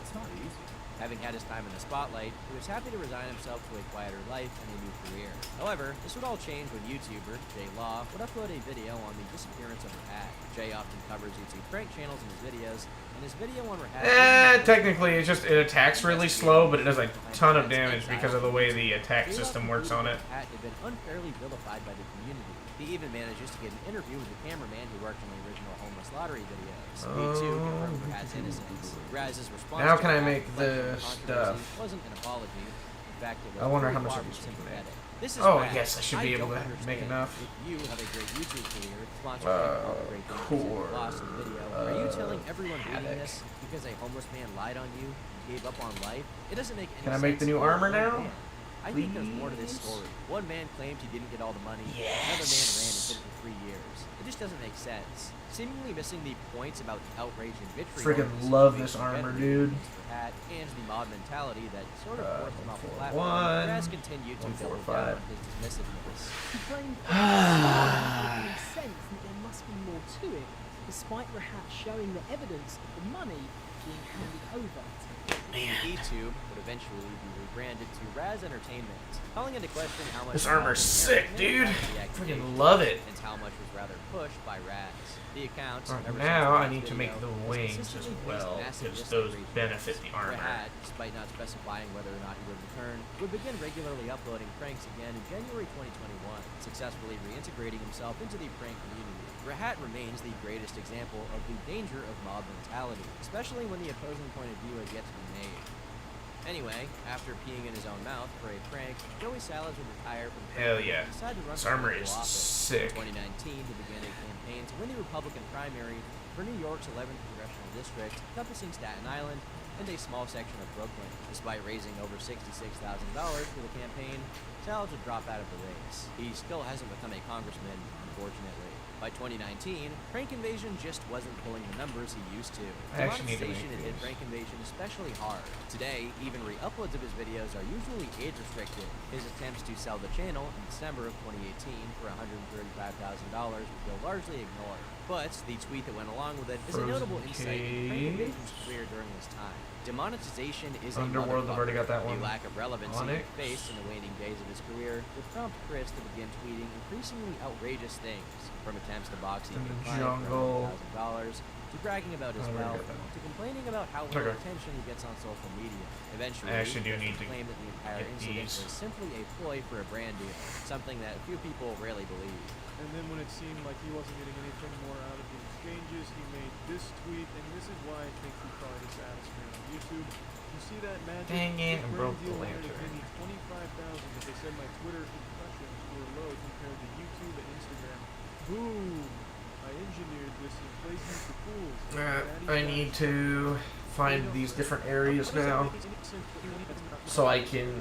S25: it's not easy.
S14: Having had his time in the spotlight, he was happy to resign himself to a quieter life and a new career. However, this would all change when YouTuber Jay Law would upload a video on the disappearance of Rahat. Jay often covers YouTube prank channels in his videos, and his video on Rahat...
S2: Technically, it attacks really slow, but it does a ton of damage because of the way the attack system works on it.
S14: Rahat had been unfairly vilified by the community. He even manages to get an interview with the cameraman who worked on the original Homeless Lottery videos. He too confirmed Rahat's innocence. Raz's response
S2: Now can I
S14: to
S2: make
S14: the
S2: the stuff?
S14: wasn't an apology. In fact, it was
S2: I wonder how
S14: very
S2: much
S14: far
S2: of
S14: from
S2: this we can
S14: sympathetic.
S2: make.
S14: This is
S2: Oh,
S14: Raz.
S2: yes, I should be able
S14: don't
S2: to make
S14: understand.
S2: enough.
S14: If you have a great YouTube career, sponsorship all the great things you lost in the video, are you telling everyone reading this because a homeless man lied on you and gave up on life? It doesn't make any sense.
S2: Can I make the new armor now?
S14: I think there's more to this story. One man claimed he didn't get all the money. Another man ran and hid it for 3 years. It just doesn't make sense. Seemingly missing the points about the outrage and vitriol.
S2: Freaking love this armor, dude.
S14: And the mob mentality that sort of forced him off the platform. Raz continued to double down on his dismissiveness.
S1: He claimed that it sense that there must be more to it, despite Rahat showing the evidence of the money being handed over.
S14: YouTube would eventually be rebranded to Raz Entertainment, calling into question how much
S2: This armor's sick, dude. Freaking love it.
S14: and how much was rather pushed by Raz. The account. ever
S2: Now
S14: since
S2: I need to make
S14: video,
S2: the
S14: has
S2: wings as
S14: consistently
S2: well,
S14: faced massive
S2: because those
S14: disagreements.
S2: benefit the armor.
S14: Rahat, despite not specifying whether or not he would return, would begin regularly uploading pranks again in January 2021, successfully reintegrating himself into the prank community. Rahat remains the greatest example of the danger of mob mentality, especially when the opposing point of view has yet to be made. Anyway, after peeing in his own mouth for a prank, Joey Salads would retire from
S2: Hell yeah.
S14: and decide to run
S2: This
S14: for
S2: armor
S14: political
S2: is
S14: office.
S2: sick.
S14: In 2019, he began a campaign to win the Republican primary for New York's 11th congressional district, encompassing Staten Island and a small section of Brooklyn. Despite raising over $66,000 for the campaign, Salads would drop out of the race. He still hasn't become a congressman, unfortunately. By 2019, Prank Invasion just wasn't pulling the numbers he used to.
S2: I actually need to
S14: Demonetization
S2: make
S14: had hit
S2: these.
S14: Prank Invasion especially hard. Today, even re-uploads of his videos are usually age-restricted. His attempts to sell the channel in December of 2018 for $135,000 would go largely ignored. But the tweet that went along with it is a notable insight into Prank Invasion's career during this time. Demonetization is
S2: Underworld,
S14: a
S2: I've already got that one.
S14: The lack of relevancy
S2: On it.
S14: he faced in the waning days of his career would prompt Chris to begin tweeting increasingly outrageous things, from attempts to box
S2: In
S14: even
S2: the
S14: client
S2: jungle.
S14: for $100,000 to bragging about his
S2: I already
S14: wealth
S2: got that one.
S14: to complaining about how little
S2: Okay.
S14: attention he gets on social media. Eventually,
S2: I actually do
S14: Chris
S2: need
S14: would
S2: to
S14: claim that the entire
S2: get
S14: incident
S2: these.
S14: was simply a ploy for a brand deal, something that few people rarely believe.
S10: And then when it seemed like he wasn't getting anything more out of the exchanges, he made this tweet, and this is why I think he probably the saddest man on YouTube. You see that magic?
S2: Dang it,
S10: The
S2: I broke
S10: brand
S2: the
S10: deal wanted to
S2: lantern.
S10: give me 25,000, but they said my Twitter impressions were low compared to YouTube and Instagram. Boom! I engineered this in placement for fools.
S2: I need to find these different areas now, so I can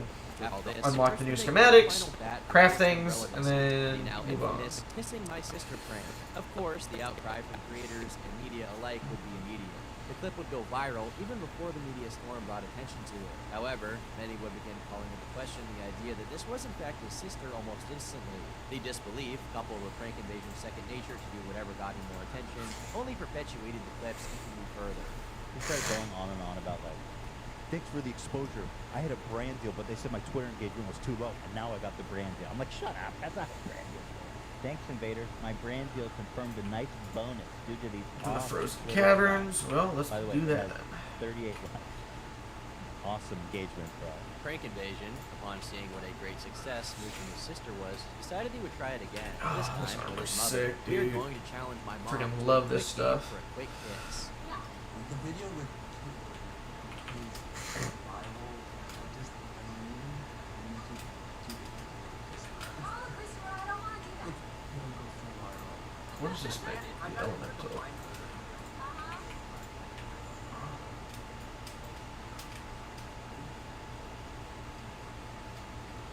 S2: unlock the new schematics, craft things, and then
S14: now
S2: move on.
S14: infamous Kissing My Sister prank. Of course, the outcry from creators and media alike would be immediate. The clip would go viral even before the media storm brought attention to it. However, many would begin calling into question the idea that this was in fact his sister almost instantly. The disbelief, coupled with Prank Invasion's second nature to do whatever got him more attention, only perpetuated the clips infinitely further.
S3: He started going on and on about like, thanks for the exposure. I had a brand deal, but they said my Twitter engagement was too low, and now I got the brand deal. I'm like, shut up, that's not a brand deal. Thanks, Invader. My brand deal confirmed a nice bonus due to these
S2: To the
S3: awesome
S2: frozen
S3: Twitter
S2: caverns.
S3: accounts.
S2: Well, let's
S3: By the way,
S2: do
S3: it
S2: that.
S3: has 38 likes. Awesome engagement, bro.
S14: Prank Invasion, upon seeing what a great success Mooch and his sister was, decided he would try it again. This
S2: Oh, this
S14: time with
S2: armor's
S14: his mother.
S2: sick,
S14: We are
S2: dude.
S14: going to challenge my mom
S2: Freaking
S14: to
S2: love
S14: a
S2: this
S14: quick game
S2: stuff.
S14: for a quick kiss.
S6: The video with his Bible, just
S2: What is this thing? The elemental.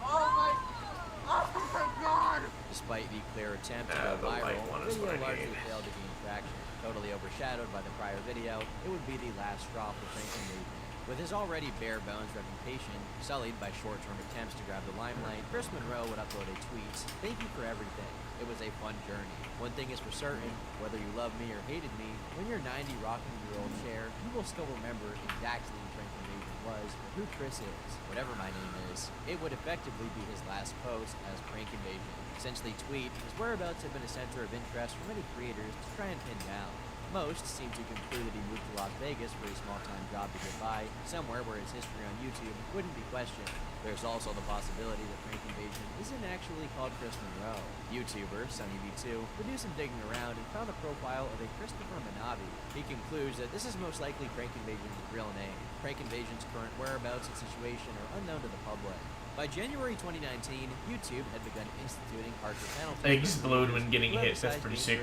S15: Oh my god!
S14: Despite The clear attempt to
S2: Ah,
S14: go
S2: the light
S14: viral,
S2: one
S14: the
S2: is what
S14: video
S2: I
S14: largely
S2: need.
S14: failed to gain traction. Totally overshadowed by the prior video, it would be the last straw for Prank Invasion. With his already bare-bones reputation, sullied by short-term attempts to grab the limelight, Chris Monroe would upload a tweet, "Thank you for everything. It was a fun journey. One thing is for certain, whether you love me or hated me, when you're 90 rocking your old chair, you will still remember exactly who Prank Invasion was or who Chris is. Whatever my name is." It would effectively be his last post as Prank Invasion. Since the tweet, his whereabouts have been a center of interest for many creators to try and pin down. Most seem to conclude that he moved to Las Vegas for a small-time job to get by, somewhere where his history on YouTube wouldn't be questioned. There's also the possibility that Prank Invasion isn't actually called Chris Monroe. YouTuber SunnyV2 would do some digging around and found a profile of a Christopher Manavi. He concludes that this is most likely Prank Invasion's real name. Prank Invasion's current whereabouts and situation are unknown to the public. By January 2019, YouTube had begun instituting harsher penalties.
S2: Explode when getting hit. That's pretty sick.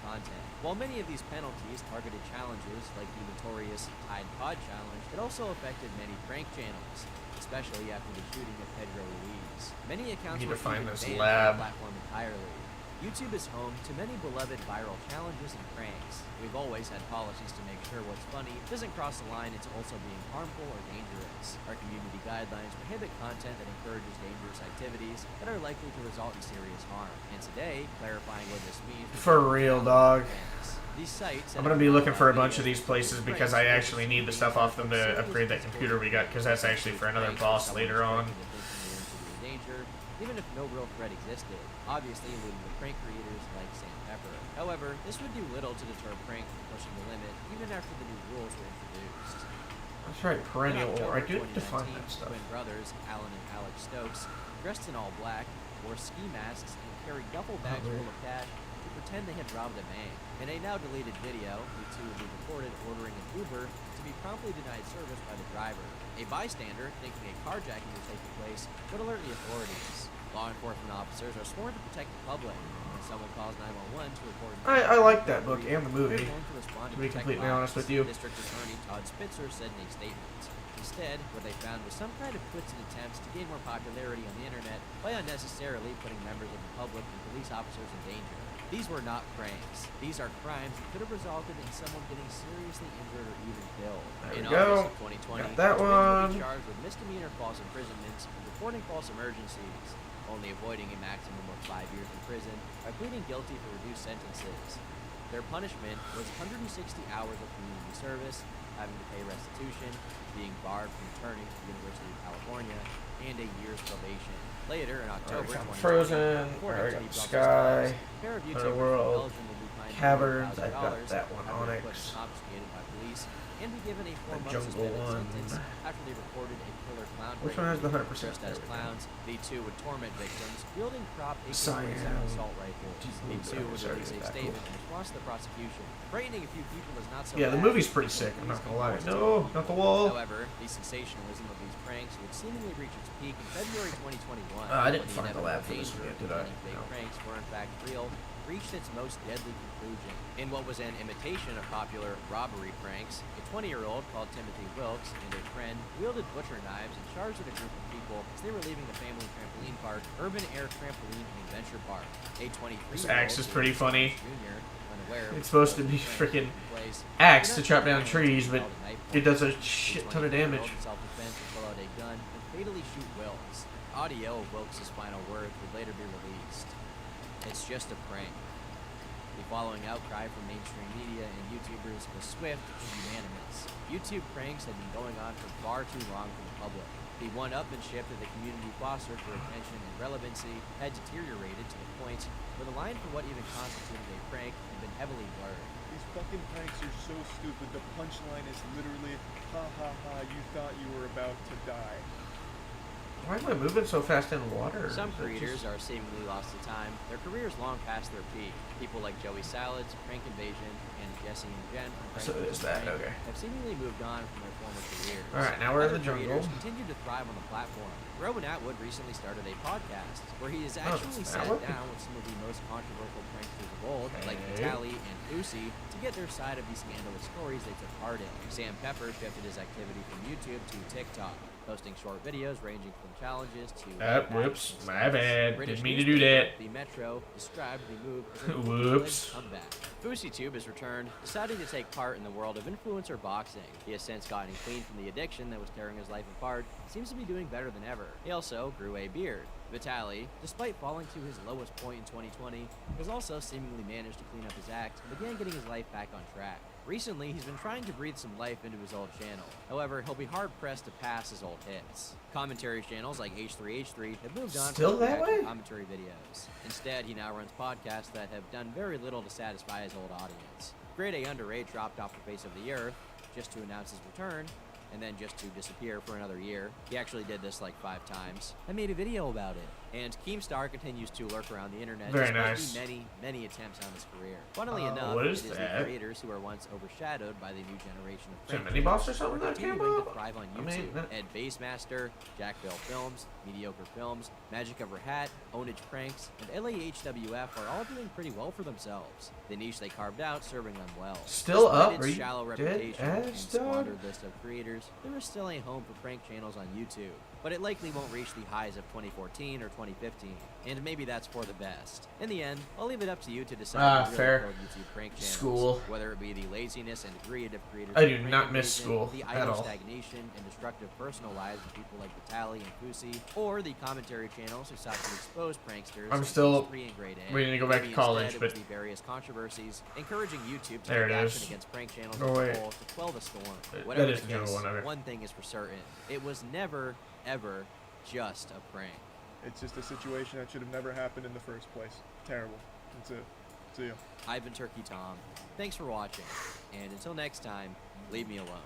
S14: Content. While many of these penalties targeted challenges like the notorious Tide Pod Challenge, it also affected many prank channels, especially after the shooting of Pedro Ruiz. Many accounts
S2: Need
S14: were
S2: to find
S14: even
S2: this
S14: banned
S2: lab.
S14: from the platform entirely. YouTube is home to many beloved viral challenges and pranks. We've always had policies to make sure what's funny doesn't cross the line into also being harmful or dangerous. Our community guidelines prohibit content that encourages dangerous activities that are likely to result in serious harm. And today, clarifying what this means...
S2: For real, dog.
S14: These sites...
S2: I'm gonna be looking for a bunch of these places because I actually need the stuff off them to upgrade that computer we got, because that's actually for another boss later on.
S14: Even if no real threat existed, obviously eluding the prank creators like Sam Pepper. However, this would do little to deter prank from pushing the limit, even after the new rules were introduced.
S2: That's right, perennial ore. I do have to find
S14: 2019,
S2: that stuff.
S14: Twin brothers, Alan and Alex Stokes, dressed in all black, wore ski masks and carried duffel bags full of cash to pretend they had robbed a bank. In a now deleted video, the two would be reported ordering an Uber to be promptly denied service by the driver. A bystander, thinking a carjacking was taking place, would alert the authorities. Law enforcement officers are sworn to protect the public. When someone calls 911 to report...
S2: I like that book and the movie,
S14: to
S2: be completely honest with you.
S14: District Attorney Todd Spitzer said in a statement. Instead, what they found was some kind of twisted attempts to gain more popularity on the internet by unnecessarily putting members of the public and police officers in danger. These were not pranks. These are crimes that could have resulted in someone getting seriously injured or even killed.
S2: There we
S14: In
S2: go.
S14: August of 2020,
S2: Got that
S14: twins will
S2: one.
S14: be charged with misdemeanor false imprisonments and reporting false emergencies, only avoiding a maximum of 5 years in prison by pleading guilty for reduced sentences. Their punishment was 160 hours of community service, having to pay restitution, being barred from returning to the University of California, and a year's probation. Later, in October 2020,
S2: Frozen,
S14: according
S2: I
S14: to
S2: got
S14: the
S2: Sky,
S14: a pair of YouTubers from
S2: Underworld,
S14: Belgium will be fined
S2: Caverns, I
S14: $1,000
S2: got that one,
S14: after their
S2: Onyx.
S14: equipment confiscated by police, and be given a 4-month
S2: Jungle
S14: suspended
S2: one.
S14: sentence after they reported a killer clown
S2: Which one has the 100%?
S14: dressed as clowns. The two would torment victims, wielding crop
S2: Cyan.
S14: assault rifles. The two would release a statement in response to the prosecution. Frightening a few people is not so
S2: Yeah, the
S14: bad.
S2: movie's pretty sick, I'm not gonna lie. No, not the wall.
S14: However, the sensationalism of these pranks would seemingly reach its peak in February 2021.
S2: I didn't
S14: when
S2: find the lab for this
S14: danger
S2: one yet,
S14: of
S2: did I?
S14: many fake
S2: No.
S14: pranks were in fact real, reached its most deadly conclusion. In what was an imitation of popular robbery pranks, a 20-year-old called Timothy Wilkes and a friend wielded butcher knives and charged at a group of people as they were leaving the family trampoline park, Urban Air Trampoline and Adventure Park. A 23-year-old
S2: This axe is pretty funny.
S14: Junior, unaware
S2: It's supposed to be freaking axe to chop down trees, but it does a shit ton of damage.
S14: Self-defense would pull out a gun and fatally shoot Wilkes. Audio of Wilkes' final words would later be released. It's just a prank. The following outcry from mainstream media and YouTubers was swift and unanimous. YouTube pranks had been going on for far too long for the public. The one-upmanship that the community fostered for attention and relevancy had deteriorated to the point where the line for what even constituted a prank had been heavily blurred.
S12: These fucking pranks are so stupid. The punchline is literally, ha ha ha, you thought you were about to die.
S2: Why am I moving so fast in water?
S14: Some
S2: Is it
S14: creators
S2: just-
S14: are seemingly lost to time. Their careers long past their peak. People like Joey Salads, Prank Invasion, and Jesse and Jen from Prank
S2: So it is that,
S14: Invasion
S2: okay.
S14: have seemingly moved on from their former careers.
S2: Alright, now we're in
S14: Other
S2: the jungle.
S14: creators continue to thrive on the platform. Rowan Atwood recently started a podcast where he has
S2: Oh,
S14: actually
S2: it's
S14: sat
S2: Atwood?
S14: down with some of the most controversial pranksters of old, like
S2: Okay.
S14: Vitaly and Uzi, to get their side of the scandalous stories they took part in. Sam Pepper shifted his activity from YouTube to TikTok. posting short videos ranging from challenges to...
S2: Whoops, my bad.
S14: British
S2: Didn't mean to do that.
S14: The Metro described the move as a
S2: Whoops.
S14: comeback. FouseyTube has returned, deciding to take part in the world of influencer boxing. He has since gotten clean from the addiction that was tearing his life apart, seems to be doing better than ever. He also grew a beard. Vitaly, despite falling to his lowest point in 2020, has also seemingly managed to clean up his act and began getting his life back on track. Recently, he's been trying to breathe some life into his old channel. However, he'll be hard-pressed to pass his old hits. Commentary channels like H3H3 have moved on
S2: Still
S14: from
S2: that way?
S14: commentary videos. Instead, he now runs podcasts that have done very little to satisfy his old audience. Grade A Underage dropped off the face of the earth just to announce his return, and then just to disappear for another year. He actually did this like 5 times. I made a video about it. And Keemstar continues to lurk around the internet
S2: Very
S14: despite
S2: nice.
S14: the many attempts on his career. Funnily enough,
S2: what
S14: it
S2: is
S14: is the
S2: that?
S14: creators who are once overshadowed by the new generation of
S2: Is it
S14: prank
S2: mini boss or
S14: creators
S2: something
S14: who are
S2: that came
S14: continuing
S2: up?
S14: to thrive on
S2: I
S14: YouTube.
S2: mean, that-
S14: Ed Basemaster, Jack Bill Films, Mediocre Films, Magic Over Hat, Ownage Pranks, and LAHWF are all doing pretty well for themselves. The niche they carved out serving them well.
S2: Still
S14: Despite
S2: up?
S14: its
S2: Are you
S14: shallow
S2: dead
S14: reputation and
S2: ass, dog?
S14: squandered list of creators, there is still a home for prank channels on YouTube. But it likely won't reach the highs of 2014 or 2015, and maybe that's for the best. In the end, I'll leave it up to you to decide who really
S2: fair.
S14: killed YouTube prank channels.
S2: School.
S14: Whether it be the laziness and greed of creators,
S2: I do
S14: prank
S2: not miss
S14: engagement,
S2: school
S14: the
S2: at
S14: idle
S2: all.
S14: stagnation and destructive personal lives of people like Vitaly and Fousey, or the commentary channels who sought to expose pranksters.
S2: I'm
S14: like
S2: still
S14: H3 and Grade A.
S2: waiting to go back to
S14: Maybe
S2: college,
S14: instead it was
S2: but-
S14: the various controversies, encouraging YouTube to
S2: There
S14: take
S2: it
S14: action
S2: is.
S14: against prank channels
S2: Oh,
S14: as a
S2: wait.
S14: whole to quell the storm.
S2: That
S14: Whatever
S2: is
S14: the
S2: the general
S14: case,
S2: one of it.
S14: one thing is for certain: it was never, ever just a prank.
S12: It's just a situation that should have never happened in the first place. Terrible. That's it. See ya.
S14: I've been Turkey Tom. Thanks for watching, and until next time, leave me alone.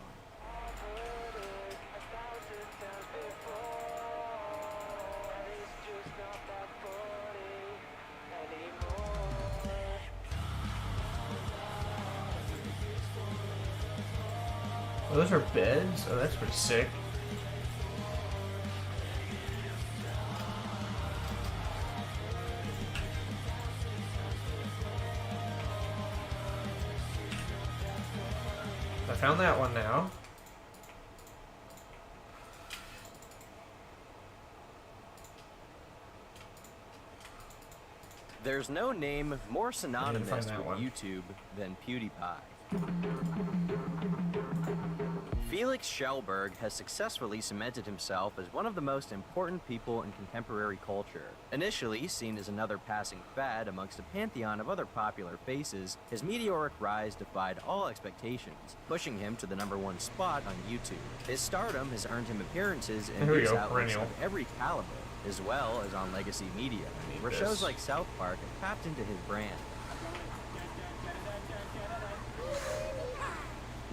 S2: Oh, those are beds? Oh, that's pretty sick. I found that one now.
S14: There's no name more synonymous
S2: find that
S14: with
S2: one.
S14: YouTube than PewDiePie. Felix Schellberg has successfully cemented himself as one of the most important people in contemporary culture. Initially seen as another passing fad amongst a pantheon of other popular faces, his meteoric rise defied all expectations, pushing him to the #1 spot on YouTube. His stardom has earned him appearances in
S2: There we
S14: news
S2: go,
S14: outlets
S2: perennial.
S14: of every caliber, as well as on legacy media, where
S2: this.
S14: shows like South Park have tapped into his brand.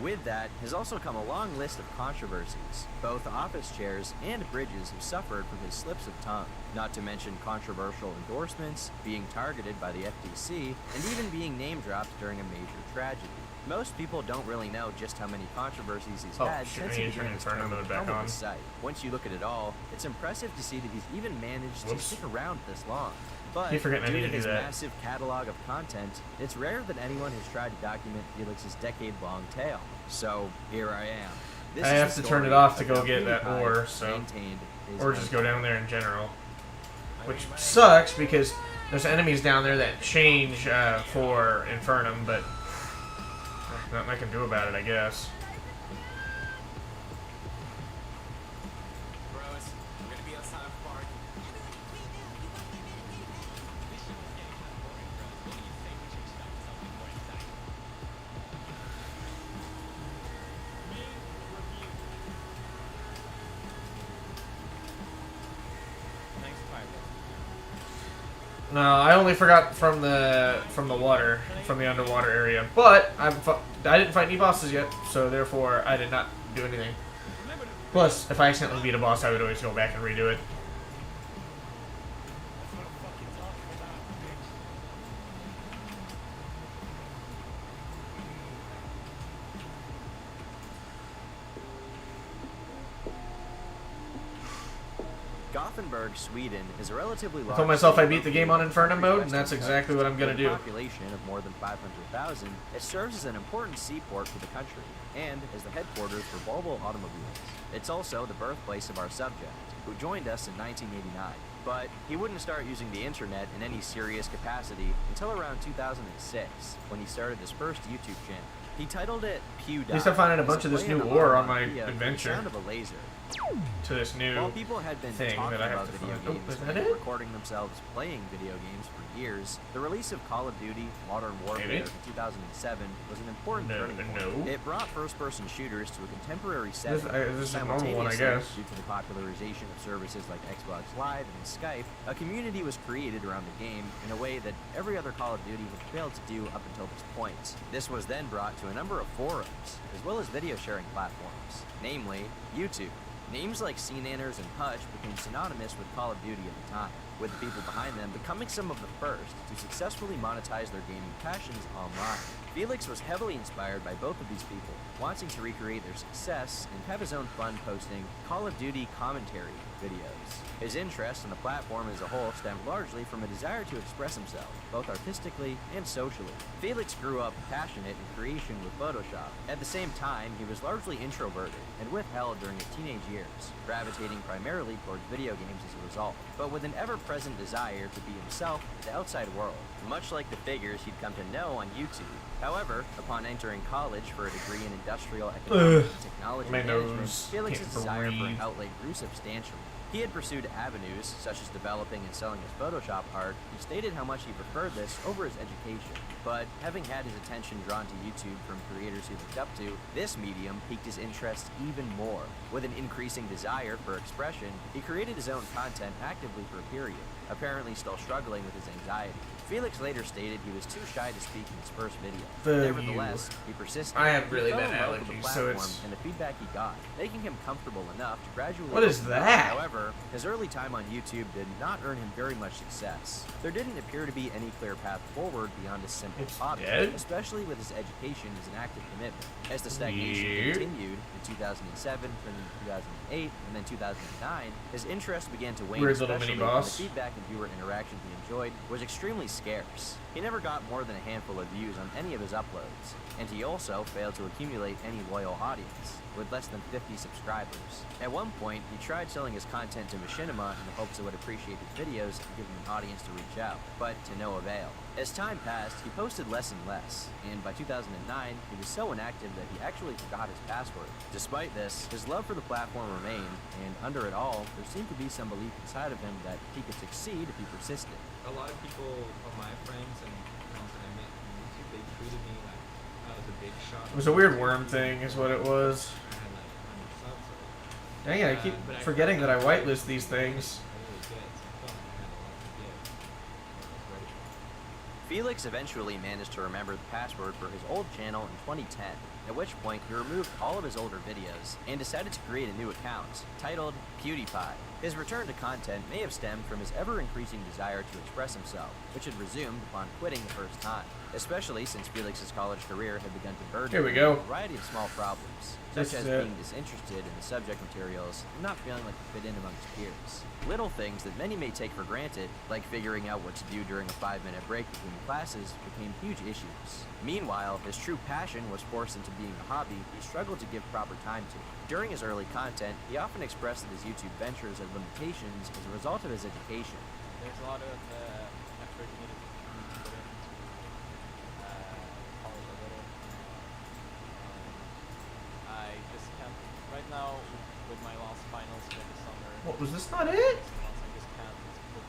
S14: With that has also come a long list of controversies. Both office chairs and bridges have suffered from his slips of tongue, not to mention controversial endorsements, being targeted by the FTC, and even being name-dropped during a major tragedy. Most people don't really know just how many controversies he's
S2: Oh,
S14: had
S2: shit,
S14: since
S2: I
S14: he
S2: need to turn
S14: began his
S2: Infernum
S14: term
S2: mode
S14: at the
S2: back
S14: helm of
S2: on.
S14: the site. Once you look at it all, it's impressive to see that he's even managed to
S2: Whoops.
S14: stick around this long. But
S2: Keep forgetting I
S14: due
S2: need
S14: to
S2: to do
S14: his
S2: that.
S14: massive catalog of content, it's rare that anyone has tried to document Felix's decade-long tale. So here I am. This
S2: I
S14: is
S2: have
S14: the
S2: to turn it
S14: story
S2: off to
S14: of
S2: go
S14: how
S2: get that
S14: PewDiePie
S2: ore, so.
S14: maintained his
S2: Or just go
S14: empire.
S2: down there in general. Which sucks because there's enemies down there that change for Infernum, but nothing I can do about it, I guess. No, I only forgot from the water, from the underwater area. But I didn't fight any bosses yet, so therefore I did not do anything. Plus, if I accidentally beat a boss, I would always go back and redo it.
S14: Gothenburg, Sweden is a relatively large
S2: I told myself
S14: city
S2: I beat the game on Infernum mode, and that's exactly what I'm gonna do.
S14: With a population of more than 500,000, it serves as an important seaport for the country, and as the headquarters for Volvo automobiles. It's also the birthplace of our subject, who joined us in 1989. But he wouldn't start using the internet in any serious capacity until around 2006, when he started his first YouTube channel. He titled it PewDie.
S2: At least I'm finding a bunch of this new ore on my
S14: the
S2: adventure.
S14: sound of a laser.
S2: To this new
S14: While people had been
S2: thing
S14: talking
S2: that I have
S14: about
S2: to
S14: video
S2: find.
S14: games
S2: Oh, is that
S14: and
S2: it?
S14: recording themselves playing video games for years, the release of Call of Duty Modern Warfare
S2: Maybe?
S14: in 2007 was an important turning point. It brought first-person shooters to a contemporary setting.
S2: This is a normal one, I
S14: Simultaneously,
S2: guess.
S14: due to the popularization of services like Xbox Live and Skype, a community was created around the game in a way that every other Call of Duty had failed to do up until this point. This was then brought to a number of forums, as well as video sharing platforms, namely YouTube. Names like CNanners and Hutch became synonymous with Call of Duty at the time, with the people behind them becoming some of the first to successfully monetize their gaming passions online. Felix was heavily inspired by both of these people, wanting to recreate their success and have his own fun posting Call of Duty commentary videos. His interest in the platform as a whole stemmed largely from a desire to express himself, both artistically and socially. Felix grew up passionate in creation with Photoshop. At the same time, he was largely introverted and withheld during his teenage years, gravitating primarily towards video games as a result, but with an ever-present desire to be himself to the outside world, much like the figures he'd come to know on YouTube. However, upon entering college for a degree in industrial economics and technology
S2: My
S14: management,
S2: nose
S14: Felix's
S2: can't
S14: desire for an
S2: breathe.
S14: outlet grew substantially. He had pursued avenues, such as developing and selling his Photoshop art, and stated how much he preferred this over his education. But having had his attention drawn to YouTube from creators he looked up to, this medium piqued his interest even more. With an increasing desire for expression, he created his own content actively for a period, apparently still struggling with his anxiety. Felix later stated he was too shy to speak in his first video. Nevertheless, he persisted.
S2: I have really
S14: He fell
S2: bad
S14: in love with the
S2: allergies, so
S14: platform
S2: it's-
S14: and the feedback he got, making him comfortable enough to gradually.
S2: What is
S14: open up.
S2: that?
S14: However, his early time on YouTube did not earn him very much success. There didn't appear to be any clear path forward beyond his simple hobby,
S2: dead?
S14: especially with his education as an active commitment. As the stagnation
S2: Weird.
S14: continued in 2007, then 2008, and then 2009, his interest began to wane,
S2: Weird little
S14: especially
S2: mini
S14: when
S2: boss.
S14: the feedback and viewer interaction he enjoyed was extremely scarce. He never got more than a handful of views on any of his uploads, and he also failed to accumulate any loyal audience, with less than 50 subscribers. At one point, he tried selling his content to Machinima in the hopes it would appreciate his videos and give him an audience to reach out, but to no avail. As time passed, he posted less and less, and by 2009, he was so inactive that he actually forgot his password. Despite this, his love for the platform remained, and under it all, there seemed to be some belief inside of him that he could succeed if he persisted.
S13: A lot of people of my friends and friends that I met on YouTube, they treated me like I was a big shot.
S2: It was a weird worm thing, is what it was.
S13: I had like 100 subs. So,
S2: Dang it, I keep
S13: but I
S2: forgetting
S13: felt
S2: that I
S13: like
S2: whitelist these things.
S13: I really did. So I felt like I had a lot to give. So I was ready for it.
S14: Felix eventually managed to remember the password for his old channel in 2010, at which point he removed all of his older videos and decided to create a new account, titled PewDiePie. His return to content may have stemmed from his ever-increasing desire to express himself, which had resumed upon quitting the first time, especially since Felix's college career had begun to burden
S2: Here we
S14: him
S2: go.
S14: with a variety of small problems,
S2: This
S14: such as
S2: is it.
S14: being disinterested in the subject materials and not feeling like he fit in amongst peers. Little things that many may take for granted, like figuring out what to do during a 5-minute break between classes, became huge issues. Meanwhile, his true passion was forced into being a hobby he struggled to give proper time to. During his early content, he often expressed that his YouTube ventures had limitations as a result of his education.
S16: There's a lot of effort needed to put into college already. I just can't, right now, with my last finals for the summer.
S2: What, was this not it?
S16: I just can't put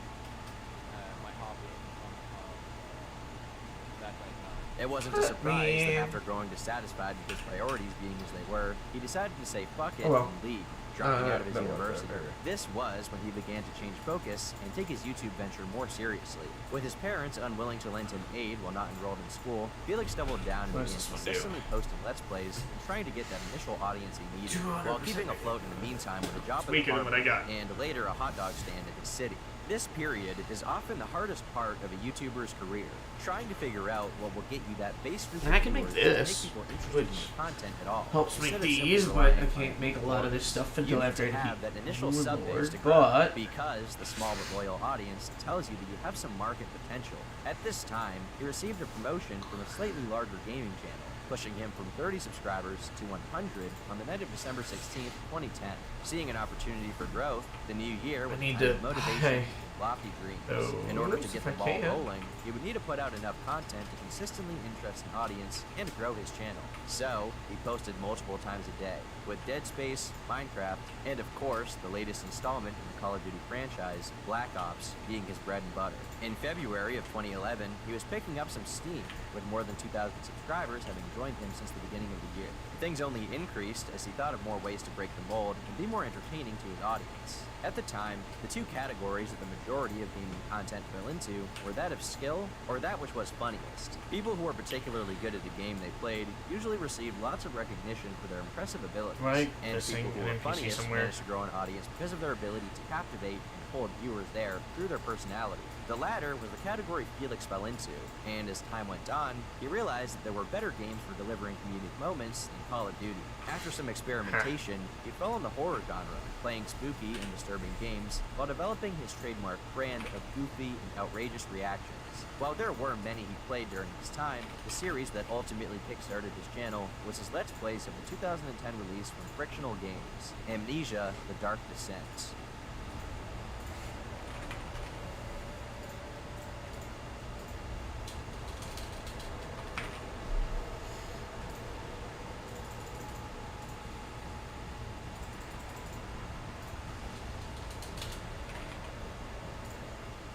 S16: my hobby in front of that right now.
S14: It wasn't a surprise that after growing dissatisfied with his priorities being as they were, he decided to say fuck it
S2: Oh, well.
S14: and leave, dropping out of his
S2: that was
S14: university.
S2: better.
S14: This was when he began to change focus and take his YouTube venture more seriously. With his parents unwilling to lend him aid while not enrolled in school, Felix doubled down and
S2: What
S14: began
S2: does this one do?
S14: consistently posting Let's Plays and trying to get that initial audience he needed, while keeping afloat in the meantime with a job at the
S2: Weaker than what I got.
S14: and later a hot dog stand in his city. This period is often the hardest part of a YouTuber's career, trying to figure out what will get you that base group
S2: And I can
S14: of
S2: make
S14: viewers
S2: this,
S14: to make people interested
S2: which
S14: in your content at all.
S2: helps make
S14: Instead of simply
S2: these, but
S14: relying
S2: I
S14: on
S2: can't make a
S14: people
S2: lot of this stuff
S14: you
S2: until
S14: need
S2: after
S14: to
S2: I
S14: have that initial
S2: defeat
S14: sub base
S2: Lord,
S14: to grow,
S2: but
S14: because the small but loyal audience tells you that you have some market potential. At this time, he received a promotion from a slightly larger gaming channel, pushing him from 30 subscribers to 100 on the night of December 16th, 2010. Seeing an opportunity for growth, the new year with
S2: need
S14: kind
S2: to-
S14: of motivation and lofty dreams. In order to
S2: if
S14: get
S2: I
S14: the ball
S2: can.
S14: rolling, he would need to put out enough content to consistently interest an audience and to grow his channel. So, he posted multiple times a day, with Dead Space, Minecraft, and of course, the latest installment in the Call of Duty franchise, Black Ops, being his bread and butter. In February of 2011, he was picking up some steam, with more than 2,000 subscribers having joined him since the beginning of the year. Things only increased as he thought of more ways to break the mold and be more entertaining to his audience. At the time, the two categories that the majority of gaming content fell into were that of skill or that which was funniest. People who were particularly good at the game they played usually received lots of recognition for their impressive abilities,
S2: Right,
S14: and
S2: this
S14: people
S2: thing
S14: who were
S2: in NPC
S14: funniest
S2: somewhere.
S14: managed to grow an audience because of their ability to captivate and hold viewers there through their personality. The latter was the category Felix fell into, and as time went on, he realized that there were better games for delivering comedic moments than Call of Duty. After some experimentation, he fell in the horror genre, playing spooky and disturbing games while developing his trademark brand of goofy and outrageous reactions. While there were many he played during his time, the series that ultimately kickstarted his channel was his Let's Plays of the 2010 release from Frictional Games, Amnesia: The Dark Descent.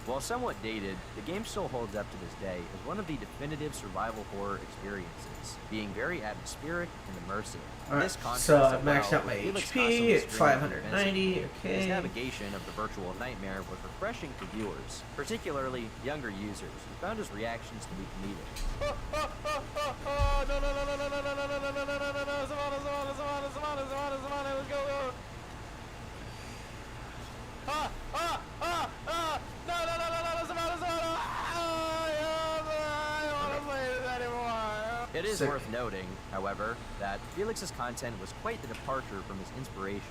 S14: While somewhat dated, the game still holds up to this day as one of the definitive survival horror experiences, being very atmospheric and immersive.
S2: Alright,
S14: This contrasts
S2: so I've
S14: well
S2: maxed out my
S14: with Felix
S2: HP at
S14: Costume's
S2: 590,
S14: His
S2: okay.
S14: navigation of the virtual nightmare was refreshing to viewers, particularly younger users, who found his reactions to be comedic. It is
S2: Sick.
S14: worth noting, however, that Felix's content was quite the departure from his inspirations.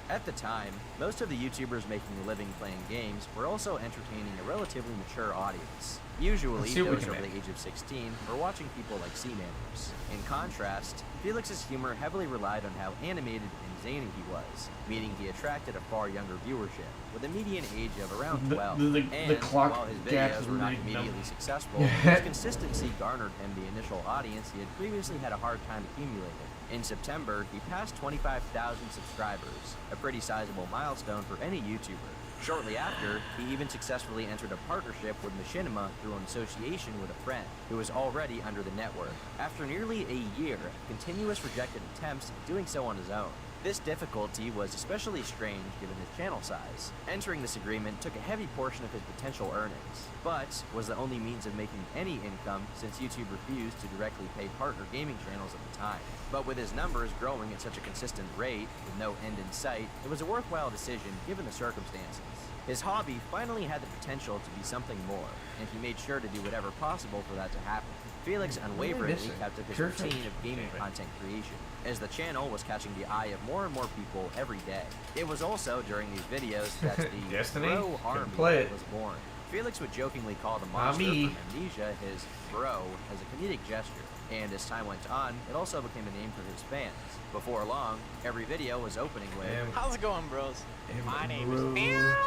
S14: At the time, most of the YouTubers making a living playing games were also entertaining a relatively mature audience. Usually,
S2: Let's see what we
S14: those
S2: can
S14: over the
S2: make.
S14: age of 16 were watching people like Seamanners. In contrast, Felix's humor heavily relied on how animated and zany he was, meaning he attracted a far younger viewership, with a median age of around 12.
S2: The
S14: And
S2: clock
S14: while his
S2: gaps
S14: videos
S2: were
S14: were not
S2: big, no.
S14: immediately successful, his consistency garnered him the initial audience he had previously had a hard time accumulating. In September, he passed 25,000 subscribers, a pretty sizable milestone for any YouTuber. Shortly after, he even successfully entered a partnership with Machinima through an association with a friend who was already under the network. After nearly a year of continuous rejected attempts at doing so on his own, this difficulty was especially strange given his channel size. Entering this agreement took a heavy portion of his potential earnings, but was the only means of making any income since YouTube refused to directly pay partner gaming channels at the time. But with his numbers growing at such a consistent rate, with no end in sight, it was a worthwhile decision given the circumstances. His hobby finally had the potential to be something more, and he made sure to do whatever possible for that to happen. Felix unwaveringly kept up his routine of gaming content creation, as the channel was catching the eye of more and more people every day. It was also during these videos that the
S2: Destiny?
S14: Bro
S2: Couldn't
S14: Army
S2: play it.
S14: was born. Felix would jokingly call the monster
S2: me.
S14: from Amnesia his bro as a comedic gesture, and as time went on, it also became a name for his fans. Before long, every video was opening with,
S19: How's it going, bros? My name is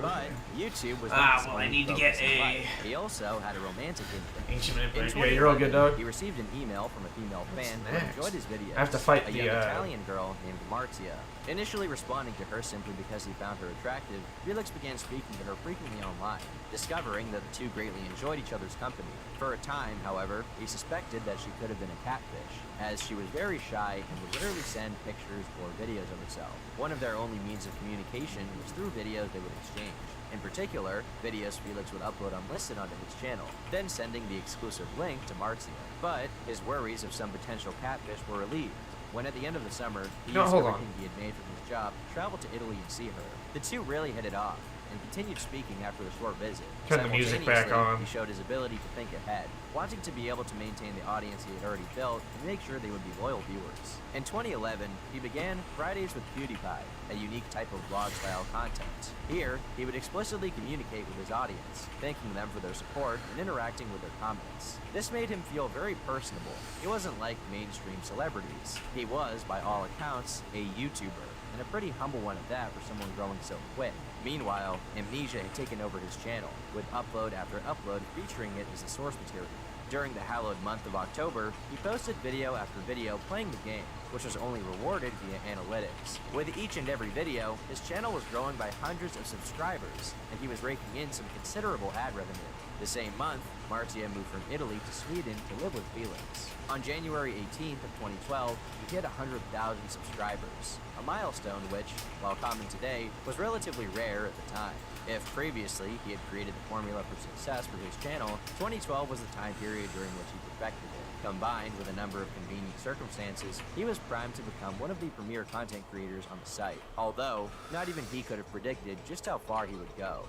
S14: but YouTube was
S2: Ah,
S14: not his
S2: well, I
S14: only
S2: need to
S14: focus
S2: get
S14: in
S2: a-
S14: life. He also had a romantic interest.
S2: Ancient
S14: In
S2: manipulator. Yeah, you're all good,
S14: 2011,
S2: dog.
S14: He received an email from a female
S2: What's
S14: fan who
S2: next?
S14: enjoyed his videos.
S2: I have to fight
S14: a
S2: the,
S14: young Italian girl named Marzia. Initially responding to her simply because he found her attractive, Felix began speaking to her frequently online, discovering that the two greatly enjoyed each other's company. For a time, however, he suspected that she could have been a catfish, as she was very shy and would rarely send pictures or videos of herself. One of their only means of communication was through videos they would exchange. In particular, videos Felix would upload unlisted onto his channel, then sending the exclusive link to Marzia. But his worries of some potential catfish were relieved, when at the end of the summer, he
S2: No,
S14: used
S2: hold
S14: everything
S2: on.
S14: he had made from his job to travel to Italy and see her. The two really hit it off, and continued speaking after the short visit.
S2: Turn the music back
S14: Simultaneously,
S2: on.
S14: He showed his ability to think ahead, wanting to be able to maintain the audience he had already built and make sure they would be loyal viewers. In 2011, he began Fridays with PewDiePie, a unique type of vlog-style content. Here, he would explicitly communicate with his audience, thanking them for their support and interacting with their comments. This made him feel very personable. He wasn't like mainstream celebrities. He was, by all accounts, a YouTuber, and a pretty humble one at that for someone growing so quick. Meanwhile, Amnesia had taken over his channel, with upload after upload featuring it as the source material. During the hallowed month of October, he posted video after video playing the game, which was only rewarded via analytics. With each and every video, his channel was growing by hundreds of subscribers, and he was raking in some considerable ad revenue. The same month, Martia moved from Italy to Sweden to live with Felix. On January 18th of 2012, he hit 100,000 subscribers, a milestone which, while common today, was relatively rare at the time. If previously he had created the formula for success for his channel, 2012 was the time period during which he perfected it. Combined with a number of convenient circumstances, he was primed to become one of the premier content creators on the site, although not even he could have predicted just how far he would go.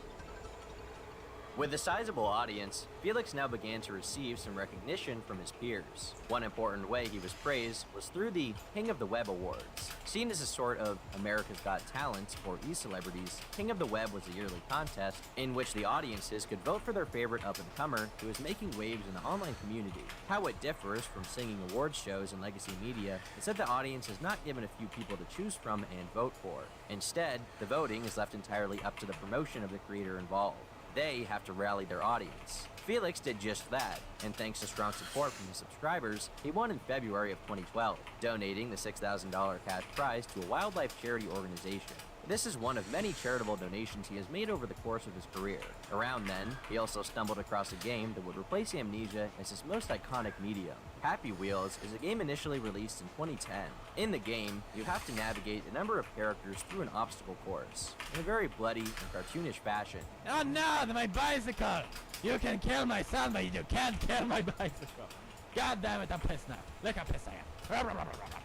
S14: With a sizable audience, Felix now began to receive some recognition from his peers. One important way he was praised was through the King of the Web Awards. Seen as a sort of America's Got Talent for e-celebrities, King of the Web was a yearly contest in which the audiences could vote for their favorite up-and-comer who was making waves in the online community. How it differs from singing awards shows and legacy media is that the audience is not given a few people to choose from and vote for. Instead, the voting is left entirely up to the promotion of the creator involved. They have to rally their audience. Felix did just that, and thanks to strong support from his subscribers, he won in February of 2012, donating the $6,000 cash prize to a wildlife charity organization. This is one of many charitable donations he has made over the course of his career. Around then, he also stumbled across a game that would replace Amnesia as his most iconic medium. Happy Wheels is a game initially released in 2010. In the game, you have to navigate a number of characters through an obstacle course, in a very bloody and cartoonish fashion.
S7: Oh no, my bicycle! You can kill my son, but you can't kill my bicycle. God damn it, I'm pissed now. Look how pissed I am.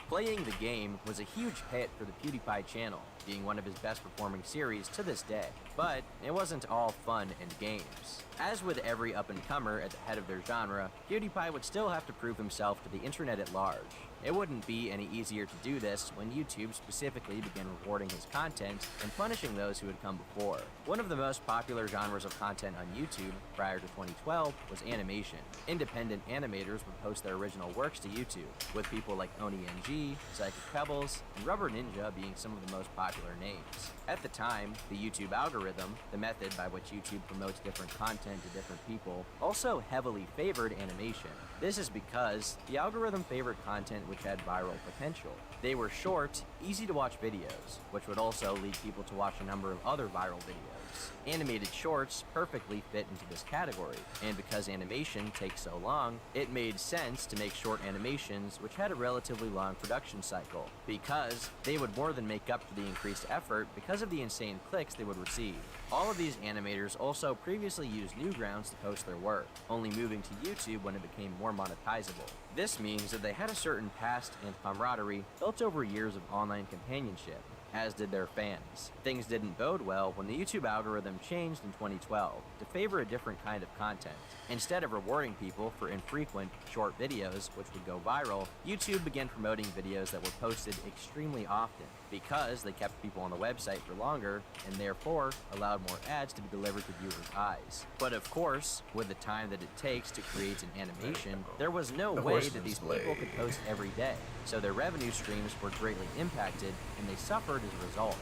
S14: Playing the game was a huge hit for the PewDiePie channel, being one of his best performing series to this day. But it wasn't all fun and games. As with every up-and-comer at the head of their genre, PewDiePie would still have to prove himself to the internet at large. It wouldn't be any easier to do this when YouTube specifically began rewarding his content and punishing those who had come before. One of the most popular genres of content on YouTube prior to 2012 was animation. Independent animators would post their original works to YouTube, with people like OniNG, Psychic Pebbles, and Rubber Ninja being some of the most popular names. At the time, the YouTube algorithm, the method by which YouTube promotes different content to different people, also heavily favored animation. This is because the algorithm favored content which had viral potential. They were short, easy-to-watch videos, which would also lead people to watch a number of other viral videos. Animated shorts perfectly fit into this category, and because animation takes so long, it made sense to make short animations which had a relatively long production cycle, because they would more than make up for the increased effort because of the insane clicks they would receive. All of these animators also previously used Newgrounds to post their work, only moving to YouTube when it became more monetizable. This means that they had a certain past and camaraderie built over years of online companionship, as did their fans. Things didn't bode well when the YouTube algorithm changed in 2012 to favor a different kind of content. Instead of rewarding people for infrequent, short videos which would go viral, YouTube began promoting videos that were posted extremely often because they kept people on the website for longer and therefore allowed more ads to be delivered to viewers' eyes. But of course, with the time that it takes to create an animation, there was no way that these people could post every day, so their revenue streams were greatly impacted and they suffered as a result.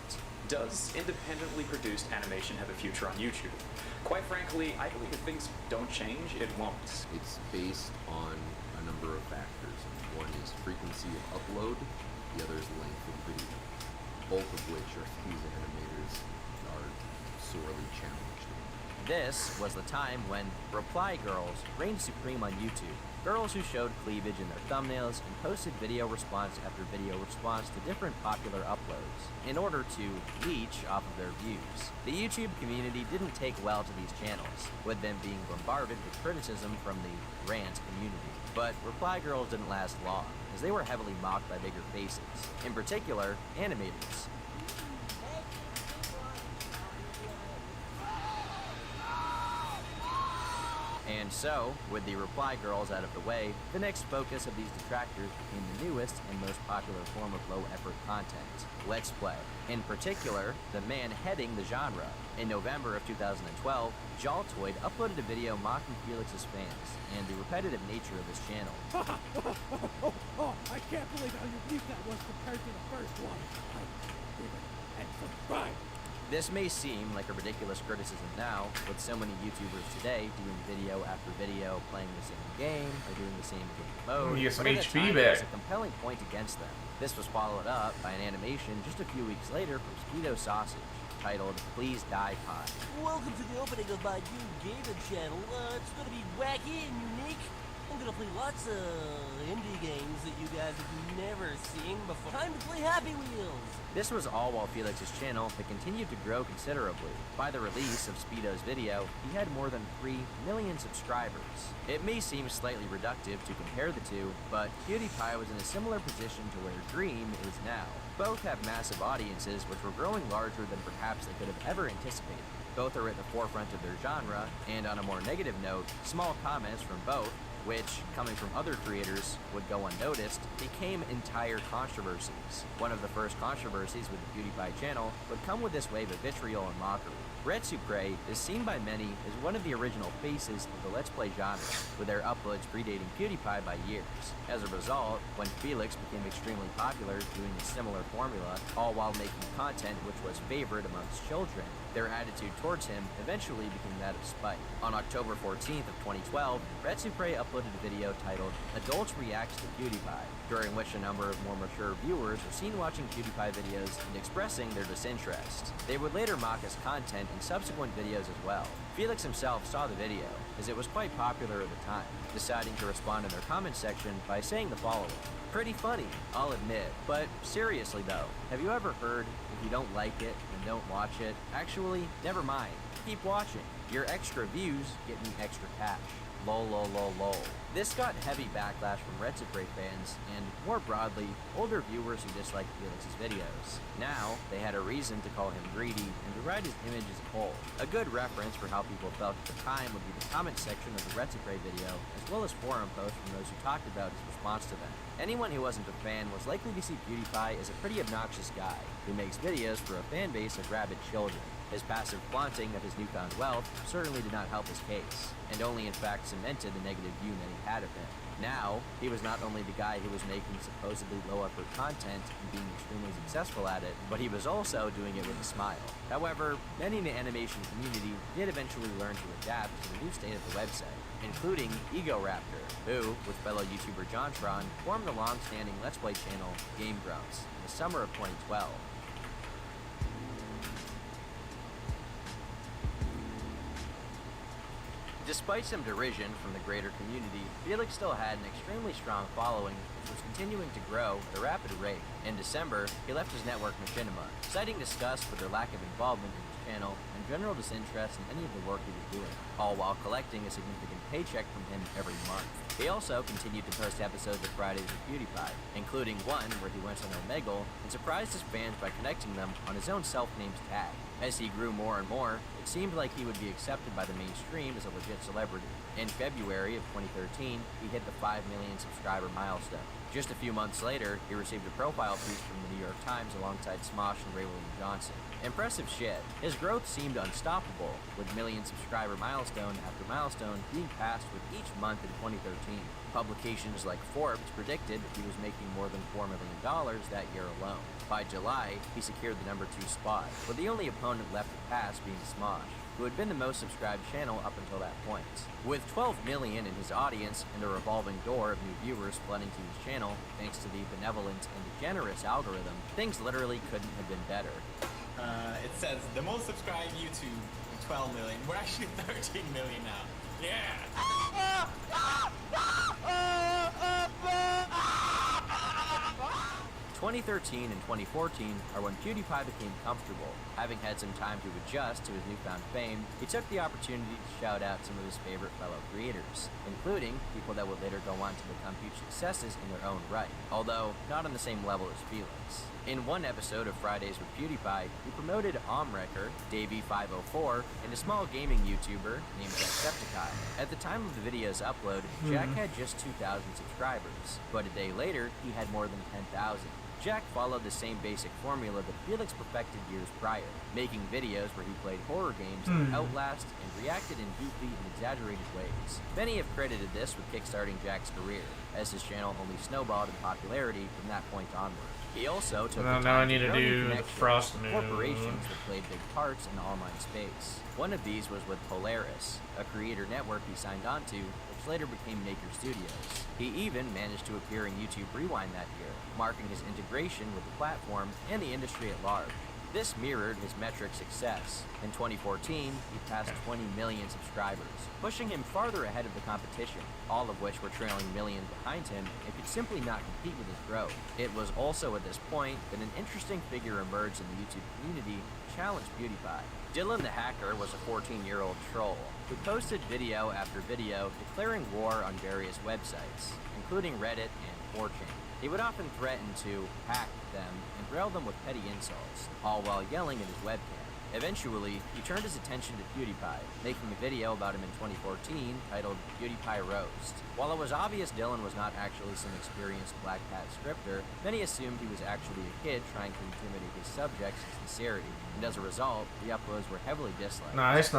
S17: Does independently produced animation have a future on YouTube? Quite frankly, I believe if things don't change, it won't.
S20: It's based on a number of factors. One is frequency of upload, the other is length of video, both of which are things animators are sorely challenged in.
S14: This was the time when reply girls reigned supreme on YouTube. Girls who showed cleavage in their thumbnails and posted video response after video response to different popular uploads in order to leech off of their views. The YouTube community didn't take well to these channels, with them being bombarded with criticism from the rant community. But reply girls didn't last long. as they were heavily mocked by bigger faces, in particular, animators. And so, with the reply girls out of the way, the next focus of these detractors became the newest and most popular form of low-effort content, Let's Play. In particular, the man heading the genre. In November of 2012, Jaltoid uploaded a video mocking Felix's fans and the repetitive nature of his channel.
S7: I can't believe how unique that was compared to the first one. Like, give it, and subscribe.
S14: This may seem like a ridiculous criticism now, with so many YouTubers today doing video after video, playing the same game, or doing the same game mode.
S2: You get some
S14: but at the
S2: HP
S14: time,
S2: back.
S14: there was a compelling point against them. This was followed up by an animation just a few weeks later from Speedo Sausage, titled Please Die Pod.
S4: Welcome to the opening of my new gaming channel. It's gonna be wacky and unique. I'm gonna play lots of indie games that you guys have never seen before. Time to play Happy Wheels!
S14: This was all while Felix's channel had continued to grow considerably. By the release of Speedo's video, he had more than 3 million subscribers. It may seem slightly reductive to compare the two, but PewDiePie was in a similar position to where Dream is now. Both have massive audiences which were growing larger than perhaps they could have ever anticipated. Both are at the forefront of their genre, and on a more negative note, small comments from both, which, coming from other creators, would go unnoticed, became entire controversies. One of the first controversies with the PewDiePie channel would come with this wave of vitriol and mockery. Red Supre is seen by many as one of the original faces of the Let's Play genre, with their uploads predating PewDiePie by years. As a result, when Felix became extremely popular doing a similar formula, all while making content which was favored amongst children, their attitude towards him eventually became that of spite. On October 14th of 2012, Red Supre uploaded a video titled Adults Reacts to PewDiePie, during which a number of more mature viewers were seen watching PewDiePie videos and expressing their disinterest. They would later mock his content in subsequent videos as well. Felix himself saw the video, as it was quite popular at the time, deciding to respond in their comment section by saying the following. Pretty funny, I'll admit, but seriously though, have you ever heard, if you don't like it, then don't watch it? Actually, never mind. Keep watching. Your extra views get me extra cash. Lol lol lol lol. This got heavy backlash from Red Supre fans, and more broadly, older viewers who disliked Felix's videos. Now, they had a reason to call him greedy and deride his image as a whole. A good reference for how people felt at the time would be the comment section of the Red Supre video, as well as forum posts from those who talked about his response to them. Anyone who wasn't a fan was likely to see PewDiePie as a pretty obnoxious guy, who makes videos for a fan base of rabid children. His passive flaunting of his newfound wealth certainly did not help his case, and only in fact cemented the negative view many had of him. Now, he was not only the guy who was making supposedly low-effort content and being extremely successful at it, but he was also doing it with a smile. However, many in the animation community did eventually learn to adapt to the new state of the website, including Ego Raptor, who, with fellow YouTuber JonTron, formed the long-standing Let's Play channel Game Grumps in the summer of 2012. Despite some derision from the greater community, Felix still had an extremely strong following, which was continuing to grow at a rapid rate. In December, he left his network Machinima, citing disgust for their lack of involvement in his channel and general disinterest in any of the work he was doing, all while collecting a significant paycheck from him every month. He also continued to post episodes of Fridays with PewDiePie, including one where he went on Omegle and surprised his fans by connecting them on his own self-named tag. As he grew more and more, it seemed like he would be accepted by the mainstream as a legit celebrity. In February of 2013, he hit the 5 million subscriber milestone. Just a few months later, he received a profile piece from the New York Times alongside Smosh and Ray William Johnson. Impressive shit. His growth seemed unstoppable, with million subscriber milestone after milestone being passed with each month in 2013. Publications like Forbes predicted he was making more than $4 million that year alone. By July, he secured the #2 spot, with the only opponent left to pass being Smosh, who had been the most subscribed channel up until that point. With 12 million in his audience and a revolving door of new viewers flooding to his channel, thanks to the benevolent and generous algorithm, things literally couldn't have been better.
S8: It says the most subscribed YouTube, 12 million. We're actually 13 million now. Yeah!
S14: 2013 and 2014 are when PewDiePie became comfortable. Having had some time to adjust to his newfound fame, he took the opportunity to shout out some of his favorite fellow creators, including people that would later go on to become huge successes in their own right, although not on the same level as Felix. In one episode of Fridays with PewDiePie, he promoted Omwrecker, Davey504, and a small gaming YouTuber named Jacksepticeye. At the time of the video's upload, Jack had just 2,000 subscribers, but a day later, he had more than 10,000. Jack followed the same basic formula that Felix perfected years prior, making videos where he played horror games like Outlast and reacted in goofy and exaggerated ways. Many have credited this with kickstarting Jack's career, as his channel only snowballed in popularity from that point onward. He also took the time to grow new connections with corporations that played big parts in the online space. One of these was with Polaris, a creator network he signed onto, which later became Maker Studios. He even managed to appear in YouTube Rewind that year, marking his integration with the platform and the industry at large. This mirrored his metric success. In 2014, he passed 20 million subscribers, pushing him farther ahead of the competition, all of which were trailing millions behind him and could simply not compete with his growth. It was also at this point that an interesting figure emerged in the YouTube community to challenge PewDiePie. Dylan the Hacker was a 14-year-old troll who posted video after video declaring war on various websites, including Reddit and 4chan. He would often threaten to hack them and rail them with petty insults, all while yelling at his webcam. Eventually, he turned his attention to PewDiePie, making a video about him in 2014 titled PewDiePie Roast. While it was obvious Dylan was not actually some experienced Black Hat scripter, many assumed he was actually a kid trying to intimidate his subjects' sincerity, and as a result, the uploads were heavily disliked.
S2: Nice.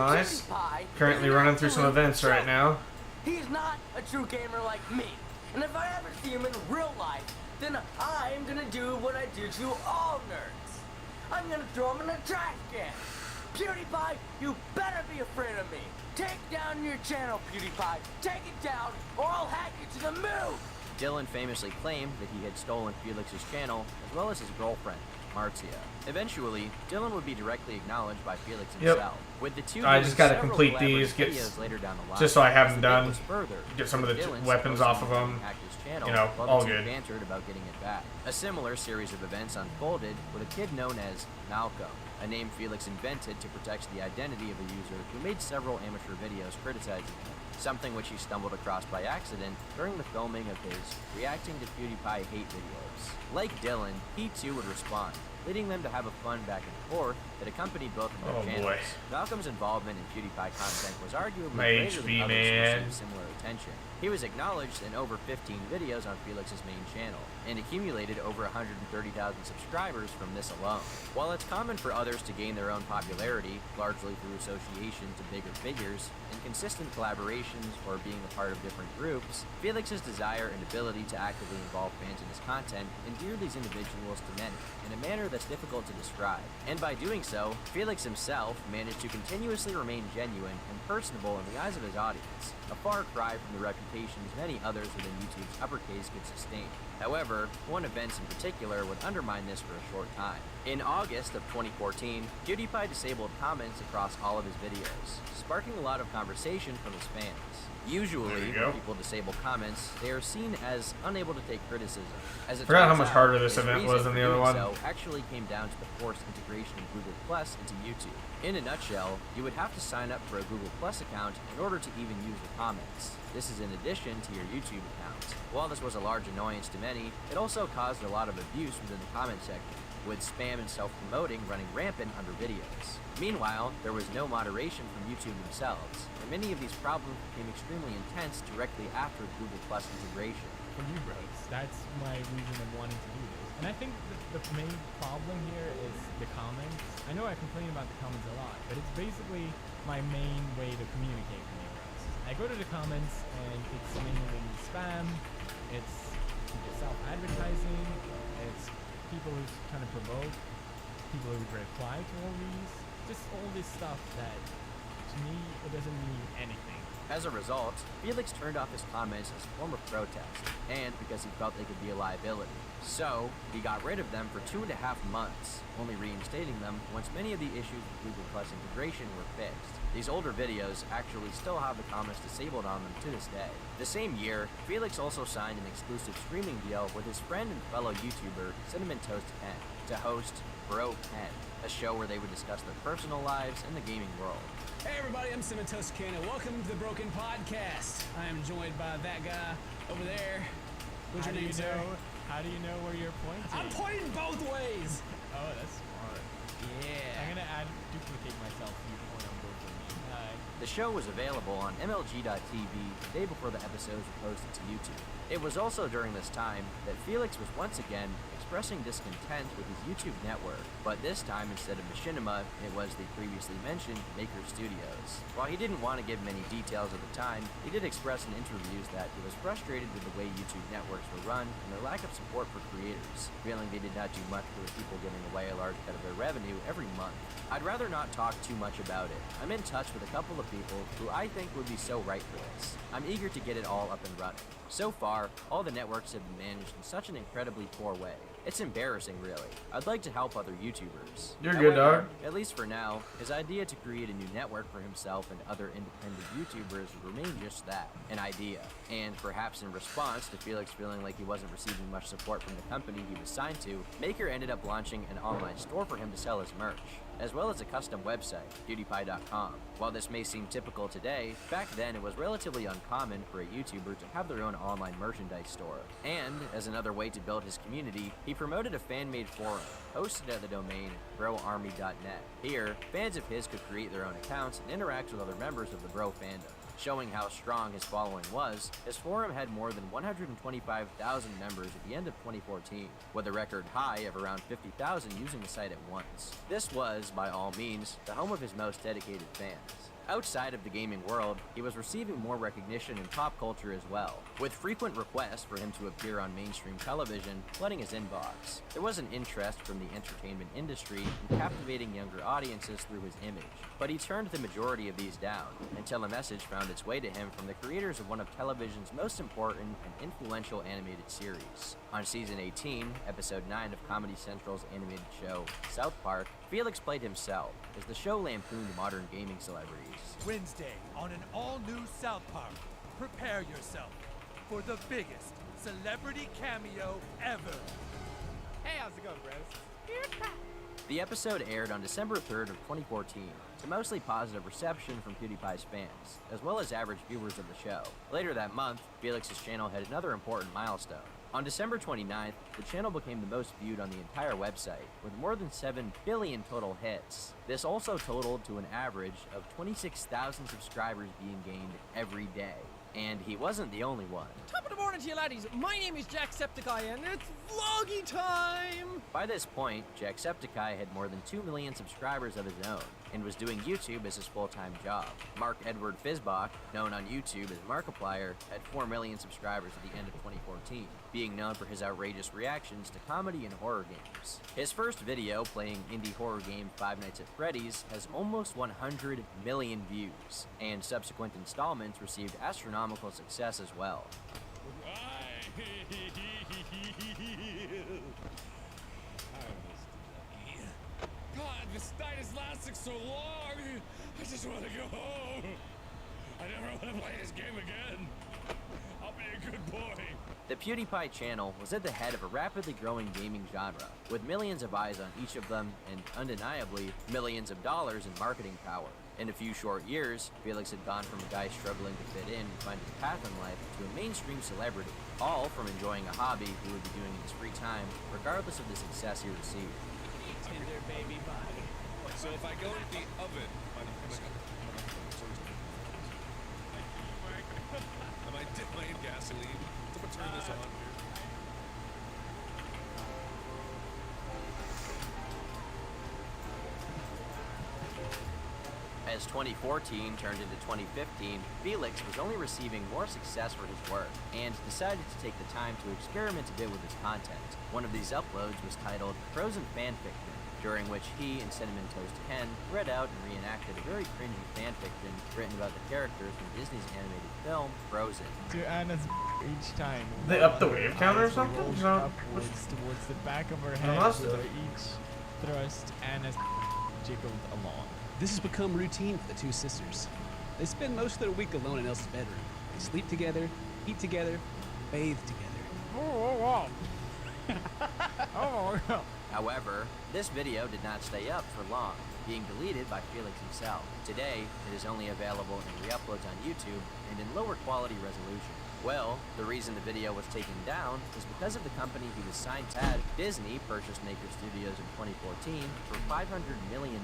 S2: Currently running through some events right now.
S9: He's not a true gamer like me. And if I ever see him in real life, then I'm gonna do what I do to all nerds. I'm gonna throw him in a trash can. PewDiePie, you better be afraid of me. Take down your channel, PewDiePie. Take it down, or I'll hack you to the moon.
S14: Dylan famously claimed that he had stolen Felix's channel, as well as his girlfriend, Marcia. Eventually, Dylan would be directly acknowledged by Felix himself. With the two
S2: I just gotta
S14: several
S2: complete these,
S14: videos later down the line,
S2: just so I have them
S14: as the
S2: done.
S14: bit was further,
S2: Get some of the
S14: Dylan
S2: weapons off of them.
S14: hacked his channel,
S2: You know,
S14: while
S2: all
S14: the two
S2: good.
S14: bantered about getting it back. A similar series of events unfolded with a kid known as Malcolm, a name Felix invented to protect the identity of a user who made several amateur videos criticizing him, something which he stumbled across by accident during the filming of his reacting to PewDiePie hate videos. Like Dylan, he too would respond, leading them to have a fun back and forth that accompanied both of their channels.
S2: Boy.
S14: Malcolm's involvement in PewDiePie content was arguably
S2: My
S14: greater
S2: HB,
S14: than others who
S2: man.
S14: received similar attention. He was acknowledged in over 15 videos on Felix's main channel, and accumulated over 130,000 subscribers from this alone. While it's common for others to gain their own popularity, largely through association to bigger figures, and consistent collaborations or being a part of different groups, Felix's desire and ability to actively involve fans in his content endeared these individuals to many, in a manner that's difficult to describe. And by doing so, Felix himself managed to continuously remain genuine and personable in the eyes of his audience, a far cry from the reputations many others within YouTube's uppercase could sustain. However, one event in particular would undermine this for a short time. In August of 2014, PewDiePie disabled comments across all of his videos, sparking a lot of conversation from his fans. Usually, when people disable comments, they are seen as unable to take criticism. As it
S2: Forgot how
S14: turns
S2: much
S14: out,
S2: harder this
S14: his
S2: event
S14: reason
S2: was than
S14: for
S2: the other
S14: doing
S2: one.
S14: so actually came down to the forced integration of Google Plus into YouTube. In a nutshell, you would have to sign up for a Google Plus account in order to even use the comments. This is in addition to your YouTube account. While this was a large annoyance to many, it also caused a lot of abuse within the comment section, with spam and self-promoting running rampant under videos. Meanwhile, there was no moderation from YouTube themselves, and many of these problems became extremely intense directly after the Google Plus integration.
S7: For you bros, that's my reason of wanting to do this. And I think the main problem here is the comments. I know I complain about the comments a lot, but it's basically my main way to communicate with you bros. I go to the comments and it's mainly spam, it's self-advertising, it's people who's trying to provoke, people who reply to all these, just all this stuff that, to me, it doesn't mean anything.
S14: As a result, Felix turned off his comments as a form of protest, and because he felt they could be a liability. So, he got rid of them for 2.5 months, only reinstating them once many of the issues with Google Plus integration were fixed. These older videos actually still have the comments disabled on them to this day. The same year, Felix also signed an exclusive streaming deal with his friend and fellow YouTuber Cinnamon Toast Pen to host Bro Pen, a show where they would discuss their personal lives and the gaming world.
S11: Hey everybody, I'm Cinnamon Toast Pen, and welcome to the Broken Podcast. I am joined by that guy over there. What's your name, sir?
S7: How do you know where you're pointing?
S11: I'm pointing both ways!
S7: Oh, that's smart.
S11: Yeah.
S7: I'm gonna duplicate myself so you point on both of me. Hi.
S14: The show was available on MLG.tv the day before the episodes were posted to YouTube. It was also during this time that Felix was once again expressing discontent with his YouTube network, but this time instead of Machinima, it was the previously mentioned Maker Studios. While he didn't want to give many details at the time, he did express in interviews that he was frustrated with the way YouTube networks were run and their lack of support for creators, feeling they did not do much for the people giving away a large cut of their revenue every month. I'd rather not talk too much about it. I'm in touch with a couple of people who I think would be so right for this. I'm eager to get it all up and running. So far, all the networks have been managed in such an incredibly poor way. It's embarrassing, really. I'd like to help other YouTubers.
S2: You're good, dog.
S14: At least for now, his idea to create a new network for himself and other independent YouTubers would remain just that, an idea. And perhaps in response to Felix feeling like he wasn't receiving much support from the company he was signed to, Maker ended up launching an online store for him to sell his merch, as well as a custom website, PewDiePie.com. While this may seem typical today, back then it was relatively uncommon for a YouTuber to have their own online merchandise store. And, as another way to build his community, he promoted a fan-made forum, hosted at the domain broarmy.net. Here, fans of his could create their own accounts and interact with other members of the Bro fandom. Showing how strong his following was, his forum had more than 125,000 members at the end of 2014, with a record high of around 50,000 using the site at once. This was, by all means, the home of his most dedicated fans. Outside of the gaming world, he was receiving more recognition in pop culture as well, with frequent requests for him to appear on mainstream television flooding his inbox. There was an interest from the entertainment industry in captivating younger audiences through his image, but he turned the majority of these down until a message found its way to him from the creators of one of television's most important and influential animated series. On season 18, episode 9 of Comedy Central's animated show, South Park, Felix played himself as the show lampooned modern gaming celebrities.
S18: Wednesday on an all-new South Park. Prepare yourself for the biggest celebrity cameo ever.
S19: Hey, how's it going, bros?
S14: The episode aired on December 3rd of 2014 to mostly positive reception from PewDiePie's fans, as well as average viewers of the show. Later that month, Felix's channel had another important milestone. On December 29th, the channel became the most viewed on the entire website, with more than 7 billion total hits. This also totaled to an average of 26,000 subscribers being gained every day. And he wasn't the only one.
S22: Top of the morning to you laddies, my name is Jacksepticeye and it's vloggy time!
S14: By this point, Jacksepticeye had more than 2 million subscribers of his own, and was doing YouTube as his full-time job. Mark Edward Fizbach, known on YouTube as Markiplier, had 4 million subscribers at the end of 2014, being known for his outrageous reactions to comedy and horror games. His first video, playing indie horror game Five Nights at Freddy's, has almost 100 million views, and subsequent installments received astronomical success as well.
S23: God, this night is lasting so long. I just want to go home. I never want to play this game again. I'll be a good boy.
S14: The PewDiePie channel was at the head of a rapidly growing gaming genre, with millions of eyes on each of them and, undeniably, millions of dollars in marketing power. In a few short years, Felix had gone from a guy struggling to fit in and find his path in life to a mainstream celebrity, all from enjoying a hobby he would be doing in his free time, regardless of the success he received.
S19: Tender baby body.
S23: So if I go into the oven, am I in gasoline? Someone turn this on.
S14: As 2014 turned into 2015, Felix was only receiving more success for his work, and decided to take the time to experiment a bit with his content. One of these uploads was titled Frozen Fanfiction, during which he and Cinnamon Toast Ken read out and reenacted a very cringy fanfiction written about the characters from Disney's animated film, Frozen.
S7: To Anna's each time.
S2: They upped the wave counter or something?
S7: Rolled
S2: No.
S7: upwards towards the back of her
S2: No,
S7: head
S2: that's
S7: with
S2: it.
S7: her each thrust, Anna's jiggled along.
S1: This has become routine for the two sisters. They spend most of their week alone in Elsa's bedroom. They sleep together, eat together, bathe together.
S7: Oh.
S14: However, this video did not stay up for long, being deleted by Felix himself. Today, it is only available in re-uploads on YouTube and in lower quality resolution. Well, the reason the video was taken down is because of the company he was signed to at. Disney purchased Maker Studios in 2014 for $500 million,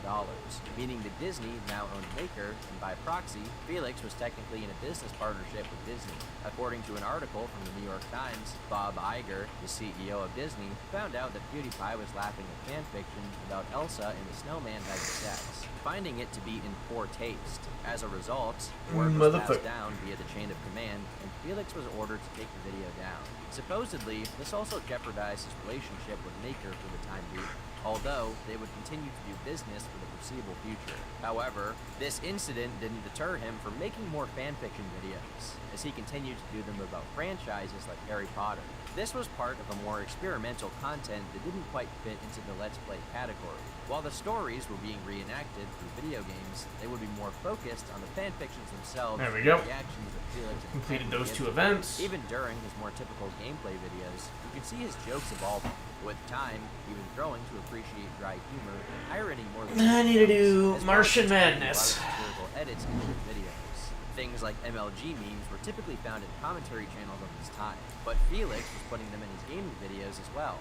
S14: meaning that Disney now owned Maker, and by proxy, Felix was technically in a business partnership with Disney. According to an article from the New York Times, Bob Iger, the CEO of Disney, found out that PewDiePie was laughing at fanfiction about Elsa and the snowman having sex, finding it to be in poor taste. As a result, word was passed down via the chain of command, and Felix was ordered to take the video down. Supposedly, this also jeopardized his relationship with Maker for the time being, although they would continue to do business for the foreseeable future. However, this incident didn't deter him from making more fanfiction videos, as he continued to do them about franchises like Harry Potter. This was part of a more experimental content that didn't quite fit into the Let's Play category. While the stories were being reenacted through video games, they would be more focused on the fanfictions themselves.
S2: There we go.
S14: And the actions of Felix and
S2: Completed
S14: Ken
S2: those
S14: would
S2: two
S14: give.
S2: events.
S14: Even during his more typical gameplay videos, you could see his jokes evolving. With time, he was growing to appreciate dry humor, irony more than
S2: I need to do
S14: as well as
S2: Martian
S14: integrating
S2: Madness.
S14: a lot of satirical edits into his videos. Things like MLG memes were typically found in commentary channels of his time, but Felix was putting them in his gaming videos as well.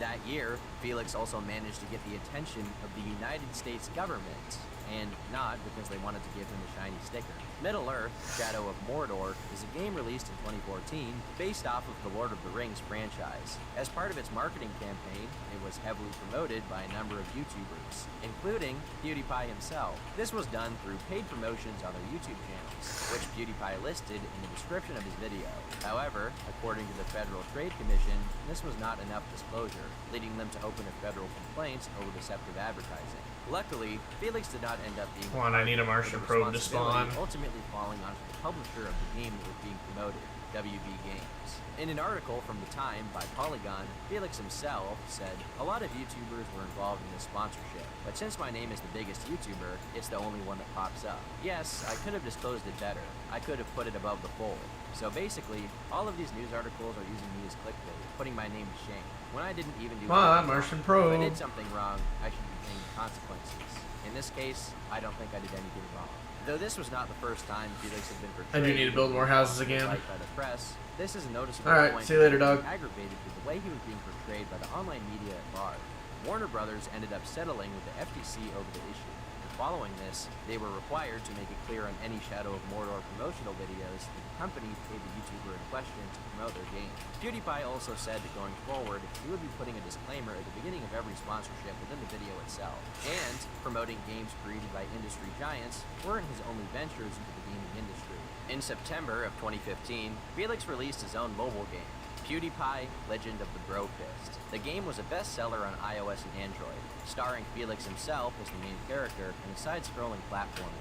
S14: That year, Felix also managed to get the attention of the United States government, and not because they wanted to give him a shiny sticker. Middle-earth: Shadow of Mordor is a game released in 2014 based off of the Lord of the Rings franchise. As part of its marketing campaign, it was heavily promoted by a number of YouTubers, including PewDiePie himself. This was done through paid promotions on their YouTube channels, which PewDiePie listed in the description of his video. However, according to the Federal Trade Commission, this was not enough disclosure, leading them to open a federal complaint over deceptive advertising. Luckily, Felix did not end up being
S2: Come on, I need a Martian
S14: with the
S2: probe to spawn.
S14: responsibility ultimately falling onto the publisher of the game that was being promoted, WB Games. In an article from The Time by Polygon, Felix himself said, "A lot of YouTubers were involved in this sponsorship, but since my name is the biggest YouTuber, it's the only one that pops up. Yes, I could have disclosed it better. I could have put it above the fold. So basically, all of these news articles are using me as clickbait, putting my name to shame, when I didn't even do
S2: Come on,
S14: anything
S2: Martian
S14: wrong.
S2: probe.
S14: If I did something wrong, I should be paying the consequences. In this case, I don't think I did anything wrong." Though this was not the first time Felix had been portrayed.
S2: I do need to build more houses again.
S14: By the press, this is a noticeable
S2: All right,
S14: point
S2: see you later,
S14: because
S2: dog.
S14: he was aggravated with the way he was being portrayed by the online media at large. Warner Brothers ended up settling with the FTC over the issue. Following this, they were required to make it clear on any Shadow of Mordor promotional videos that the company paid the YouTuber in question to promote their game. PewDiePie also said that going forward, he would be putting a disclaimer at the beginning of every sponsorship within the video itself, and promoting games created by industry giants weren't his only ventures into the gaming industry. In September of 2015, Felix released his own mobile game, PewDiePie: Legend of the Bro Fist. The game was a bestseller on iOS and Android, starring Felix himself as the main character in a side-scrolling platformer.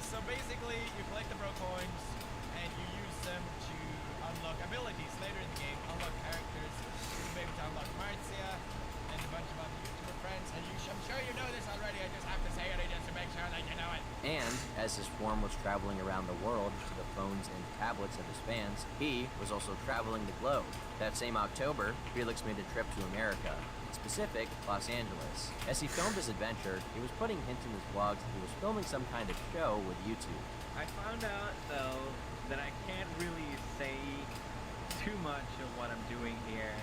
S19: So basically, you collect the bro coins, and you use them to unlock abilities later in the game, unlock characters. You maybe to unlock Marcia, and a bunch of other YouTuber friends, and I'm sure you know this already, I just have to say it just to make sure that you know it.
S14: And, as his form was traveling around the world to the phones and tablets of his fans, he was also traveling the globe. That same October, Felix made a trip to America, in specific, Los Angeles. As he filmed his adventure, he was putting hints in his vlogs that he was filming some kind of show with YouTube.
S16: I found out, though, that I can't really say too much of what I'm doing here.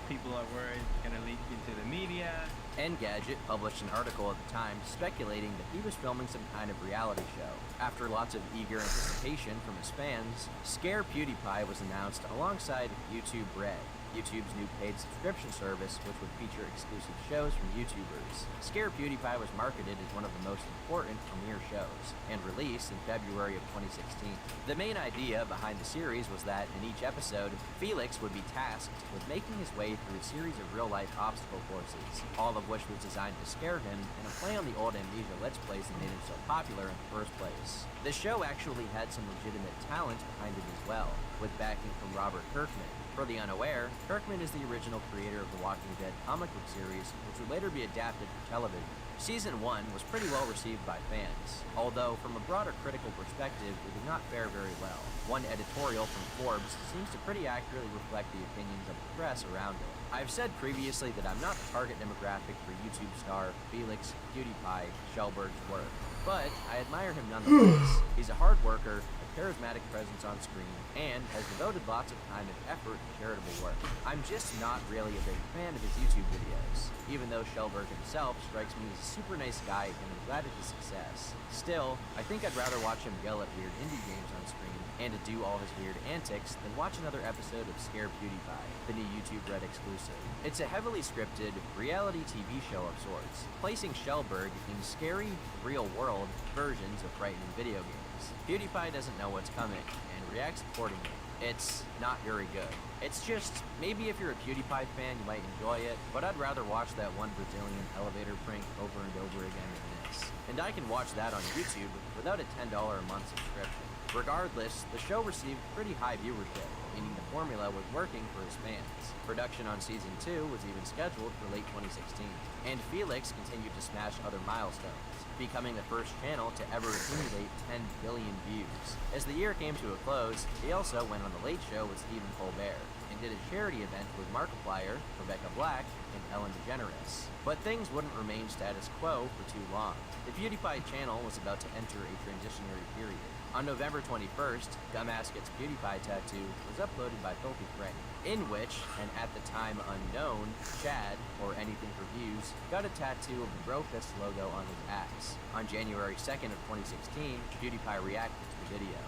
S16: People are worried it's gonna leak into the media.
S14: Engadget published an article at the time speculating that he was filming some kind of reality show. After lots of eager anticipation from his fans, Scare PewDiePie was announced alongside YouTube Red. YouTube's new paid subscription service, which would feature exclusive shows from YouTubers. Scare PewDiePie was marketed as one of the most important premiere shows, and released in February of 2016. The main idea behind the series was that in each episode, Felix would be tasked with making his way through a series of real-life obstacle courses, all of which was designed to scare him and a play on the old Amnesia Let's Plays that made him so popular in the first place. The show actually had some legitimate talent behind it as well, with backing from Robert Kirkman. For the unaware, Kirkman is the original creator of the Walking Dead comic book series, which would later be adapted for television. Season 1 was pretty well received by fans, although from a broader critical perspective, it did not fare very well. One editorial from Forbes seems to pretty accurately reflect the opinions of the press around it. I've said previously that I'm not the target demographic for YouTube star Felix PewDiePie Shellberg's work, but I admire him nonetheless. He's a hard worker, charismatic presence on screen, and has devoted lots of time and effort to charitable work. I'm just not really a big fan of his YouTube videos, even though Shellberg himself strikes me as a super nice guy and I'm glad of his success. Still, I think I'd rather watch him yell at weird indie games on screen and to do all his weird antics than watch another episode of Scare PewDiePie, the new YouTube Red exclusive. It's a heavily scripted reality TV show of sorts, placing Shellberg in scary, real-world versions of frightening video games. PewDiePie doesn't know what's coming, and reacts accordingly. It's not very good. It's just, maybe if you're a PewDiePie fan, you might enjoy it, but I'd rather watch that one Brazilian elevator prank over and over again than this. And I can watch that on YouTube without a $10 a month subscription. Regardless, the show received pretty high viewership, meaning the formula was working for his fans. Production on Season 2 was even scheduled for late 2016, and Felix continued to smash other milestones, becoming the first channel to ever accumulate 10 billion views. As the year came to a close, he also went on The Late Show with Stephen Colbert, and did a charity event with Markiplier, Rebecca Black, and Ellen DeGeneres. But things wouldn't remain status quo for too long. The PewDiePie channel was about to enter a transitionary period. On November 21st, Dumbass Gets PewDiePie tattoo was uploaded by Filthy Frank, in which, and at the time unknown, Chad, or Anything for Views, got a tattoo of the Brofist logo on his ass. On January 2nd of 2016, PewDiePie reacted to the video.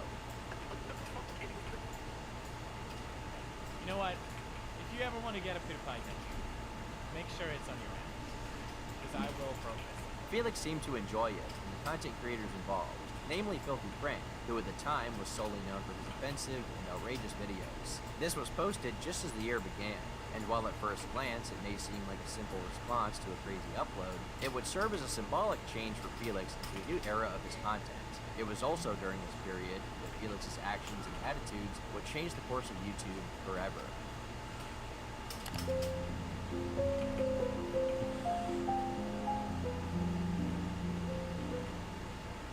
S7: You know what? If you ever want to get a PewDiePie tattoo, make sure it's on your ass, because I will protest.
S14: Felix seemed to enjoy it, and the content creators involved, namely Filthy Frank, who at the time was solely known for his offensive and outrageous videos. This was posted just as the year began, and while at first glance it may seem like a simple response to a crazy upload, it would serve as a symbolic change for Felix into a new era of his content. It was also during this period that Felix's actions and attitudes would change the course of YouTube forever.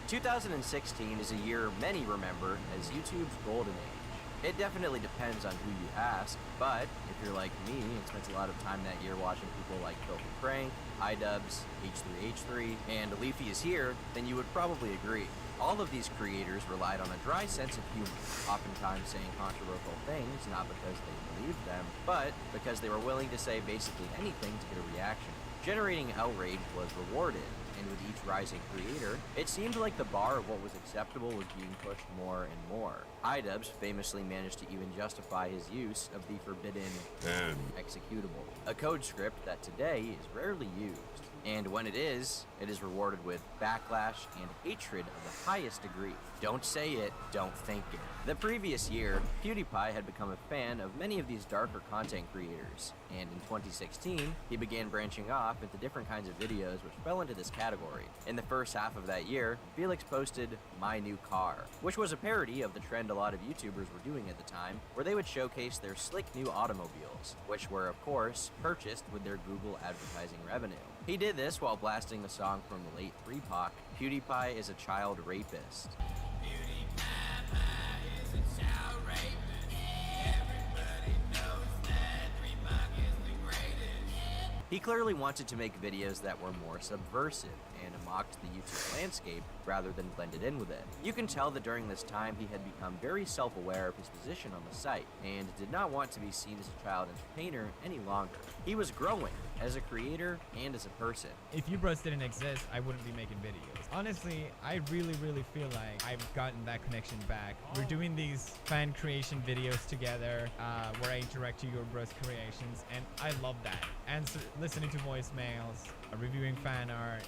S14: 2016 is a year many remember as YouTube's golden age. It definitely depends on who you ask, but if you're like me and spent a lot of time that year watching people like Filthy Frank, iDubbbz, H3H3, and Leafy is Here, then you would probably agree. All of these creators relied on a dry sense of humor, oftentimes saying controversial things not because they believed them, but because they were willing to say basically anything to get a reaction. Generating outrage was rewarded, and with each rising creator, it seemed like the bar of what was acceptable was being pushed more and more. iDubbbz famously managed to even justify his use of the forbidden executable, a code script that today is rarely used. And when it is rewarded with backlash and hatred of the highest degree. Don't say it, don't think it. The previous year, PewDiePie had become a fan of many of these darker content creators, and in 2016, he began branching off into different kinds of videos which fell into this category. In the first half of that year, Felix posted My New Car, which was a parody of the trend a lot of YouTubers were doing at the time, where they would showcase their slick new automobiles, which were, of course, purchased with their Google advertising revenue. He did this while blasting the song from the late 3PAC, PewDiePie is a Child Rapist. He clearly wanted to make videos that were more subversive, and mocked the YouTube landscape rather than blended in with it. You can tell that during this time he had become very self-aware of his position on the site and did not want to be seen as a child entertainer any longer. He was growing as a creator and as a person.
S7: If you bros didn't exist, I wouldn't be making videos. Honestly, I really feel like I've gotten that connection back. We're doing these fan creation videos together where I interact to your bros creations, and I love that. Listening to voicemails, reviewing fan art,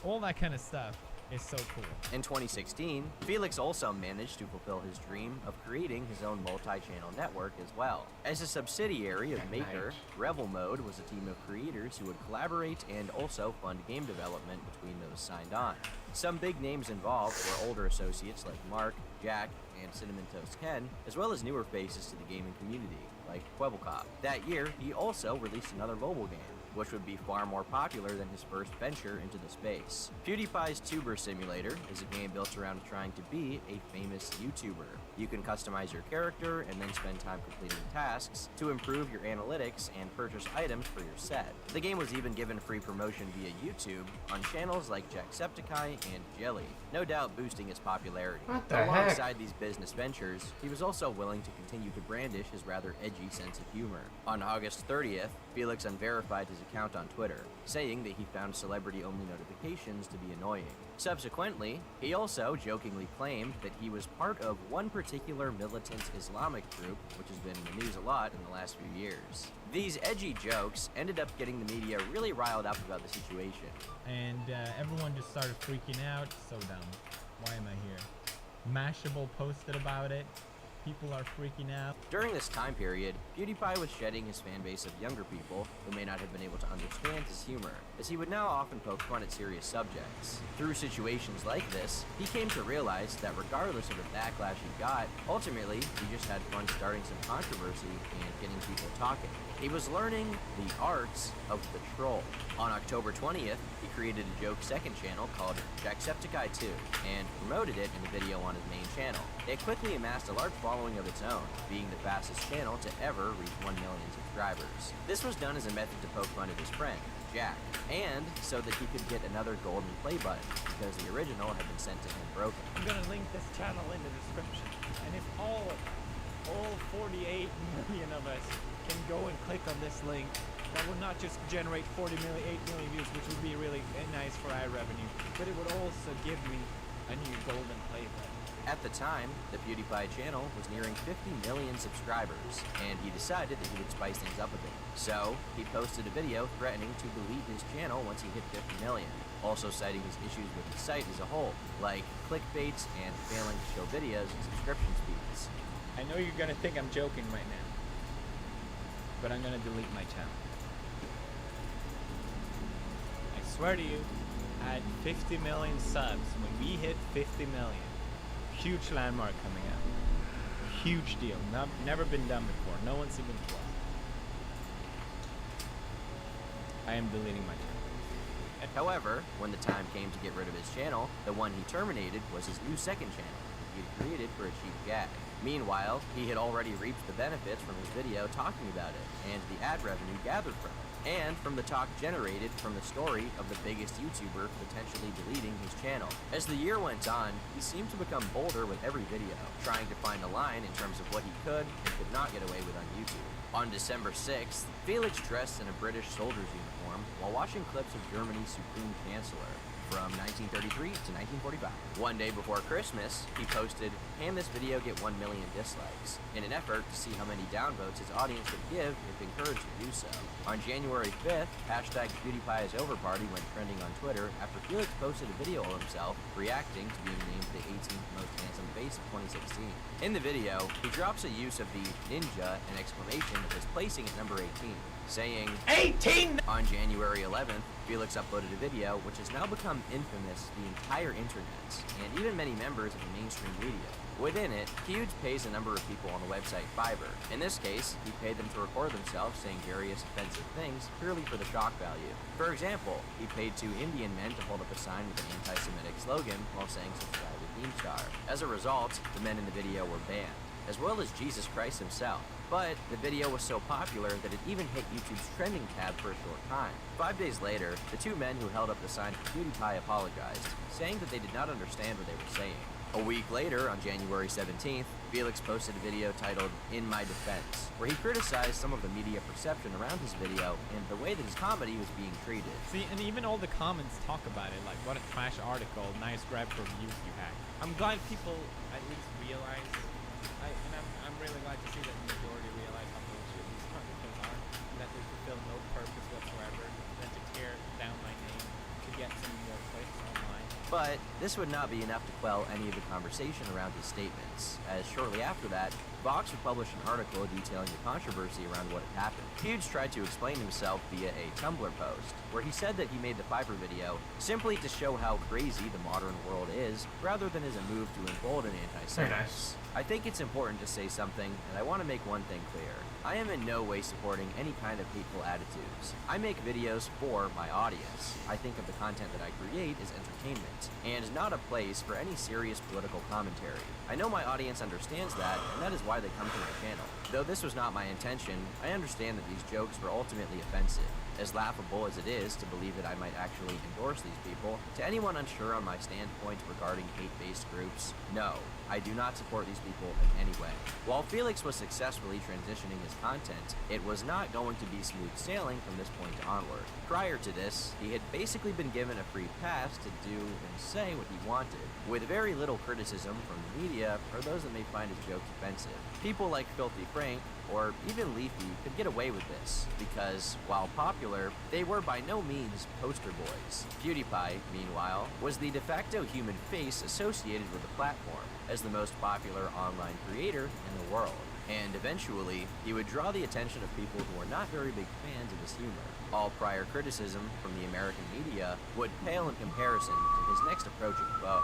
S7: all that kind of stuff is so cool.
S14: In 2016, Felix also managed to fulfill his dream of creating his own multi-channel network as well. As a subsidiary of Maker, Revel Mode was a team of creators who would collaborate and also fund game development between those signed on. Some big names involved were older associates like Mark, Jack, and Cinnamon Toast Ken, as well as newer faces to the gaming community, like Quebblecop. That year, he also released another mobile game, which would be far more popular than his first venture into the space. PewDiePie's Tuber Simulator is a game built around trying to be a famous YouTuber. You can customize your character and then spend time completing tasks to improve your analytics and purchase items for your set. The game was even given free promotion via YouTube on channels like Jacksepticeye and Jelly, no doubt boosting its popularity.
S2: What the heck?
S14: Alongside these business ventures, he was also willing to continue to brandish his rather edgy sense of humor. On August 30th, Felix unverified his account on Twitter, saying that he found celebrity-only notifications to be annoying. Subsequently, he also jokingly claimed that he was part of one particular militant Islamic group, which has been in the news a lot in the last few years. These edgy jokes ended up getting the media really riled up about the situation.
S7: And everyone just started freaking out. So dumb. Why am I here? Mashable posted about it. People are freaking out.
S14: During this time period, PewDiePie was shedding his fan base of younger people who may not have been able to understand his humor, as he would now often poke fun at serious subjects. Through situations like this, he came to realize that regardless of the backlash he got, ultimately he just had fun starting some controversy and getting people talking. He was learning the arts of the troll. On October 20th, he created a joke second channel called Jacksepticeye 2 and promoted it in a video on his main channel. It quickly amassed a large following of its own, being the fastest channel to ever reach 1 million subscribers. This was done as a method to poke fun at his friend, Jack, and so that he could get another golden play button, because the original had been sent to him broken.
S22: I'm gonna link this channel in the description. And if all 48 million of us can go and click on this link, that would not just generate 8 million views, which would be really nice for our revenue, but it would also give me a new golden play button.
S14: At the time, the PewDiePie channel was nearing 50 million subscribers, and he decided that he would spice things up a bit. So, he posted a video threatening to delete his channel once he hit 50 million, also citing his issues with the site as a whole, like clickbaits and failing to show videos and subscription speeds.
S22: I know you're gonna think I'm joking right now, but I'm gonna delete my channel. I swear to you, at 50 million subs, when we hit 50 million, huge landmark coming out. Huge deal. Never been done before. No one's even close. I am deleting my channel.
S14: However, when the time came to get rid of his channel, the one he terminated was his new second channel he had created for a cheap gag. Meanwhile, he had already reaped the benefits from his video talking about it, and the ad revenue gathered from it, and from the talk generated from the story of the biggest YouTuber potentially deleting his channel. As the year went on, he seemed to become bolder with every video, trying to find a line in terms of what he could and could not get away with on YouTube. On December 6th, Felix dressed in a British soldier's uniform while watching clips of Germany's Supreme Chancellor from 1933 to 1945. One day before Christmas, he posted, "Can this video get 1 million dislikes?" in an effort to see how many downvotes his audience would give if encouraged to do so. On January 5th, hashtag PewDiePie is over party went trending on Twitter after Felix posted a video of himself reacting to being named the 18th most handsome face of 2016. In the video, he drops a use of the ninja and exclamation that is placing at number 18, saying 18! On January 11th, Felix uploaded a video which has now become infamous to the entire internet, and even many members of the mainstream media. Within it, Huge pays a number of people on the website Fiverr. In this case, he paid them to record themselves saying various offensive things purely for the shock value. For example, he paid 2 Indian men to hold up a sign with an anti-Semitic slogan while saying subscribe to Keemstar. As a result, the men in the video were banned, as well as Jesus Christ himself. But the video was so popular that it even hit YouTube's trending tab for a short time. 5 days later, the two men who held up the sign for PewDiePie apologized, saying that they did not understand what they were saying. A week later, on January 17th, Felix posted a video titled "In My Defense," where he criticized some of the media perception around his video and the way that his comedy was being treated.
S7: See, and even all the comments talk about it, like, what a trash article, nice grab for views you had. I'm glad people at least realize, I'm really glad to see that the majority realize how bullshit these articles are, and that they fulfill no purpose whatsoever than to tear down my name to get some more clicks online.
S14: But this would not be enough to quell any of the conversation around his statements, as shortly after that, Vox would publish an article detailing the controversy around what had happened. Hughes tried to explain himself via a Tumblr post, where he said that he made the Pfeiffer video simply to show how crazy the modern world is, rather than as a move to embolden anti-Semites. I think it's important to say something, and I want to make one thing clear. I am in no way supporting any kind of hateful attitudes. I make videos for my audience. I think of the content that I create as entertainment, and not a place for any serious political commentary. I know my audience understands that, and that is why they come to my channel. Though this was not my intention, I understand that these jokes were ultimately offensive. As laughable as it is to believe that I might actually endorse these people, to anyone unsure on my standpoint regarding hate-based groups, no, I do not support these people in any way. While Felix was successfully transitioning his content, it was not going to be smooth sailing from this point onward. Prior to this, he had basically been given a free pass to do and say what he wanted, with very little criticism from the media or those that may find his jokes offensive. People like Filthy Frank, or even Leafy, could get away with this, because, while popular, they were by no means poster boys. PewDiePie, meanwhile, was the de facto human face associated with the platform, as the most popular online creator in the world. And eventually, he would draw the attention of people who were not very big fans of his humor. All prior criticism from the American media would pale in comparison to his next approaching foe.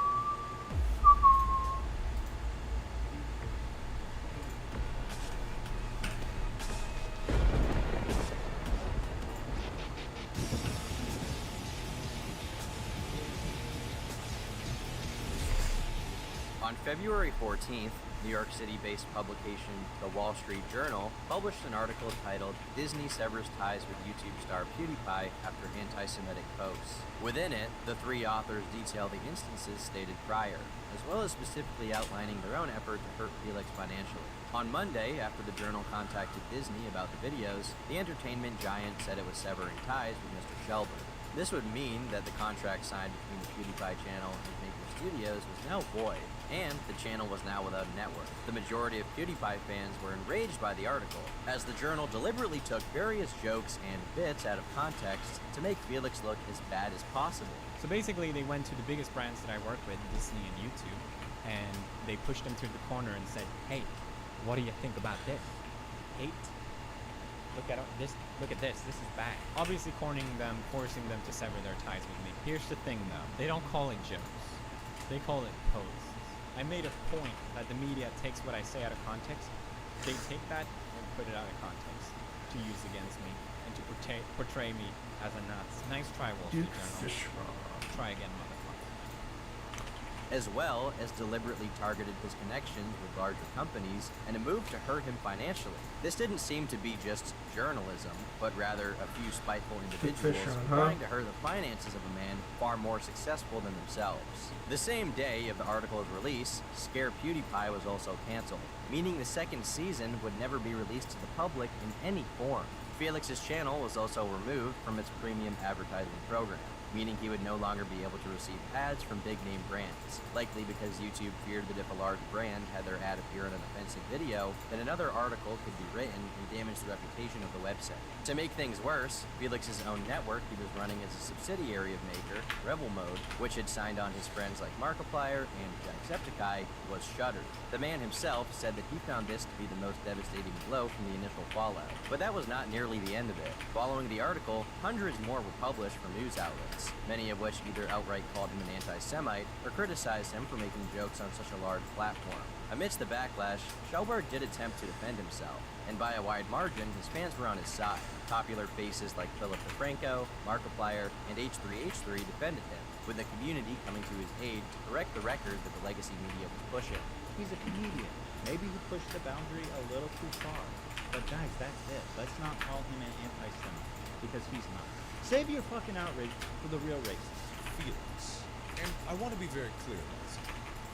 S14: On February 14th, New York City-based publication The Wall Street Journal published an article titled "Disney Severs Ties with YouTube Star PewDiePie After Anti-Semitic Posts." Within it, the three authors detail the instances stated prior, as well as specifically outlining their own effort to hurt Felix financially. On Monday, after the Journal contacted Disney about the videos, the entertainment giant said it was severing ties with Mr. Shelburne. This would mean that the contract signed between the PewDiePie channel and Maker Studios was now void, and the channel was now without a network. The majority of PewDiePie fans were enraged by the article, as the Journal deliberately took various jokes and bits out of context to make Felix look as bad as possible.
S7: So basically, they went to the biggest brands that I work with, Disney and YouTube, and they pushed them to the corner and said, "Hey, what do you think about this? Hate? Look at this. Look at this. This is bad." Obviously, forcing them to sever their ties with me. Here's the thing, though: they don't call it jokes; they call it posts. I made a point that the media takes what I say out of context. They take that and put it out of context to use against me and to portray me as a Nazi. Nice try, Wall Street Journal. Try again, motherfucker.
S14: As well as deliberately targeted his connections with larger companies in a move to hurt him financially. This didn't seem to be just journalism, but rather a few spiteful individuals trying to hurt the finances of a man far more successful than themselves. The same day of the article's release, Scare PewDiePie was also canceled, meaning the second season would never be released to the public in any form. Felix's channel was also removed from its premium advertising program, meaning he would no longer be able to receive ads from big-name brands, likely because YouTube feared that if a large brand had their ad appear in an offensive video, then another article could be written and damage the reputation of the website. To make things worse, Felix's own network he was running as a subsidiary of Maker, Rebel Mode, which had signed on his friends like Markiplier and Jacksepticeye, was shuttered. The man himself said that he found this to be the most devastating blow from the initial fallout. But that was not nearly the end of it. Following the article, hundreds more were published from news outlets, many of which either outright called him an anti-Semite or criticized him for making jokes on such a large platform. Amidst the backlash, Shelburne did attempt to defend himself, and by a wide margin, his fans were on his side. Popular faces like Philip DeFranco, Markiplier, and H3H3 defended him, with the community coming to his aid to correct the record that the legacy media was pushing.
S3: He's a comedian. Maybe he pushed the boundary a little too far. But guys, that's it. Let's not call him an anti-Semite, because he's not. Save your fucking outrage for the real racists.
S5: Felix. And I want to be very clear about this.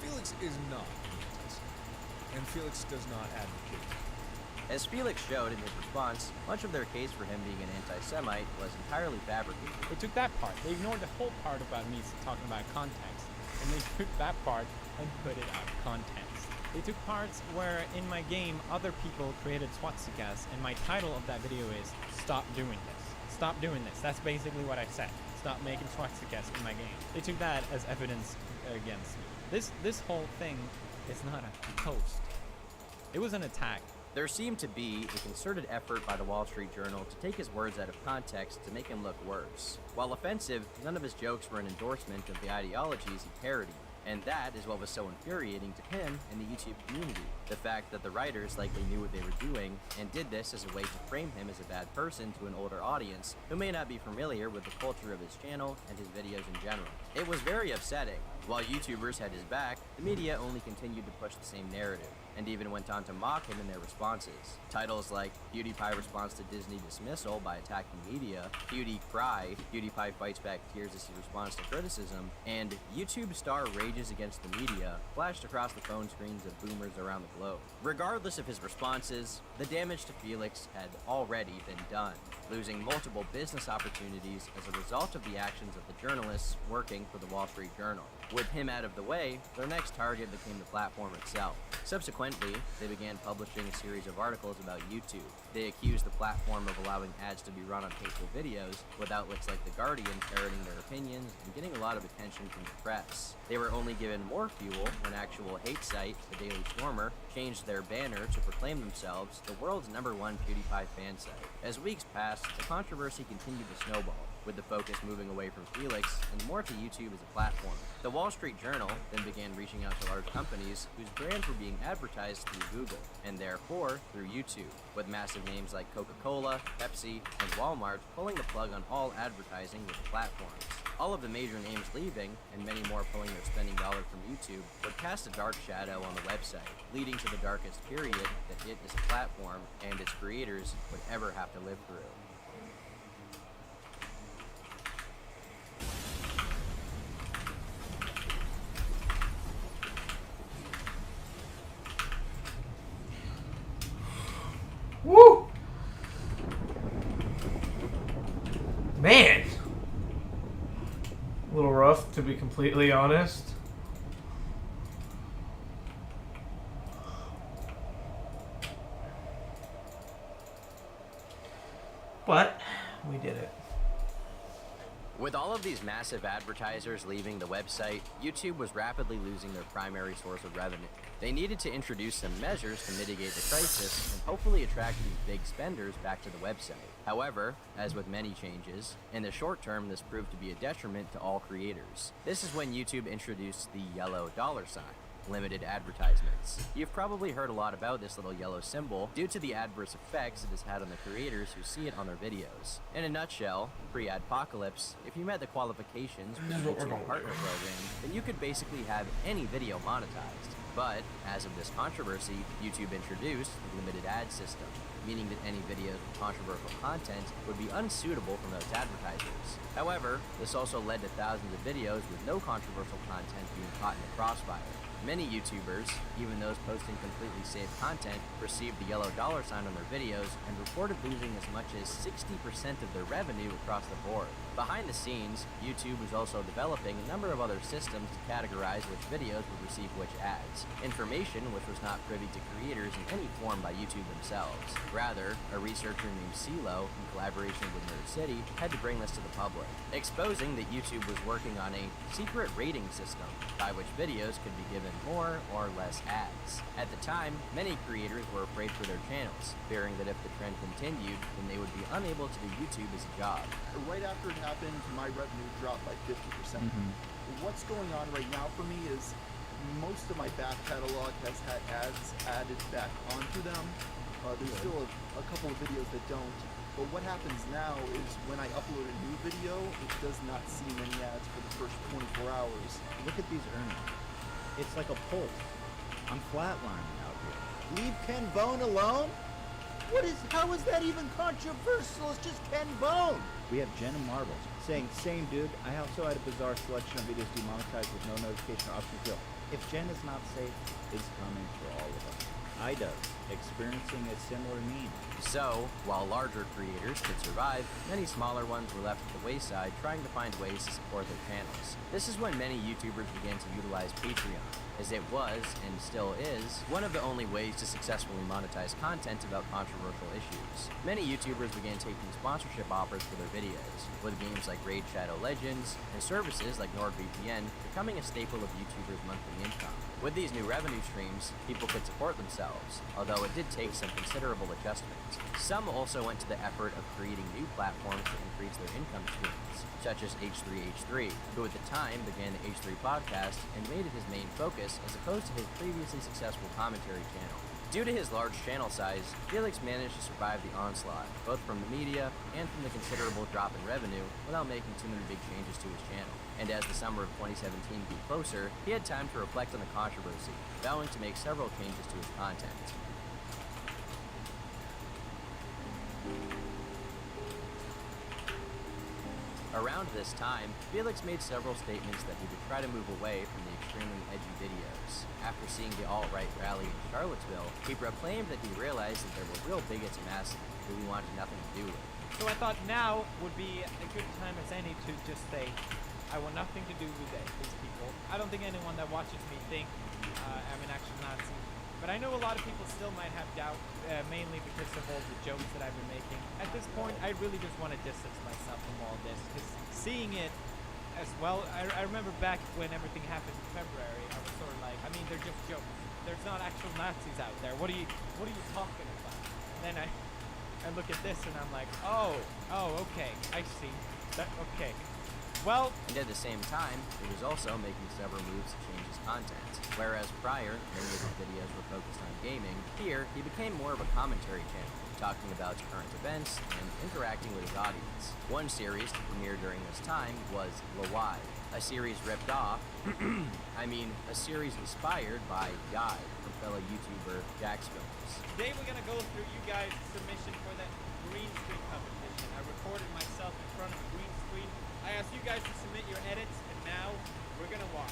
S5: Felix is not an anti-Semite, and Felix does not advocate it.
S14: As Felix showed in his response, much of their case for him being an anti-Semite was entirely fabricated.
S7: They took that part. They ignored the whole part about me talking about context, and they took that part and put it out of context. They took parts where in my game other people created swastikas, and my title of that video is "Stop doing this." Stop doing this. That's basically what I said. Stop making swastikas in my game. They took that as evidence against me. This whole thing is not a post. It was an attack.
S14: There seemed to be a concerted effort by the Wall Street Journal to take his words out of context to make him look worse. While offensive, none of his jokes were an endorsement of the ideologies he parodied. And that is what was so infuriating to him and the YouTube community. The fact that the writers likely knew what they were doing and did this as a way to frame him as a bad person to an older audience who may not be familiar with the culture of his channel and his videos in general. It was very upsetting. While YouTubers had his back, the media only continued to push the same narrative, and even went on to mock him in their responses. Titles like PewDiePie responds to Disney dismissal by attacking media, PewDieCry, PewDiePie fights back tears as he responds to criticism, and YouTube star rages against the media flashed across the phone screens of boomers around the globe. Regardless of his responses, the damage to Felix had already been done, losing multiple business opportunities as a result of the actions of the journalists working for the Wall Street Journal. With him out of the way, their next target became the platform itself. Subsequently, they began publishing a series of articles about YouTube. They accused the platform of allowing ads to be run on hateful videos, with outlets like The Guardian parroting their opinions and getting a lot of attention from the press. They were only given more fuel when actual hate site, The Daily Stormer, changed their banner to proclaim themselves the world's #1 PewDiePie fan site. As weeks passed, the controversy continued to snowball, with the focus moving away from Felix and more to YouTube as a platform. The Wall Street Journal then began reaching out to large companies whose brands were being advertised through Google, and therefore through YouTube, with massive names like Coca-Cola, Pepsi, and Walmart pulling the plug on all advertising with the platforms. All of the major names leaving, and many more pulling their spending dollars from YouTube, would cast a dark shadow on the website, leading to the darkest period that it as a platform and its creators would ever have to live through.
S2: Woo! Man! A little rough, to be completely honest. But we did it.
S14: With all of these massive advertisers leaving the website, YouTube was rapidly losing their primary source of revenue. They needed to introduce some measures to mitigate the crisis and hopefully attract these big spenders back to the website. However, as with many changes, in the short term this proved to be a detriment to all creators. This is when YouTube introduced the yellow $sign. Limited advertisements. You've probably heard a lot about this little yellow symbol due to the adverse effects it has had on the creators who see it on their videos. In a nutshell, pre-adpocalypse, if you met the qualifications for the YouTube Partner Program, then you could basically have any video monetized. But, as of this controversy, YouTube introduced the limited ad system, meaning that any videos with controversial content would be unsuitable for most advertisers. However, this also led to thousands of videos with no controversial content being caught in the crossfire. Many YouTubers, even those posting completely safe content, received the yellow $sign on their videos and reported losing as much as 60% of their revenue across the board. Behind the scenes, YouTube was also developing a number of other systems to categorize which videos would receive which ads, information which was not privy to creators in any form by YouTube themselves. Rather, a researcher named CeeLo, in collaboration with Nerd City, had to bring this to the public, exposing that YouTube was working on a secret rating system by which videos could be given more or less ads. At the time, many creators were afraid for their channels, fearing that if the trend continued, then they would be unable to do YouTube as a job.
S12: Right after it happened, my revenue dropped by 50%. What's going on right now for me is most of my back catalog has had ads added back onto them. There's still a couple of videos that don't. But what happens now is when I upload a new video, it does not see many ads for the first 24 hours.
S3: Look at these earnings. It's like a pulse. I'm flatlining out here. Leave Ken Bone alone? How is that even controversial? It's just Ken Bone. We have Jenna Marbles saying, same dude, I also had a bizarre selection of videos demonetized with no notification or option kill. If Jen is not safe, it's coming for all of us. IDOS, experiencing a similar meme.
S14: So, while larger creators could survive, many smaller ones were left at the wayside trying to find ways to support their channels. This is when many YouTubers began to utilize Patreon, as it was, and still is, one of the only ways to successfully monetize content about controversial issues. Many YouTubers began taking sponsorship offers for their videos, with games like Raid Shadow Legends and services like NordVPN becoming a staple of YouTubers' monthly income. With these new revenue streams, people could support themselves, although it did take some considerable adjustment. Some also went to the effort of creating new platforms to increase their income streams, such as H3H3, who at the time began the H3 podcast and made it his main focus as opposed to his previously successful commentary channel. Due to his large channel size, Felix managed to survive the onslaught, both from the media and from the considerable drop in revenue, without making too many big changes to his channel. And as the summer of 2017 grew closer, he had time to reflect on the controversy, vowing to make several changes to his content. Around this time, Felix made several statements that he would try to move away from the extremely edgy videos. After seeing the alt-right rally in Charlottesville, he proclaimed that he realized that there were real bigots amassing who he wanted nothing to do with.
S22: So I thought now would be a good time as any to just say, I want nothing to do with these people. I don't think anyone that watches me think I'm an actual Nazi. But I know a lot of people still might have doubt, mainly because of all the jokes that I've been making. At this point, I really just want to distance myself from all this, because seeing it as well, I remember back when everything happened in February, I was sort of like, I mean, they're just jokes. There's not actual Nazis out there. What are you talking about? And then I look at this and I'm like, oh, okay, I see. Okay. Well,
S14: and at the same time, he was also making several moves to change his content. Whereas prior, many of his videos were focused on gaming, here he became more of a commentary channel, talking about current events and interacting with his audience. One series to premiere during this time was Lawai, a series ripped off, a series inspired by Guy from fellow YouTuber Jax Films.
S22: Today we're gonna go through you guys' submission for that green screen competition. I recorded myself in front of a green screen. I asked you guys to submit your edits, and now we're gonna watch.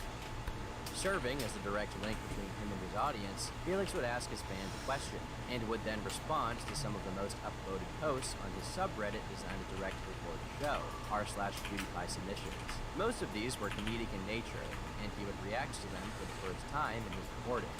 S14: Serving as the direct link between him and his audience, Felix would ask his fans a question, and would then respond to some of the most upvoted posts on his subreddit designed to directly for the show, r/PewDiePie submissions. Most of these were comedic in nature, and he would react to them for the first time in his recording.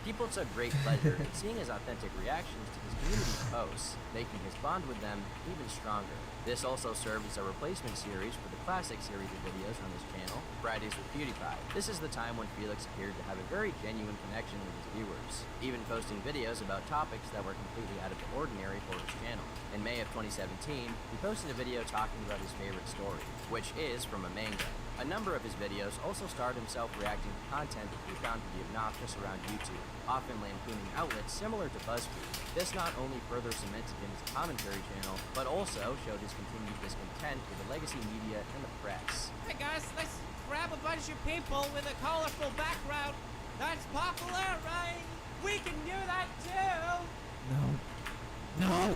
S14: People took great pleasure in seeing his authentic reactions to his community's posts, making his bond with them even stronger. This also served as a replacement series for the classic series of videos on his channel, Fridays with PewDiePie. This is the time when Felix appeared to have a very genuine connection with his viewers, even posting videos about topics that were completely out of the ordinary for his channel. In May of 2017, he posted a video talking about his favorite story, which is from a manga. A number of his videos also starred himself reacting to content that he found to be obnoxious around YouTube, often lampooning outlets similar to BuzzFeed. This not only further cemented him as a commentary channel, but also showed his continued discontent with the legacy media and the press.
S6: Hey guys, let's grab a bunch of people with a colorful background. That's popular, right? We can do that too!
S14: No!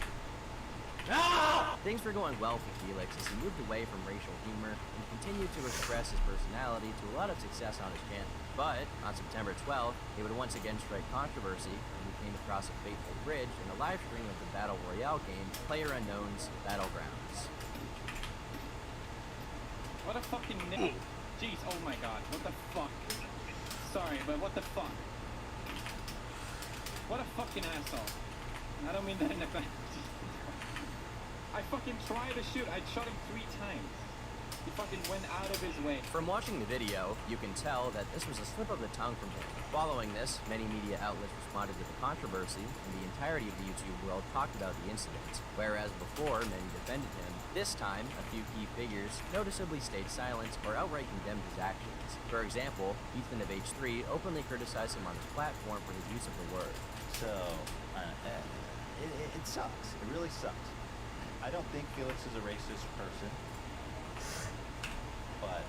S14: Things were going well for Felix as he moved away from racial humor and continued to express his personality to a lot of success on his channel. But on September 12th, he would once again strike controversy when he came across a fateful bridge in a live stream of the Battle Royale game, PlayerUnknown's Battlegrounds.
S16: What a fucking Jeez, oh my god, what the fuck? Sorry, but what the fuck? What a fucking asshole. I don't mean that in a bad... I fucking tried to shoot. I shot him 3 times. He fucking went out of his way.
S14: From watching the video, you can tell that this was a slip of the tongue from him. Following this, many media outlets responded to the controversy, and the entirety of the YouTube world talked about the incident. Whereas before, many defended him, this time, a few key figures noticeably stayed silent or outright condemned his actions. For example, Ethan of H3 openly criticized him on his platform for his use of the word.
S3: So, it sucks. It really sucks. I don't think Felix is a racist person, but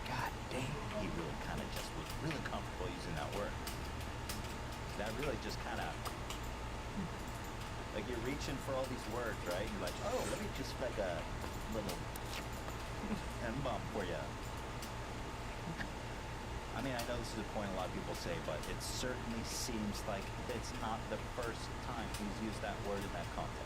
S3: god dang, he really kind of just was really comfortable using that word. That really just kind of, like, you're reaching for all these words, right? You're like, oh, let me just like a little M-bomb for you. I mean, I know this is a point a lot of people say, but it certainly seems like it's not the first time he's used that word in that context.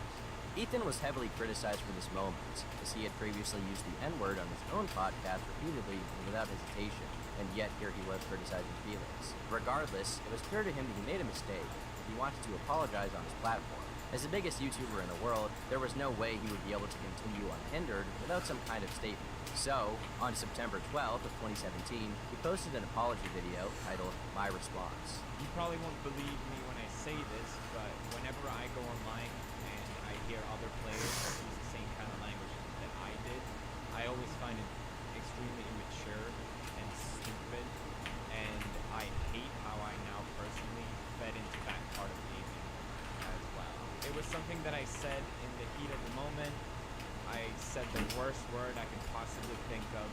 S14: Ethan was heavily criticized for this moment, as he had previously used the N-word on his own podcast repeatedly and without hesitation, and yet here he was criticizing Felix. Regardless, it was clear to him that he made a mistake, and he wanted to apologize on his platform. As the biggest YouTuber in the world, there was no way he would be able to continue unhindered without some kind of statement. So, on September 12th of 2017, he posted an apology video titled My Response.
S22: You probably won't believe me when I say this, but whenever I go online and I hear other players use the same kind of language that I did, I always find it extremely immature and stupid, and I hate how I now personally fed into that part of gaming as well. It was something that I said in the heat of the moment. I said the worst word I could possibly think of,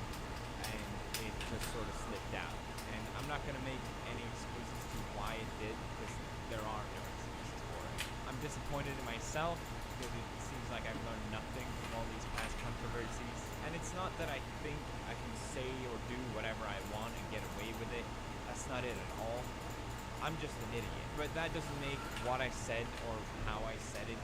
S22: and it just sort of slipped out. And I'm not going to make any excuses to why it did, because there are no excuses for it. I'm disappointed in myself, because it seems like I've learned nothing from all these past controversies. And it's not that I think I can say or do whatever I want and get away with it. That's not it at all. I'm just an idiot. But that doesn't make what I said or how I said it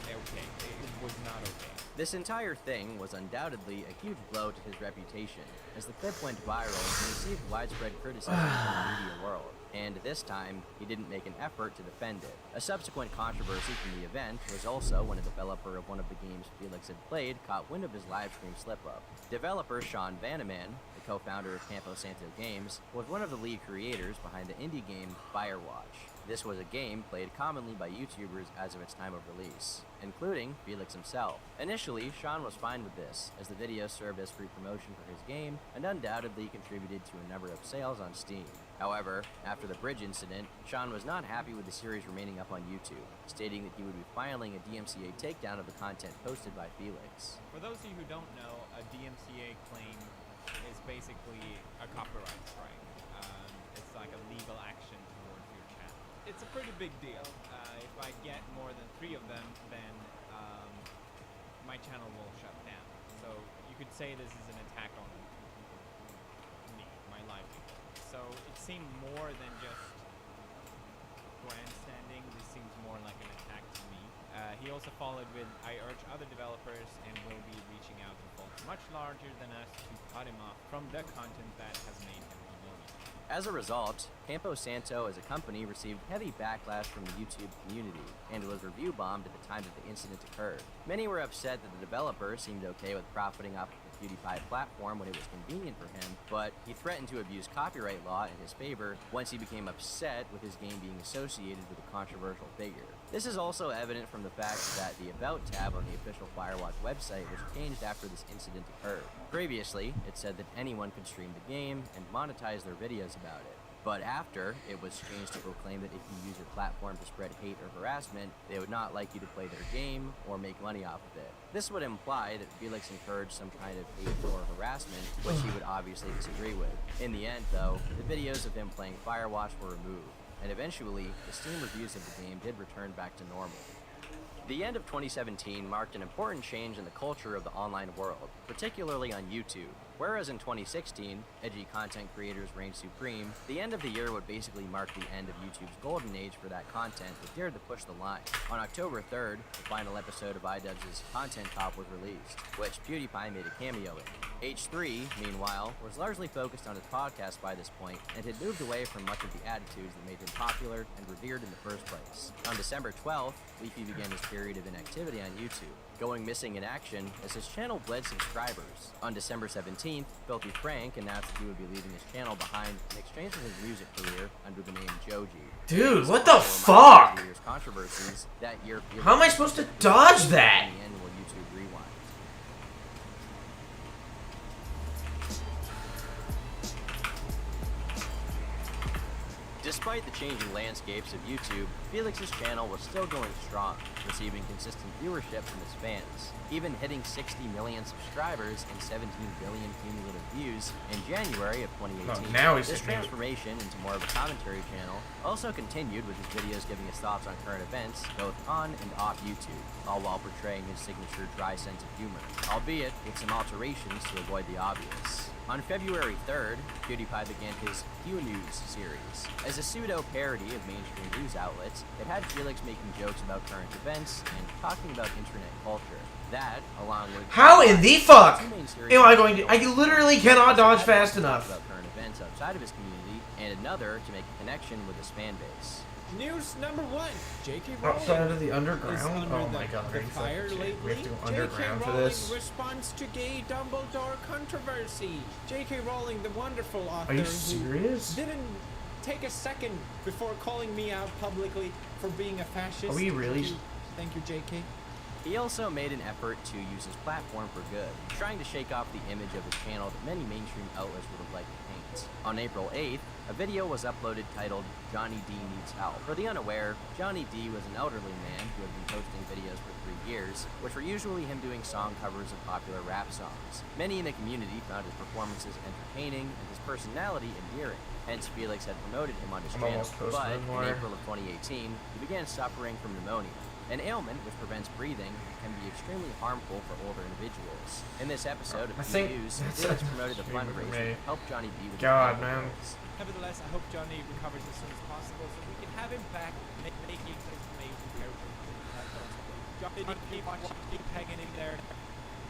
S22: okay. It was not okay.
S14: This entire thing was undoubtedly a huge blow to his reputation, as the clip went viral and received widespread criticism from the media world. And this time, he didn't make an effort to defend it. A subsequent controversy from the event was also when a developer of one of the games Felix had played caught wind of his livestream slip-up. Developer Sean Vanneman, the co-founder of Campo Santo Games, was one of the lead creators behind the indie game Firewatch. This was a game played commonly by YouTubers as of its time of release, including Felix himself. Initially, Sean was fine with this, as the video served as free promotion for his game and undoubtedly contributed to a number of sales on Steam. However, after the bridge incident, Sean was not happy with the series remaining up on YouTube, stating that he would be filing a DMCA takedown of the content posted by Felix.
S22: For those of you who don't know, a DMCA claim is basically a copyright strike. It's like a legal action towards your channel. It's a pretty big deal. If I get more than 3 of them, then my channel will shut down. So you could say this is an attack on me, my livelihood. So it seemed more than just grandstanding. This seems more like an attack to me. He also followed with, I urge other developers and will be reaching out to folks much larger than us to cut him off from the content that has made him a million.
S14: As a result, Campo Santo as a company received heavy backlash from the YouTube community and was review bombed at the time that the incident occurred. Many were upset that the developer seemed okay with profiting off of the PewDiePie platform when it was convenient for him, but he threatened to abuse copyright law in his favor once he became upset with his game being associated with a controversial figure. This is also evident from the fact that the About tab on the official Firewatch website was changed after this incident occurred. Previously, it said that anyone could stream the game and monetize their videos about it. But after, it was changed to proclaim that if you use your platform to spread hate or harassment, they would not like you to play their game or make money off of it. This would imply that Felix encouraged some kind of hate or harassment, which he would obviously disagree with. In the end, though, the videos of him playing Firewatch were removed, and eventually, the Steam reviews of the game did return back to normal. The end of 2017 marked an important change in the culture of the online world, particularly on YouTube. Whereas in 2016, edgy content creators reigned supreme, the end of the year would basically mark the end of YouTube's golden age for that content that dared to push the line. On October 3rd, the final episode of iDubbbz's Content Top was released, which PewDiePie made a cameo in. H3, meanwhile, was largely focused on his podcast by this point, and had moved away from much of the attitudes that made him popular and revered in the first place. On December 12th, Leafy began his period of inactivity on YouTube. going missing in action as his channel bled subscribers. On December 17th, Filthy Frank announced that he would be leaving his channel behind in exchange for his music career under the name Joji.
S2: Dude, what the fuck?
S14: Controversies that year.
S2: How am I supposed to dodge that?
S14: The annual YouTube Rewind. Despite the changing landscapes of YouTube, Felix's channel was still going strong, receiving consistent viewership from his fans, even hitting 60 million subscribers and 17 billion cumulative views in January of 2018.
S2: Oh, now he's
S14: this transformation into more of a commentary channel also continued with his videos giving his thoughts on current events, both on and off YouTube, all while portraying his signature dry sense of humor, albeit with some alterations to avoid the obvious. On February 3rd, PewDiePie began his Q News series. As a pseudo-parody of mainstream news outlets, it had Felix making jokes about current events and talking about internet culture. That, along with...
S2: How in the fuck am I going to... I literally cannot dodge fast enough.
S14: ...about current events outside of his community, and another to make a connection with his fan base.
S6: News number 1. J.K. Rowling
S2: Outside of the underground?
S6: is under
S2: Oh my god,
S6: the fire lately.
S2: we have to go
S6: J.K.
S2: underground for
S6: Rowling
S2: this.
S6: responds to gay Dumbledore controversy. J.K. Rowling, the wonderful author
S2: Are you serious?
S6: who didn't take a second before calling me out publicly for being a fascist.
S2: Are we really?
S6: Thank you, J.K.
S14: He also made an effort to use his platform for good, trying to shake off the image of his channel that many mainstream outlets would have liked to paint. On April 8th, a video was uploaded titled Johnny D Needs Help. For the unaware, Johnny D was an elderly man who had been posting videos for 3 years, which were usually him doing song covers of popular rap songs. Many in the community found his performances entertaining and his personality endearing. Hence, Felix had promoted him on his channel. But in April of 2018, he began suffering from pneumonia, an ailment which prevents breathing and can be extremely harmful for older individuals. In this episode of Q News, Felix promoted a fundraiser to help Johnny B with
S2: God, man.
S19: Nevertheless, I hope Johnny recovers as soon as possible so we can have him back making this amazing character. Johnny, keep hanging in there.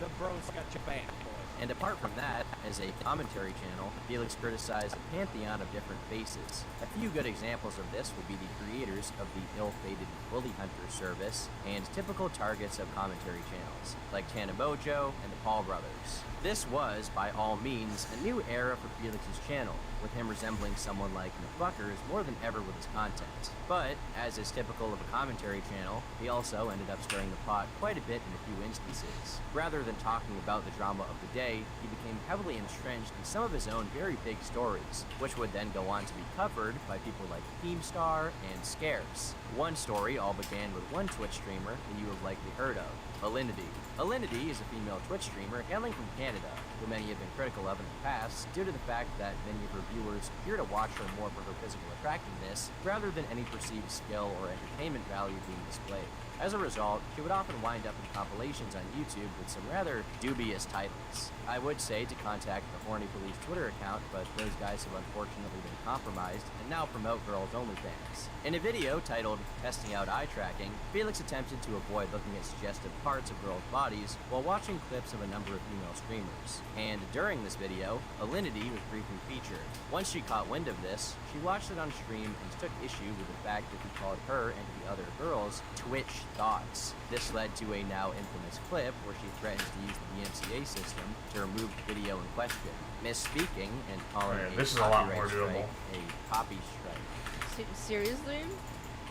S19: The bro's got your back, boy.
S14: And apart from that, as a commentary channel, Felix criticized a pantheon of different faces. A few good examples of this would be the creators of the ill-fated Bully Hunter service and typical targets of commentary channels, like Tanabojo and the Paul brothers. This was, by all means, a new era for Felix's channel, with him resembling someone like McBuckers more than ever with his content. But, as is typical of a commentary channel, he also ended up stirring the pot quite a bit in a few instances. Rather than talking about the drama of the day, he became heavily entrenched in some of his own very big stories, which would then go on to be covered by people like Keemstar and Scarce. One story all began with one Twitch streamer that you have likely heard of, Alinity. Alinity is a female Twitch streamer hailing from Canada, who many have been critical of in the past due to the fact that many of her viewers appear to watch her more for her physical attractiveness rather than any perceived skill or entertainment value being displayed. As a result, she would often wind up in compilations on YouTube with some rather dubious titles. I would say to contact the Horny Police Twitter account, but those guys have unfortunately been compromised and now promote girls' OnlyFans. In a video titled Testing Out Eye Tracking, Felix attempted to avoid looking at suggestive parts of girls' bodies while watching clips of a number of female streamers. And during this video, Alinity was briefly featured. Once she caught wind of this, she watched it on stream and took issue with the fact that he called her and the other girls Twitch thoughts. This led to a now infamous clip where she threatens to use the DMCA system to remove the video in question, misspeaking and calling
S2: this
S14: a
S2: is a lot more
S14: copyright strike
S2: doable.
S14: a copy strike.
S10: Seriously?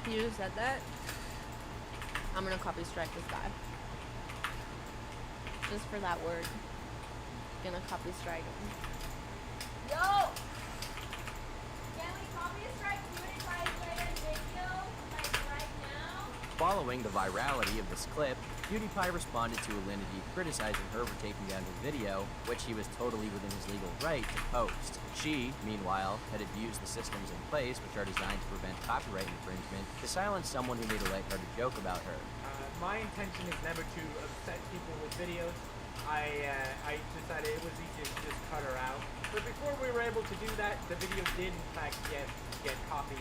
S10: You just said that? I'm gonna copy strike this guy. Just for that word. Gonna copy strike him. Yo! Can we copy strike PewDiePie's latest video? Like right now?
S14: Following the virality of this clip, PewDiePie responded to Alinity criticizing her for taking down his video, which he was totally within his legal right to post. She, meanwhile, had abused the systems in place which are designed to prevent copyright infringement to silence someone who made a lighthearted joke about her.
S19: My intention is never to upset people with videos. I decided it was easier to just cut her out. But before we were able to do that, the video did in fact get copied.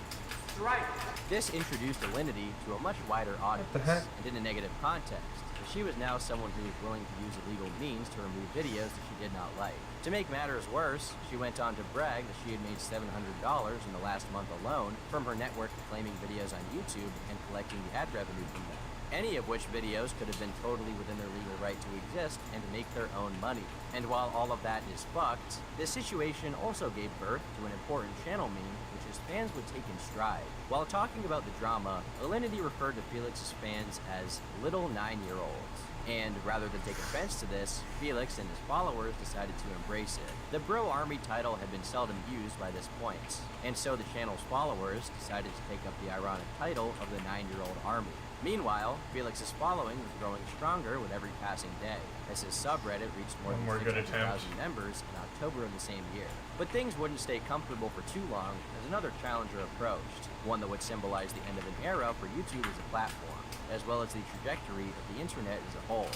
S19: Strike!
S14: This introduced Alinity to a much wider audience, and in a negative context, as she was now someone who was willing to use illegal means to remove videos that she did not like. To make matters worse, she went on to brag that she had made $700 in the last month alone from her network of claiming videos on YouTube and collecting the ad revenue from them. any of which videos could have been totally within their legal right to exist and make their own money. And while all of that is fucked, this situation also gave birth to an important channel meme which his fans would take in stride. While talking about the drama, Alinity referred to Felix's fans as little 9-year-olds. And rather than take offense to this, Felix and his followers decided to embrace it. The Bro Army title had been seldom used by this point, and so the channel's followers decided to take up the ironic title of the 9-year-old army. Meanwhile, Felix's following was growing stronger with every passing day, as his subreddit reached more than 600,000 members in October of the same year. But things wouldn't stay comfortable for too long as another challenger approached, one that would symbolize the end of an era for YouTube as a platform, as well as the trajectory of the internet as a whole.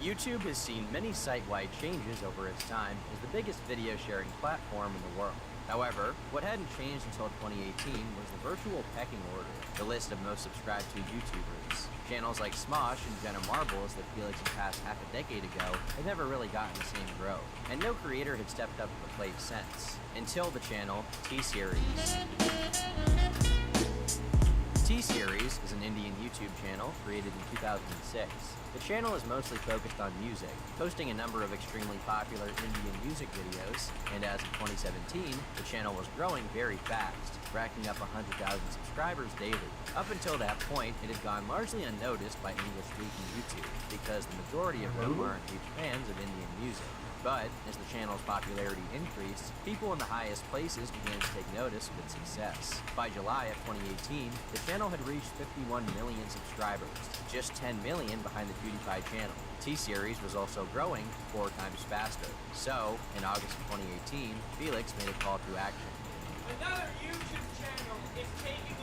S14: YouTube has seen many site-wide changes over its time as the biggest video sharing platform in the world. However, what hadn't changed until 2018 was the virtual pecking order, the list of most subscribed to YouTubers. Channels like Smosh and Jenna Marbles that Felix had passed half a decade ago had never really gotten the same growth, and no creator had stepped up to the plate since, until the channel T-Series. T-Series is an Indian YouTube channel created in 2006. The channel is mostly focused on music, posting a number of extremely popular Indian music videos, and as of 2017, the channel was growing very fast, racking up 100,000 subscribers daily. Up until that point, it had gone largely unnoticed by English-speaking YouTube, because the majority of them weren't huge fans of Indian music. But, as the channel's popularity increased, people in the highest places began to take notice of its success. By July of 2018, the channel had reached 51 million subscribers, just 10 million behind the PewDiePie channel. T-Series was also growing 4 times faster. So, in August of 2018, Felix made a call to action.
S6: Another YouTube channel is taking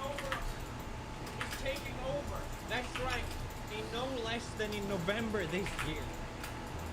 S6: over. That's right. In no less than in November this year.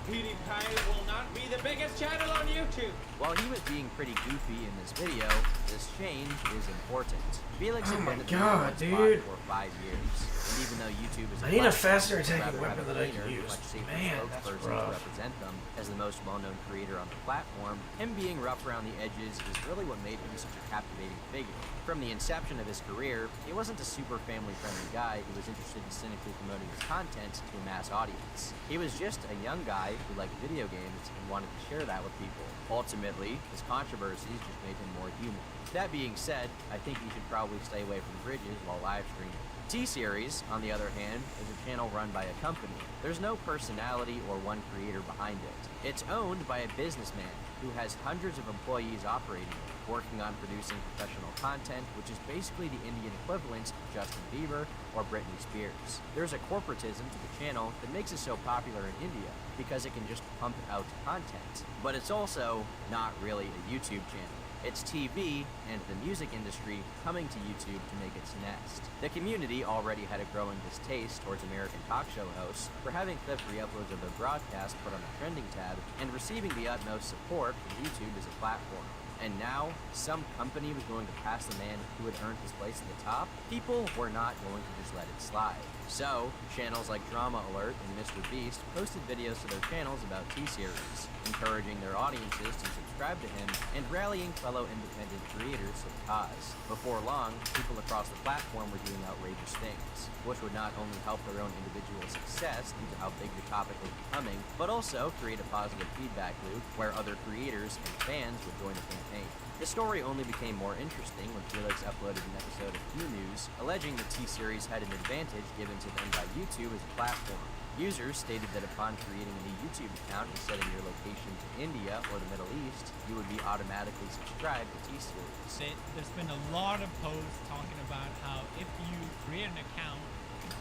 S6: PewDiePie will not be the biggest channel on YouTube.
S14: While he was being pretty goofy in this video, this change is important. Felix had been at the number one spot for 5 years, and even though YouTube is
S2: I need a faster attacking weapon that I can use. Man, that's
S14: to
S2: rough.
S14: represent them as the most well-known creator on the platform, him being rough around the edges is really what made him such a captivating figure. From the inception of his career, he wasn't a super family-friendly guy who was interested in cynically promoting his content to a mass audience. He was just a young guy who liked video games and wanted to share that with people. Ultimately, his controversies just made him more human. That being said, I think you should probably stay away from bridges while live streaming. T-Series, on the other hand, is a channel run by a company. There's no personality or one creator behind it. It's owned by a businessman who has hundreds of employees operating it, working on producing professional content, which is basically the Indian equivalent of Justin Bieber or Britney Spears. There's a corporatism to the channel that makes it so popular in India, because it can just pump out content. But it's also not really a YouTube channel. It's TV and the music industry coming to YouTube to make its nest. The community already had a growing distaste towards American talk show hosts for having clip re-uploads of their broadcast put on the trending tab and receiving the utmost support from YouTube as a platform. And now, some company was going to pass the man who had earned his place at the top. People were not going to just let it slide. So, channels like Drama Alert and Mr. Beast posted videos to their channels about T-Series, encouraging their audiences to subscribe to him and rallying fellow independent creators to the cause. Before long, people across the platform were doing outrageous things, which would not only help their own individual success due to how big the topic was becoming, but also create a positive feedback loop where other creators and fans would join the campaign. The story only became more interesting when Felix uploaded an episode of Q News, alleging that T-Series had an advantage given to them by YouTube as a platform. Users stated that upon creating a new YouTube account and setting your location to India or the Middle East, you would be automatically subscribed to T-Series.
S6: There's been a lot of posts talking about how if you create an account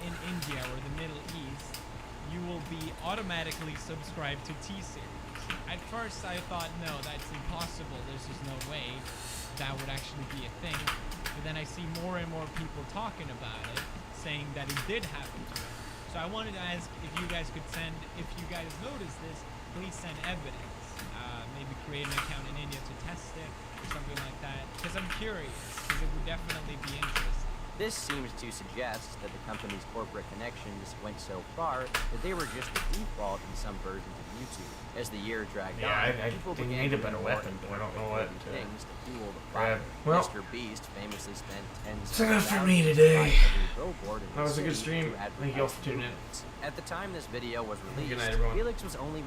S6: in India or the Middle East, you will be automatically subscribed to T-Series. At first I thought, no, that's impossible, there's just no way that would actually be a thing. But then I see more and more people talking about it, saying that it did happen to them. So I wanted to ask if you guys could send, if you guys notice this, please send evidence. Maybe create an account in India to test it or something like that. Because I'm curious, because it would definitely be interesting.
S14: This seems to suggest that the company's corporate connections went so far that they were just the default in some versions of YouTube. As the year dragged on,
S2: I
S14: people
S2: think you
S14: began
S2: need a
S14: doing
S2: better
S14: more
S2: weapon, but I don't know what to
S14: things to fuel the
S2: grab.
S14: fire.
S2: Well,
S14: Mr. Beast famously spent tens
S2: it's
S14: of
S2: enough for
S14: thousands
S2: me
S14: to
S2: today.
S14: buy every billboard in
S2: That
S14: the
S2: was a good
S14: city
S2: stream.
S14: to
S2: Thank you all for
S14: advertise
S2: tuning in.
S14: movements. At the time this video was
S2: Good
S14: released,
S2: night, everyone.
S14: Felix was only 100